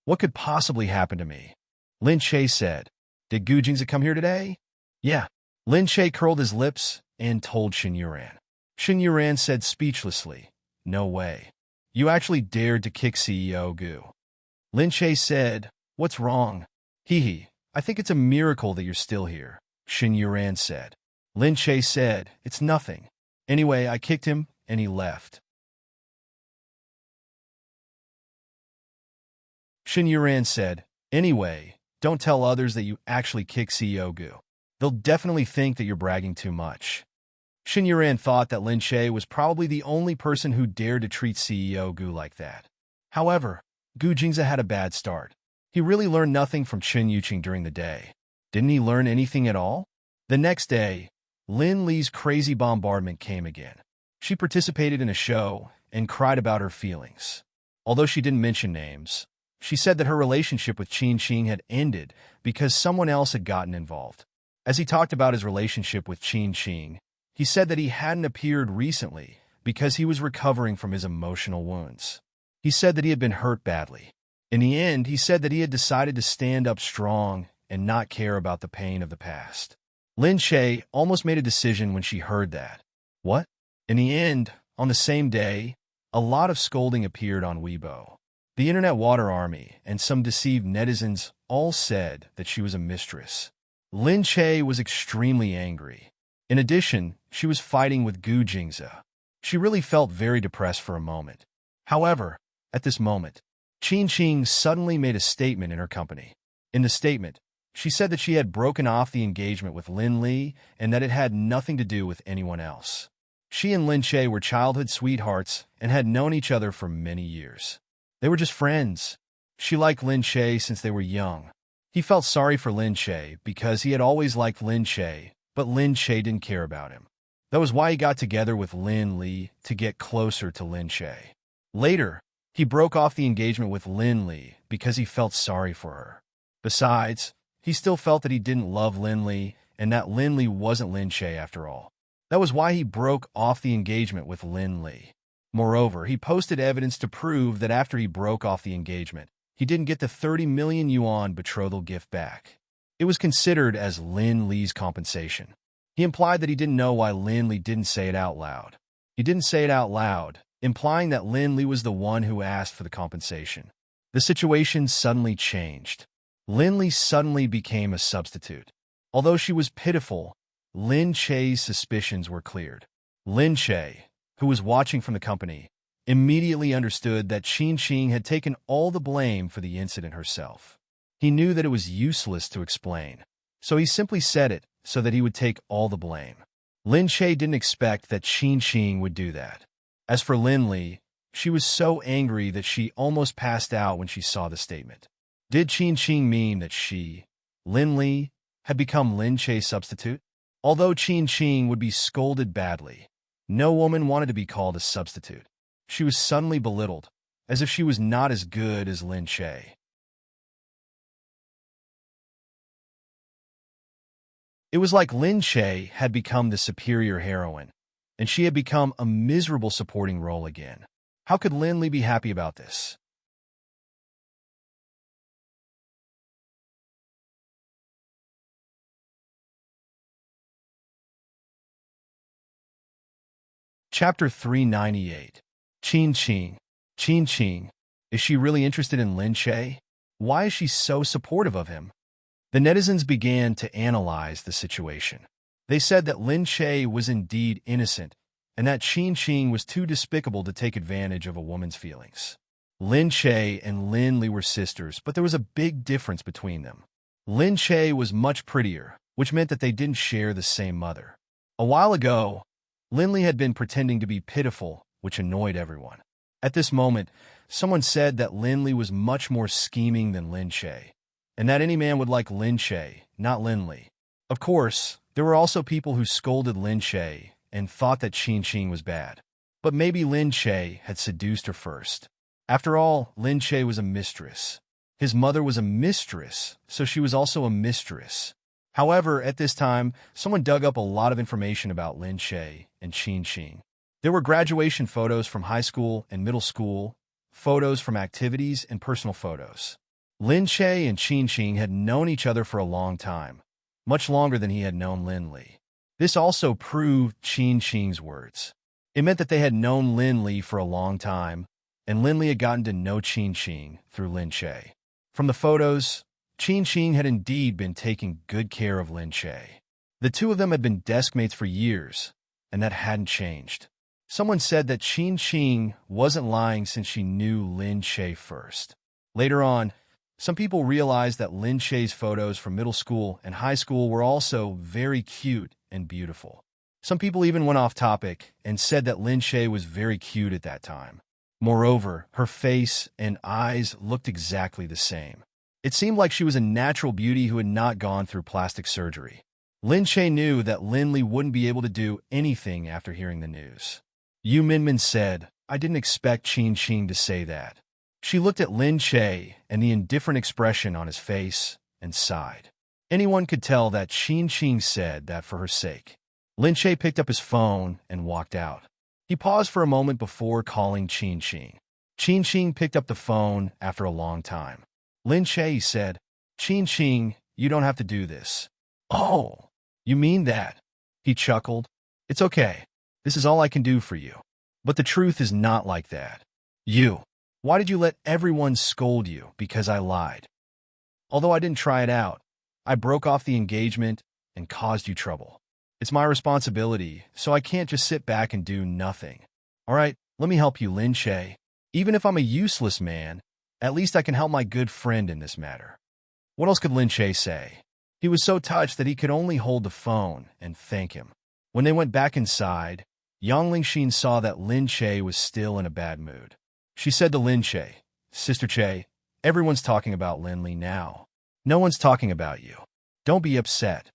What could possibly happen to me? Lin Che said. Did Gu Jingzi come here today? Yeah. Lin Che curled his lips and told Xin Yuran. Xin Yuran said speechlessly, No way. You actually dared to kick CEO Gu. Lin Che said, What's wrong? Hee, I think it's a miracle that you're still here, Xin Yuran said. Lin Che said, It's nothing. Anyway, I kicked him and he left. Xin Yuran said, Anyway, don't tell others that you actually kicked CEO Gu. They'll definitely think that you're bragging too much. Xin Yuran thought that Lin Che was probably the only person who dared to treat CEO Gu like that. However, Gu Jingzi had a bad start. He really learned nothing from Chen Yuqing during the day. Didn't he learn anything at all? The next day, Lin Li's crazy bombardment came again. She participated in a show and cried about her feelings. Although she didn't mention names, she said that her relationship with Qin Qing had ended because someone else had gotten involved. As he talked about his relationship with Qin Qing, he said that he hadn't appeared recently because he was recovering from his emotional wounds. He said that he had been hurt badly. In the end, he said that he had decided to stand up strong and not care about the pain of the past. Lin Che almost made a decision when she heard that. What? In the end, on the same day, a lot of scolding appeared on Weibo. The internet water army and some deceived netizens all said that she was a mistress. Lin Che was extremely angry. In addition, she was fighting with Gu Jingzi. She really felt very depressed for a moment. However, at this moment, Qin Qing suddenly made a statement in her company. In the statement, she said that she had broken off the engagement with Lin Li and that it had nothing to do with anyone else. She and Lin Che were childhood sweethearts and had known each other for many years. They were just friends. She liked Lin Che since they were young. He felt sorry for Lin Che because he had always liked Lin Che, but Lin Che didn't care about him. That was why he got together with Lin Li to get closer to Lin Che. Later, he broke off the engagement with Lin Li because he felt sorry for her. Besides, he still felt that he didn't love Lin Li and that Lin Li wasn't Lin Che after all. That was why he broke off the engagement with Lin Li. Moreover, he posted evidence to prove that after he broke off the engagement, he didn't get the 30 million yuan betrothal gift back. It was considered as Lin Li's compensation. He implied that he didn't know why Lin Li didn't say it out loud. He didn't say it out loud, implying that Lin Li was the one who asked for the compensation. The situation suddenly changed. Lin Li suddenly became a substitute. Although she was pitiful, Lin Che's suspicions were cleared. Lin Che, who was watching from the company, immediately understood that Qin Qing had taken all the blame for the incident herself. He knew that it was useless to explain, so he simply said it so that he would take all the blame. Lin Che didn't expect that Qin Qing would do that. As for Lin Li, she was so angry that she almost passed out when she saw the statement. Did Qin Qing mean that she, Lin Li, had become Lin Che's substitute? Although Qin Qing would be scolded badly, no woman wanted to be called a substitute. She was suddenly belittled, as if she was not as good as Lin Che. It was like Lin Che had become the superior heroine, and she had become a miserable supporting role again. How could Lin Li be happy about this? Chapter 398. Qin Qing. Qin Qing. Is she really interested in Lin Che? Why is she so supportive of him? The netizens began to analyze the situation. They said that Lin Che was indeed innocent, and that Qin Qing was too despicable to take advantage of a woman's feelings. Lin Che and Lin Li were sisters, but there was a big difference between them. Lin Che was much prettier, which meant that they didn't share the same mother. A while ago, Lin Li had been pretending to be pitiful, which annoyed everyone. At this moment, someone said that Lin Li was much more scheming than Lin Che, and that any man would like Lin Che, not Lin Li. Of course, there were also people who scolded Lin Che and thought that Qin Qing was bad. But maybe Lin Che had seduced her first. After all, Lin Che was a mistress. His mother was a mistress, so she was also a mistress. However, at this time, someone dug up a lot of information about Lin Che and Qin Qing. There were graduation photos from high school and middle school, photos from activities, and personal photos. Lin Che and Qin Qing had known each other for a long time, much longer than he had known Lin Li. This also proved Qin Qing's words. It meant that they had known Lin Li for a long time, and Lin Li had gotten to know Qin Qing through Lin Che. From the photos, Qin Qing had indeed been taking good care of Lin Che. The two of them had been deskmates for years, and that hadn't changed. Someone said that Qin Qing wasn't lying since she knew Lin Che first. Later on, some people realized that Lin Che's photos from middle school and high school were also very cute and beautiful. Some people even went off topic and said that Lin Che was very cute at that time. Moreover, her face and eyes looked exactly the same. It seemed like she was a natural beauty who had not gone through plastic surgery. Lin Che knew that Lin Li wouldn't be able to do anything after hearing the news. Yu Minmin said, "I didn't expect Qin Qing to say that." She looked at Lin Che and the indifferent expression on his face and sighed. Anyone could tell that Qin Qing said that for her sake. Lin Che picked up his phone and walked out. He paused for a moment before calling Qin Qing. Qin Qing picked up the phone after a long time. Lin Che said, "Qin Qing, you don't have to do this." "Oh, you mean that?" He chuckled. "It's okay. This is all I can do for you. But the truth is not like that. Why did you let everyone scold you because I lied? Although I didn't try it out, I broke off the engagement and caused you trouble. It's my responsibility, so I can't just sit back and do nothing. All right, let me help you, Lin Che. Even if I'm a useless man, at least I can help my good friend in this matter." What else could Lin Che say? He was so touched that he could only hold the phone and thank him. When they went back inside, Yang Lingxin saw that Lin Che was still in a bad mood. She said to Lin Che, "Sister Che, everyone's talking about Lin Li now. No one's talking about you. Don't be upset."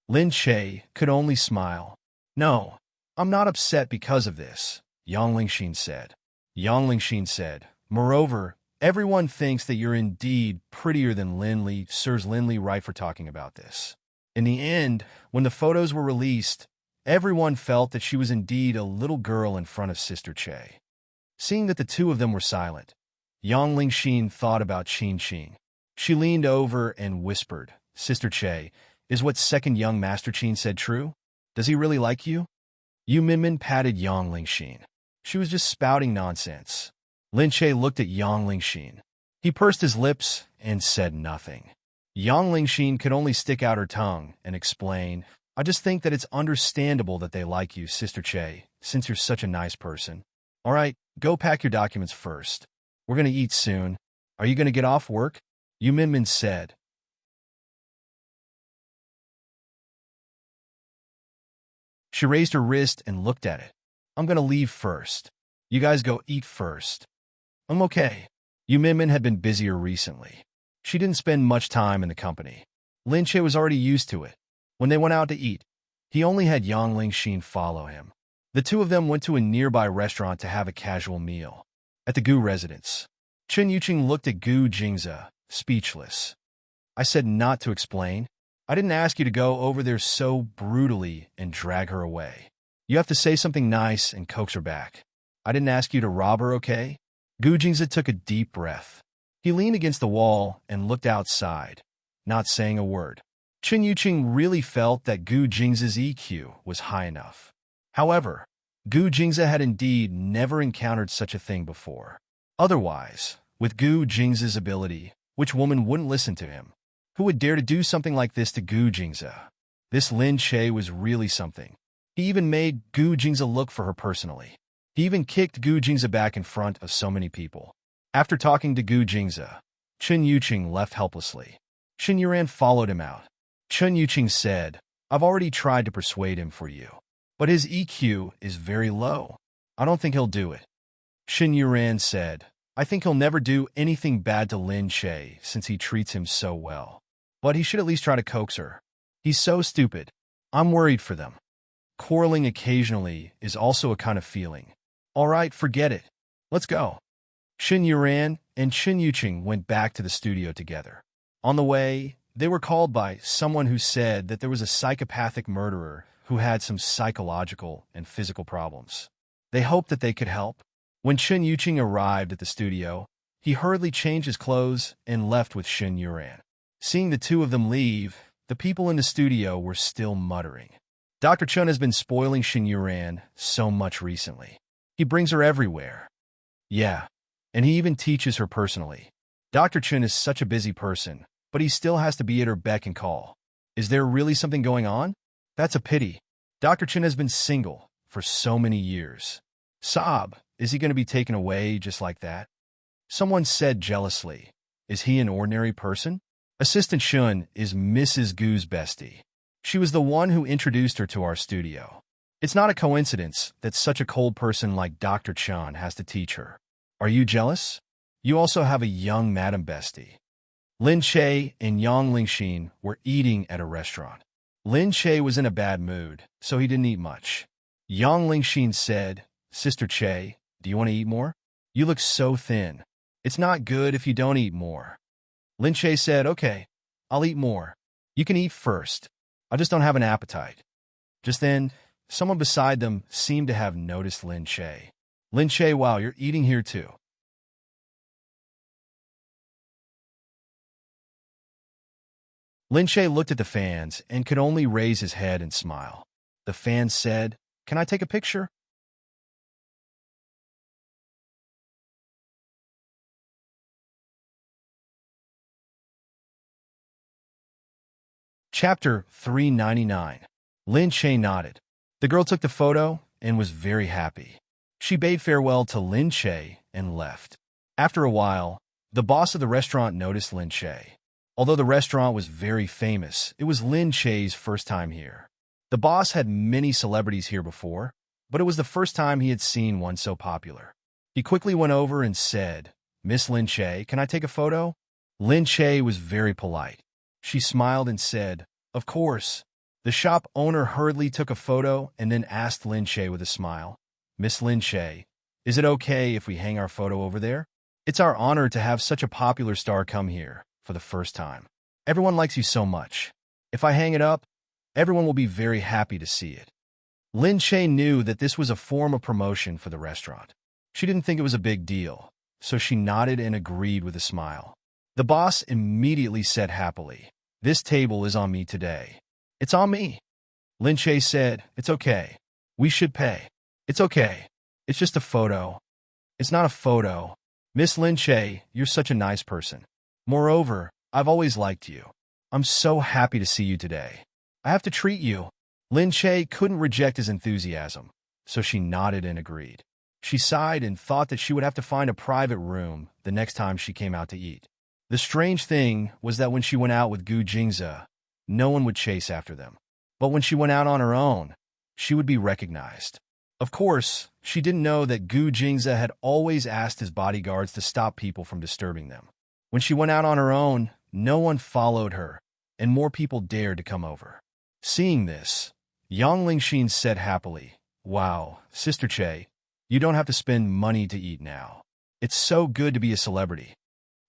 Lin Che could only smile. "No, I'm not upset because of this," Yang Lingxin said. Yang Lingxin said, "Moreover, everyone thinks that you're indeed prettier than Lin Li. Serves Lin Li right for talking about this." In the end, when the photos were released, everyone felt that she was indeed a little girl in front of Sister Che. Seeing that the two of them were silent, Yang Lingxin thought about Qin Qing. She leaned over and whispered, "Sister Che, is what second young Master Qin said true? Does he really like you?" Yu Minmin patted Yang Lingxin. She was just spouting nonsense. Lin Che looked at Yang Lingxin. He pursed his lips and said nothing. Yang Lingxin could only stick out her tongue and explain, "I just think that it's understandable that they like you, Sister Che, since you're such a nice person. All right, go pack your documents first. We're going to eat soon. Are you going to get off work?" Yu Minmin said. She raised her wrist and looked at it. "I'm going to leave first. You guys go eat first." "I'm okay." Yu Minmin had been busier recently. She didn't spend much time in the company. Lin Che was already used to it. When they went out to eat, he only had Yang Lingxin follow him. The two of them went to a nearby restaurant to have a casual meal. At the Gu residence, Chen Yuqing looked at Gu Jingze, speechless. "I said not to explain. I didn't ask you to go over there so brutally and drag her away. You have to say something nice and coax her back. I didn't ask you to rob her, okay?" Gu Jingze took a deep breath. He leaned against the wall and looked outside, not saying a word. Chen Yuqing really felt that Gu Jingze's EQ was high enough. However, Gu Jingze had indeed never encountered such a thing before. Otherwise, with Gu Jingze's ability, which woman wouldn't listen to him? Who would dare to do something like this to Gu Jingze? This Lin Che was really something. He even made Gu Jingze look for her personally. He even kicked Gu Jingze back in front of so many people. After talking to Gu Jingze, Chen Yuqing left helplessly. Chen Yuran followed him out. Chen Yuqing said, "I've already tried to persuade him for you. But his EQ is very low. I don't think he'll do it." Shin Yuran said, "I think he'll never do anything bad to Lin Che since he treats him so well. But he should at least try to coax her. He's so stupid. I'm worried for them." Quarreling occasionally is also a kind of feeling. All right, forget it. Let's go. Shin Yuran and Chen Yuqing went back to the studio together. On the way, They were called by someone who said that there was a psychopathic murderer who had some psychological and physical problems. They hoped that they could help. When Chun Yuqing arrived at the studio, he hurriedly changed his clothes and left with Xun Yuran. Seeing the two of them leave, the people in the studio were still muttering. Dr. Chun has been spoiling Xun Yuran so much recently. He brings her everywhere. Yeah, and he even teaches her personally. Dr. Chun is such a busy person, but he still has to be at her beck and call. Is there really something going on? That's a pity. Dr. Chun has been single for so many years. Sob, is he going to be taken away just like that? Someone said jealously, is he an ordinary person? Assistant Shun is Mrs. Gu's bestie. She was the one who introduced her to our studio. It's not a coincidence that such a cold person like Dr. Chan has to teach her. Are you jealous? You also have a young madam bestie. Lin Che and Yang Lingxin were eating at a restaurant. Lin Che was in a bad mood, so he didn't eat much. Yang Lingxin said, Sister Che, do you want to eat more? You look so thin. It's not good if you don't eat more. Lin Che said, okay, I'll eat more. You can eat first. I just don't have an appetite. Just then, someone beside them seemed to have noticed Lin Che. Lin Che, wow, you're eating here too. Lin Che looked at the fans and could only raise his head and smile. The fans said, can I take a picture? Chapter 399. Lin Che nodded. The girl took the photo and was very happy. She bade farewell to Lin Che and left. After a while, the boss of the restaurant noticed Lin Che. Although the restaurant was very famous, it was Lin Che's first time here. The boss had many celebrities here before, but it was the first time he had seen one so popular. He quickly went over and said, Miss Lin Che, can I take a photo? Lin Che was very polite. She smiled and said, of course. The shop owner hurriedly took a photo and then asked Lin Che with a smile, Miss Lin Che, is it okay if we hang our photo over there? It's our honor to have such a popular star come here for the first time. Everyone likes you so much. If I hang it up, everyone will be very happy to see it. Lin Che knew that this was a form of promotion for the restaurant. She didn't think it was a big deal, so she nodded and agreed with a smile. The boss immediately said happily, this table is on me today. It's on me. Lin Che said, it's okay. We should pay. It's okay. It's just a photo. It's not a photo. Miss Lin Che, you're such a nice person. Moreover, I've always liked you. I'm so happy to see you today. I have to treat you. Lin Che couldn't reject his enthusiasm, so she nodded and agreed. She sighed and thought that she would have to find a private room the next time she came out to eat. The strange thing was that when she went out with Gu Jingze, no one would chase after them. But when she went out on her own, she would be recognized. Of course, she didn't know that Gu Jingze had always asked his bodyguards to stop people from disturbing them. When she went out on her own, no one followed her, and more people dared to come over. Seeing this, Yang Lingxin said happily, wow, Sister Che, you don't have to spend money to eat now. It's so good to be a celebrity.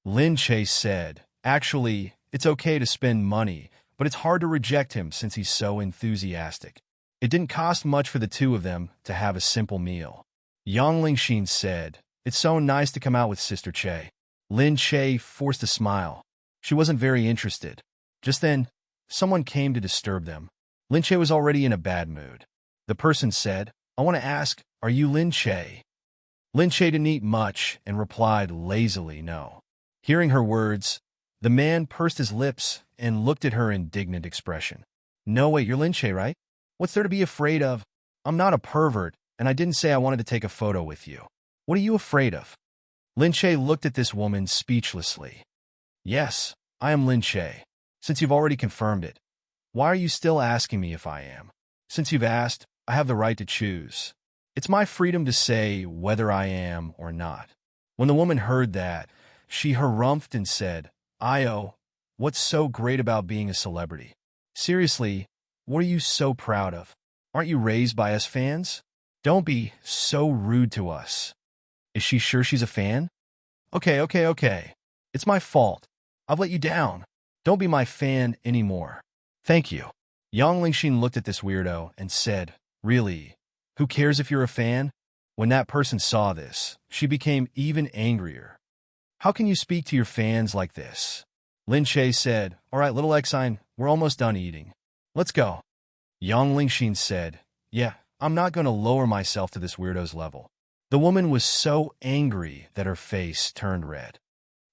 Lin Che said, actually, it's okay to spend money, but it's hard to reject him since he's so enthusiastic. It didn't cost much for the two of them to have a simple meal. Yang Lingxin said, it's so nice to come out with Sister Che. Lin Che forced a smile. She wasn't very interested. Just then, someone came to disturb them. Lin Che was already in a bad mood. The person said, I want to ask, are you Lin Che? Lin Che didn't eat much and replied lazily no. Hearing her words, the man pursed his lips and looked at her indignant expression. No, wait, you're Lin Che, right? What's there to be afraid of? I'm not a pervert, and I didn't say I wanted to take a photo with you. What are you afraid of? Lin Che looked at this woman speechlessly. Yes, I am Lin Che. Since you've already confirmed it, why are you still asking me if I am? Since you've asked, I have the right to choose. It's my freedom to say whether I am or not. When the woman heard that, she harumphed and said, Io, what's so great about being a celebrity? Seriously, what are you so proud of? Aren't you raised by us fans? Don't be so rude to us. Is she sure she's a fan? Okay. It's my fault. I've let you down. Don't be my fan anymore. Thank you. Yang Lingxin looked at this weirdo and said, really? Who cares if you're a fan? When that person saw this, she became even angrier. How can you speak to your fans like this? Lin Che said, all right, little Exine, we're almost done eating. Let's go. Yang Lingxin said, yeah, I'm not going to lower myself to this weirdo's level. The woman was so angry that her face turned red.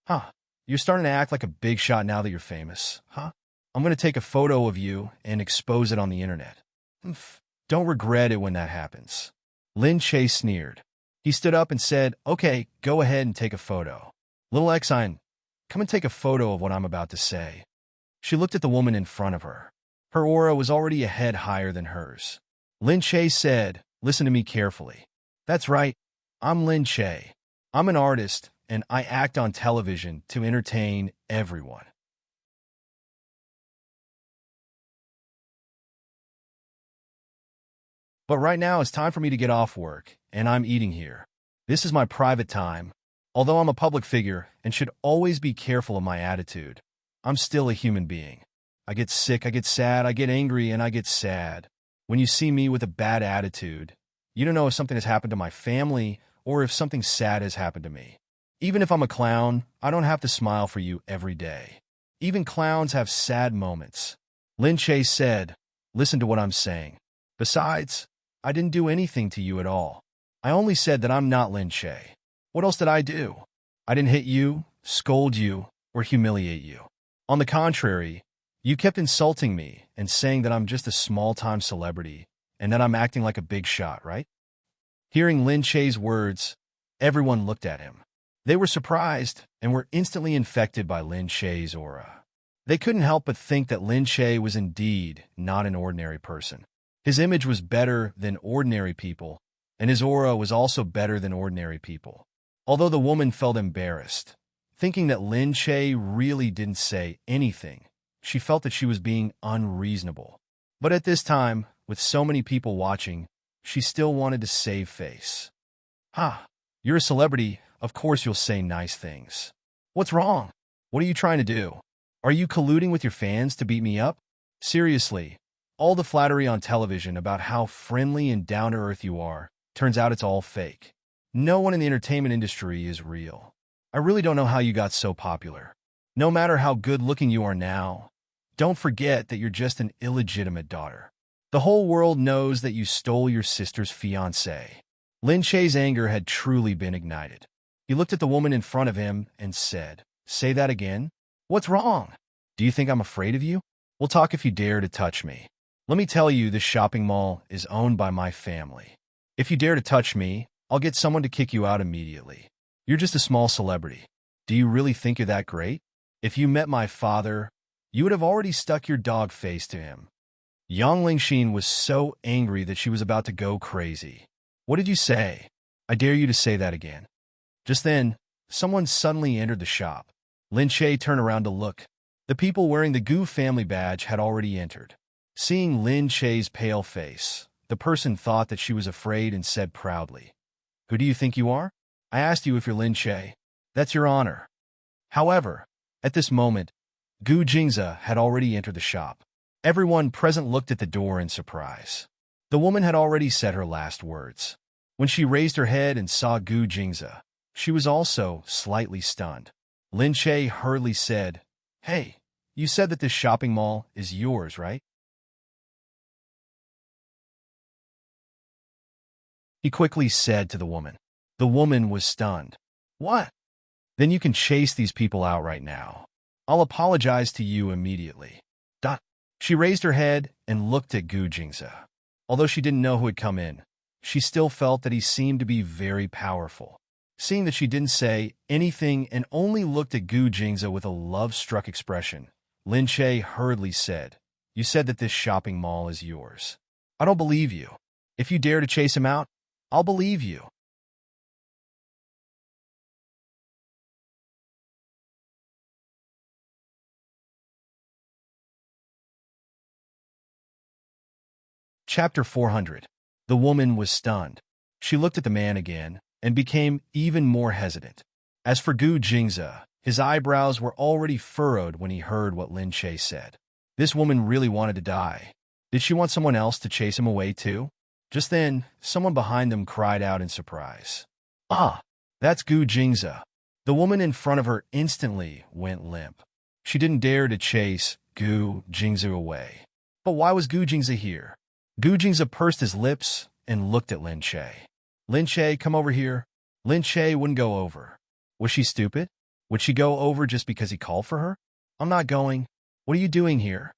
Huh, you're starting to act like a big shot now that you're famous, huh? I'm going to take a photo of you and expose it on the internet. Don't regret it when that happens. Lin Che sneered. He stood up and said, okay, go ahead and take a photo. Little Exine, come and take a photo of what I'm about to say. She looked at the woman in front of her. Her aura was already a head higher than hers. Lin Che said, listen to me carefully. That's right, I'm Lin Che. I'm an artist, and I act on television to entertain everyone. But right now it's time for me to get off work, and I'm eating here. This is my private time. Although I'm a public figure and should always be careful of my attitude, I'm still a human being. I get sick, I get sad, I get angry, and I get sad. When you see me with a bad attitude, you don't know if something has happened to my family or if something sad has happened to me. Even if I'm a clown, I don't have to smile for you every day. Even clowns have sad moments. Lin Che said, listen to what I'm saying. Besides, I didn't do anything to you at all. I only said that I'm not Lin Che. What else did I do? I didn't hit you, scold you, or humiliate you. On the contrary, you kept insulting me and saying that I'm just a small-time celebrity and that I'm acting like a big shot, right? Hearing Lin Che's words, everyone looked at him. They were surprised and were instantly infected by Lin Che's aura. They couldn't help but think that Lin Che was indeed not an ordinary person. His image was better than ordinary people, and his aura was also better than ordinary people. Although the woman felt embarrassed, thinking that Lin Che really didn't say anything, she felt that she was being unreasonable. But at this time, with so many people watching, she still wanted to save face. You're a celebrity, of course you'll say nice things. What's wrong? What are you trying to do? Are you colluding with your fans to beat me up? Seriously, all the flattery on television about how friendly and down-to-earth you are, turns out it's all fake. No one in the entertainment industry is real. I really don't know how you got so popular. No matter how good-looking you are now, don't forget that you're just an illegitimate daughter. The whole world knows that you stole your sister's fiancé. Lin Che's anger had truly been ignited. He looked at the woman in front of him and said, say that again? What's wrong? Do you think I'm afraid of you? We'll talk if you dare to touch me. Let me tell you, this shopping mall is owned by my family. If you dare to touch me, I'll get someone to kick you out immediately. You're just a small celebrity. Do you really think you're that great? If you met my father, you would have already stuck your dog face to him. Yang Lingxin was so angry that she was about to go crazy. What did you say? I dare you to say that again. Just then, someone suddenly entered the shop. Lin Che turned around to look. The people wearing the Gu family badge had already entered. Seeing Lin Che's pale face, the person thought that she was afraid and said proudly, who do you think you are? I asked you if you're Lin Che. That's your honor. However, at this moment, Gu Jingze had already entered the shop. Everyone present looked at the door in surprise. The woman had already said her last words. When she raised her head and saw Gu Jingze, she was also slightly stunned. Lin Che hurriedly said, hey, you said that this shopping mall is yours, right? He quickly said to the woman. The woman was stunned. What? Then you can chase these people out right now. I'll apologize to you immediately. She raised her head and looked at Gu Jingze. Although she didn't know who had come in, she still felt that he seemed to be very powerful. Seeing that she didn't say anything and only looked at Gu Jingze with a love-struck expression, Lin Che hurriedly said, you said that this shopping mall is yours. I don't believe you. If you dare to chase him out, I'll believe you. Chapter 400. The woman was stunned. She looked at the man again and became even more hesitant. As for Gu Jingze, His eyebrows were already furrowed when he heard what Lin Che said. This woman really wanted to die. Did she want someone else to chase him away too? Just then, someone behind them cried out in surprise. Ah, that's Gu Jingze. The woman in front of her instantly went limp. She didn't dare to chase Gu Jingze away. But why was Gu Jingze here? Gu Jingze pursed his lips and looked at Lin Che. Lin Che, come over here. Lin Che wouldn't go over. Was she stupid? Would she go over just because he called for her? I'm not going. What are you doing here?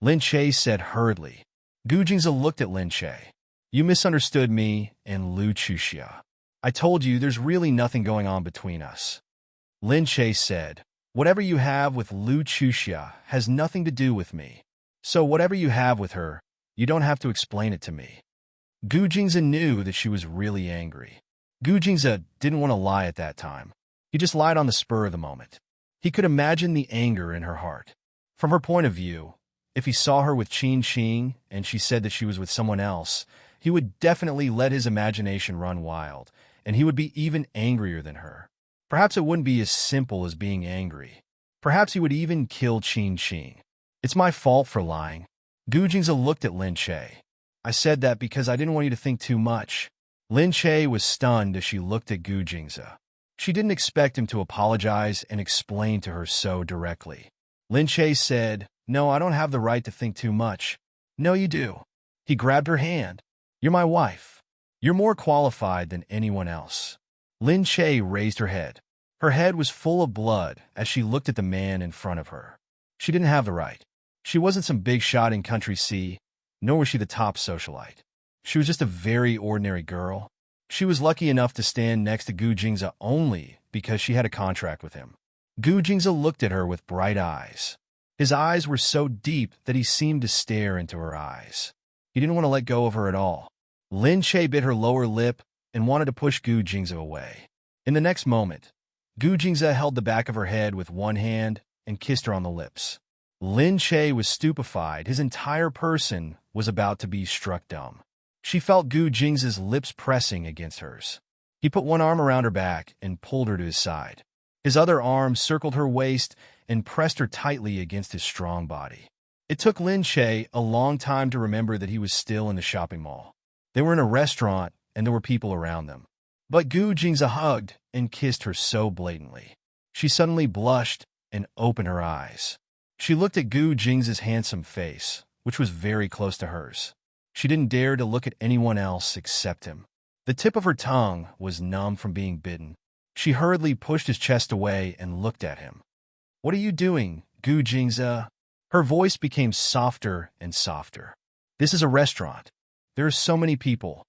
Lin Che said hurriedly. Gu Jingze looked at Lin Che. You misunderstood me and Lu Chuxia. I told you there's really nothing going on between us. Lin Che said, whatever you have with Lu Chuxia has nothing to do with me. So whatever you have with her, you don't have to explain it to me. Gu Jingze knew that she was really angry. Gu Jingze didn't want to lie at that time. He just lied on the spur of the moment. He could imagine the anger in her heart. From her point of view, if he saw her with Qin Xing and she said that she was with someone else, he would definitely let his imagination run wild, and he would be even angrier than her. Perhaps it wouldn't be as simple as being angry. Perhaps he would even kill Qin Xing. It's my fault for lying. Gu Jingze looked at Lin Che. I said that because I didn't want you to think too much. Lin Che was stunned as she looked at Gu Jingze. She didn't expect him to apologize and explain to her so directly. Lin Che said, no, I don't have the right to think too much. No, you do. He grabbed her hand. You're my wife. You're more qualified than anyone else. Lin Che raised her head. Her head was full of blood as she looked at the man in front of her. She didn't have the right. She wasn't some big shot in Country C, nor was she the top socialite. She was just a very ordinary girl. She was lucky enough to stand next to Gu Jingze only because she had a contract with him. Gu Jingze looked at her with bright eyes. His eyes were so deep that he seemed to stare into her eyes. He didn't want to let go of her at all. Lin Che bit her lower lip and wanted to push Gu Jingze away. In the next moment, Gu Jingze held the back of her head with one hand and kissed her on the lips. Lin Che was stupefied. His entire person was about to be struck dumb. She felt Gu Jingze's lips pressing against hers. He put one arm around her back and pulled her to his side. His other arm circled her waist and pressed her tightly against his strong body. It took Lin Che a long time to remember that he was still in the shopping mall. They were in a restaurant and there were people around them. But Gu Jingze hugged and kissed her so blatantly. She suddenly blushed and opened her eyes. She looked at Gu Jingze's handsome face, which was very close to hers. She didn't dare to look at anyone else except him. The tip of her tongue was numb from being bitten. She hurriedly pushed his chest away and looked at him. What are you doing, Gu Jingze? Her voice became softer and softer. This is a restaurant. There are so many people.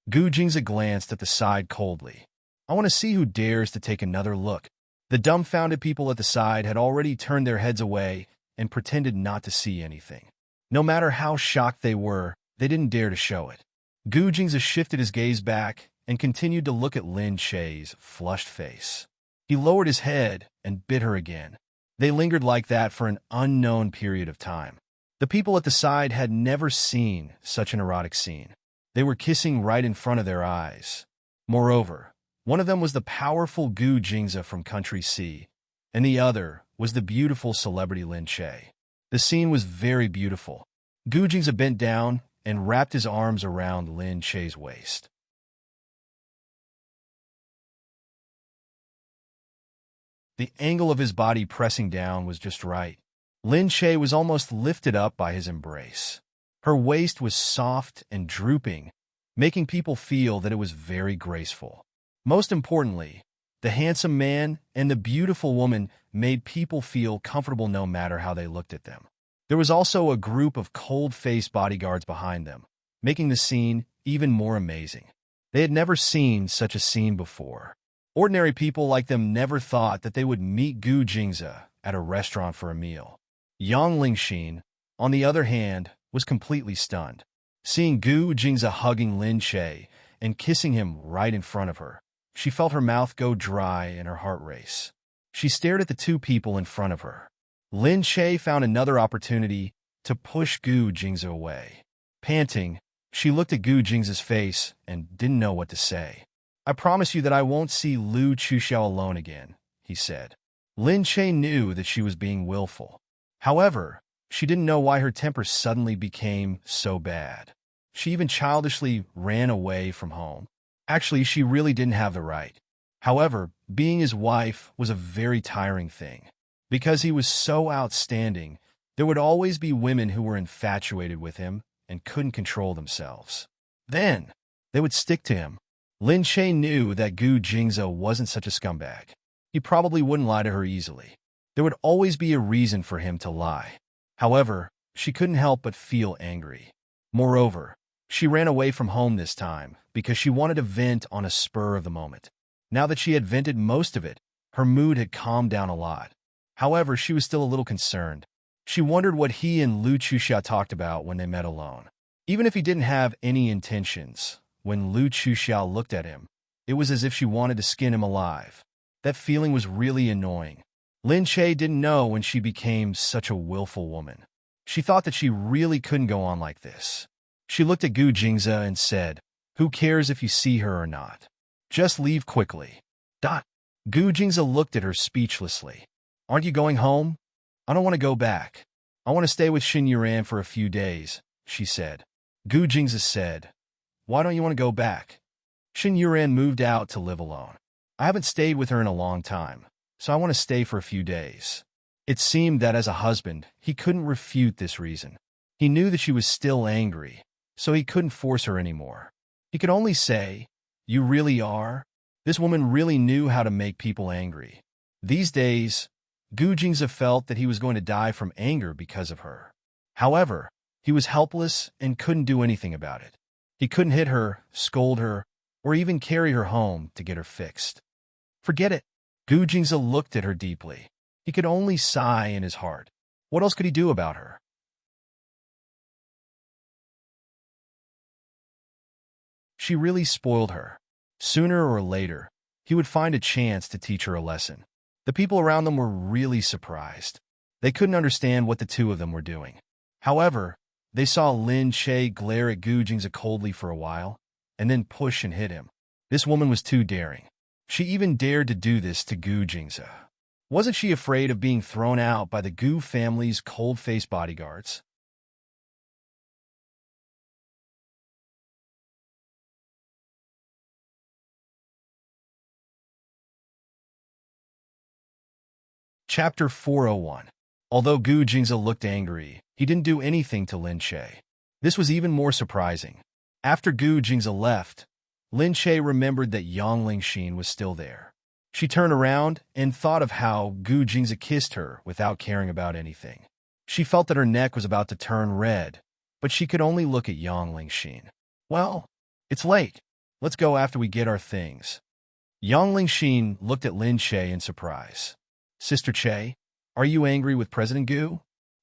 Gu Jingze glanced at the side coldly. I want to see who dares to take another look. The dumbfounded people at the side had already turned their heads away and pretended not to see anything. No matter how shocked they were, they didn't dare to show it. Gu Jingze shifted his gaze back and continued to look at Lin Che's flushed face. He lowered his head and bit her again. They lingered like that for an unknown period of time. The people at the side had never seen such an erotic scene. They were kissing right in front of their eyes. Moreover, one of them was the powerful Gu Jingze from Country C, and the other was the beautiful celebrity Lin Che. The scene was very beautiful. Gu Jingze bent down and wrapped his arms around Lin Che's waist. The angle of his body pressing down was just right. Lin Che was almost lifted up by his embrace. Her waist was soft and drooping, making people feel that it was very graceful. Most importantly, the handsome man and the beautiful woman made people feel comfortable no matter how they looked at them. There was also a group of cold-faced bodyguards behind them, making the scene even more amazing. They had never seen such a scene before. Ordinary people like them never thought that they would meet Gu Jingze at a restaurant for a meal. Yang Lingxin, on the other hand, was completely stunned. Seeing Gu Jingze hugging Lin Che and kissing him right in front of her, she felt her mouth go dry and her heart race. She stared at the two people in front of her. Lin Che found another opportunity to push Gu Jingze away. Panting, she looked at Gu Jingze's face and didn't know what to say. I promise you that I won't see Lu Chuxiao alone again, he said. Lin Che knew that she was being willful. However, she didn't know why her temper suddenly became so bad. She even childishly ran away from home. Actually, she really didn't have the right. However, being his wife was a very tiring thing. Because he was so outstanding, there would always be women who were infatuated with him and couldn't control themselves. Then, they would stick to him. Lin Che knew that Gu Jingze wasn't such a scumbag. He probably wouldn't lie to her easily. There would always be a reason for him to lie. However, she couldn't help but feel angry. Moreover, she ran away from home this time because she wanted to vent on a spur of the moment. Now that she had vented most of it, her mood had calmed down a lot. However, she was still a little concerned. She wondered what he and Lu Chuxia talked about when they met alone. Even if he didn't have any intentions, when Lu Chuxia looked at him, it was as if she wanted to skin him alive. That feeling was really annoying. Lin Che didn't know when she became such a willful woman. She thought that she really couldn't go on like this. She looked at Gu Jingze and said, "Who cares if you see her or not? Just leave quickly." Gu Jingze looked at her speechlessly. "Aren't you going home?" "I don't want to go back. I want to stay with Xin Yuran for a few days," she said. Gu Jingze said, "Why don't you want to go back?" "Xin Yuran moved out to live alone. I haven't stayed with her in a long time, so I want to stay for a few days." It seemed that as a husband, he couldn't refute this reason. He knew that she was still angry, so he couldn't force her anymore. He could only say, "You really are?" This woman really knew how to make people angry. These days, Gu Jingze felt that he was going to die from anger because of her. However, he was helpless and couldn't do anything about it. He couldn't hit her, scold her, or even carry her home to get her fixed. Forget it. Gu Jingze looked at her deeply. He could only sigh in his heart. What else could he do about her? She really spoiled her. Sooner or later, he would find a chance to teach her a lesson. The people around them were really surprised. They couldn't understand what the two of them were doing. However, they saw Lin Che glare at Gu Jingze coldly for a while, and then push and hit him. This woman was too daring. She even dared to do this to Gu Jingze. Wasn't she afraid of being thrown out by the Gu family's cold-faced bodyguards? Chapter 401. Although Gu Jingze looked angry, he didn't do anything to Lin Che. This was even more surprising. After Gu Jingze left, Lin Che remembered that Yang Lingxin was still there. She turned around and thought of how Gu Jingze kissed her without caring about anything. She felt that her neck was about to turn red, but she could only look at Yang Lingxin. "Well, it's late. Let's go after we get our things." Yang Lingxin looked at Lin Che in surprise. "Sister Che, are you angry with President Gu?"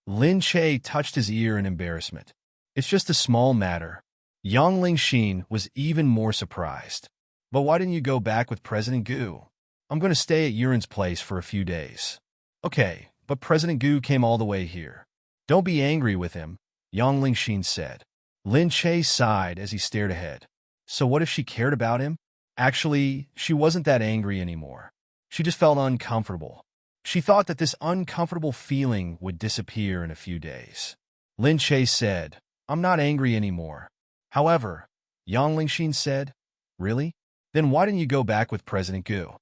Lin Che touched his ear in embarrassment. "It's just a small matter." Yang Lingxin was even more surprised. "But why didn't you go back with President Gu?" "I'm going to stay at Yuren's place for a few days." "Okay, but President Gu came all the way here." "Don't be angry with him," Yang Lingxin said. Lin Che sighed as he stared ahead. So what if she cared about him? Actually, she wasn't that angry anymore. She just felt uncomfortable. She thought that this uncomfortable feeling would disappear in a few days. Lin Che said, "I'm not angry anymore." However, Yang Lingxin said, "Really? Then why didn't you go back with President Gu?"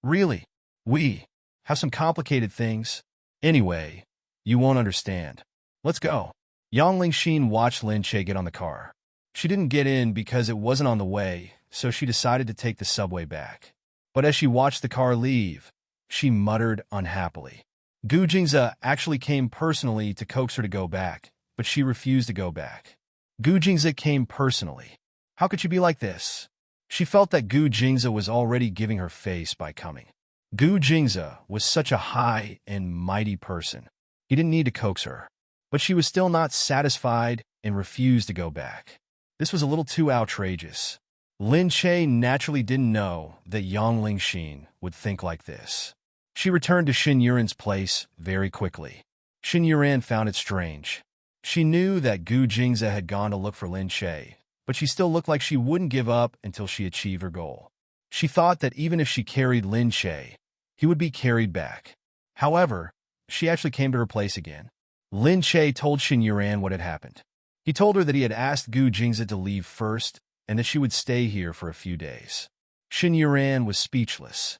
"Really? We have some complicated things. Anyway, you won't understand. Let's go." Yang Lingxin watched Lin Che get on the car. She didn't get in because it wasn't on the way, so she decided to take the subway back. But as she watched the car leave, she muttered unhappily. Gu Jingze actually came personally to coax her to go back, but she refused to go back. Gu Jingze came personally. How could she be like this? She felt that Gu Jingze was already giving her face by coming. Gu Jingze was such a high and mighty person. He didn't need to coax her. But she was still not satisfied and refused to go back. This was a little too outrageous. Lin Che naturally didn't know that Yang Lingxin would think like this. She returned to Xin Yuran's place very quickly. Xin Yuran found it strange. She knew that Gu Jingze had gone to look for Lin Che, but she still looked like she wouldn't give up until she achieved her goal. She thought that even if she carried Lin Che, he would be carried back. However, she actually came to her place again. Lin Che told Xin Yuran what had happened. He told her that he had asked Gu Jingzi to leave first and that she would stay here for a few days. Xin Yuran was speechless.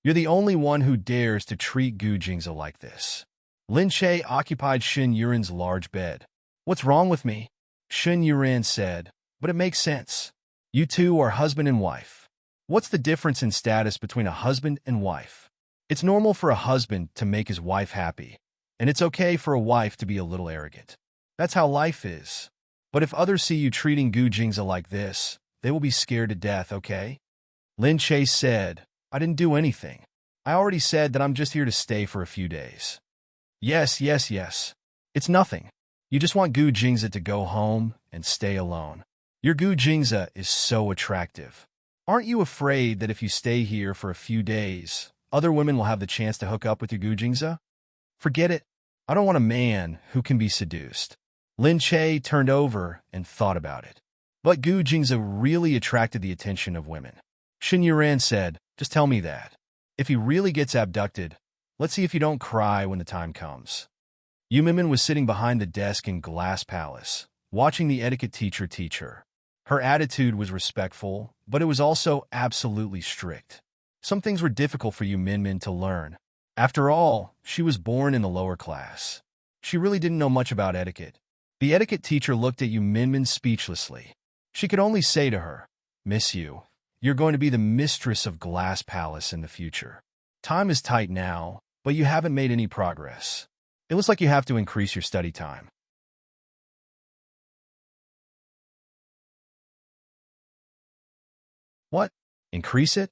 You're the only one who dares to treat Gu Jingzi like this. Lin Che occupied Xin Yuran's large bed. What's wrong with me? Xin Yuran said, but it makes sense. You two are husband and wife. What's the difference in status between a husband and wife? It's normal for a husband to make his wife happy, and it's okay for a wife to be a little arrogant. That's how life is. But if others see you treating Gu Jingzi like this, they will be scared to death, okay? Lin Che said, I didn't do anything. I already said that I'm just here to stay for a few days. Yes. It's nothing. You just want Gu Jingzi to go home and stay alone. Your Gu Jingzi is so attractive. Aren't you afraid that if you stay here for a few days, other women will have the chance to hook up with your Gu Jingzi? Forget it. I don't want a man who can be seduced. Lin Che turned over and thought about it. But Gu Jingzi really attracted the attention of women. Xin Yuran said, just tell me that. If he really gets abducted, let's see if you don't cry when the time comes. Yu Minmin was sitting behind the desk in Glass Palace, watching the etiquette teacher teach her. Her attitude was respectful, but it was also absolutely strict. Some things were difficult for Yu Minmin to learn. After all, she was born in the lower class. She really didn't know much about etiquette. The etiquette teacher looked at Yu Minmin speechlessly. She could only say to her, Miss Yu, you're going to be the mistress of Glass Palace in the future. Time is tight now, but you haven't made any progress. It looks like you have to increase your study time. What? Increase it?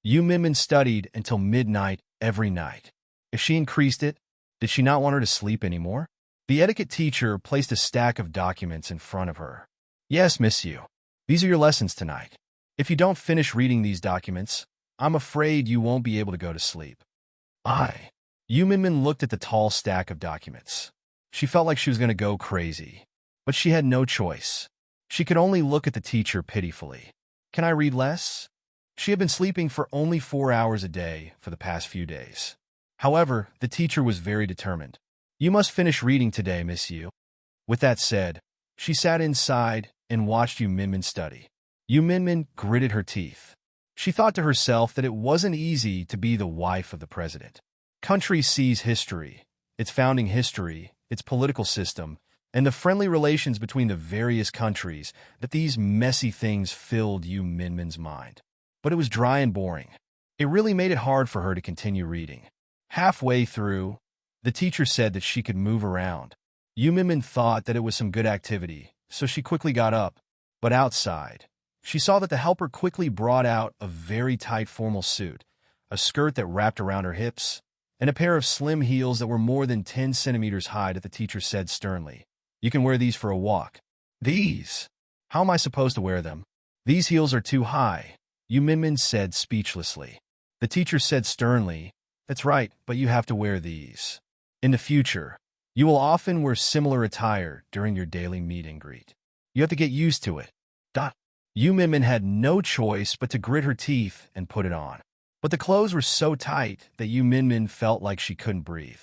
Yu Minmin studied until midnight every night. If she increased it, did she not want her to sleep anymore? The etiquette teacher placed a stack of documents in front of her. Yes, Miss Yu. These are your lessons tonight. If you don't finish reading these documents, I'm afraid you won't be able to go to sleep. Yu Minmin looked at the tall stack of documents. She felt like she was going to go crazy, but she had no choice. She could only look at the teacher pitifully. Can I read less? She had been sleeping for only 4 hours a day for the past few days. However, the teacher was very determined. You must finish reading today, Miss Yu. With that said, she sat inside and watched Yu Minmin study. Yu Minmin gritted her teeth. She thought to herself that it wasn't easy to be the wife of the president. Country sees history, its founding history, its political system, and the friendly relations between the various countries, that these messy things filled Yu Minmin's mind. But it was dry and boring. It really made it hard for her to continue reading. Halfway through, the teacher said that she could move around. Yu Minmin thought that it was some good activity, so she quickly got up. But outside, she saw that the helper quickly brought out a very tight formal suit, a skirt that wrapped around her hips, and a pair of slim heels that were more than 10 centimeters high that the teacher said sternly, You can wear these for a walk. These? How am I supposed to wear them? These heels are too high, Yu Minmin said speechlessly. The teacher said sternly, That's right, but you have to wear these. In the future, you will often wear similar attire during your daily meet and greet. You have to get used to it. Yu Minmin had no choice but to grit her teeth and put it on. But the clothes were so tight that Yu Minmin felt like she couldn't breathe.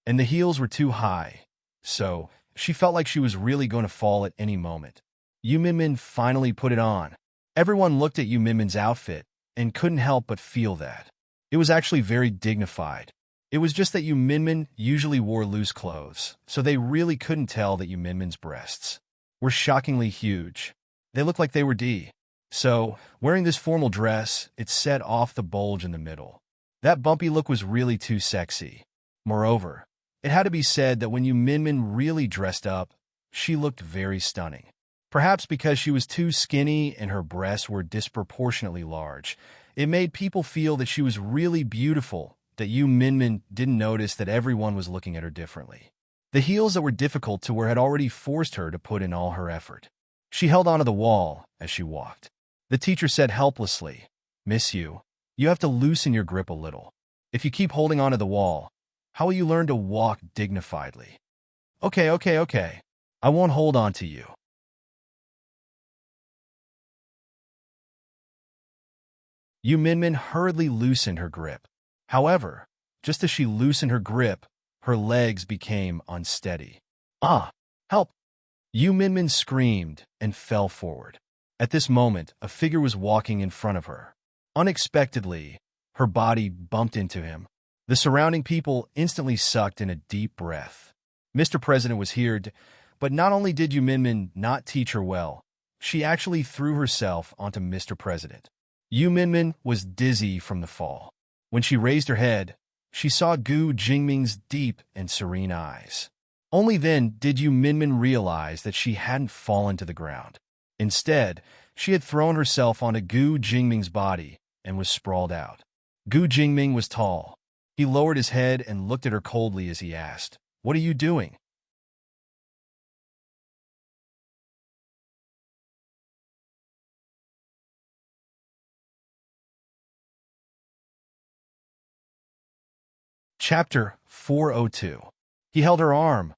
And the heels were too high, so she felt like she was really going to fall at any moment. Yu Minmin finally put it on. Everyone looked at Yu Minmin's outfit and couldn't help but feel that. It was actually very dignified. It was just that Yu Minmin usually wore loose clothes, so they really couldn't tell that Yu Minmin's breasts were shockingly huge. They looked like they were D. So, wearing this formal dress, it set off the bulge in the middle. That bumpy look was really too sexy. Moreover, it had to be said that when Yu Minmin really dressed up, she looked very stunning. Perhaps because she was too skinny and her breasts were disproportionately large, it made people feel that she was really beautiful, that Yu Minmin didn't notice that everyone was looking at her differently. The heels that were difficult to wear had already forced her to put in all her effort. She held onto the wall as she walked. The teacher said helplessly, Miss Yu, you have to loosen your grip a little. If you keep holding onto the wall, how will you learn to walk dignifiedly? Okay. I won't hold on to you. Yu Minmin hurriedly loosened her grip. However, Just as she loosened her grip, her legs became unsteady. Ah! Help! Yu Minmin screamed and fell forward. At this moment, a figure was walking in front of her. Unexpectedly, her body bumped into him. The surrounding people instantly sucked in a deep breath. Mr. President was here, but not only did Yu Minmin not teach her well, she actually threw herself onto Mr. President. Yu Minmin was dizzy from the fall. When she raised her head, she saw Gu Jingming's deep and serene eyes. Only then did Yu Minmin realize that she hadn't fallen to the ground. Instead, she had thrown herself onto Gu Jingming's body and was sprawled out. Gu Jingming was tall. He lowered his head and looked at her coldly as he asked, "What are you doing?" Chapter 402. He held her arm,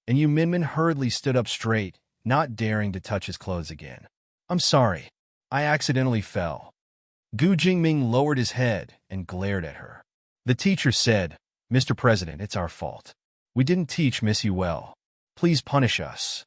and Yu Minmin hurriedly stood up straight, not daring to touch his clothes again. "I'm sorry. I accidentally fell." Gu Jingming lowered his head and glared at her. The teacher said, "Mr. President, it's our fault. We didn't teach Miss Yu well. Please punish us."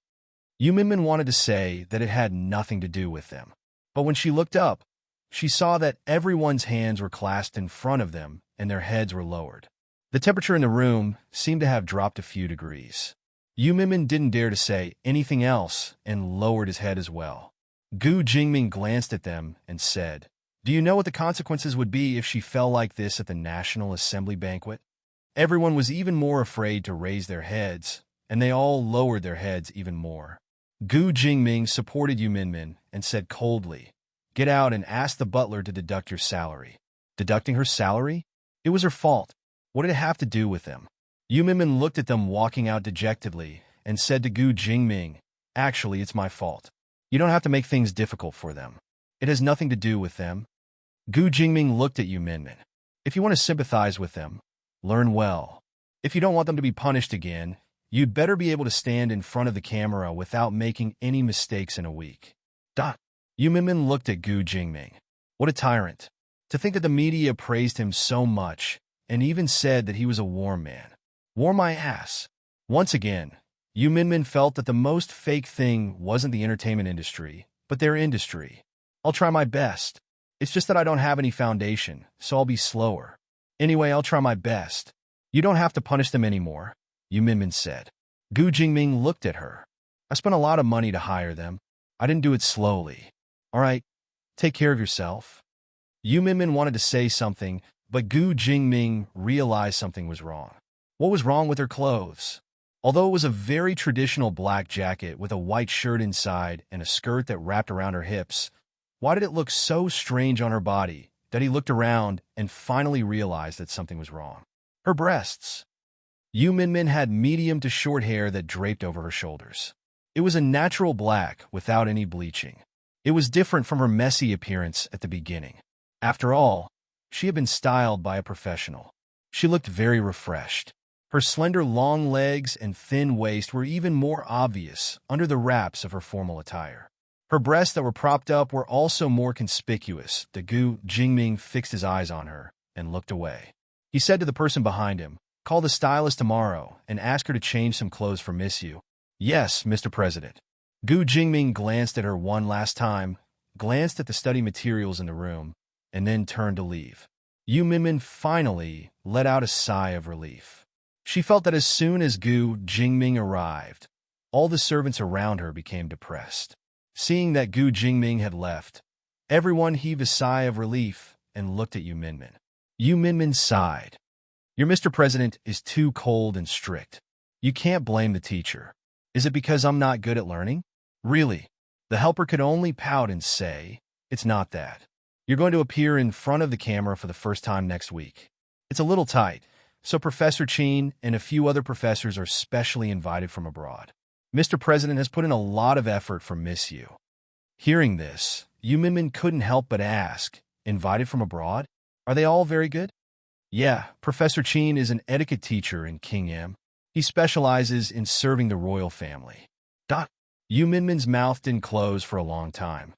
Yu Minmin wanted to say that it had nothing to do with them. But when she looked up, she saw that everyone's hands were clasped in front of them and their heads were lowered. The temperature in the room seemed to have dropped a few degrees. Yu Minmin didn't dare to say anything else and lowered his head as well. Gu Jingming glanced at them and said, "Do you know what the consequences would be if she fell like this at the National Assembly banquet?" Everyone was even more afraid to raise their heads, and they all lowered their heads even more. Gu Jingming supported Yu Minmin and said coldly, "Get out and ask the butler to deduct your salary." Deducting her salary? It was her fault. What did it have to do with them? Yu Minmin looked at them walking out dejectedly and said to Gu Jingming, "Actually, it's my fault. You don't have to make things difficult for them. It has nothing to do with them." Gu Jingming looked at Yu Minmin. "If you want to sympathize with them, learn well. If you don't want them to be punished again, you'd better be able to stand in front of the camera without making any mistakes in a week." Yu Minmin looked at Gu Jingming. What a tyrant. To think that the media praised him so much and even said that he was a warm man. Warm my ass. Once again, Yu Minmin felt that the most fake thing wasn't the entertainment industry, but their industry. "I'll try my best. It's just that I don't have any foundation, so I'll be slower. Anyway, I'll try my best. You don't have to punish them anymore," Yu Minmin said. Gu Jingming looked at her. "I spent a lot of money to hire them. I didn't do it slowly. All right, take care of yourself." Yu Minmin wanted to say something, but Gu Jingming realized something was wrong. What was wrong with her clothes? Although it was a very traditional black jacket with a white shirt inside and a skirt that wrapped around her hips, why did it look so strange on her body that he looked around and finally realized that something was wrong? Her breasts. Yu Minmin had medium to short hair that draped over her shoulders. It was a natural black without any bleaching. It was different from her messy appearance at the beginning. After all, she had been styled by a professional. She looked very refreshed. Her slender long legs and thin waist were even more obvious under the wraps of her formal attire. Her breasts that were propped up were also more conspicuous. Gu Jingming fixed his eyes on her and looked away. He said to the person behind him, "Call the stylist tomorrow and ask her to change some clothes for Miss Yu." "Yes, Mr. President." Gu Jingming glanced at her one last time, glanced at the study materials in the room, and then turned to leave. Yu Minmin finally let out a sigh of relief. She felt that as soon as Gu Jingming arrived, all the servants around her became depressed. Seeing that Gu Jingming had left, everyone heaved a sigh of relief and looked at Yu Minmin. Yu Minmin sighed. "Your Mr. President is too cold and strict. You can't blame the teacher. Is it because I'm not good at learning?" "Really?" The helper could only pout and say, "It's not that. You're going to appear in front of the camera for the first time next week. It's a little tight, so Professor Chin and a few other professors are specially invited from abroad. Mr. President has put in a lot of effort for Miss Yu." Hearing this, Yu Minmin couldn't help but ask, "Invited from abroad? Are they all very good?" "Yeah, Professor Chin is an etiquette teacher in King M. He specializes in serving the royal family." Yu Minmin's mouth didn't close for a long time.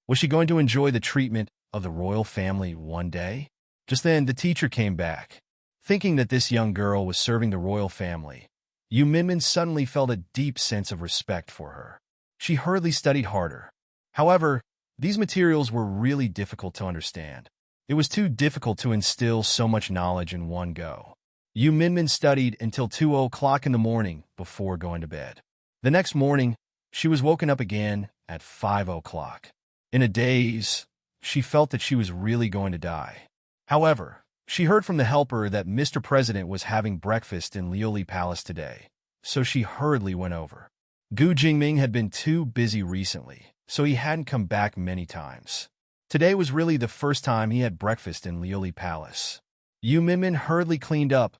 Was she going to enjoy the treatment of the royal family one day? Just then, the teacher came back. Thinking that this young girl was serving the royal family, Yu Minmin suddenly felt a deep sense of respect for her. She hurriedly studied harder. However, these materials were really difficult to understand. It was too difficult to instill so much knowledge in one go. Yu Minmin studied until 2 o'clock in the morning before going to bed. The next morning, she was woken up again at 5 o'clock. In a daze, she felt that she was really going to die. However, she heard from the helper that Mr. President was having breakfast in Lioli Palace today, so she hurriedly went over. Gu Jingming had been too busy recently, so he hadn't come back many times. Today was really the first time he had breakfast in Lioli Palace. Yu Minmin hurriedly cleaned up,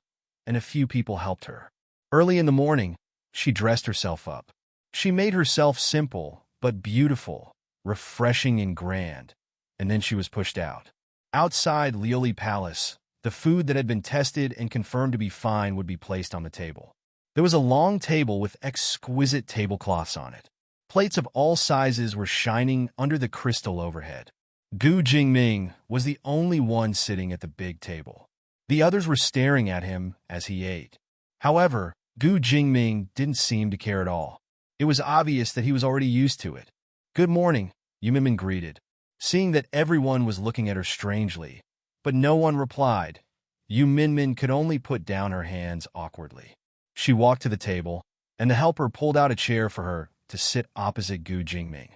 and a few people helped her. Early in the morning, she dressed herself up. She made herself simple, but beautiful, refreshing and grand, and then she was pushed out. Outside Lioli Palace, the food that had been tested and confirmed to be fine would be placed on the table. There was a long table with exquisite tablecloths on it. Plates of all sizes were shining under the crystal overhead. Gu Jingming was the only one sitting at the big table. The others were staring at him as he ate. However, Gu Jingming didn't seem to care at all. It was obvious that he was already used to it. "Good morning," Yu Minmin greeted. Seeing that everyone was looking at her strangely, but no one replied, Yu Minmin could only put down her hands awkwardly. She walked to the table, and the helper pulled out a chair for her to sit opposite Gu Jingming.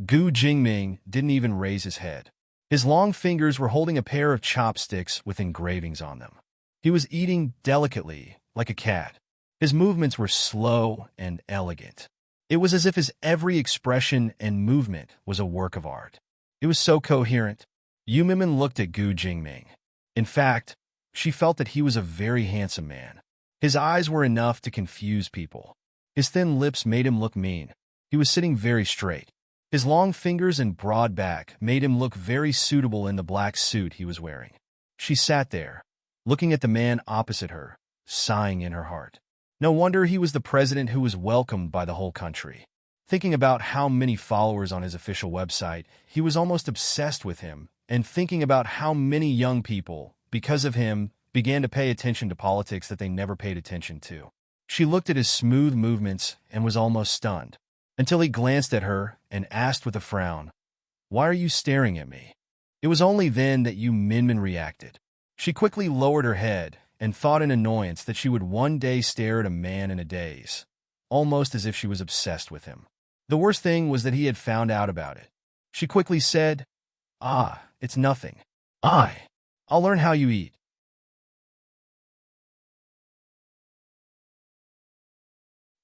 Gu Jingming didn't even raise his head. His long fingers were holding a pair of chopsticks with engravings on them. He was eating delicately, like a cat. His movements were slow and elegant. It was as if his every expression and movement was a work of art. It was so coherent. Yu Minmin looked at Gu Jingming. In fact, she felt that he was a very handsome man. His eyes were enough to confuse people. His thin lips made him look mean. He was sitting very straight. His long fingers and broad back made him look very suitable in the black suit he was wearing. She sat there, looking at the man opposite her, sighing in her heart. No wonder he was the president who was welcomed by the whole country. Thinking about how many followers on his official website, he was almost obsessed with him, and thinking about how many young people, because of him, began to pay attention to politics that they never paid attention to. She looked at his smooth movements and was almost stunned, until he glanced at her and asked with a frown, "Why are you staring at me?" It was only then that Yu Minmin reacted. She quickly lowered her head and thought in annoyance that she would one day stare at a man in a daze, almost as if she was obsessed with him. The worst thing was that he had found out about it. She quickly said, "It's nothing. I'll learn how you eat."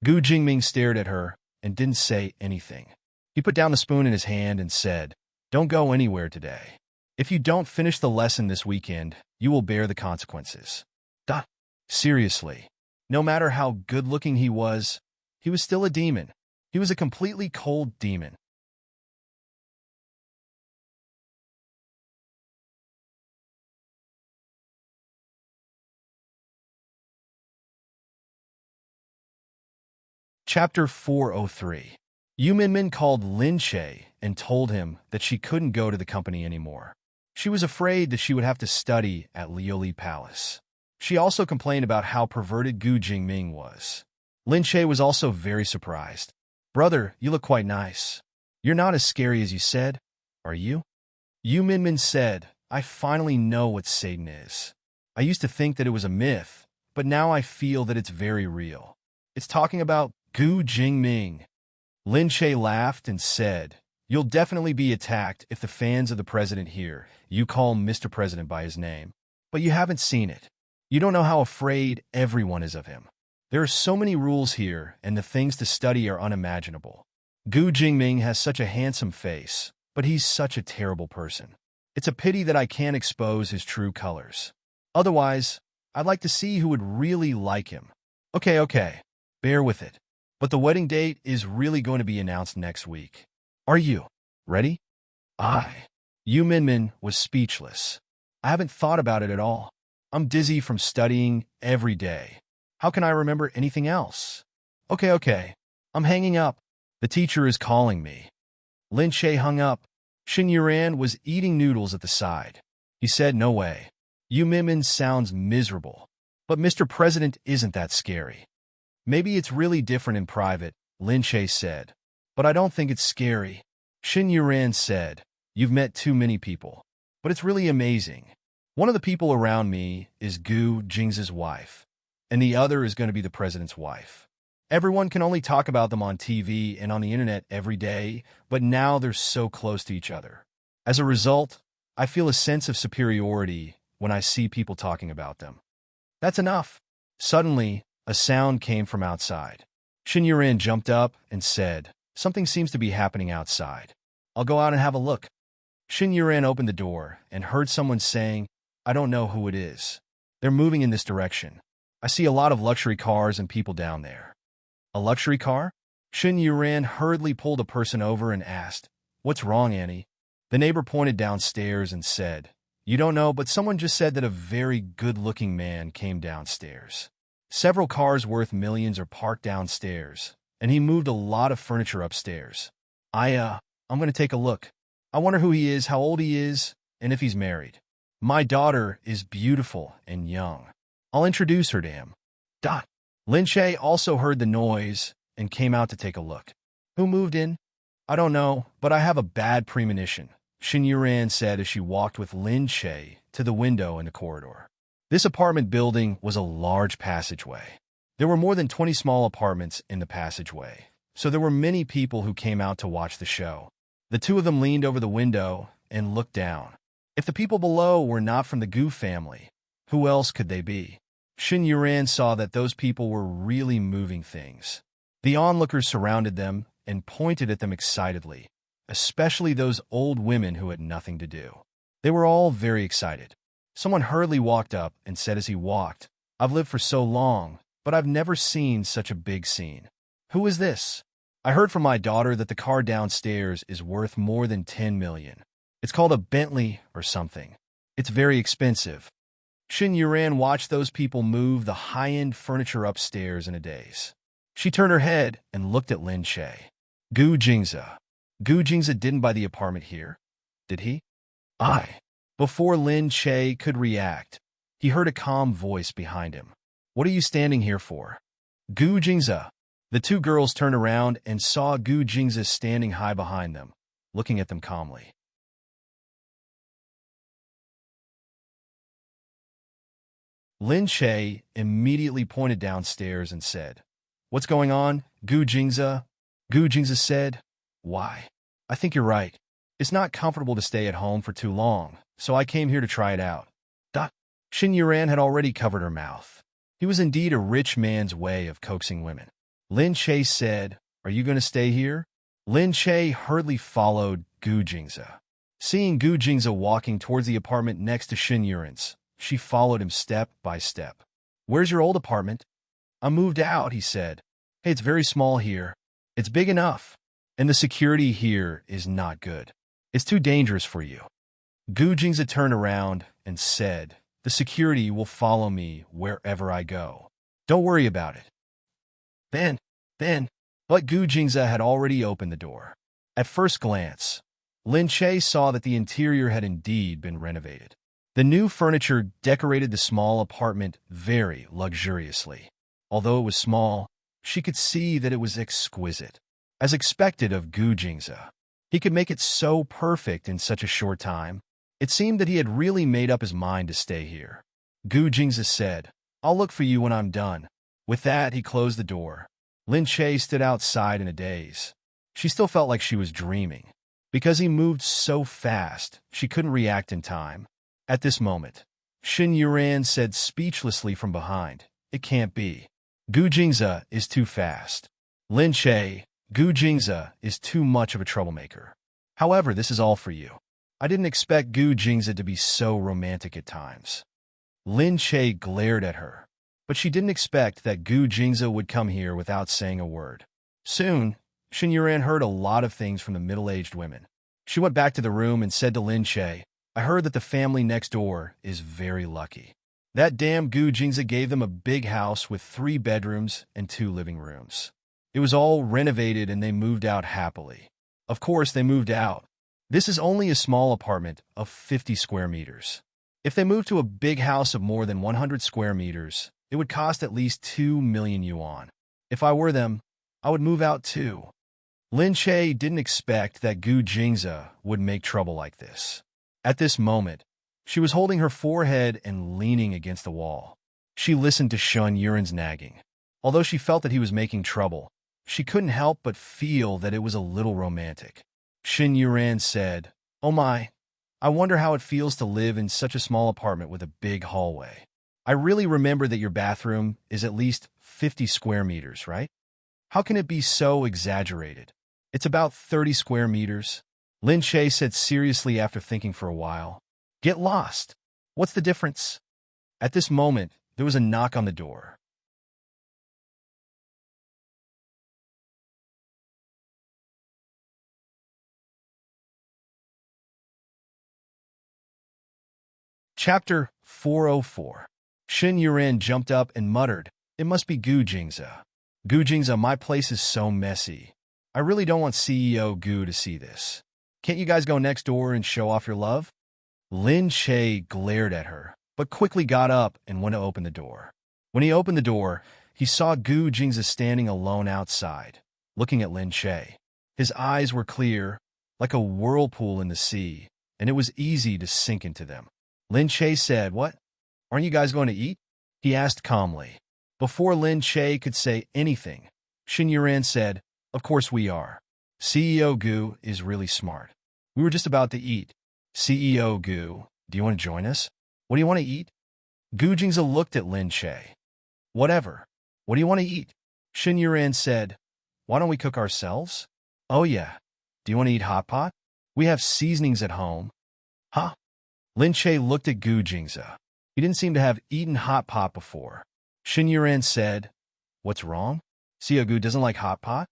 Gu Jingming stared at her and didn't say anything. He put down the spoon in his hand and said, "Don't go anywhere today. If you don't finish the lesson this weekend, you will bear the consequences." Seriously, no matter how good-looking he was still a demon. He was a completely cold demon. Chapter 403. Yu Minmin called Lin Che and told him that she couldn't go to the company anymore. She was afraid that she would have to study at Lioli Palace. She also complained about how perverted Gu Jingming was. Lin Che was also very surprised. "Brother, you look quite nice. You're not as scary as you said, are you?" Yu Minmin said, "I finally know what Satan is. I used to think that it was a myth, but now I feel that it's very real. It's talking about Gu Jingming." Lin Che laughed and said, "You'll definitely be attacked if the fans of the president hear you call Mr. President by his name. But you haven't seen it. You don't know how afraid everyone is of him. There are so many rules here, and the things to study are unimaginable. Gu Jingming has such a handsome face, but he's such a terrible person. It's a pity that I can't expose his true colors. Otherwise, I'd like to see who would really like him. Okay, bear with it. But the wedding date is really going to be announced next week. Are you ready?" Yu Minmin was speechless. "I haven't thought about it at all. I'm dizzy from studying every day. How can I remember anything else? Okay, I'm hanging up. The teacher is calling me." Lin Che hung up, Shin Yuran was eating noodles at the side. He said, "No way. Yu Mimin sounds miserable. But Mr. President isn't that scary." "Maybe it's really different in private," Lin Che said. "But I don't think it's scary." Shin Yuran said, "You've met too many people. But it's really amazing. One of the people around me is Gu Jing's wife, and the other is going to be the president's wife. Everyone can only talk about them on TV and on the internet every day, but now they're so close to each other. As a result, I feel a sense of superiority when I see people talking about them." "That's enough." Suddenly, a sound came from outside. Shin Yuran jumped up and said, "Something seems to be happening outside. I'll go out and have a look." Shin Yuran opened the door and heard someone saying, "I don't know who it is. They're moving in this direction. I see a lot of luxury cars and people down there." "A luxury car?" Shin Yuran hurriedly pulled a person over and asked, "What's wrong, Annie?" The neighbor pointed downstairs and said, "You don't know, but someone just said that a very good-looking man came downstairs. Several cars worth millions are parked downstairs, and he moved a lot of furniture upstairs. I'm going to take a look. I wonder who he is, how old he is, and if he's married. My daughter is beautiful and young. I'll introduce her to him." Lin Che also heard the noise and came out to take a look. "Who moved in?" "I don't know, but I have a bad premonition," Shin Yuran said as she walked with Lin Che to the window in the corridor. This apartment building was a large passageway. There were more than 20 small apartments in the passageway, so there were many people who came out to watch the show. The two of them leaned over the window and looked down. If the people below were not from the Gu family, who else could they be? Shin Yuran saw that those people were really moving things. The onlookers surrounded them and pointed at them excitedly, especially those old women who had nothing to do. They were all very excited. Someone hurriedly walked up and said as he walked, "I've lived for so long, but I've never seen such a big scene. Who is this? I heard from my daughter that the car downstairs is worth more than 10 million. It's called a Bentley or something. It's very expensive." Shin Yuran watched those people move the high-end furniture upstairs in a daze. She turned her head and looked at Lin Che. "Gu Jingza. Gu Jingza didn't buy the apartment here, did he?" "I." Before Lin Che could react, he heard a calm voice behind him. "What are you standing here for?" "Gu Jingza." The two girls turned around and saw Gu Jingza standing high behind them, looking at them calmly. Lin Che immediately pointed downstairs and said, "What's going on, Gu Jingza?" Gu Jingza said, "Why, I think you're right. It's not comfortable to stay at home for too long, so I came here to try it out." Shin Yuran had already covered her mouth. He was indeed a rich man's way of coaxing women. Lin Che said, "Are you going to stay here?" Lin Che hurriedly followed Gu Jingza. Seeing Gu Jingza walking towards the apartment next to Shin Yuran's, she followed him step by step. "Where's your old apartment?" "I moved out," he said. "Hey, it's very small here. It's big enough. And the security here is not good. It's too dangerous for you." Gu Jingza turned around and said, "The security will follow me wherever I go. Don't worry about it." But Gu Jingza had already opened the door. At first glance, Lin Che saw that the interior had indeed been renovated. The new furniture decorated the small apartment very luxuriously. Although it was small, she could see that it was exquisite. As expected of Gu Jingza, he could make it so perfect in such a short time. It seemed that he had really made up his mind to stay here. Gu Jingza said, "I'll look for you when I'm done." With that, he closed the door. Lin Che stood outside in a daze. She still felt like she was dreaming. Because he moved so fast, she couldn't react in time. At this moment, Shin Yuran said speechlessly from behind, "It can't be. Gu Jingza is too fast. Lin Che, Gu Jingza is too much of a troublemaker. However, this is all for you. I didn't expect Gu Jingza to be so romantic at times." Lin Che glared at her, but she didn't expect that Gu Jingza would come here without saying a word. Soon, Shin Yuran heard a lot of things from the middle-aged women. She went back to the room and said to Lin Che, "I heard that the family next door is very lucky. That damn Gu Jingza gave them a big house with 3 bedrooms and 2 living rooms. It was all renovated and they moved out happily. Of course, they moved out. This is only a small apartment of 50 square meters. If they moved to a big house of more than 100 square meters, it would cost at least 2 million yuan. If I were them, I would move out too. Lin Che didn't expect that Gu Jingze would make trouble like this. At this moment, she was holding her forehead and leaning against the wall. She listened to Shun Yuren's nagging. Although she felt that he was making trouble, she couldn't help but feel that it was a little romantic. Shun Yuren said, "Oh my, I wonder how it feels to live in such a small apartment with a big hallway. I really remember that your bathroom is at least 50 square meters, right? How can it be so exaggerated? It's about 30 square meters." Lin Che said seriously after thinking for a while. "Get lost. What's the difference?" At this moment, there was a knock on the door. Chapter 404. Shun Yuren jumped up and muttered, "It must be Gu Jingze. Gu Jingze, my place is so messy. I really don't want CEO Gu to see this. Can't you guys go next door and show off your love?" Lin Che glared at her, but quickly got up and went to open the door. When he opened the door, he saw Gu Jingze standing alone outside, looking at Lin Che. His eyes were clear, like a whirlpool in the sea, and it was easy to sink into them. Lin Che said, "What? Aren't you guys going to eat?" he asked calmly. Before Lin Che could say anything, Shun Yuren said, "Of course we are. CEO Gu is really smart. We were just about to eat. CEO Gu, do you want to join us? What do you want to eat?" Gu Jingze looked at Lin Che. "Whatever. What do you want to eat?" Shun Yuren said, "Why don't we cook ourselves?" "Oh yeah. Do you want to eat hot pot? We have seasonings at home." "Huh?" Lin Che looked at Gu Jingze. He didn't seem to have eaten hot pot before. Shun Yuren said, "What's wrong? CEO Gu doesn't like hot pot?"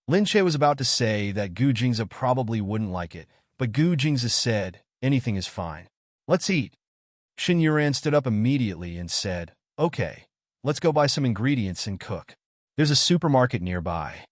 Lin Che was about to say that Gu Jingze probably wouldn't like it, but Gu Jingze said, "Anything is fine. Let's eat." Shun Yuren stood up immediately and said, "Okay, let's go buy some ingredients and cook. There's a supermarket nearby."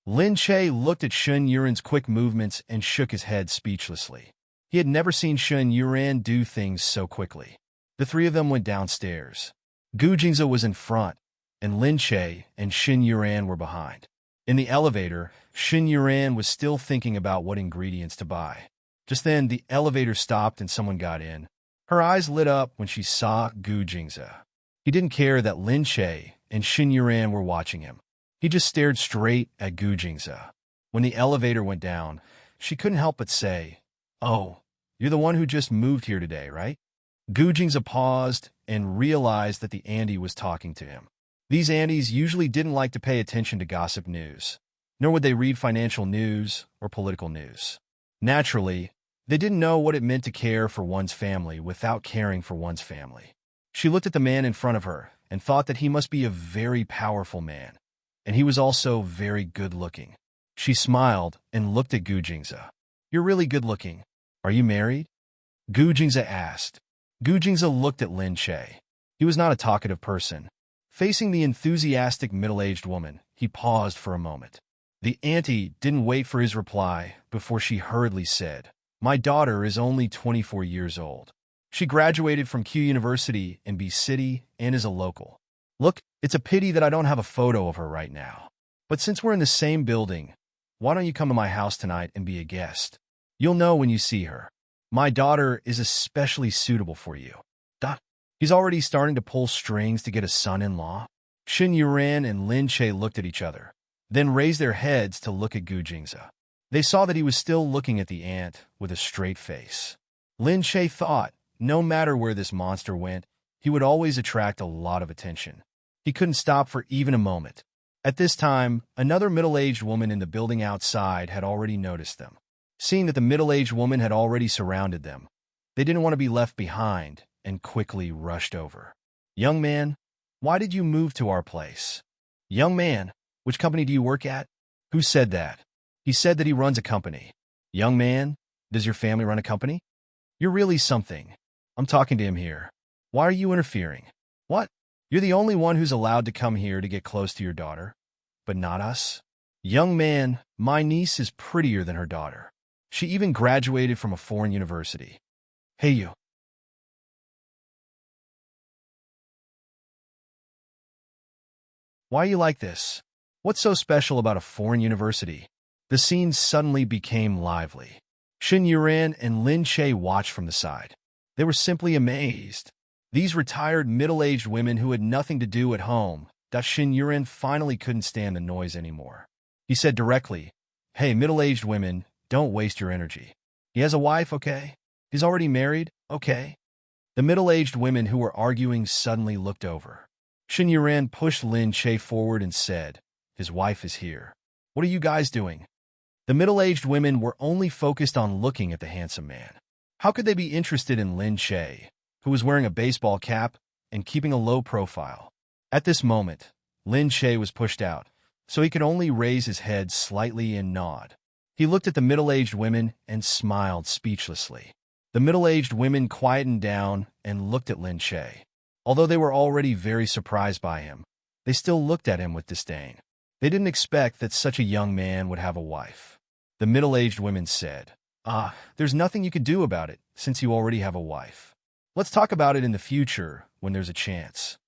Lin Che looked at Shun Yuren's quick movements and shook his head speechlessly. He had never seen Shun Yuren do things so quickly. The three of them went downstairs. Gu Jingze was in front, and Lin Che and Shun Yuren were behind. In the elevator, Shun Yuren was still thinking about what ingredients to buy. Just then, the elevator stopped and someone got in. Her eyes lit up when she saw Gu Jingze. He didn't care that Lin Che and Shun Yuren were watching him. He just stared straight at Gu Jingze. When the elevator went down, she couldn't help but say, "Oh, you're the one who just moved here today, right?" Gu Jingze paused and realized that the Andy was talking to him. These Andys usually didn't like to pay attention to gossip news, nor would they read financial news or political news. Naturally, they didn't know what it meant to care for one's family without caring for one's family. She looked at the man in front of her and thought that he must be a very powerful man, and he was also very good-looking. She smiled and looked at Gu Jingze. "You're really good-looking. Are you married?" Gu Jingze asked. Gu Jingze looked at Lin Che. He was not a talkative person. Facing the enthusiastic middle-aged woman, he paused for a moment. The auntie didn't wait for his reply before she hurriedly said, "My daughter is only 24 years old. She graduated from Q University in B City and is a local. Look, it's a pity that I don't have a photo of her right now. But since we're in the same building, why don't you come to my house tonight and be a guest? You'll know when you see her. My daughter is especially suitable for you." He's already starting to pull strings to get a son-in-law. Shun Yuren and Lin Che looked at each other, then raised their heads to look at Gu Jingze. They saw that he was still looking at the aunt with a straight face. Lin Che thought, no matter where this monster went, he would always attract a lot of attention. He couldn't stop for even a moment. At this time, another middle-aged woman in the building outside had already noticed them. Seeing that the middle-aged woman had already surrounded them, they didn't want to be left behind and quickly rushed over. "Young man, why did you move to our place?" "Young man, which company do you work at?" "Who said that?" "He said that he runs a company." "Young man, does your family run a company?" "You're really something. I'm talking to him here. Why are you interfering?" "What? You're the only one who's allowed to come here to get close to your daughter, but not us?" "Young man, my niece is prettier than her daughter." She even graduated from a foreign university. Hey you. Why are you like this? What's so special about a foreign university? The scene suddenly became lively. Shin Yuran and Lin Che watched from the side. They were simply amazed. These retired middle-aged women who had nothing to do at home, that Shin Yuran finally couldn't stand the noise anymore. He said directly, "Hey, middle-aged women, don't waste your energy. He has a wife, okay? He's already married, okay?" The middle-aged women who were arguing suddenly looked over. Shin Yuran pushed Lin Che forward and said, "His wife is here. What are you guys doing?" The middle-aged women were only focused on looking at the handsome man. How could they be interested in Lin Che, who was wearing a baseball cap and keeping a low profile? At this moment, Lin Che was pushed out, so he could only raise his head slightly and nod. He looked at the middle-aged women and smiled speechlessly. The middle-aged women quietened down and looked at Lin Che. Although they were already very surprised by him, they still looked at him with disdain. They didn't expect that such a young man would have a wife. The middle-aged women said, there's nothing you can do about it since you already have a wife. Let's talk about it in the future when there's a chance."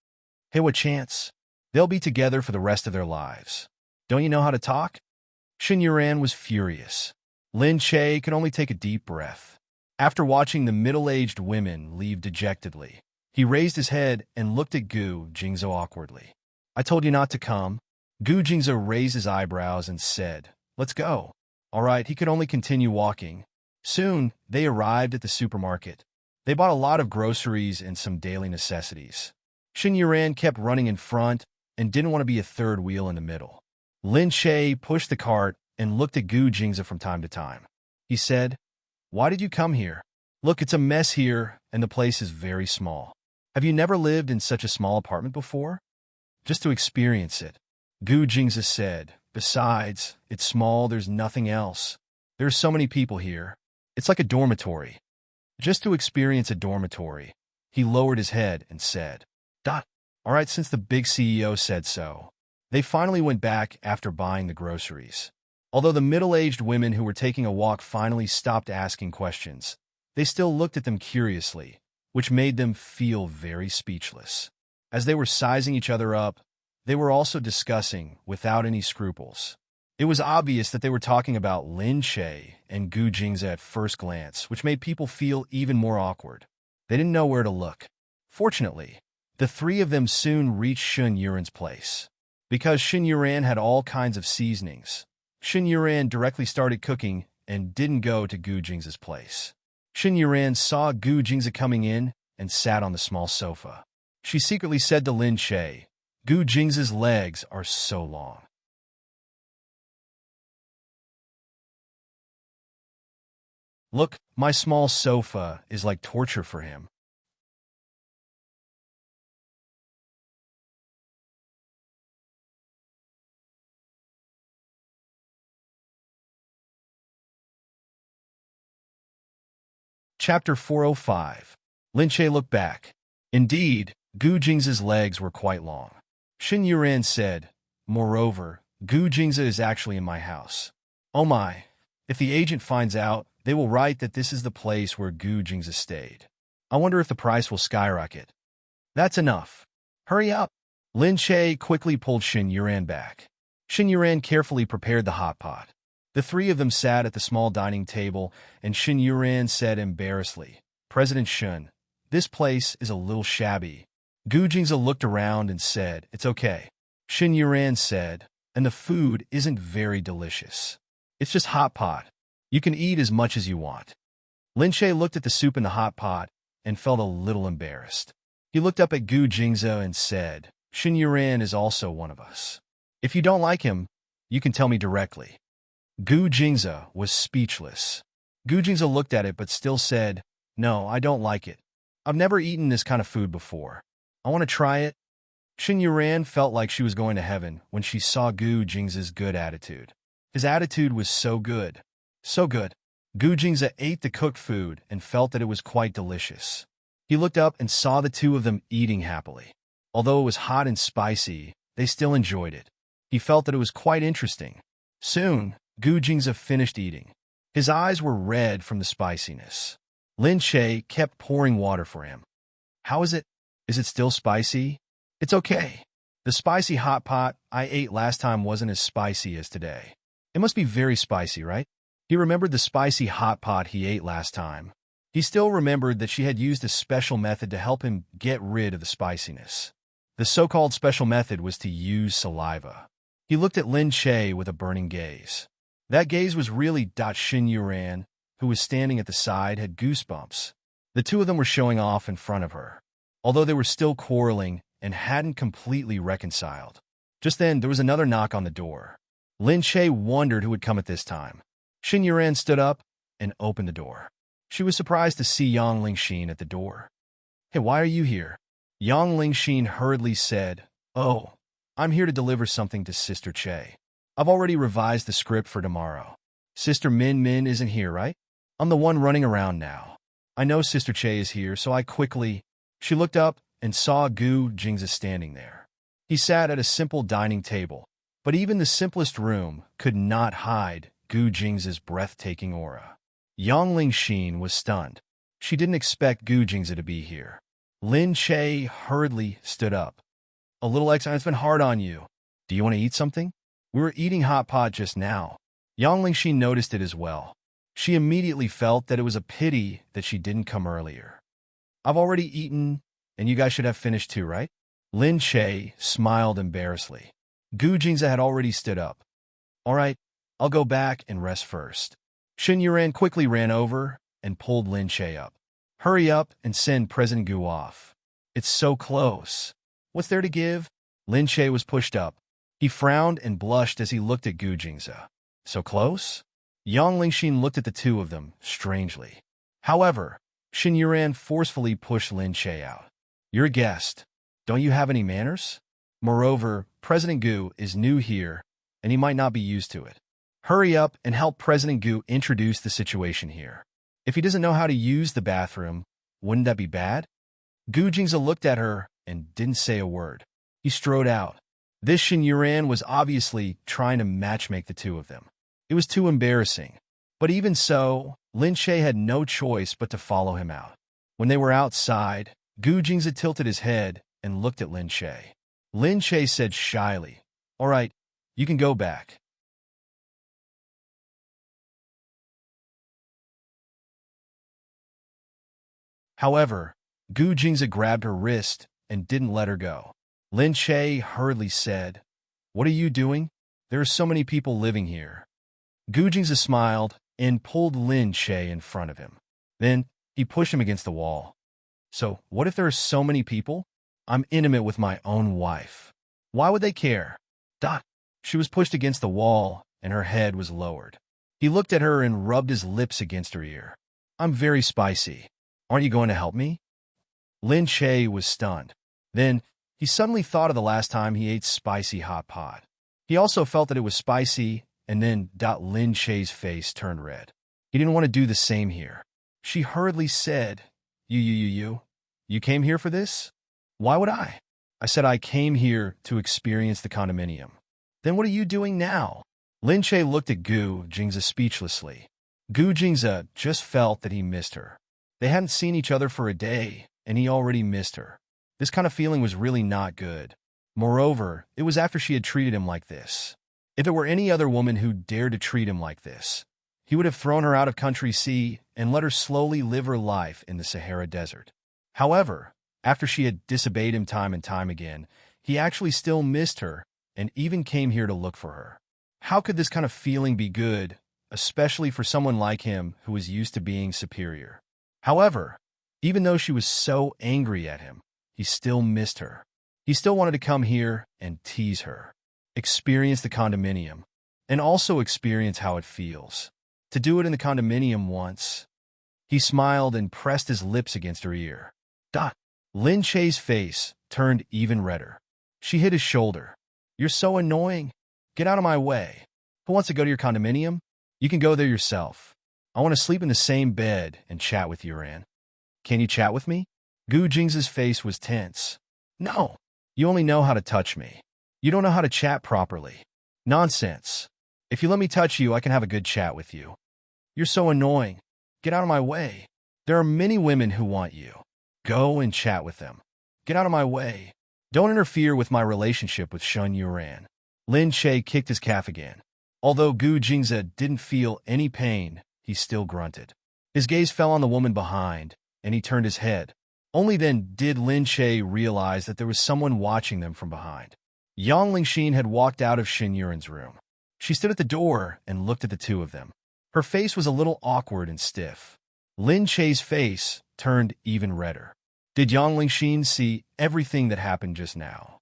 "Hey, what chance? They'll be together for the rest of their lives. Don't you know how to talk?" Shin Yuran was furious. Lin Che could only take a deep breath. After watching the middle-aged women leave dejectedly, he raised his head and looked at Gu Jingzhou awkwardly. "I told you not to come." Gu Jingzhou raised his eyebrows and said, "Let's go." All right, he could only continue walking. Soon, they arrived at the supermarket. They bought a lot of groceries and some daily necessities. Shin Yuran kept running in front and didn't want to be a third wheel in the middle. Lin Che pushed the cart and looked at Gu Jingzhou from time to time. He said, "Why did you come here? Look, it's a mess here, and the place is very small. Have you never lived in such a small apartment before?" "Just to experience it," Gu Jingzhou said. "Besides, it's small, there's nothing else. There's so many people here. It's like a dormitory." "Just to experience a dormitory." He lowered his head and said, "All right, since the big CEO said so." They finally went back after buying the groceries. Although the middle-aged women who were taking a walk finally stopped asking questions, they still looked at them curiously, which made them feel very speechless. As they were sizing each other up, they were also discussing without any scruples. It was obvious that they were talking about Lin Che and Gu Jingzhou at first glance, which made people feel even more awkward. They didn't know where to look. Fortunately, the three of them soon reached Shin Yuran's place. Because Shin Yuran had all kinds of seasonings, Shin Yuran directly started cooking and didn't go to Gu Jingzhou's place. Shin Yuran saw Gu Jingzhou coming in and sat on the small sofa. She secretly said to Lin Che, "Gu Jingzhou's legs are so long." "Look, my small sofa is like torture for him." Chapter 405. Lin Che looked back. Indeed, Gu Jingzhou's legs were quite long. Shin Yuran said, "Moreover, Gu Jingzhou is actually in my house." "Oh my, if the agent finds out, they will write that this is the place where Gu Jingzhou stayed. I wonder if the price will skyrocket." "That's enough. Hurry up." Lin Che quickly pulled Shin Yuran back. Shin Yuran carefully prepared the hot pot. The three of them sat at the small dining table, and Shin Yuran said embarrassedly, "President Shun, this place is a little shabby." Gu Jingzhou looked around and said, "It's okay." Shin Yuran said, "And the food isn't very delicious. It's just hot pot. You can eat as much as you want." Lin Che looked at the soup in the hot pot and felt a little embarrassed. He looked up at Gu Jingzhou and said, "Shin Yuran is also one of us. If you don't like him, you can tell me directly." Gu Jingzhou was speechless. Gu Jingzhou looked at it but still said, "No, I don't like it. I've never eaten this kind of food before. I want to try it." Shin Yuran felt like she was going to heaven when she saw Gu Jingzhou's good attitude. His attitude was so good. So good. Gu Jingzhou ate the cooked food and felt that it was quite delicious. He looked up and saw the two of them eating happily. Although it was hot and spicy, they still enjoyed it. He felt that it was quite interesting. Soon, Gu Jingzhou finished eating. His eyes were red from the spiciness. Lin Che kept pouring water for him. How is it? Is it still spicy? It's okay. The spicy hot pot I ate last time wasn't as spicy as today. It must be very spicy, right? He remembered the spicy hot pot he ate last time. He still remembered that she had used a special method to help him get rid of the spiciness. The so-called special method was to use saliva. He looked at Lin Che with a burning gaze. That gaze was really Xin Yuran, who was standing at the side, had goosebumps. The two of them were showing off in front of her, although they were still quarreling and hadn't completely reconciled. Just then, there was another knock on the door. Lin Che wondered who would come at this time. Xin Yuran stood up and opened the door. She was surprised to see Yang Lingxin at the door. Hey, why are you here? Yang Lingxin hurriedly said, Oh, I'm here to deliver something to Sister Che. I've already revised the script for tomorrow. Sister Min Min isn't here, right? I'm the one running around now. I know Sister Che is here, so I quickly... She looked up and saw Gu Jingzi standing there. He sat at a simple dining table, but even the simplest room could not hide Gu Jingzi's breathtaking aura. Yang Lingxin was stunned. She didn't expect Gu Jingzi to be here. Lin Che hurriedly stood up. A little extra, it's been hard on you. Do you want to eat something? We were eating hot pot just now. Yang Lingxin noticed it as well. She immediately felt that it was a pity that she didn't come earlier. I've already eaten, and you guys should have finished too, right? Lin Che smiled embarrassedly. Gu Jingzi had already stood up. All right, I'll go back and rest first. Xin Yuran quickly ran over and pulled Lin Che up. Hurry up and send President Gu off. It's so close. What's there to give? Lin Che was pushed up. He frowned and blushed as he looked at Gu Jingzi. So close? Yang Lingxin looked at the two of them strangely. However, Xin Yuran forcefully pushed Lin Che out. You're a guest. Don't you have any manners? Moreover, President Gu is new here, and he might not be used to it. Hurry up and help President Gu introduce the situation here. If he doesn't know how to use the bathroom, wouldn't that be bad? Gu Jingzi looked at her and didn't say a word. He strode out. This Xin Yuran was obviously trying to matchmake the two of them. It was too embarrassing. But even so, Lin Che had no choice but to follow him out. When they were outside, Gu Jingzi tilted his head and looked at Lin Che. Lin Che said shyly, All right, you can go back. However, Gu Jingzi grabbed her wrist and didn't let her go. Lin Che hurriedly said, What are you doing? There are so many people living here. Gu Jingzi smiled and pulled Lin Che in front of him. Then he pushed him against the wall. So, what if there are so many people? I'm intimate with my own wife. Why would they care? She was pushed against the wall, and her head was lowered. He looked at her and rubbed his lips against her ear. I'm very spicy. Aren't you going to help me? Lin Che was stunned. Then, he suddenly thought of the last time he ate spicy hot pot. He also felt that it was spicy, and then Lin Che's face turned red. He didn't want to do the same here. She hurriedly said, You came here for this? Why would I? I said I came here to experience the condominium. Then what are you doing now? Lin Che looked at Gu Jingzi speechlessly. Gu Jingzi just felt that he missed her. They hadn't seen each other for a day, and he already missed her. This kind of feeling was really not good. Moreover, it was after she had treated him like this. If it were any other woman who dared to treat him like this, he would have thrown her out of country sea and let her slowly live her life in the Sahara Desert. However, after she had disobeyed him time and time again, he actually still missed her and even came here to look for her. How could this kind of feeling be good, especially for someone like him who was used to being superior? However, even though she was so angry at him, he still missed her. He still wanted to come here and tease her, experience the condominium, and also experience how it feels to do it in the condominium once. He smiled and pressed his lips against her ear. Lin Che's face turned even redder. She hit his shoulder. You're so annoying. Get out of my way. Who wants to go to your condominium? You can go there yourself. I want to sleep in the same bed and chat with you, Ran. Can you chat with me? Gu Jingzi's face was tense. No, you only know how to touch me. You don't know how to chat properly. Nonsense. If you let me touch you, I can have a good chat with you. You're so annoying. Get out of my way. There are many women who want you. Go and chat with them. Get out of my way. Don't interfere with my relationship with Shun Yuran. Lin Che kicked his calf again. Although Gu Jingze didn't feel any pain, he still grunted. His gaze fell on the woman behind, and he turned his head. Only then did Lin Che realize that there was someone watching them from behind. Yang Lingxin had walked out of Shin Yuran's room. She stood at the door and looked at the two of them. Her face was a little awkward and stiff. Lin Che's face turned even redder. Did Yang Lingxin see everything that happened just now?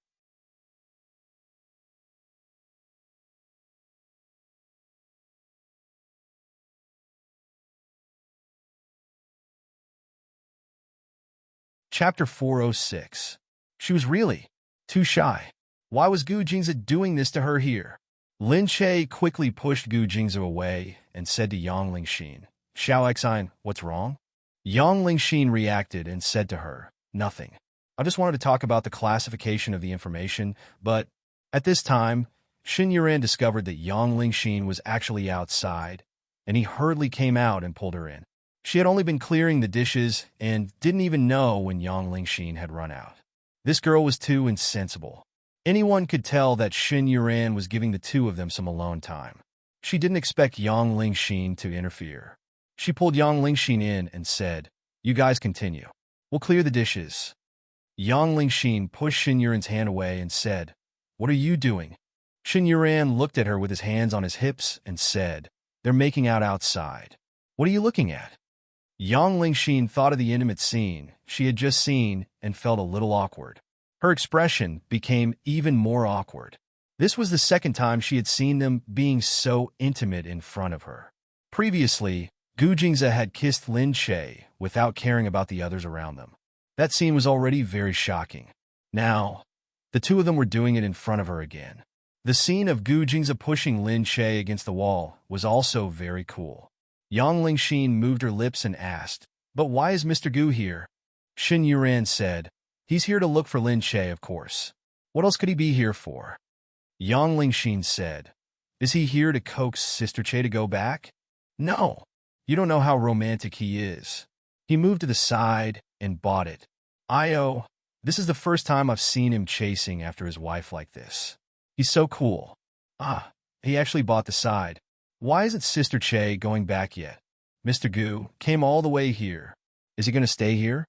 Chapter 406. She was really too shy. Why was Gu Jingze doing this to her here? Lin Che quickly pushed Gu Jingze away and said to Yang Lingxin, Xiao Xine, what's wrong? Yang Lingxin reacted and said to her, nothing. I just wanted to talk about the classification of the information, but at this time, Xin Yuran discovered that Yang Lingxin was actually outside, and he hurriedly came out and pulled her in. She had only been clearing the dishes and didn't even know when Yang Lingxin had run out. This girl was too insensible. Anyone could tell that Xin Yuran was giving the two of them some alone time. She didn't expect Yang Lingxin to interfere. She pulled Yang Lingxin in and said, You guys continue. We'll clear the dishes. Yang Lingxin pushed Xin Yuran's hand away and said, What are you doing? Xin Yuran looked at her with his hands on his hips and said, They're making out outside. What are you looking at? Yang Lingxin thought of the intimate scene she had just seen and felt a little awkward. Her expression became even more awkward. This was the second time she had seen them being so intimate in front of her. Previously, Gu Jingze had kissed Lin Che without caring about the others around them. That scene was already very shocking. Now, the two of them were doing it in front of her again. The scene of Gu Jingze pushing Lin Che against the wall was also very cool. Yang Lingxin moved her lips and asked, But why is Mr. Gu here? Xin Yuran said, He's here to look for Lin Che, of course. What else could he be here for? Yang Lingxin said, Is he here to coax Sister Che to go back? No. You don't know how romantic he is. He moved to the side and bought it. This is the first time I've seen him chasing after his wife like this. He's so cool. He actually bought the side. Why isn't Sister Che going back yet? Mr. Gu came all the way here. Is he going to stay here?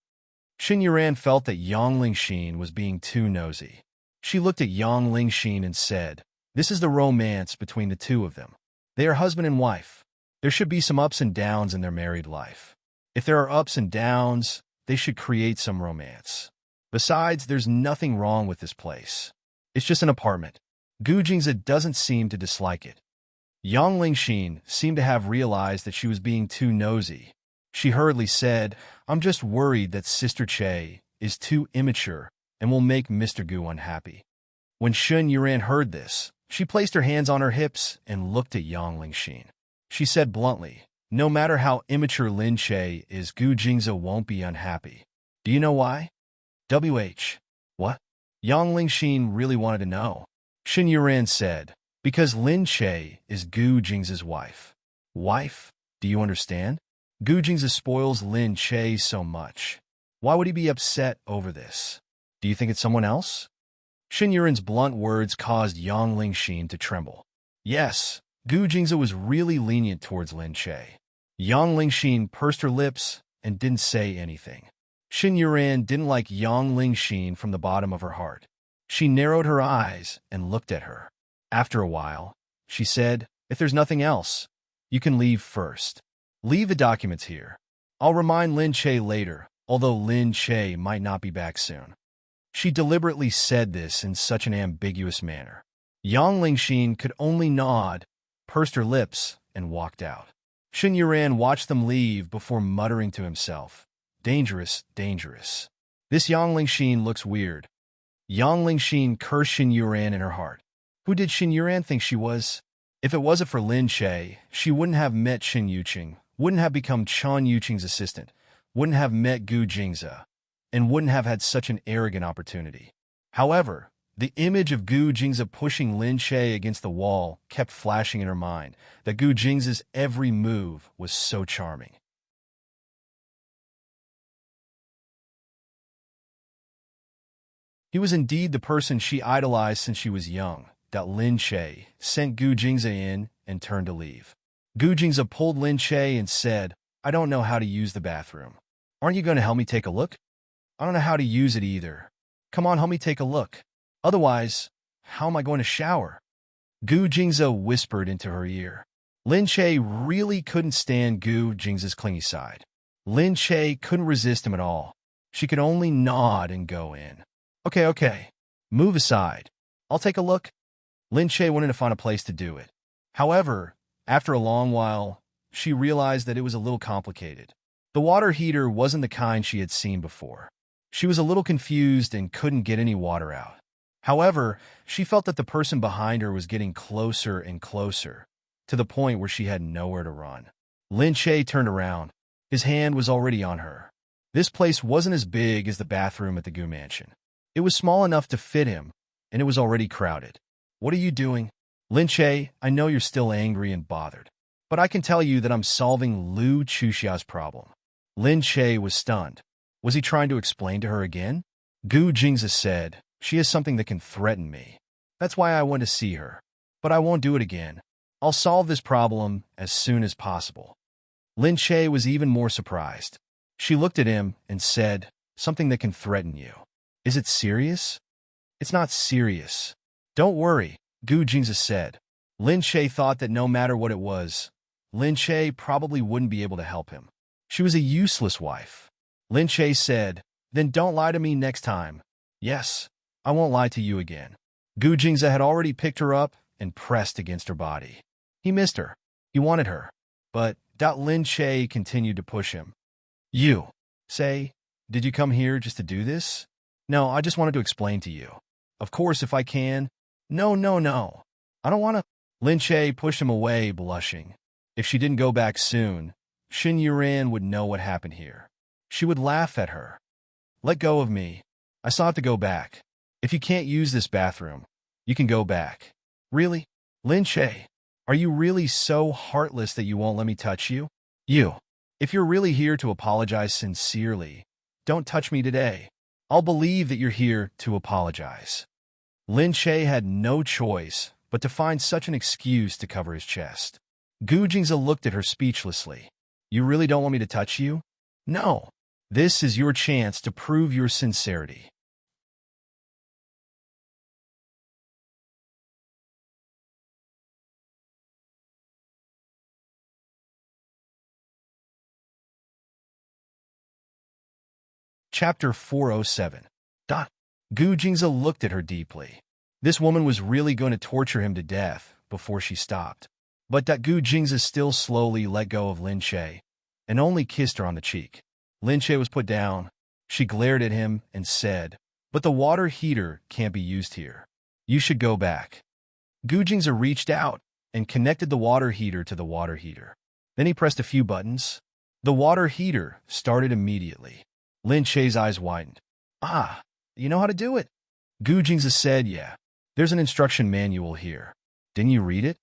Xin Yuran felt that Yang Lingxin was being too nosy. She looked at Yang Lingxin and said, This is the romance between the two of them. They are husband and wife. There should be some ups and downs in their married life. If there are ups and downs, they should create some romance. Besides, there's nothing wrong with this place. It's just an apartment. Gu Jingze doesn't seem to dislike it. Yang Lingxin seemed to have realized that she was being too nosy. She hurriedly said, I'm just worried that Sister Che is too immature and will make Mr. Gu unhappy. When Shun Yuran heard this, she placed her hands on her hips and looked at Yang Lingxin. She said bluntly, No matter how immature Lin Che is, Gu Jingze won't be unhappy. Do you know why? What? Yang Lingxin really wanted to know. Xin Yuran said, Because Lin Che is Gu Jingze's wife. Wife? Do you understand? Gu Jingze spoils Lin Che so much. Why would he be upset over this? Do you think it's someone else? Xin Yuran's blunt words caused Yang Lingxin to tremble. Yes, Gu Jingze was really lenient towards Lin Che. Yang Lingxin pursed her lips and didn't say anything. Xin Yuran didn't like Yang Lingxin from the bottom of her heart. She narrowed her eyes and looked at her. After a while, she said, If there's nothing else, you can leave first. Leave the documents here. I'll remind Lin Che later, although Lin Che might not be back soon. She deliberately said this in such an ambiguous manner. Yang Lingxin could only nod, pursed her lips, and walked out. Xin Yuran watched them leave before muttering to himself, Dangerous, dangerous. This Yang Lingxin looks weird. Yang Lingxin cursed Xin Yuran in her heart. Who did Xin Yuran think she was? If it wasn't for Lin Che, she wouldn't have met Xin Yuqing, wouldn't have become Chan Yuqing's assistant, wouldn't have met Gu Jingze, and wouldn't have had such an arrogant opportunity. However, The image of Gu Jingze pushing Lin Che against the wall kept flashing in her mind, that Gu Jingze's every move was so charming. He was indeed the person she idolized since she was young. That Lin Che sent Gu Jingze in and turned to leave. Gu Jingze pulled Lin Che and said, "I don't know how to use the bathroom. Aren't you going to help me take a look?" "I don't know how to use it either." "Come on, help me take a look. Otherwise, how am I going to shower?" Gu Jingze whispered into her ear. Lin Che really couldn't stand Gu Jingze's clingy side. Lin Che couldn't resist him at all. She could only nod and go in. Okay. Move aside. I'll take a look." Lin Che wanted to find a place to do it. However, after a long while, she realized that it was a little complicated. The water heater wasn't the kind she had seen before. She was a little confused and couldn't get any water out. However, she felt that the person behind her was getting closer and closer, to the point where she had nowhere to run. Lin Che turned around. His hand was already on her. This place wasn't as big as the bathroom at the Gu Mansion. It was small enough to fit him, and it was already crowded. "What are you doing?" "Lin Che, I know you're still angry and bothered, but I can tell you that I'm solving Lu Chuxia's problem." Lin Che was stunned. Was he trying to explain to her again? Gu Jingze said, "She has something that can threaten me. That's why I went to see her. But I won't do it again. I'll solve this problem as soon as possible." Lin Che was even more surprised. She looked at him and said, "Something that can threaten you. Is it serious?" "It's not serious. Don't worry," Gu Jingze said. Lin Che thought that no matter what it was, Lin Che probably wouldn't be able to help him. She was a useless wife. Lin Che said, "Then don't lie to me next time." "Yes, I won't lie to you again." Gu Jingze had already picked her up and pressed against her body. He missed her. He wanted her. But Lin Che continued to push him. "You say, did you come here just to do this?" "No, I just wanted to explain to you. Of course, if I can." No. I don't want to." Lin Che pushed him away, blushing. If she didn't go back soon, Xin Yuran would know what happened here. She would laugh at her. "Let go of me. I still have to go back. If you can't use this bathroom, you can go back." "Really? Lin Che, are you really so heartless that you won't let me touch you?" "You. If you're really here to apologize sincerely, don't touch me today. I'll believe that you're here to apologize." Lin Che had no choice but to find such an excuse to cover his chest. Gu Jingze looked at her speechlessly. "You really don't want me to touch you?" "No. This is your chance to prove your sincerity." Chapter 407. Gu Jingze looked at her deeply. This woman was really going to torture him to death before she stopped. But Gu Jingze still slowly let go of Lin Che and only kissed her on the cheek. Lin Che was put down. She glared at him and said, "But the water heater can't be used here. You should go back." Gu Jingze reached out and connected the water heater to the water heater. Then he pressed a few buttons. The water heater started immediately. Lin Che's eyes widened. "Ah, you know how to do it." Gu Jingze said, "Yeah. There's an instruction manual here. Didn't you read it?"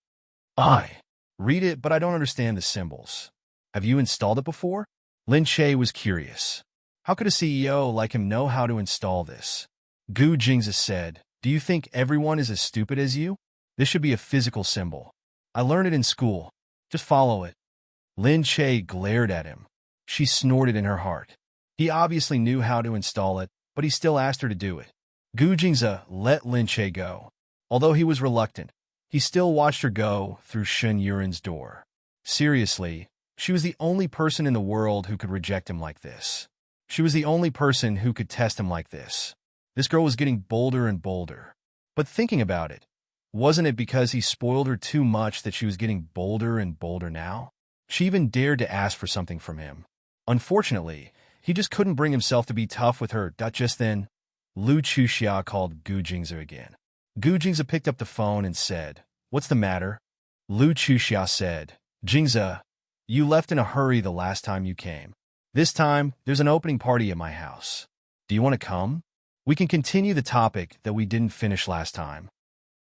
"I read it, but I don't understand the symbols." "Have you installed it before?" Lin Che was curious. How could a CEO like him know how to install this? Gu Jingze said, "Do you think everyone is as stupid as you? This should be a physical symbol. I learned it in school. Just follow it." Lin Che glared at him. She snorted in her heart. He obviously knew how to install it, but he still asked her to do it. Gu Jingze let Lin Che go. Although he was reluctant, he still watched her go through Shun Yuren's door. Seriously, she was the only person in the world who could reject him like this. She was the only person who could test him like this. This girl was getting bolder and bolder. But thinking about it, wasn't it because he spoiled her too much that she was getting bolder and bolder now? She even dared to ask for something from him. Unfortunately, he just couldn't bring himself to be tough with her. Just then, Lu Chuxia called Gu Jingze again. Gu Jingze picked up the phone and said, "What's the matter?" Lu Chuxia said, "Jingze, you left in a hurry the last time you came. This time, there's an opening party at my house. Do you want to come? We can continue the topic that we didn't finish last time.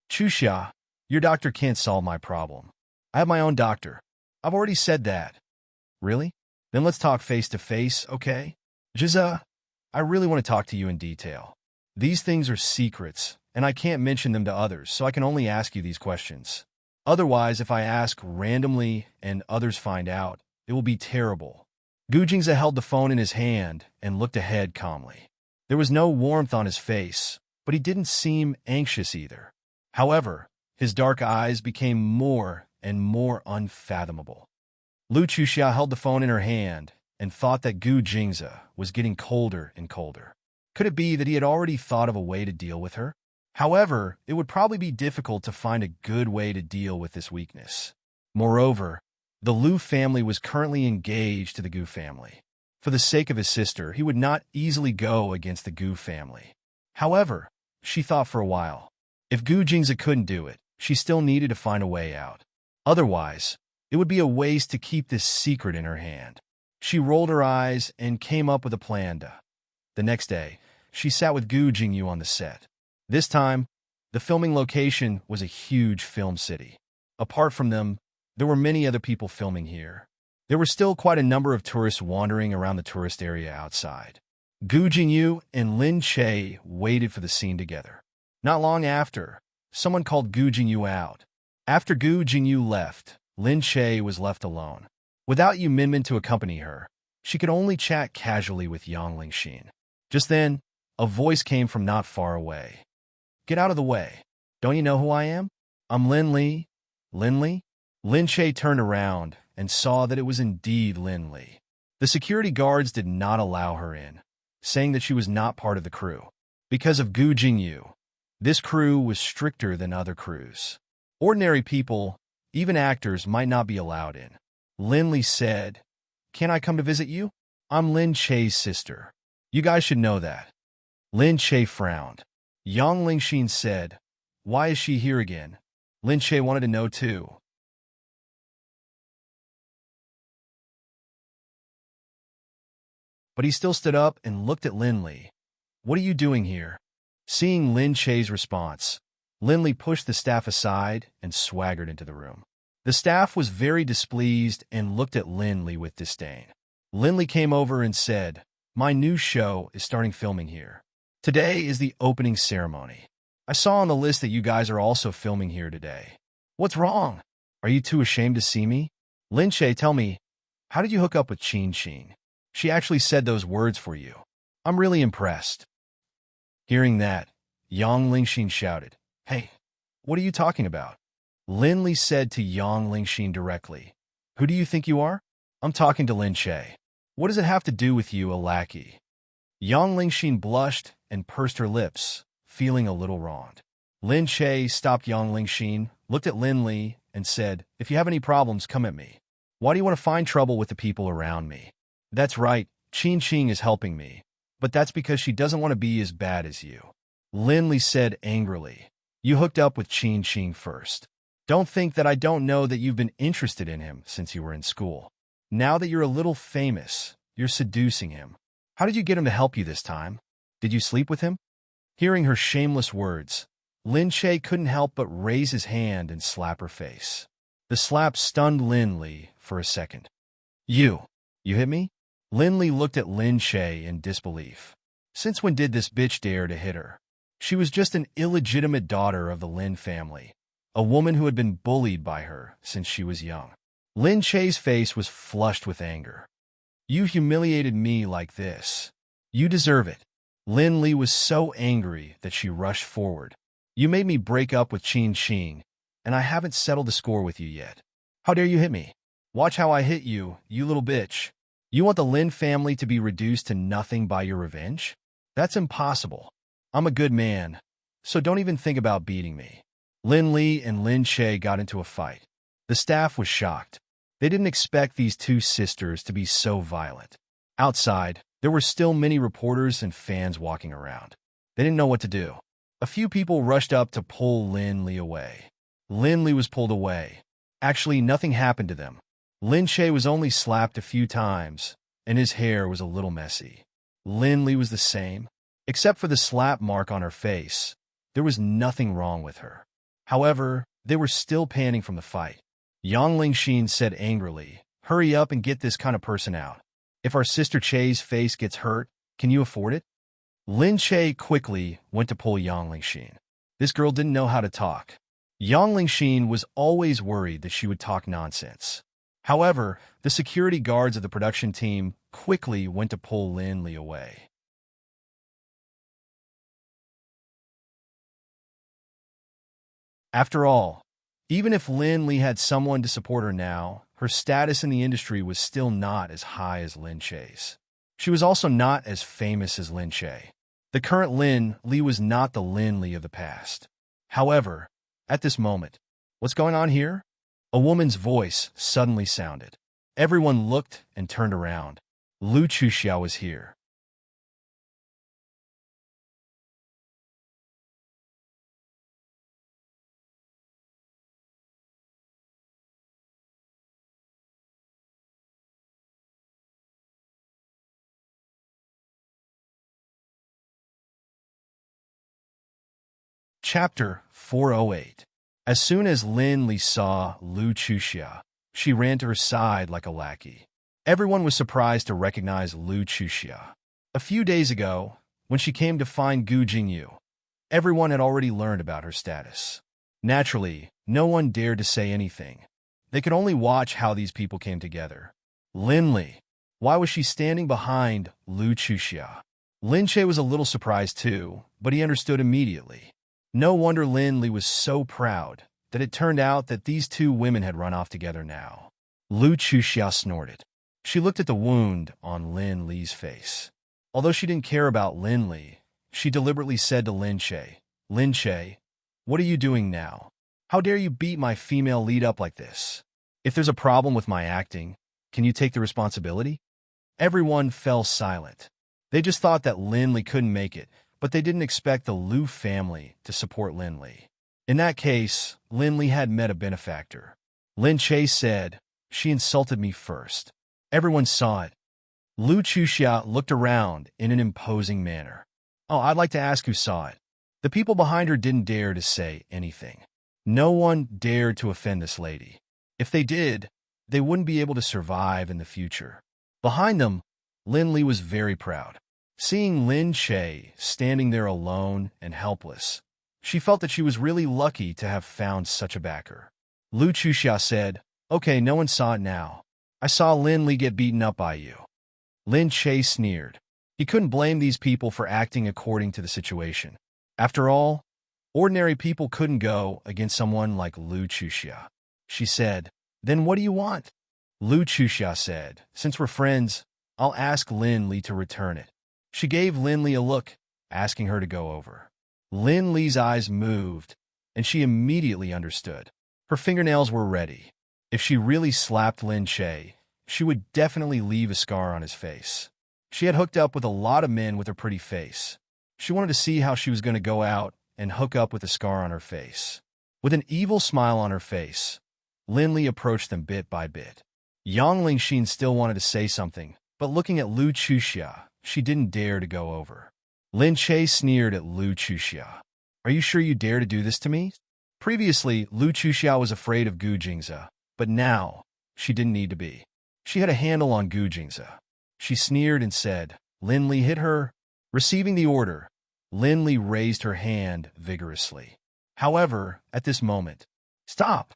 Chuxia, your doctor can't solve my problem. I have my own doctor. I've already said that. Really? Then let's talk face to face, okay? Jiza, I really want to talk to you in detail. These things are secrets, and I can't mention them to others, so I can only ask you these questions. Otherwise, if I ask randomly and others find out, it will be terrible. Gu Jingze held the phone in his hand and looked ahead calmly. There was no warmth on his face, but he didn't seem anxious either. However, his dark eyes became more and more unfathomable. Lu Chuxia held the phone in her hand and thought that Gu Jingze was getting colder and colder. Could it be that he had already thought of a way to deal with her? However, it would probably be difficult to find a good way to deal with this weakness. Moreover, the Lu family was currently engaged to the Gu family. For the sake of his sister, he would not easily go against the Gu family. However, she thought for a while. If Gu Jingze couldn't do it, she still needed to find a way out. Otherwise, it would be a waste to keep this secret in her hand. She rolled her eyes and came up with a plan. The next day, she sat with Gu Jingyu on the set. This time, the filming location was a huge film city. Apart from them, there were many other people filming here. There were still quite a number of tourists wandering around the tourist area outside. Gu Jingyu and Lin Che waited for the scene together. Not long after, someone called Gu Jingyu out. After Gu Jingyu left, Lin Che was left alone. Without Yu Minmin to accompany her, she could only chat casually with Yang Lingxin. Just then, a voice came from not far away. Get out of the way. Don't you know who I am? I'm Lin Li. Lin Li? Lin Che turned around and saw that it was indeed Lin Li. The security guards did not allow her in, saying that she was not part of the crew. Because of Gu Jingyu, this crew was stricter than other crews. Ordinary people, even actors, might not be allowed in. Lin Li said, Can I come to visit you? I'm Lin Che's sister. You guys should know that. Lin Che frowned. Yang Lingxin said, Why is she here again? Lin Che wanted to know too. But he still stood up and looked at Lin Li. What are you doing here? Seeing Lin Che's response, Lin Li pushed the staff aside and swaggered into the room. The staff was very displeased and looked at Lin Li with disdain. Lin Li came over and said, My new show is starting filming here. Today is the opening ceremony. I saw on the list that you guys are also filming here today. What's wrong? Are you too ashamed to see me? Lin Che, tell me, how did you hook up with Qin Qing? She actually said those words for you. I'm really impressed. Hearing that, Yang Lingxin shouted, Hey, what are you talking about? Lin Li said to Yang Lingxin directly, Who do you think you are? I'm talking to Lin Che. What does it have to do with you, a lackey? Yang Lingxin blushed and pursed her lips, feeling a little wronged. Lin Che stopped Yang Lingxin, looked at Lin Li, and said, If you have any problems, come at me. Why do you want to find trouble with the people around me? That's right, Qin Qing is helping me, but that's because she doesn't want to be as bad as you. Lin Li said angrily, You hooked up with Qin Qing first. Don't think that I don't know that you've been interested in him since you were in school. Now that you're a little famous, you're seducing him. How did you get him to help you this time? Did you sleep with him? Hearing her shameless words, Lin Che couldn't help but raise his hand and slap her face. The slap stunned Lin Li for a second. You hit me? Lin Li looked at Lin Che in disbelief. Since when did this bitch dare to hit her? She was just an illegitimate daughter of the Lin family, a woman who had been bullied by her since she was young. Lin Che's face was flushed with anger. You humiliated me like this. You deserve it. Lin Li was so angry that she rushed forward. You made me break up with Qin Qing, and I haven't settled the score with you yet. How dare you hit me? Watch how I hit you, you little bitch. You want the Lin family to be reduced to nothing by your revenge? That's impossible. I'm a good man, so don't even think about beating me. Lin Li and Lin Che got into a fight. The staff was shocked. They didn't expect these two sisters to be so violent. Outside, there were still many reporters and fans walking around. They didn't know what to do. A few people rushed up to pull Lin Li away. Lin Li was pulled away. Actually, nothing happened to them. Lin Che was only slapped a few times, and his hair was a little messy. Lin Li was the same. Except for the slap mark on her face, there was nothing wrong with her. However, they were still panting from the fight. Yang Lingxin said angrily, "Hurry up and get this kind of person out. If our sister Che's face gets hurt, can you afford it?" Lin Che quickly went to pull Yang Lingxin. This girl didn't know how to talk. Yang Lingxin was always worried that she would talk nonsense. However, the security guards of the production team quickly went to pull Lin Li away. After all, even if Lin Li had someone to support her now, her status in the industry was still not as high as Lin Che's. She was also not as famous as Lin Che. The current Lin Li was not the Lin Li of the past. However, at this moment, what's going on here? A woman's voice suddenly sounded. Everyone looked and turned around. Lu Chuxiao was here. Chapter 408. As soon as Lin Li saw Lu Chuxia, she ran to her side like a lackey. Everyone was surprised to recognize Lu Chuxia. A few days ago, when she came to find Gu Jingyu, everyone had already learned about her status. Naturally, no one dared to say anything. They could only watch how these people came together. Lin Li. Why was she standing behind Lu Chuxia? Lin Che was a little surprised too, but he understood immediately. No wonder Lin Li was so proud that it turned out that these two women had run off together now. Lu Chuxia snorted. She looked at the wound on Lin Li's face. Although she didn't care about Lin Li, she deliberately said to Lin Che, "What are you doing now? How dare you beat my female lead up like this? If there's a problem with my acting, can you take the responsibility?" Everyone fell silent. They just thought that Lin Li couldn't make it, but they didn't expect the Lu family to support Lin Li. In that case, Lin Li had met a benefactor. Lin Che said, "She insulted me first." Everyone saw it. Lu Chuxia looked around in an imposing manner. "Oh, I'd like to ask who saw it." The people behind her didn't dare to say anything. No one dared to offend this lady. If they did, they wouldn't be able to survive in the future. Behind them, Lin Li was very proud. Seeing Lin Che standing there alone and helpless, she felt that she was really lucky to have found such a backer. Lu Chuxia said, "Okay, no one saw it now. I saw Lin Li get beaten up by you." Lin Che sneered. He couldn't blame these people for acting according to the situation. After all, ordinary people couldn't go against someone like Lu Chuxia. She said, "Then what do you want?" Lu Chuxia said, "Since we're friends, I'll ask Lin Li to return it." She gave Lin Li a look, asking her to go over. Lin Li's eyes moved, and she immediately understood. Her fingernails were ready. If she really slapped Lin Che, she would definitely leave a scar on his face. She had hooked up with a lot of men with her pretty face. She wanted to see how she was going to go out and hook up with a scar on her face. With an evil smile on her face, Lin Li approached them bit by bit. Yang Lingxin still wanted to say something, but looking at Lu Chuxia, she didn't dare to go over. Lin Che sneered at Lu Chuxia. "Are you sure you dare to do this to me?" Previously, Lu Chuxia was afraid of Gu Jingzi, but now, she didn't need to be. She had a handle on Gu Jingzi. She sneered and said, "Lin Li hit her." Receiving the order, Lin Li raised her hand vigorously. However, at this moment, "Stop!"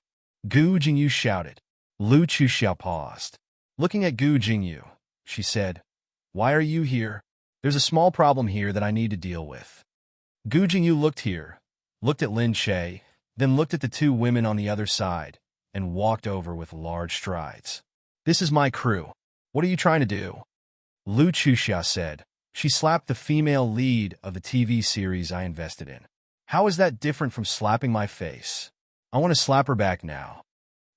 Gu Jingyu shouted. Lu Chuxia paused. Looking at Gu Jingyu, she said, "Why are you here? There's a small problem here that I need to deal with." Gu Jingyu looked at Lin Che, then looked at the two women on the other side, and walked over with large strides. "This is my crew. What are you trying to do?" Lu Chuxia said. "She slapped the female lead of the TV series I invested in. How is that different from slapping my face? I want to slap her back now."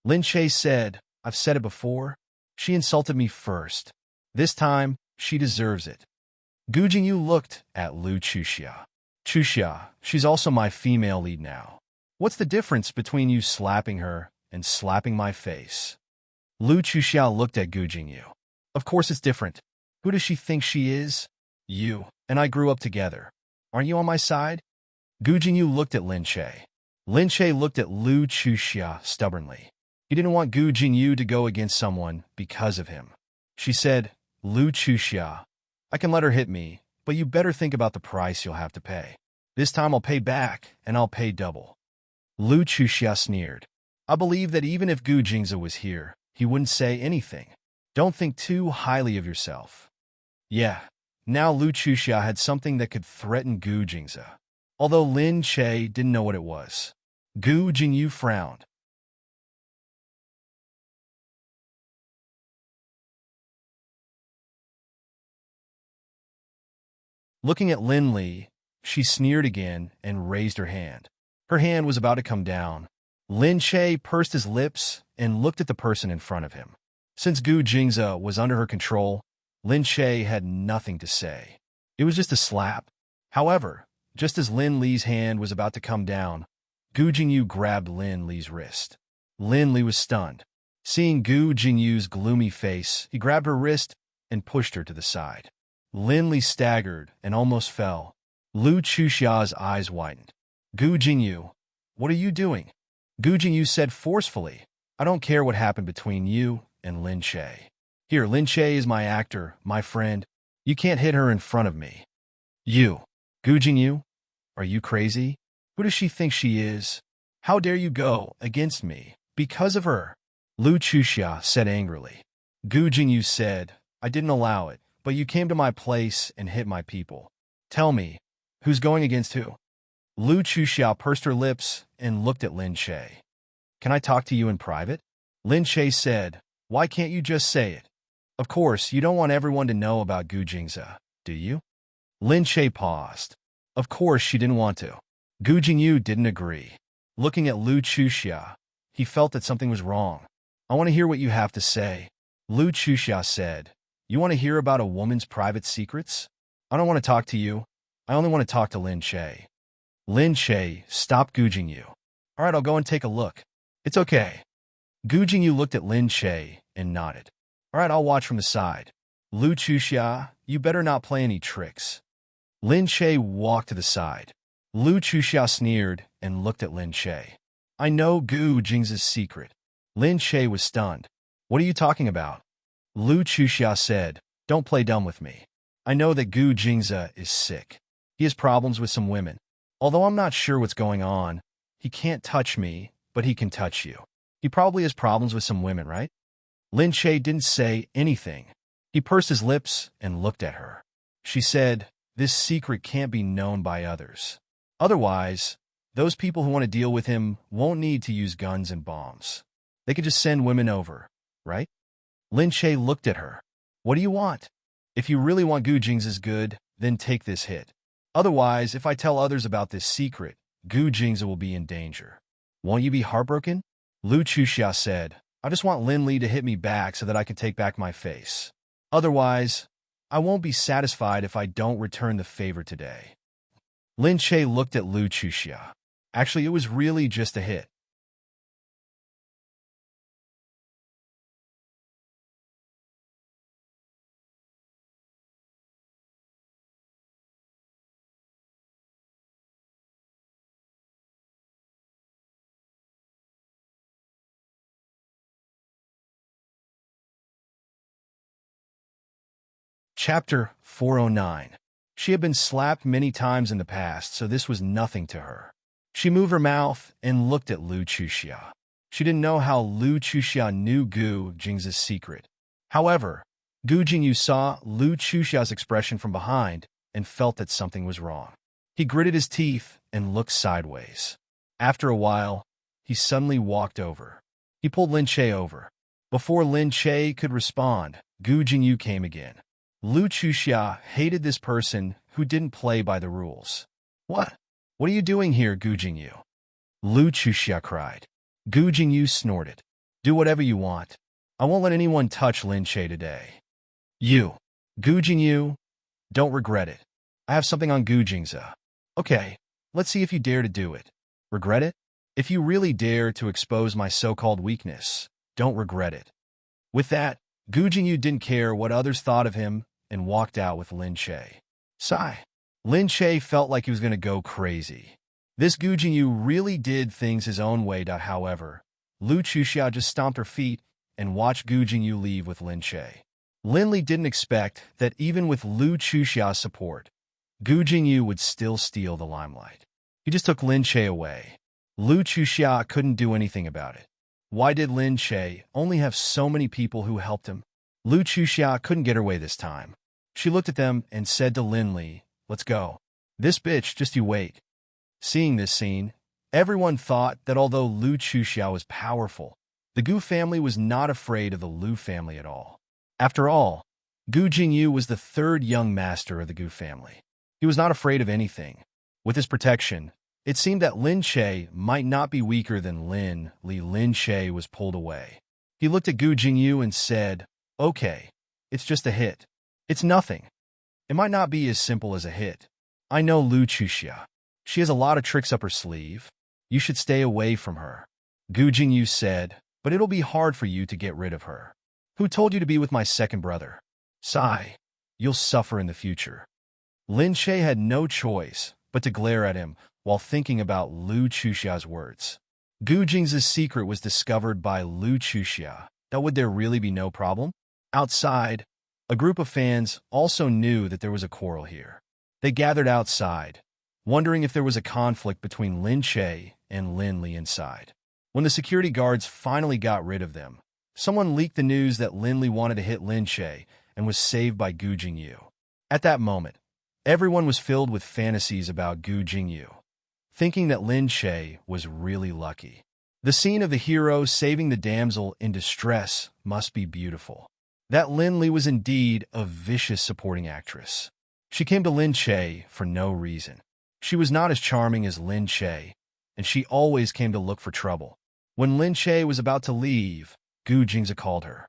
Lin Che said, "I've said it before. She insulted me first. This time, she deserves it." Gu Jingyu looked at Lu Chuxia. "Chuxia, she's also my female lead now. What's the difference between you slapping her and slapping my face?" Lu Chuxia looked at Gu Jingyu. "Of course it's different. Who does she think she is?" "You." and I grew up together. Aren't you on my side? Gu Jingyu looked at Lin Che. Lin Che looked at Lu Chuxia stubbornly. He didn't want Gu Jingyu to go against someone because of him. She said, Lu Chuxia, I can let her hit me, but you better think about the price you'll have to pay. This time I'll pay back, and I'll pay double. Lu Chuxia sneered. I believe that even if Gu Jingzi was here, he wouldn't say anything. Don't think too highly of yourself. Yeah, now Lu Chuxia had something that could threaten Gu Jingzi. Although Lin Che didn't know what it was. Gu Jingyu frowned. Looking at Lin Li, she sneered again and raised her hand. Her hand was about to come down. Lin Che pursed his lips and looked at the person in front of him. Since Gu Jingzi was under her control, Lin Che had nothing to say. It was just a slap. However, just as Lin Li's hand was about to come down, Gu Jingyu grabbed Lin Li's wrist. Lin Li was stunned. Seeing Gu Jingyu's gloomy face, he grabbed her wrist and pushed her to the side. Lin Li staggered and almost fell. Lu Chuxia's eyes widened. Gu Jingyu, what are you doing? Gu Jingyu said forcefully, I don't care what happened between you and Lin Che. Here, Lin Che is my actor, my friend. You can't hit her in front of me. You, Gu Jingyu, are you crazy? Who does she think she is? How dare you go against me because of her? Lu Chuxia said angrily. Gu Jingyu said, I didn't allow it, but you came to my place and hit my people. Tell me, who's going against who? Lu Chuxia pursed her lips and looked at Lin Che. Can I talk to you in private? Lin Che said, why can't you just say it? Of course, you don't want everyone to know about Gu Jingzi, do you? Lin Che paused. Of course she didn't want to. Gu Jingyu didn't agree. Looking at Lu Chuxia, he felt that something was wrong. I want to hear what you have to say. Lu Chuxia said, you want to hear about a woman's private secrets? I don't want to talk to you. I only want to talk to Lin Che. Lin Che stopped Gu Jingyu. All right, I'll go and take a look. It's okay. Gu Jingyu looked at Lin Che and nodded. All right, I'll watch from the side. Lu Chuxia, you better not play any tricks. Lin Che walked to the side. Lu Chuxia sneered and looked at Lin Che. I know Gu Jingzi's secret. Lin Che was stunned. What are you talking about? Lu Chuxia said, don't play dumb with me. I know that Gu Jingzi is sick. He has problems with some women. Although I'm not sure what's going on, he can't touch me, but he can touch you. He probably has problems with some women, right? Lin Che didn't say anything. He pursed his lips and looked at her. She said, this secret can't be known by others. Otherwise, those people who want to deal with him won't need to use guns and bombs. They could just send women over, right? Lin Che looked at her. What do you want? If you really want Gu Jingzi's good, then take this hit. Otherwise, if I tell others about this secret, Gu Jingzi will be in danger. Won't you be heartbroken? Lu Chuxia said, I just want Lin Li to hit me back so that I can take back my face. Otherwise, I won't be satisfied if I don't return the favor today. Lin Che looked at Lu Chuxia. Actually, it was really just a hit. Chapter 409. She had been slapped many times in the past, so this was nothing to her. She moved her mouth and looked at Lu Chuxia. She didn't know how Lu Chuxia knew Gu Jingzi's secret. However, Gu Jingyu saw Lu Chuxia's expression from behind and felt that something was wrong. He gritted his teeth and looked sideways. After a while, he suddenly walked over. He pulled Lin Che over. Before Lin Che could respond, Gu Jingyu came again. Lu Chuxia hated this person who didn't play by the rules. What? What are you doing here, Gu Jingyu? Lu Chuxia cried. Gu Jingyu snorted. Do whatever you want. I won't let anyone touch Lin Che today. You, Gu Jingyu, don't regret it. I have something on Gu Jingzi. Okay, let's see if you dare to do it. Regret it? If you really dare to expose my so-called weakness, don't regret it. With that, Gu Jingyu didn't care what others thought of him and walked out with Lin Che. Sigh. Lin Che felt like he was going to go crazy. This Gu Jingyu really did things his own way. However, Lu Chuxia just stomped her feet and watched Gu Jingyu leave with Lin Che. Lin Li didn't expect that even with Lu Chuxia's support, Gu Jingyu would still steal the limelight. He just took Lin Che away. Lu Chuxia couldn't do anything about it. Why did Lin Che only have so many people who helped him? Lu Chuxia couldn't get her way this time. She looked at them and said to Lin Li, "Let's go. This bitch, just you wait." Seeing this scene, everyone thought that although Lu Chuxia was powerful, the Gu family was not afraid of the Lu family at all. After all, Gu Jingyu was the third young master of the Gu family. He was not afraid of anything. With his protection, it seemed that Lin Che might not be weaker than Lin Li. Lin Che was pulled away. He looked at Gu Jingyu and said, "Okay, it's just a hit. It's nothing. It might not be as simple as a hit. I know Lu Chuxia. She has a lot of tricks up her sleeve. You should stay away from her." Gu Jingyu said, "But it'll be hard for you to get rid of her. Who told you to be with my second brother? Sigh. You'll suffer in the future." Lin Che had no choice but to glare at him while thinking about Lu Chuxia's words. Gu Jing's secret was discovered by Lu Chuxia. Now would there really be no problem? Outside, a group of fans also knew that there was a quarrel here. They gathered outside, wondering if there was a conflict between Lin Che and Lin Li inside. When the security guards finally got rid of them, someone leaked the news that Lin Li wanted to hit Lin Che and was saved by Gu Jingyu. At that moment, everyone was filled with fantasies about Gu Jingyu, thinking that Lin Che was really lucky. The scene of the hero saving the damsel in distress must be beautiful. That Lin Li was indeed a vicious supporting actress. She came to Lin Che for no reason. She was not as charming as Lin Che, and she always came to look for trouble. When Lin Che was about to leave, Gu Jingza called her.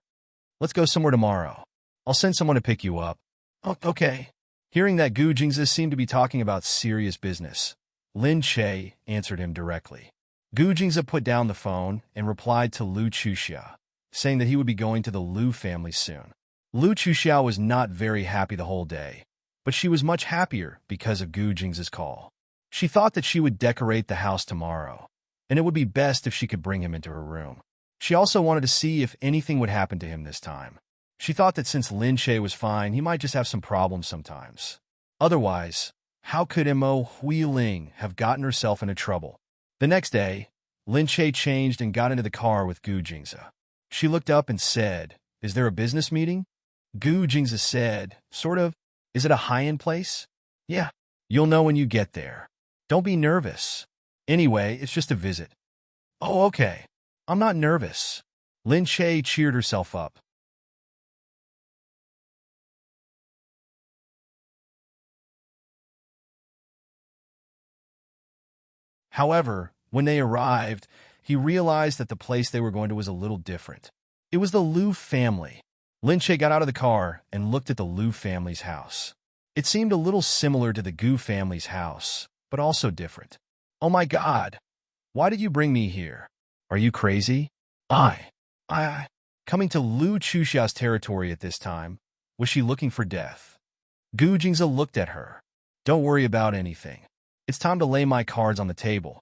"Let's go somewhere tomorrow. I'll send someone to pick you up." "Oh, okay." Hearing that Gu Jingza seemed to be talking about serious business, Lin Che answered him directly. Gu Jingza put down the phone and replied to Lu Chuxia, saying that he would be going to the Lu family soon. Lu Chuxia was not very happy the whole day, but she was much happier because of Gu Jingza's call. She thought that she would decorate the house tomorrow, and it would be best if she could bring him into her room. She also wanted to see if anything would happen to him this time. She thought that since Lin Che was fine, he might just have some problems sometimes. Otherwise, how could Mo Huiling have gotten herself into trouble? The next day, Lin Che changed and got into the car with Gu Jingza. She looked up and said, "Is there a business meeting?" Gu Jingza said, "Sort of. Is it a high-end place?" "Yeah. You'll know when you get there. Don't be nervous. Anyway, it's just a visit." "Oh, okay. I'm not nervous." Lin Che cheered herself up. However, when they arrived, he realized that the place they were going to was a little different. It was the Lu family. Lin Che got out of the car and looked at the Lu family's house. It seemed a little similar to the Gu family's house, but also different. "Oh my God! Why did you bring me here? Are you crazy?" I. Coming to Lu Chuxia's territory at this time, was she looking for death? Gu Jingza looked at her. "Don't worry about anything. It's time to lay my cards on the table."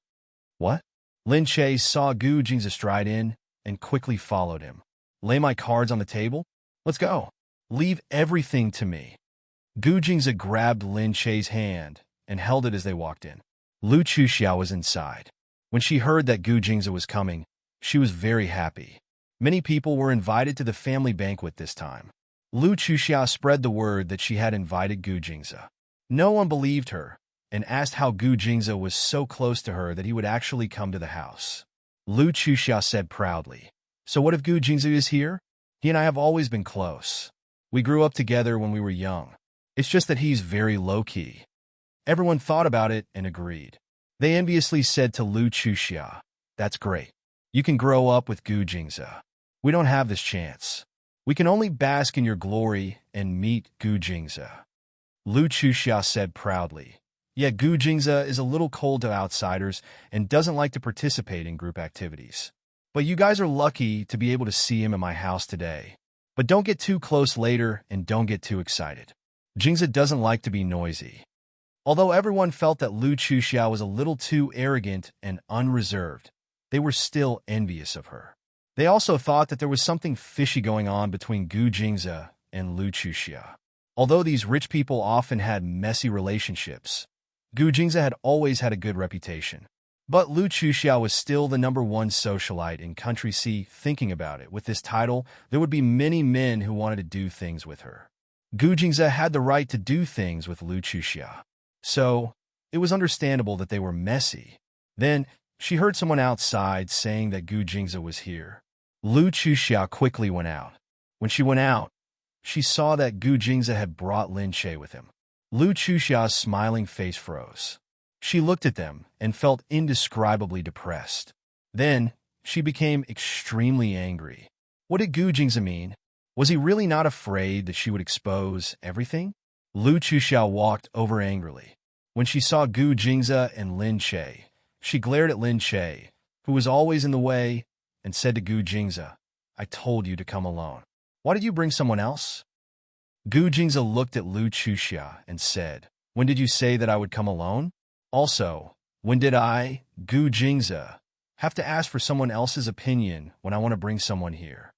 "What?" Lin Che saw Gu Jingza stride in and quickly followed him. "Lay my cards on the table? Let's go. Leave everything to me." Gu Jingza grabbed Lin Che's hand and held it as they walked in. Lu Chuxia was inside. When she heard that Gu Jingza was coming, she was very happy. Many people were invited to the family banquet this time. Lu Chuxia spread the word that she had invited Gu Jingza. No one believed her and asked how Gu Jingza was so close to her that he would actually come to the house. Lu Chuxia said proudly, "So what if Gu Jingza is here? He and I have always been close. We grew up together when we were young. It's just that he's very low-key." Everyone thought about it and agreed. They enviously said to Lu Chuxia, "That's great. You can grow up with Gu Jingza. We don't have this chance. We can only bask in your glory and meet Gu Jingza." Lu Chuxia said proudly, "Yet Gu Jingza is a little cold to outsiders and doesn't like to participate in group activities. But you guys are lucky to be able to see him in my house today. But don't get too close later and don't get too excited." Jingza doesn't like to be noisy. Although everyone felt that Lu Chuxiao was a little too arrogant and unreserved, they were still envious of her. They also thought that there was something fishy going on between Gu Jingza and Lu Chuxiao. Although these rich people often had messy relationships, Gu Jingza had always had a good reputation. But Lu Chuxiao was still the #1 socialite in Country C. Thinking about it, with this title, there would be many men who wanted to do things with her. Gu Jingza had the right to do things with Lu Chuxiao. So, it was understandable that they were messy. Then, she heard someone outside saying that Gu Jingza was here. Lu Chuxiao quickly went out. When she went out, she saw that Gu Jingza had brought Lin Che with him. Lu Chuxiao's smiling face froze. She looked at them and felt indescribably depressed. Then, she became extremely angry. What did Gu Jingza mean? Was he really not afraid that she would expose everything? Lu Chuxiao walked over angrily. When she saw Gu Jingza and Lin Che, she glared at Lin Che, who was always in the way, and said to Gu Jingza, "I told you to come alone. Why did you bring someone else?" Gu Jingza looked at Lu Chuxiao and said, "When did you say that I would come alone? Also, when did I, Gu Jingza, have to ask for someone else's opinion when I want to bring someone here?"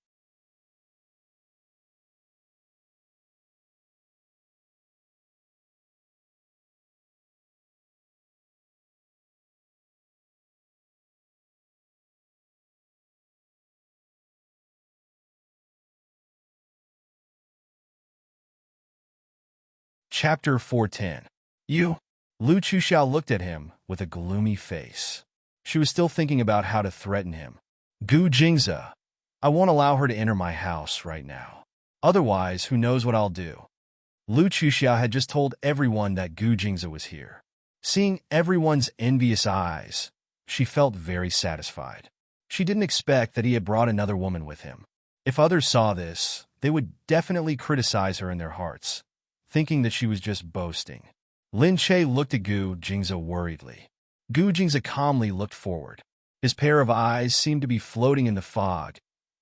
Chapter 410. You? Lu Chuxiao looked at him with a gloomy face. She was still thinking about how to threaten him. Gu Jingza, I won't allow her to enter my house right now. Otherwise, who knows what I'll do. Lu Chuxiao had just told everyone that Gu Jingza was here. Seeing everyone's envious eyes, she felt very satisfied. She didn't expect that he had brought another woman with him. If others saw this, they would definitely criticize her in their hearts, thinking that she was just boasting. Lin Che looked at Gu Jingza worriedly. Gu Jingza calmly looked forward. His pair of eyes seemed to be floating in the fog,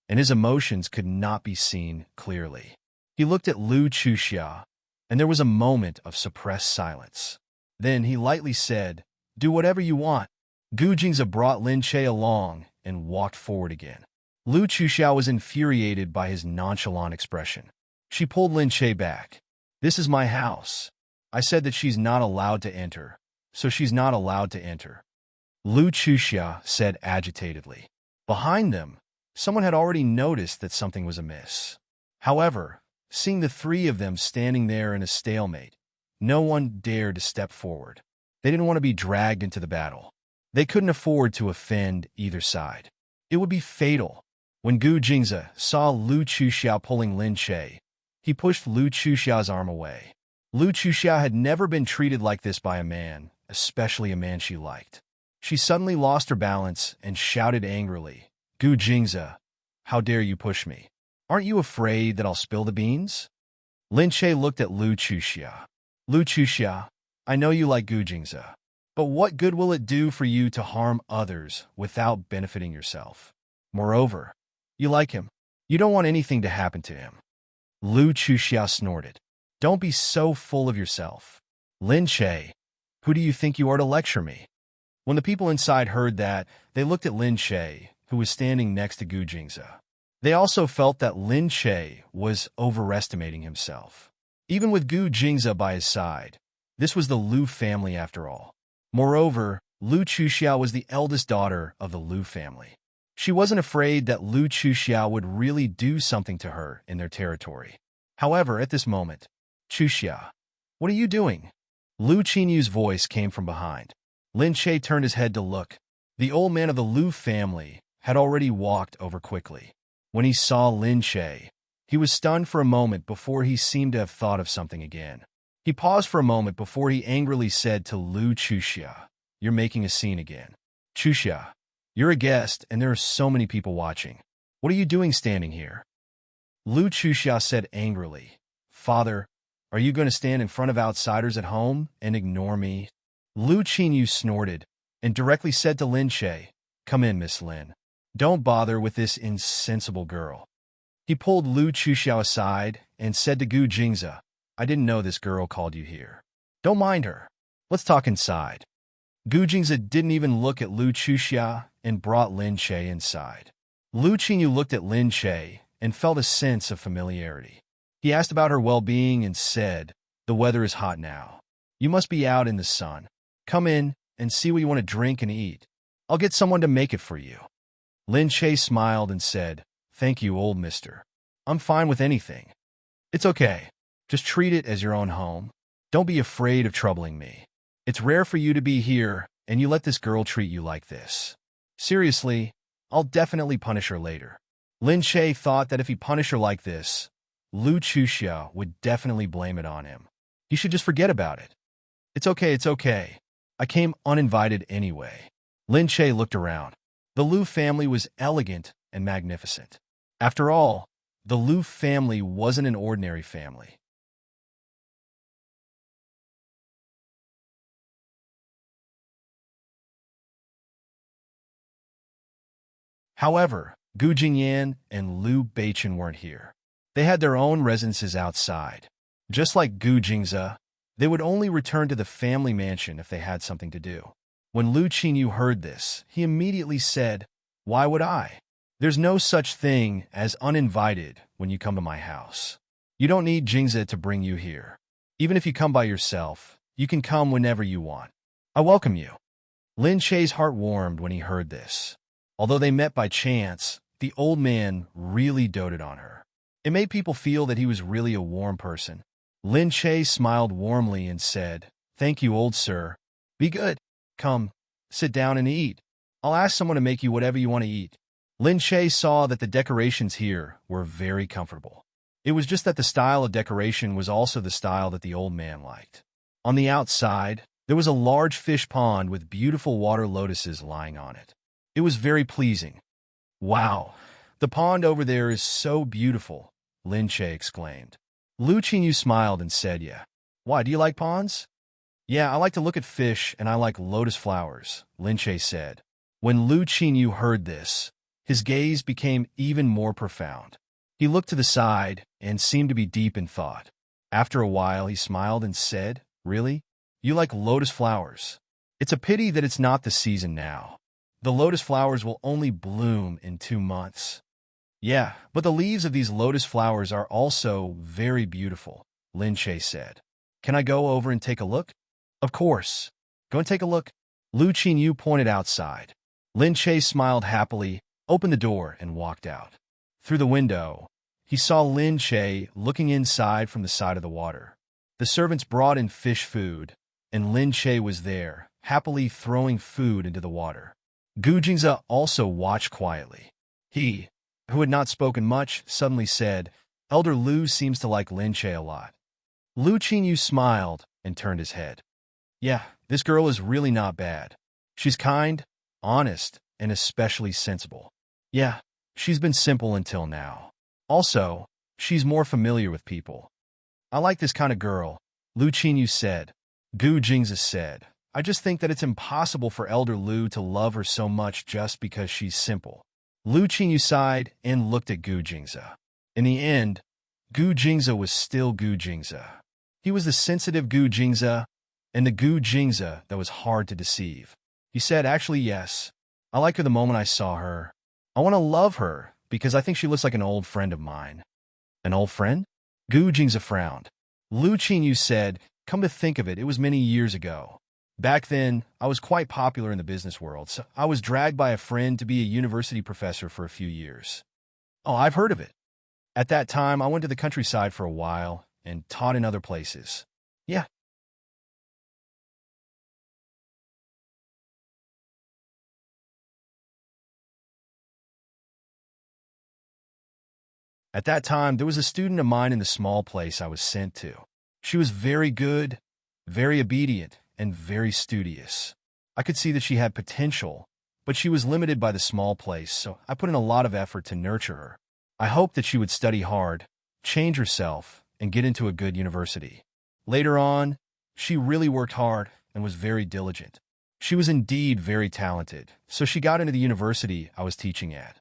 and his emotions could not be seen clearly. He looked at Lu Chuxiao, and there was a moment of suppressed silence. Then he lightly said, "Do whatever you want." Gu Jingza brought Lin Che along and walked forward again. Lu Chuxiao was infuriated by his nonchalant expression. She pulled Lin Che back. "This is my house. I said that she's not allowed to enter, so she's not allowed to enter," Lu Chuxiao said agitatedly. Behind them, someone had already noticed that something was amiss. However, seeing the three of them standing there in a stalemate, no one dared to step forward. They didn't want to be dragged into the battle. They couldn't afford to offend either side. It would be fatal. When Gu Jingza saw Lu Chuxiao pulling Lin Che, he pushed Lu Chuxiao's arm away. Lu Chuxiao had never been treated like this by a man, especially a man she liked. She suddenly lost her balance and shouted angrily, "Gu Jingza, how dare you push me? Aren't you afraid that I'll spill the beans?" Lin Che looked at Lu Chuxiao. "Lu Chuxiao, I know you like Gu Jingza, but what good will it do for you to harm others without benefiting yourself? Moreover, you like him. You don't want anything to happen to him." Lu Chuxiao snorted. "Don't be so full of yourself. Lin Che, who do you think you are to lecture me?" When the people inside heard that, they looked at Lin Che, who was standing next to Gu Jingza. They also felt that Lin Che was overestimating himself. Even with Gu Jingza by his side, this was the Lu family after all. Moreover, Lu Chuxiao was the eldest daughter of the Lu family. She wasn't afraid that Lu Chuxiao would really do something to her in their territory. However, at this moment, "Chuxiao, what are you doing?" Lu Qinyu's voice came from behind. Lin Che turned his head to look. The old man of the Lu family had already walked over quickly. When he saw Lin Che, he was stunned for a moment before he seemed to have thought of something again. He paused for a moment before he angrily said to Lu Chuxiao, "You're making a scene again. Chuxiao, you're a guest and there are so many people watching. What are you doing standing here?" Lu Chuxiao said angrily, "Father, are you going to stand in front of outsiders at home and ignore me?" Lu Qinyu snorted and directly said to Lin Che, "Come in, Miss Lin. Don't bother with this insensible girl." He pulled Lu Chuxiao aside and said to Gu Jingza, I didn't know this girl called you here. Don't mind her. Let's talk inside. Gu Jingzi didn't even look at Lu Chuxia and brought Lin Che inside. Lu Qingyu looked at Lin Che and felt a sense of familiarity. He asked about her well-being and said, "The weather is hot now. You must be out in the sun. Come in and see what you want to drink and eat. I'll get someone to make it for you." Lin Che smiled and said, "Thank you, old mister. I'm fine with anything. It's okay. Just treat it as your own home. Don't be afraid of troubling me. It's rare for you to be here, and you let this girl treat you like this. Seriously, I'll definitely punish her later." Lin Che thought that if he punished her like this, Lu Chuxia would definitely blame it on him. He should just forget about it. It's okay. I came uninvited anyway." Lin Che looked around. The Lu family was elegant and magnificent. After all, the Lu family wasn't an ordinary family. However, Gu Jingyan and Liu Beichen weren't here. They had their own residences outside. Just like Gu Jingzi, they would only return to the family mansion if they had something to do. When Lu Qingyu heard this, he immediately said, "Why would I? There's no such thing as uninvited when you come to my house. You don't need Jingzi to bring you here. Even if you come by yourself, you can come whenever you want. I welcome you." Lin Che's heart warmed when he heard this. Although they met by chance, the old man really doted on her. It made people feel that he was really a warm person. Lin Che smiled warmly and said, "Thank you, old sir. Be good. Come, sit down and eat. I'll ask someone to make you whatever you want to eat." Lin Che saw that the decorations here were very comfortable. It was just that the style of decoration was also the style that the old man liked. On the outside, there was a large fish pond with beautiful water lotuses lying on it. It was very pleasing. "Wow, the pond over there is so beautiful," Lin Che exclaimed. Lu Qingyu smiled and said, "Yeah. Why, do you like ponds?" "Yeah, I like to look at fish and I like lotus flowers," Lin Che said. When Lu Qingyu heard this, his gaze became even more profound. He looked to the side and seemed to be deep in thought. After a while, he smiled and said, "Really? You like lotus flowers? It's a pity that it's not the season now. The lotus flowers will only bloom in 2 months." "Yeah, but the leaves of these lotus flowers are also very beautiful," Lin Che said. "Can I go over and take a look?" "Of course. Go and take a look." Lu Qingyu pointed outside. Lin Che smiled happily, opened the door, and walked out. Through the window, he saw Lin Che looking inside from the side of the water. The servants brought in fish food, and Lin Che was there, happily throwing food into the water. Gu Jingzi also watched quietly. He, who had not spoken much, suddenly said, "Elder Lu seems to like Lin Che a lot." Lu Qingyu smiled and turned his head. "Yeah, this girl is really not bad. She's kind, honest, and especially sensible. Yeah, she's been simple until now. Also, she's more familiar with people. I like this kind of girl," Lu Qingyu said. Gu Jingzi said, "I just think that it's impossible for Elder Lu to love her so much just because she's simple." Lu Qingyu sighed and looked at Gu Jingzi. In the end, Gu Jingzi was still Gu Jingzi. He was the sensitive Gu Jingzi, and the Gu Jingzi that was hard to deceive. He said, "Actually, yes. I like her the moment I saw her. I want to love her because I think she looks like an old friend of mine." "An old friend?" Gu Jingzi frowned. Lu Qingyu said, "Come to think of it, it was many years ago. Back then, I was quite popular in the business world, so I was dragged by a friend to be a university professor for a few years." "Oh, I've heard of it." "At that time, I went to the countryside for a while and taught in other places." "Yeah." "At that time, there was a student of mine in the small place I was sent to. She was very good, very obedient, and very studious. I could see that she had potential, but she was limited by the small place, so I put in a lot of effort to nurture her. I hoped that she would study hard, change herself, and get into a good university. Later on, she really worked hard and was very diligent. She was indeed very talented, so she got into the university I was teaching at.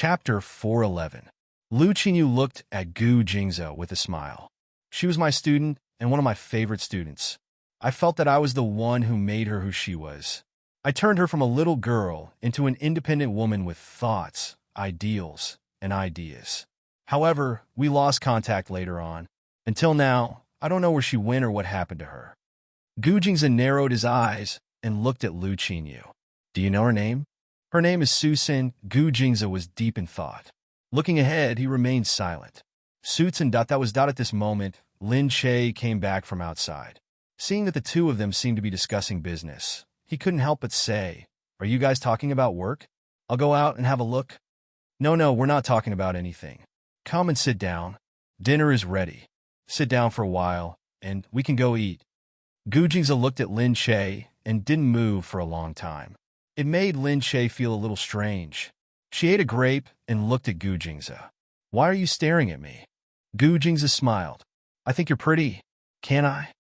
Chapter 411. Lu Qingyu looked at Gu Jingzhe with a smile. She was my student and one of my favorite students. I felt that I was the one who made her who she was. I turned her from a little girl into an independent woman with thoughts, ideals, and ideas. However, we lost contact later on. Until now, I don't know where she went or what happened to her. Gu Jingzhe narrowed his eyes and looked at Lu Qingyu. Do you know her name? Her name is Susan. Gu Jingzhe was deep in thought. Looking ahead, he remained silent. Susan. That was at this moment, Lin Che came back from outside. Seeing that the two of them seemed to be discussing business, he couldn't help but say, "Are you guys talking about work? I'll go out and have a look." No, we're not talking about anything. Come and sit down. Dinner is ready. Sit down for a while, and we can go eat. Gu Jingzhe looked at Lin Che and didn't move for a long time. It made Lin Che feel a little strange. She ate a grape and looked at Gu Jingzhe. Why are you staring at me? Gu Jingzhe smiled. I think you're pretty. Can I?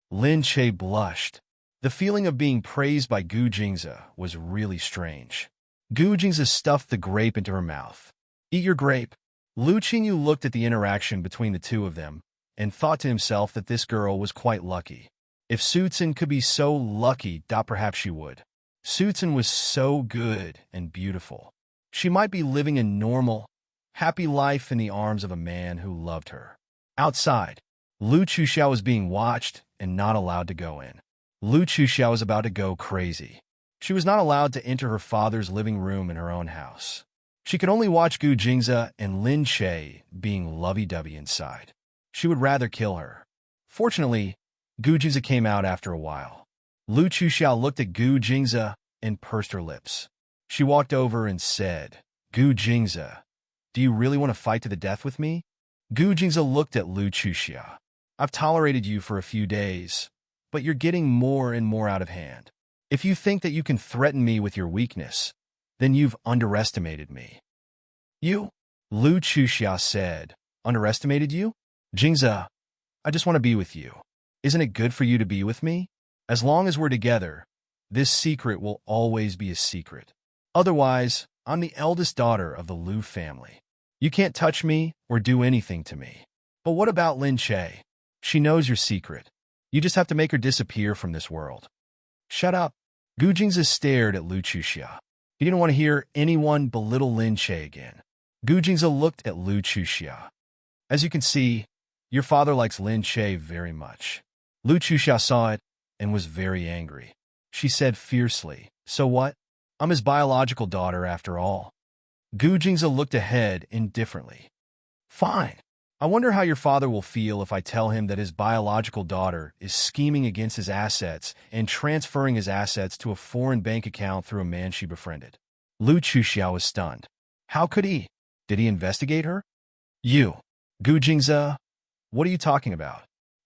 Lin Che blushed. The feeling of being praised by Gu Jingzhe was really strange. Gu Jingzhe stuffed the grape into her mouth. Eat your grape. Lu Qingyu looked at the interaction between the two of them and thought to himself that this girl was quite lucky. If Susan could be so lucky, perhaps she would. Susan was so good and beautiful. She might be living a normal, happy life in the arms of a man who loved her. Outside, Lu Chuxiao was being watched and not allowed to go in. Lu Chuxiao was about to go crazy. She was not allowed to enter her father's living room in her own house. She could only watch Gu Jingzhe and Lin Che being lovey-dovey inside. She would rather kill her. Fortunately, Gu Jingzhe came out after a while. Lu Chuxiao looked at Gu Jingzhe and pursed her lips. She walked over and said, Gu Jingzhe, do you really want to fight to the death with me? Gu Jingzhe looked at Lu Chuxiao. I've tolerated you for a few days, but you're getting more and more out of hand. If you think that you can threaten me with your weakness, then you've underestimated me. You? Lu Chuxiao said, underestimated you? Jingzhe, I just want to be with you. Isn't it good for you to be with me? As long as we're together, this secret will always be a secret. Otherwise, I'm the eldest daughter of the Lu family. You can't touch me or do anything to me. But what about Lin Che? She knows your secret. You just have to make her disappear from this world. Shut up. Gu Jingzhe stared at Lu Chuxiao. He didn't want to hear anyone belittle Lin Che again. Gu Jingzhe looked at Lu Chuxiao. As you can see, your father likes Lin Che very much. Lu Chuxiao saw it and was very angry. She said fiercely, so what? I'm his biological daughter after all. Gu Jingzhe looked ahead indifferently. Fine. I wonder how your father will feel if I tell him that his biological daughter is scheming against his assets and transferring his assets to a foreign bank account through a man she befriended. Lu Chuxiao was stunned. How could he? Did he investigate her? You. Gu Jingzhe, what are you talking about?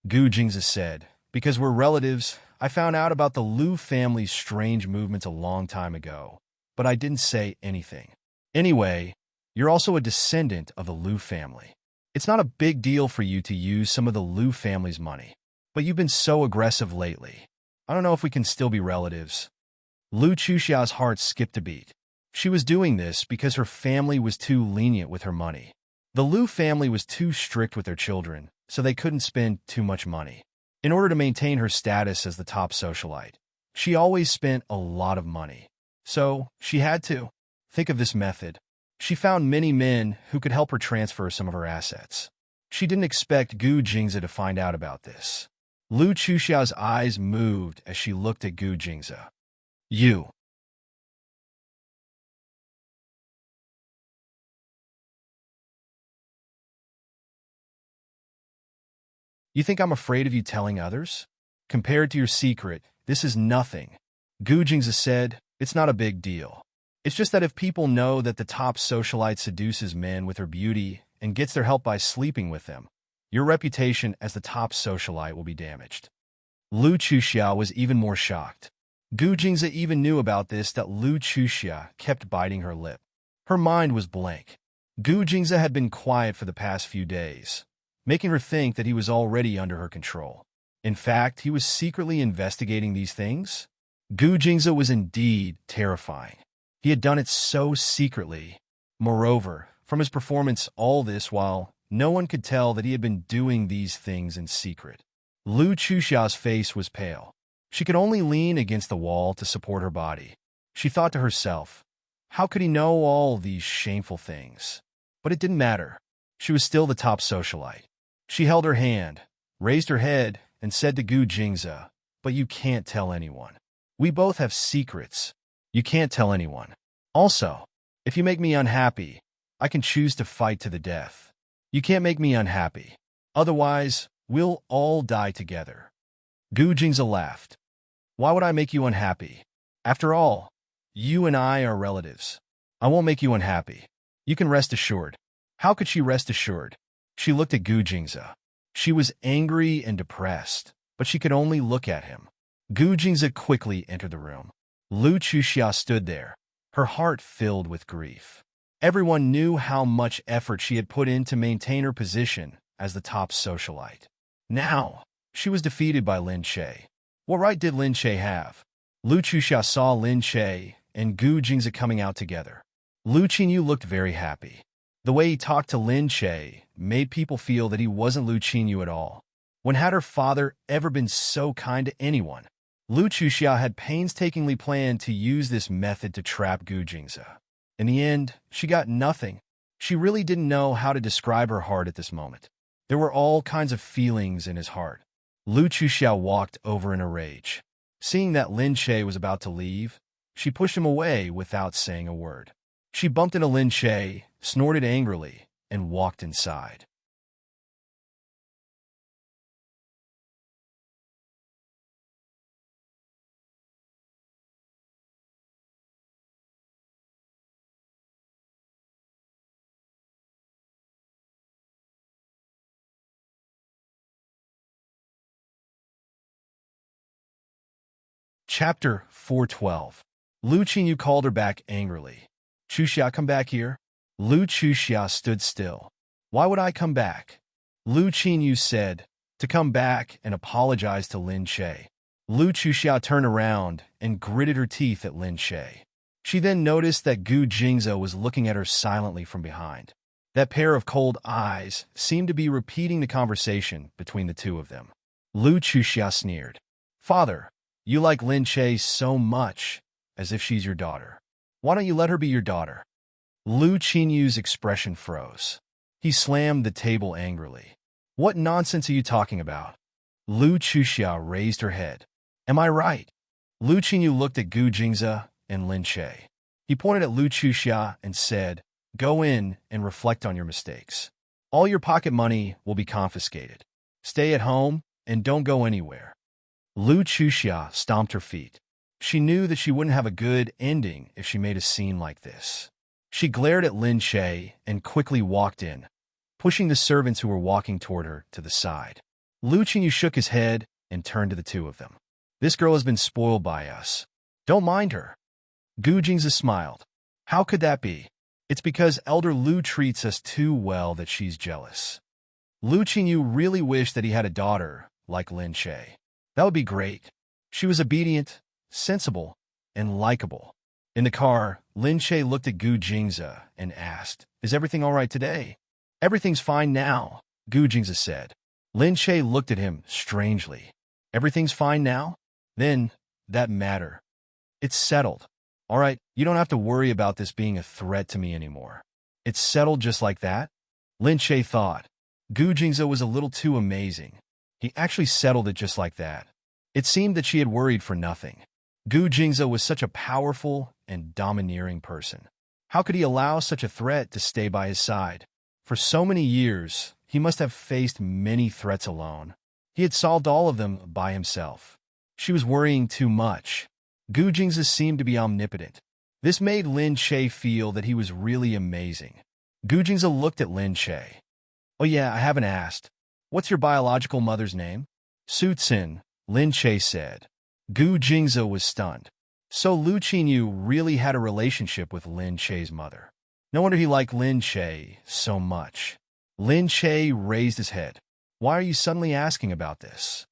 Gu Jingzhe said, because we're relatives, I found out about the Lu family's strange movements a long time ago, but I didn't say anything. Anyway, you're also a descendant of the Lu family. It's not a big deal for you to use some of the Lu family's money, but you've been so aggressive lately. I don't know if we can still be relatives. Lu Chuxiao's heart skipped a beat. She was doing this because her family was too lenient with her money. The Lu family was too strict with their children, so they couldn't spend too much money. In order to maintain her status as the top socialite, she always spent a lot of money. So, she had to. Think of this method. She found many men who could help her transfer some of her assets. She didn't expect Gu Jingzhe to find out about this. Lu Chuxiao's eyes moved as she looked at Gu Jingzhe. You. You think I'm afraid of you telling others? Compared to your secret, this is nothing. Gu Jingzhe said, it's not a big deal. It's just that if people know that the top socialite seduces men with her beauty and gets their help by sleeping with them, your reputation as the top socialite will be damaged. Lu Chuxiao was even more shocked. Gu Jingzhe even knew about this that Lu Chuxiao kept biting her lip. Her mind was blank. Gu Jingzhe had been quiet for the past few days, making her think that he was already under her control. In fact, he was secretly investigating these things. Gu Jingzhe was indeed terrifying. He had done it so secretly, Moreover, from his performance all this while, no one could tell that he had been doing these things in secret. Lu Chuxia's face was pale. She could only lean against the wall to support her body. She thought to herself, how could he know all these shameful things? But it didn't matter. She was still the top socialite. She held her hand, raised her head, and said to Gu Jingze, but you can't tell anyone. We both have secrets. You can't tell anyone. Also, if you make me unhappy, I can choose to fight to the death. You can't make me unhappy. Otherwise, we'll all die together. Gu Jingze laughed. Why would I make you unhappy? After all, you and I are relatives. I won't make you unhappy. You can rest assured. How could she rest assured? She looked at Gu Jingze. She was angry and depressed, but she could only look at him. Gu Jingze quickly entered the room. Lu Chuxia stood there, her heart filled with grief. Everyone knew how much effort she had put in to maintain her position as the top socialite. Now, she was defeated by Lin Che. What right did Lin Che have? Lu Chuxia saw Lin Che and Gu Jingze coming out together. Lu Qinyu looked very happy. The way he talked to Lin Che made people feel that he wasn't Lu Qinyu at all. When had her father ever been so kind to anyone? Lu Chuxia had painstakingly planned to use this method to trap Gu Jingze. In the end, she got nothing. She really didn't know how to describe her heart at this moment. There were all kinds of feelings in his heart. Lu Chuxia walked over in a rage. Seeing that Lin Che was about to leave, she pushed him away without saying a word. She bumped into Lin Che, snorted angrily, and walked inside. Chapter 412. Lu Qinyu called her back angrily. Chuxia, come back here. Lu Chuxia stood still. Why would I come back? Lu Qinyu said, to come back and apologize to Lin Che. Lu Chuxia turned around and gritted her teeth at Lin Che. She then noticed that Gu Jingze was looking at her silently from behind. That pair of cold eyes seemed to be repeating the conversation between the two of them. Lu Chuxia sneered. Father, you like Lin Che so much, as if she's your daughter. Why don't you let her be your daughter? Lu Qinyu's expression froze. He slammed the table angrily. What nonsense are you talking about? Lu Chuxia raised her head. Am I right? Lu Qinyu looked at Gu Jingze and Lin Che. He pointed at Lu Chuxia and said, go in and reflect on your mistakes. All your pocket money will be confiscated. Stay at home and don't go anywhere. Lu Chuxia stomped her feet. She knew that she wouldn't have a good ending if she made a scene like this. She glared at Lin Che and quickly walked in, pushing the servants who were walking toward her to the side. Lu Qinyu shook his head and turned to the two of them. This girl has been spoiled by us. Don't mind her. Gu Jingze smiled. How could that be? It's because Elder Lu treats us too well that she's jealous. Lu Qinyu really wished that he had a daughter like Lin Che. That would be great. She was obedient, sensible, and likable. In the car, Lin Che looked at Gu Jingze and asked, is everything all right today? Everything's fine now, Gu Jingze said. Lin Che looked at him strangely. Everything's fine now? Then, that matter. It's settled. All right, you don't have to worry about this being a threat to me anymore. It's settled just like that? Lin Che thought. Gu Jingze was a little too amazing. He actually settled it just like that. It seemed that she had worried for nothing. Gu Jingze was such a powerful and domineering person. How could he allow such a threat to stay by his side? For so many years, he must have faced many threats alone. He had solved all of them by himself. She was worrying too much. Gu Jingze seemed to be omnipotent. This made Lin Che feel that he was really amazing. Gu Jingze looked at Lin Che. Oh yeah, I haven't asked. What's your biological mother's name? Su Tsin, Lin Che said. Gu Jingze was stunned. So Lu Qinyu really had a relationship with Lin Che's mother. No wonder he liked Lin Che so much. Lin Che raised his head. Why are you suddenly asking about this?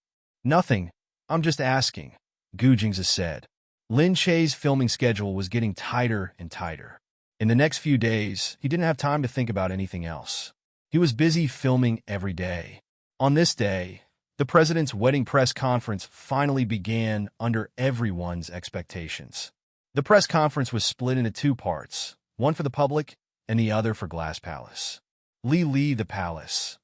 Nothing. I'm just asking, Gu Jingze said. Lin Che's filming schedule was getting tighter and tighter. In the next few days, he didn't have time to think about anything else. He was busy filming every day. On this day, the president's wedding press conference finally began under everyone's expectations. The press conference was split into two parts, one for the public and the other for Glass Palace. Li the Palace.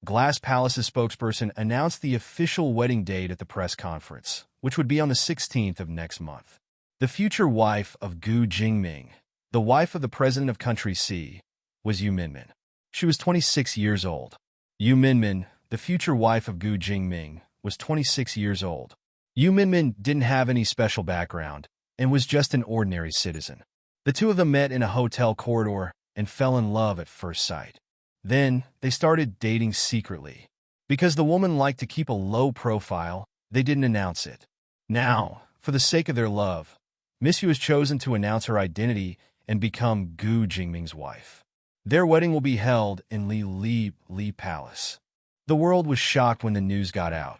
Glass Palace's spokesperson announced the official wedding date at the press conference, which would be on the 16th of next month. The future wife of Gu Jingming, the wife of the president of Country C, was Yu Minmin. She was 26 years old. Yu Minmin, the future wife of Gu Jingming, was 26 years old. Yu Minmin didn't have any special background and was just an ordinary citizen. The two of them met in a hotel corridor and fell in love at first sight. Then, they started dating secretly. Because the woman liked to keep a low profile, they didn't announce it. Now, for the sake of their love, Miss Yu has chosen to announce her identity and become Gu Jingming's wife. Their wedding will be held in Li Palace. The world was shocked when the news got out.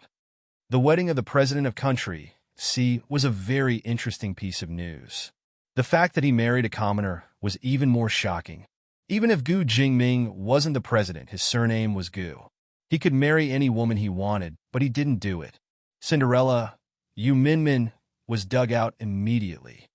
The wedding of the president of Country C was a very interesting piece of news. The fact that he married a commoner was even more shocking. Even if Gu Jingming wasn't the president, his surname was Gu. He could marry any woman he wanted, but he didn't do it. Cinderella, Yu Minmin, was dug out immediately.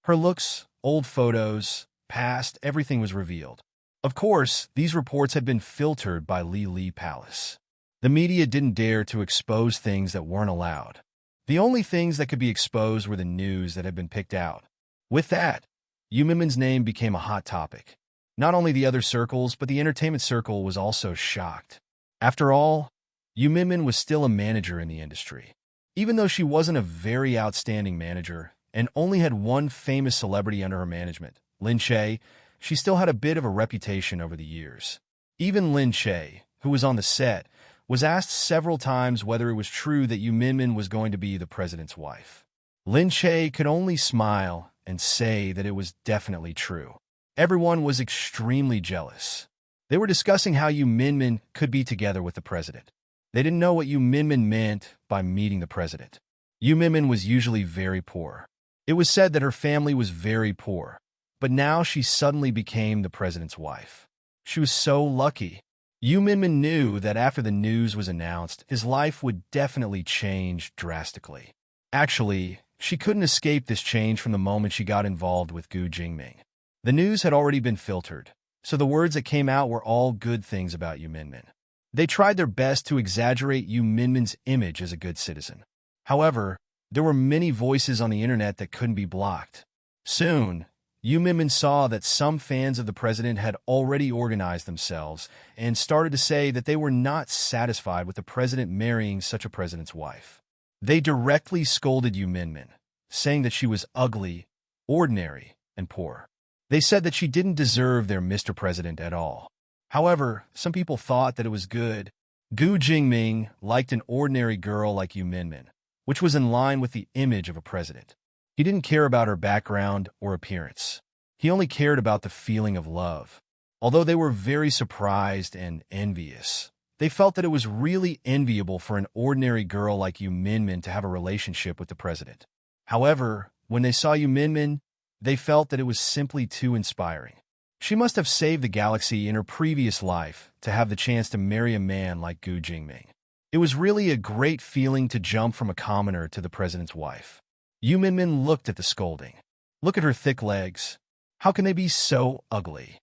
Her looks, old photos, past, everything was revealed. Of course, these reports had been filtered by Li Palace. The media didn't dare to expose things that weren't allowed. The only things that could be exposed were the news that had been picked out. With that, Yu Minmin's name became a hot topic. Not only the other circles, but the entertainment circle was also shocked. After all, Yu Minmin was still a manager in the industry. Even though she wasn't a very outstanding manager and only had one famous celebrity under her management, Lin Che, she still had a bit of a reputation over the years. Even Lin Che, who was on the set, was asked several times whether it was true that Yu Minmin was going to be the president's wife. Lin Che could only smile and say that it was definitely true. Everyone was extremely jealous. They were discussing how Yu Minmin could be together with the president. They didn't know what Yu Minmin meant by meeting the president. Yu Minmin was usually very poor. It was said that her family was very poor, but now she suddenly became the president's wife. She was so lucky. Yu Minmin knew that after the news was announced, his life would definitely change drastically. Actually, she couldn't escape this change from the moment she got involved with Gu Jingming. The news had already been filtered, so the words that came out were all good things about Yu Minmin. They tried their best to exaggerate Yu Minmin's image as a good citizen. However, there were many voices on the internet that couldn't be blocked. Soon, Yu Minmin saw that some fans of the president had already organized themselves and started to say that they were not satisfied with the president marrying such a president's wife. They directly scolded Yu Minmin, saying that she was ugly, ordinary, and poor. They said that she didn't deserve their Mr. President at all. However, some people thought that it was good. Gu Jingming liked an ordinary girl like Yu Minmin, which was in line with the image of a president. He didn't care about her background or appearance. He only cared about the feeling of love. Although they were very surprised and envious, they felt that it was really enviable for an ordinary girl like Yu Minmin to have a relationship with the president. However, when they saw Yu Minmin, they felt that it was simply too inspiring. She must have saved the galaxy in her previous life to have the chance to marry a man like Gu Jingming. It was really a great feeling to jump from a commoner to the president's wife. Yu Minmin looked at the scolding. Look at her thick legs. How can they be so ugly?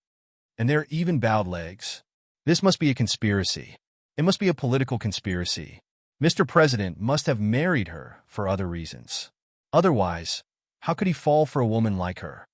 And they're even bowed legs. This must be a conspiracy. It must be a political conspiracy. Mr. President must have married her for other reasons. Otherwise, how could he fall for a woman like her?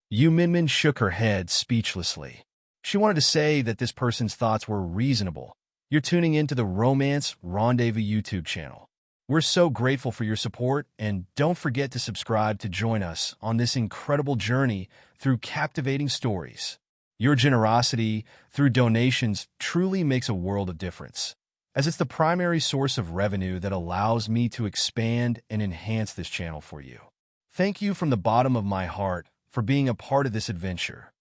Yu Minmin shook her head speechlessly. She wanted to say that this person's thoughts were reasonable. You're tuning into the Romance Rendezvous YouTube channel. We're so grateful for your support, and don't forget to subscribe to join us on this incredible journey through captivating stories. Your generosity through donations truly makes a world of difference, as it's the primary source of revenue that allows me to expand and enhance this channel for you. Thank you from the bottom of my heart for being a part of this adventure.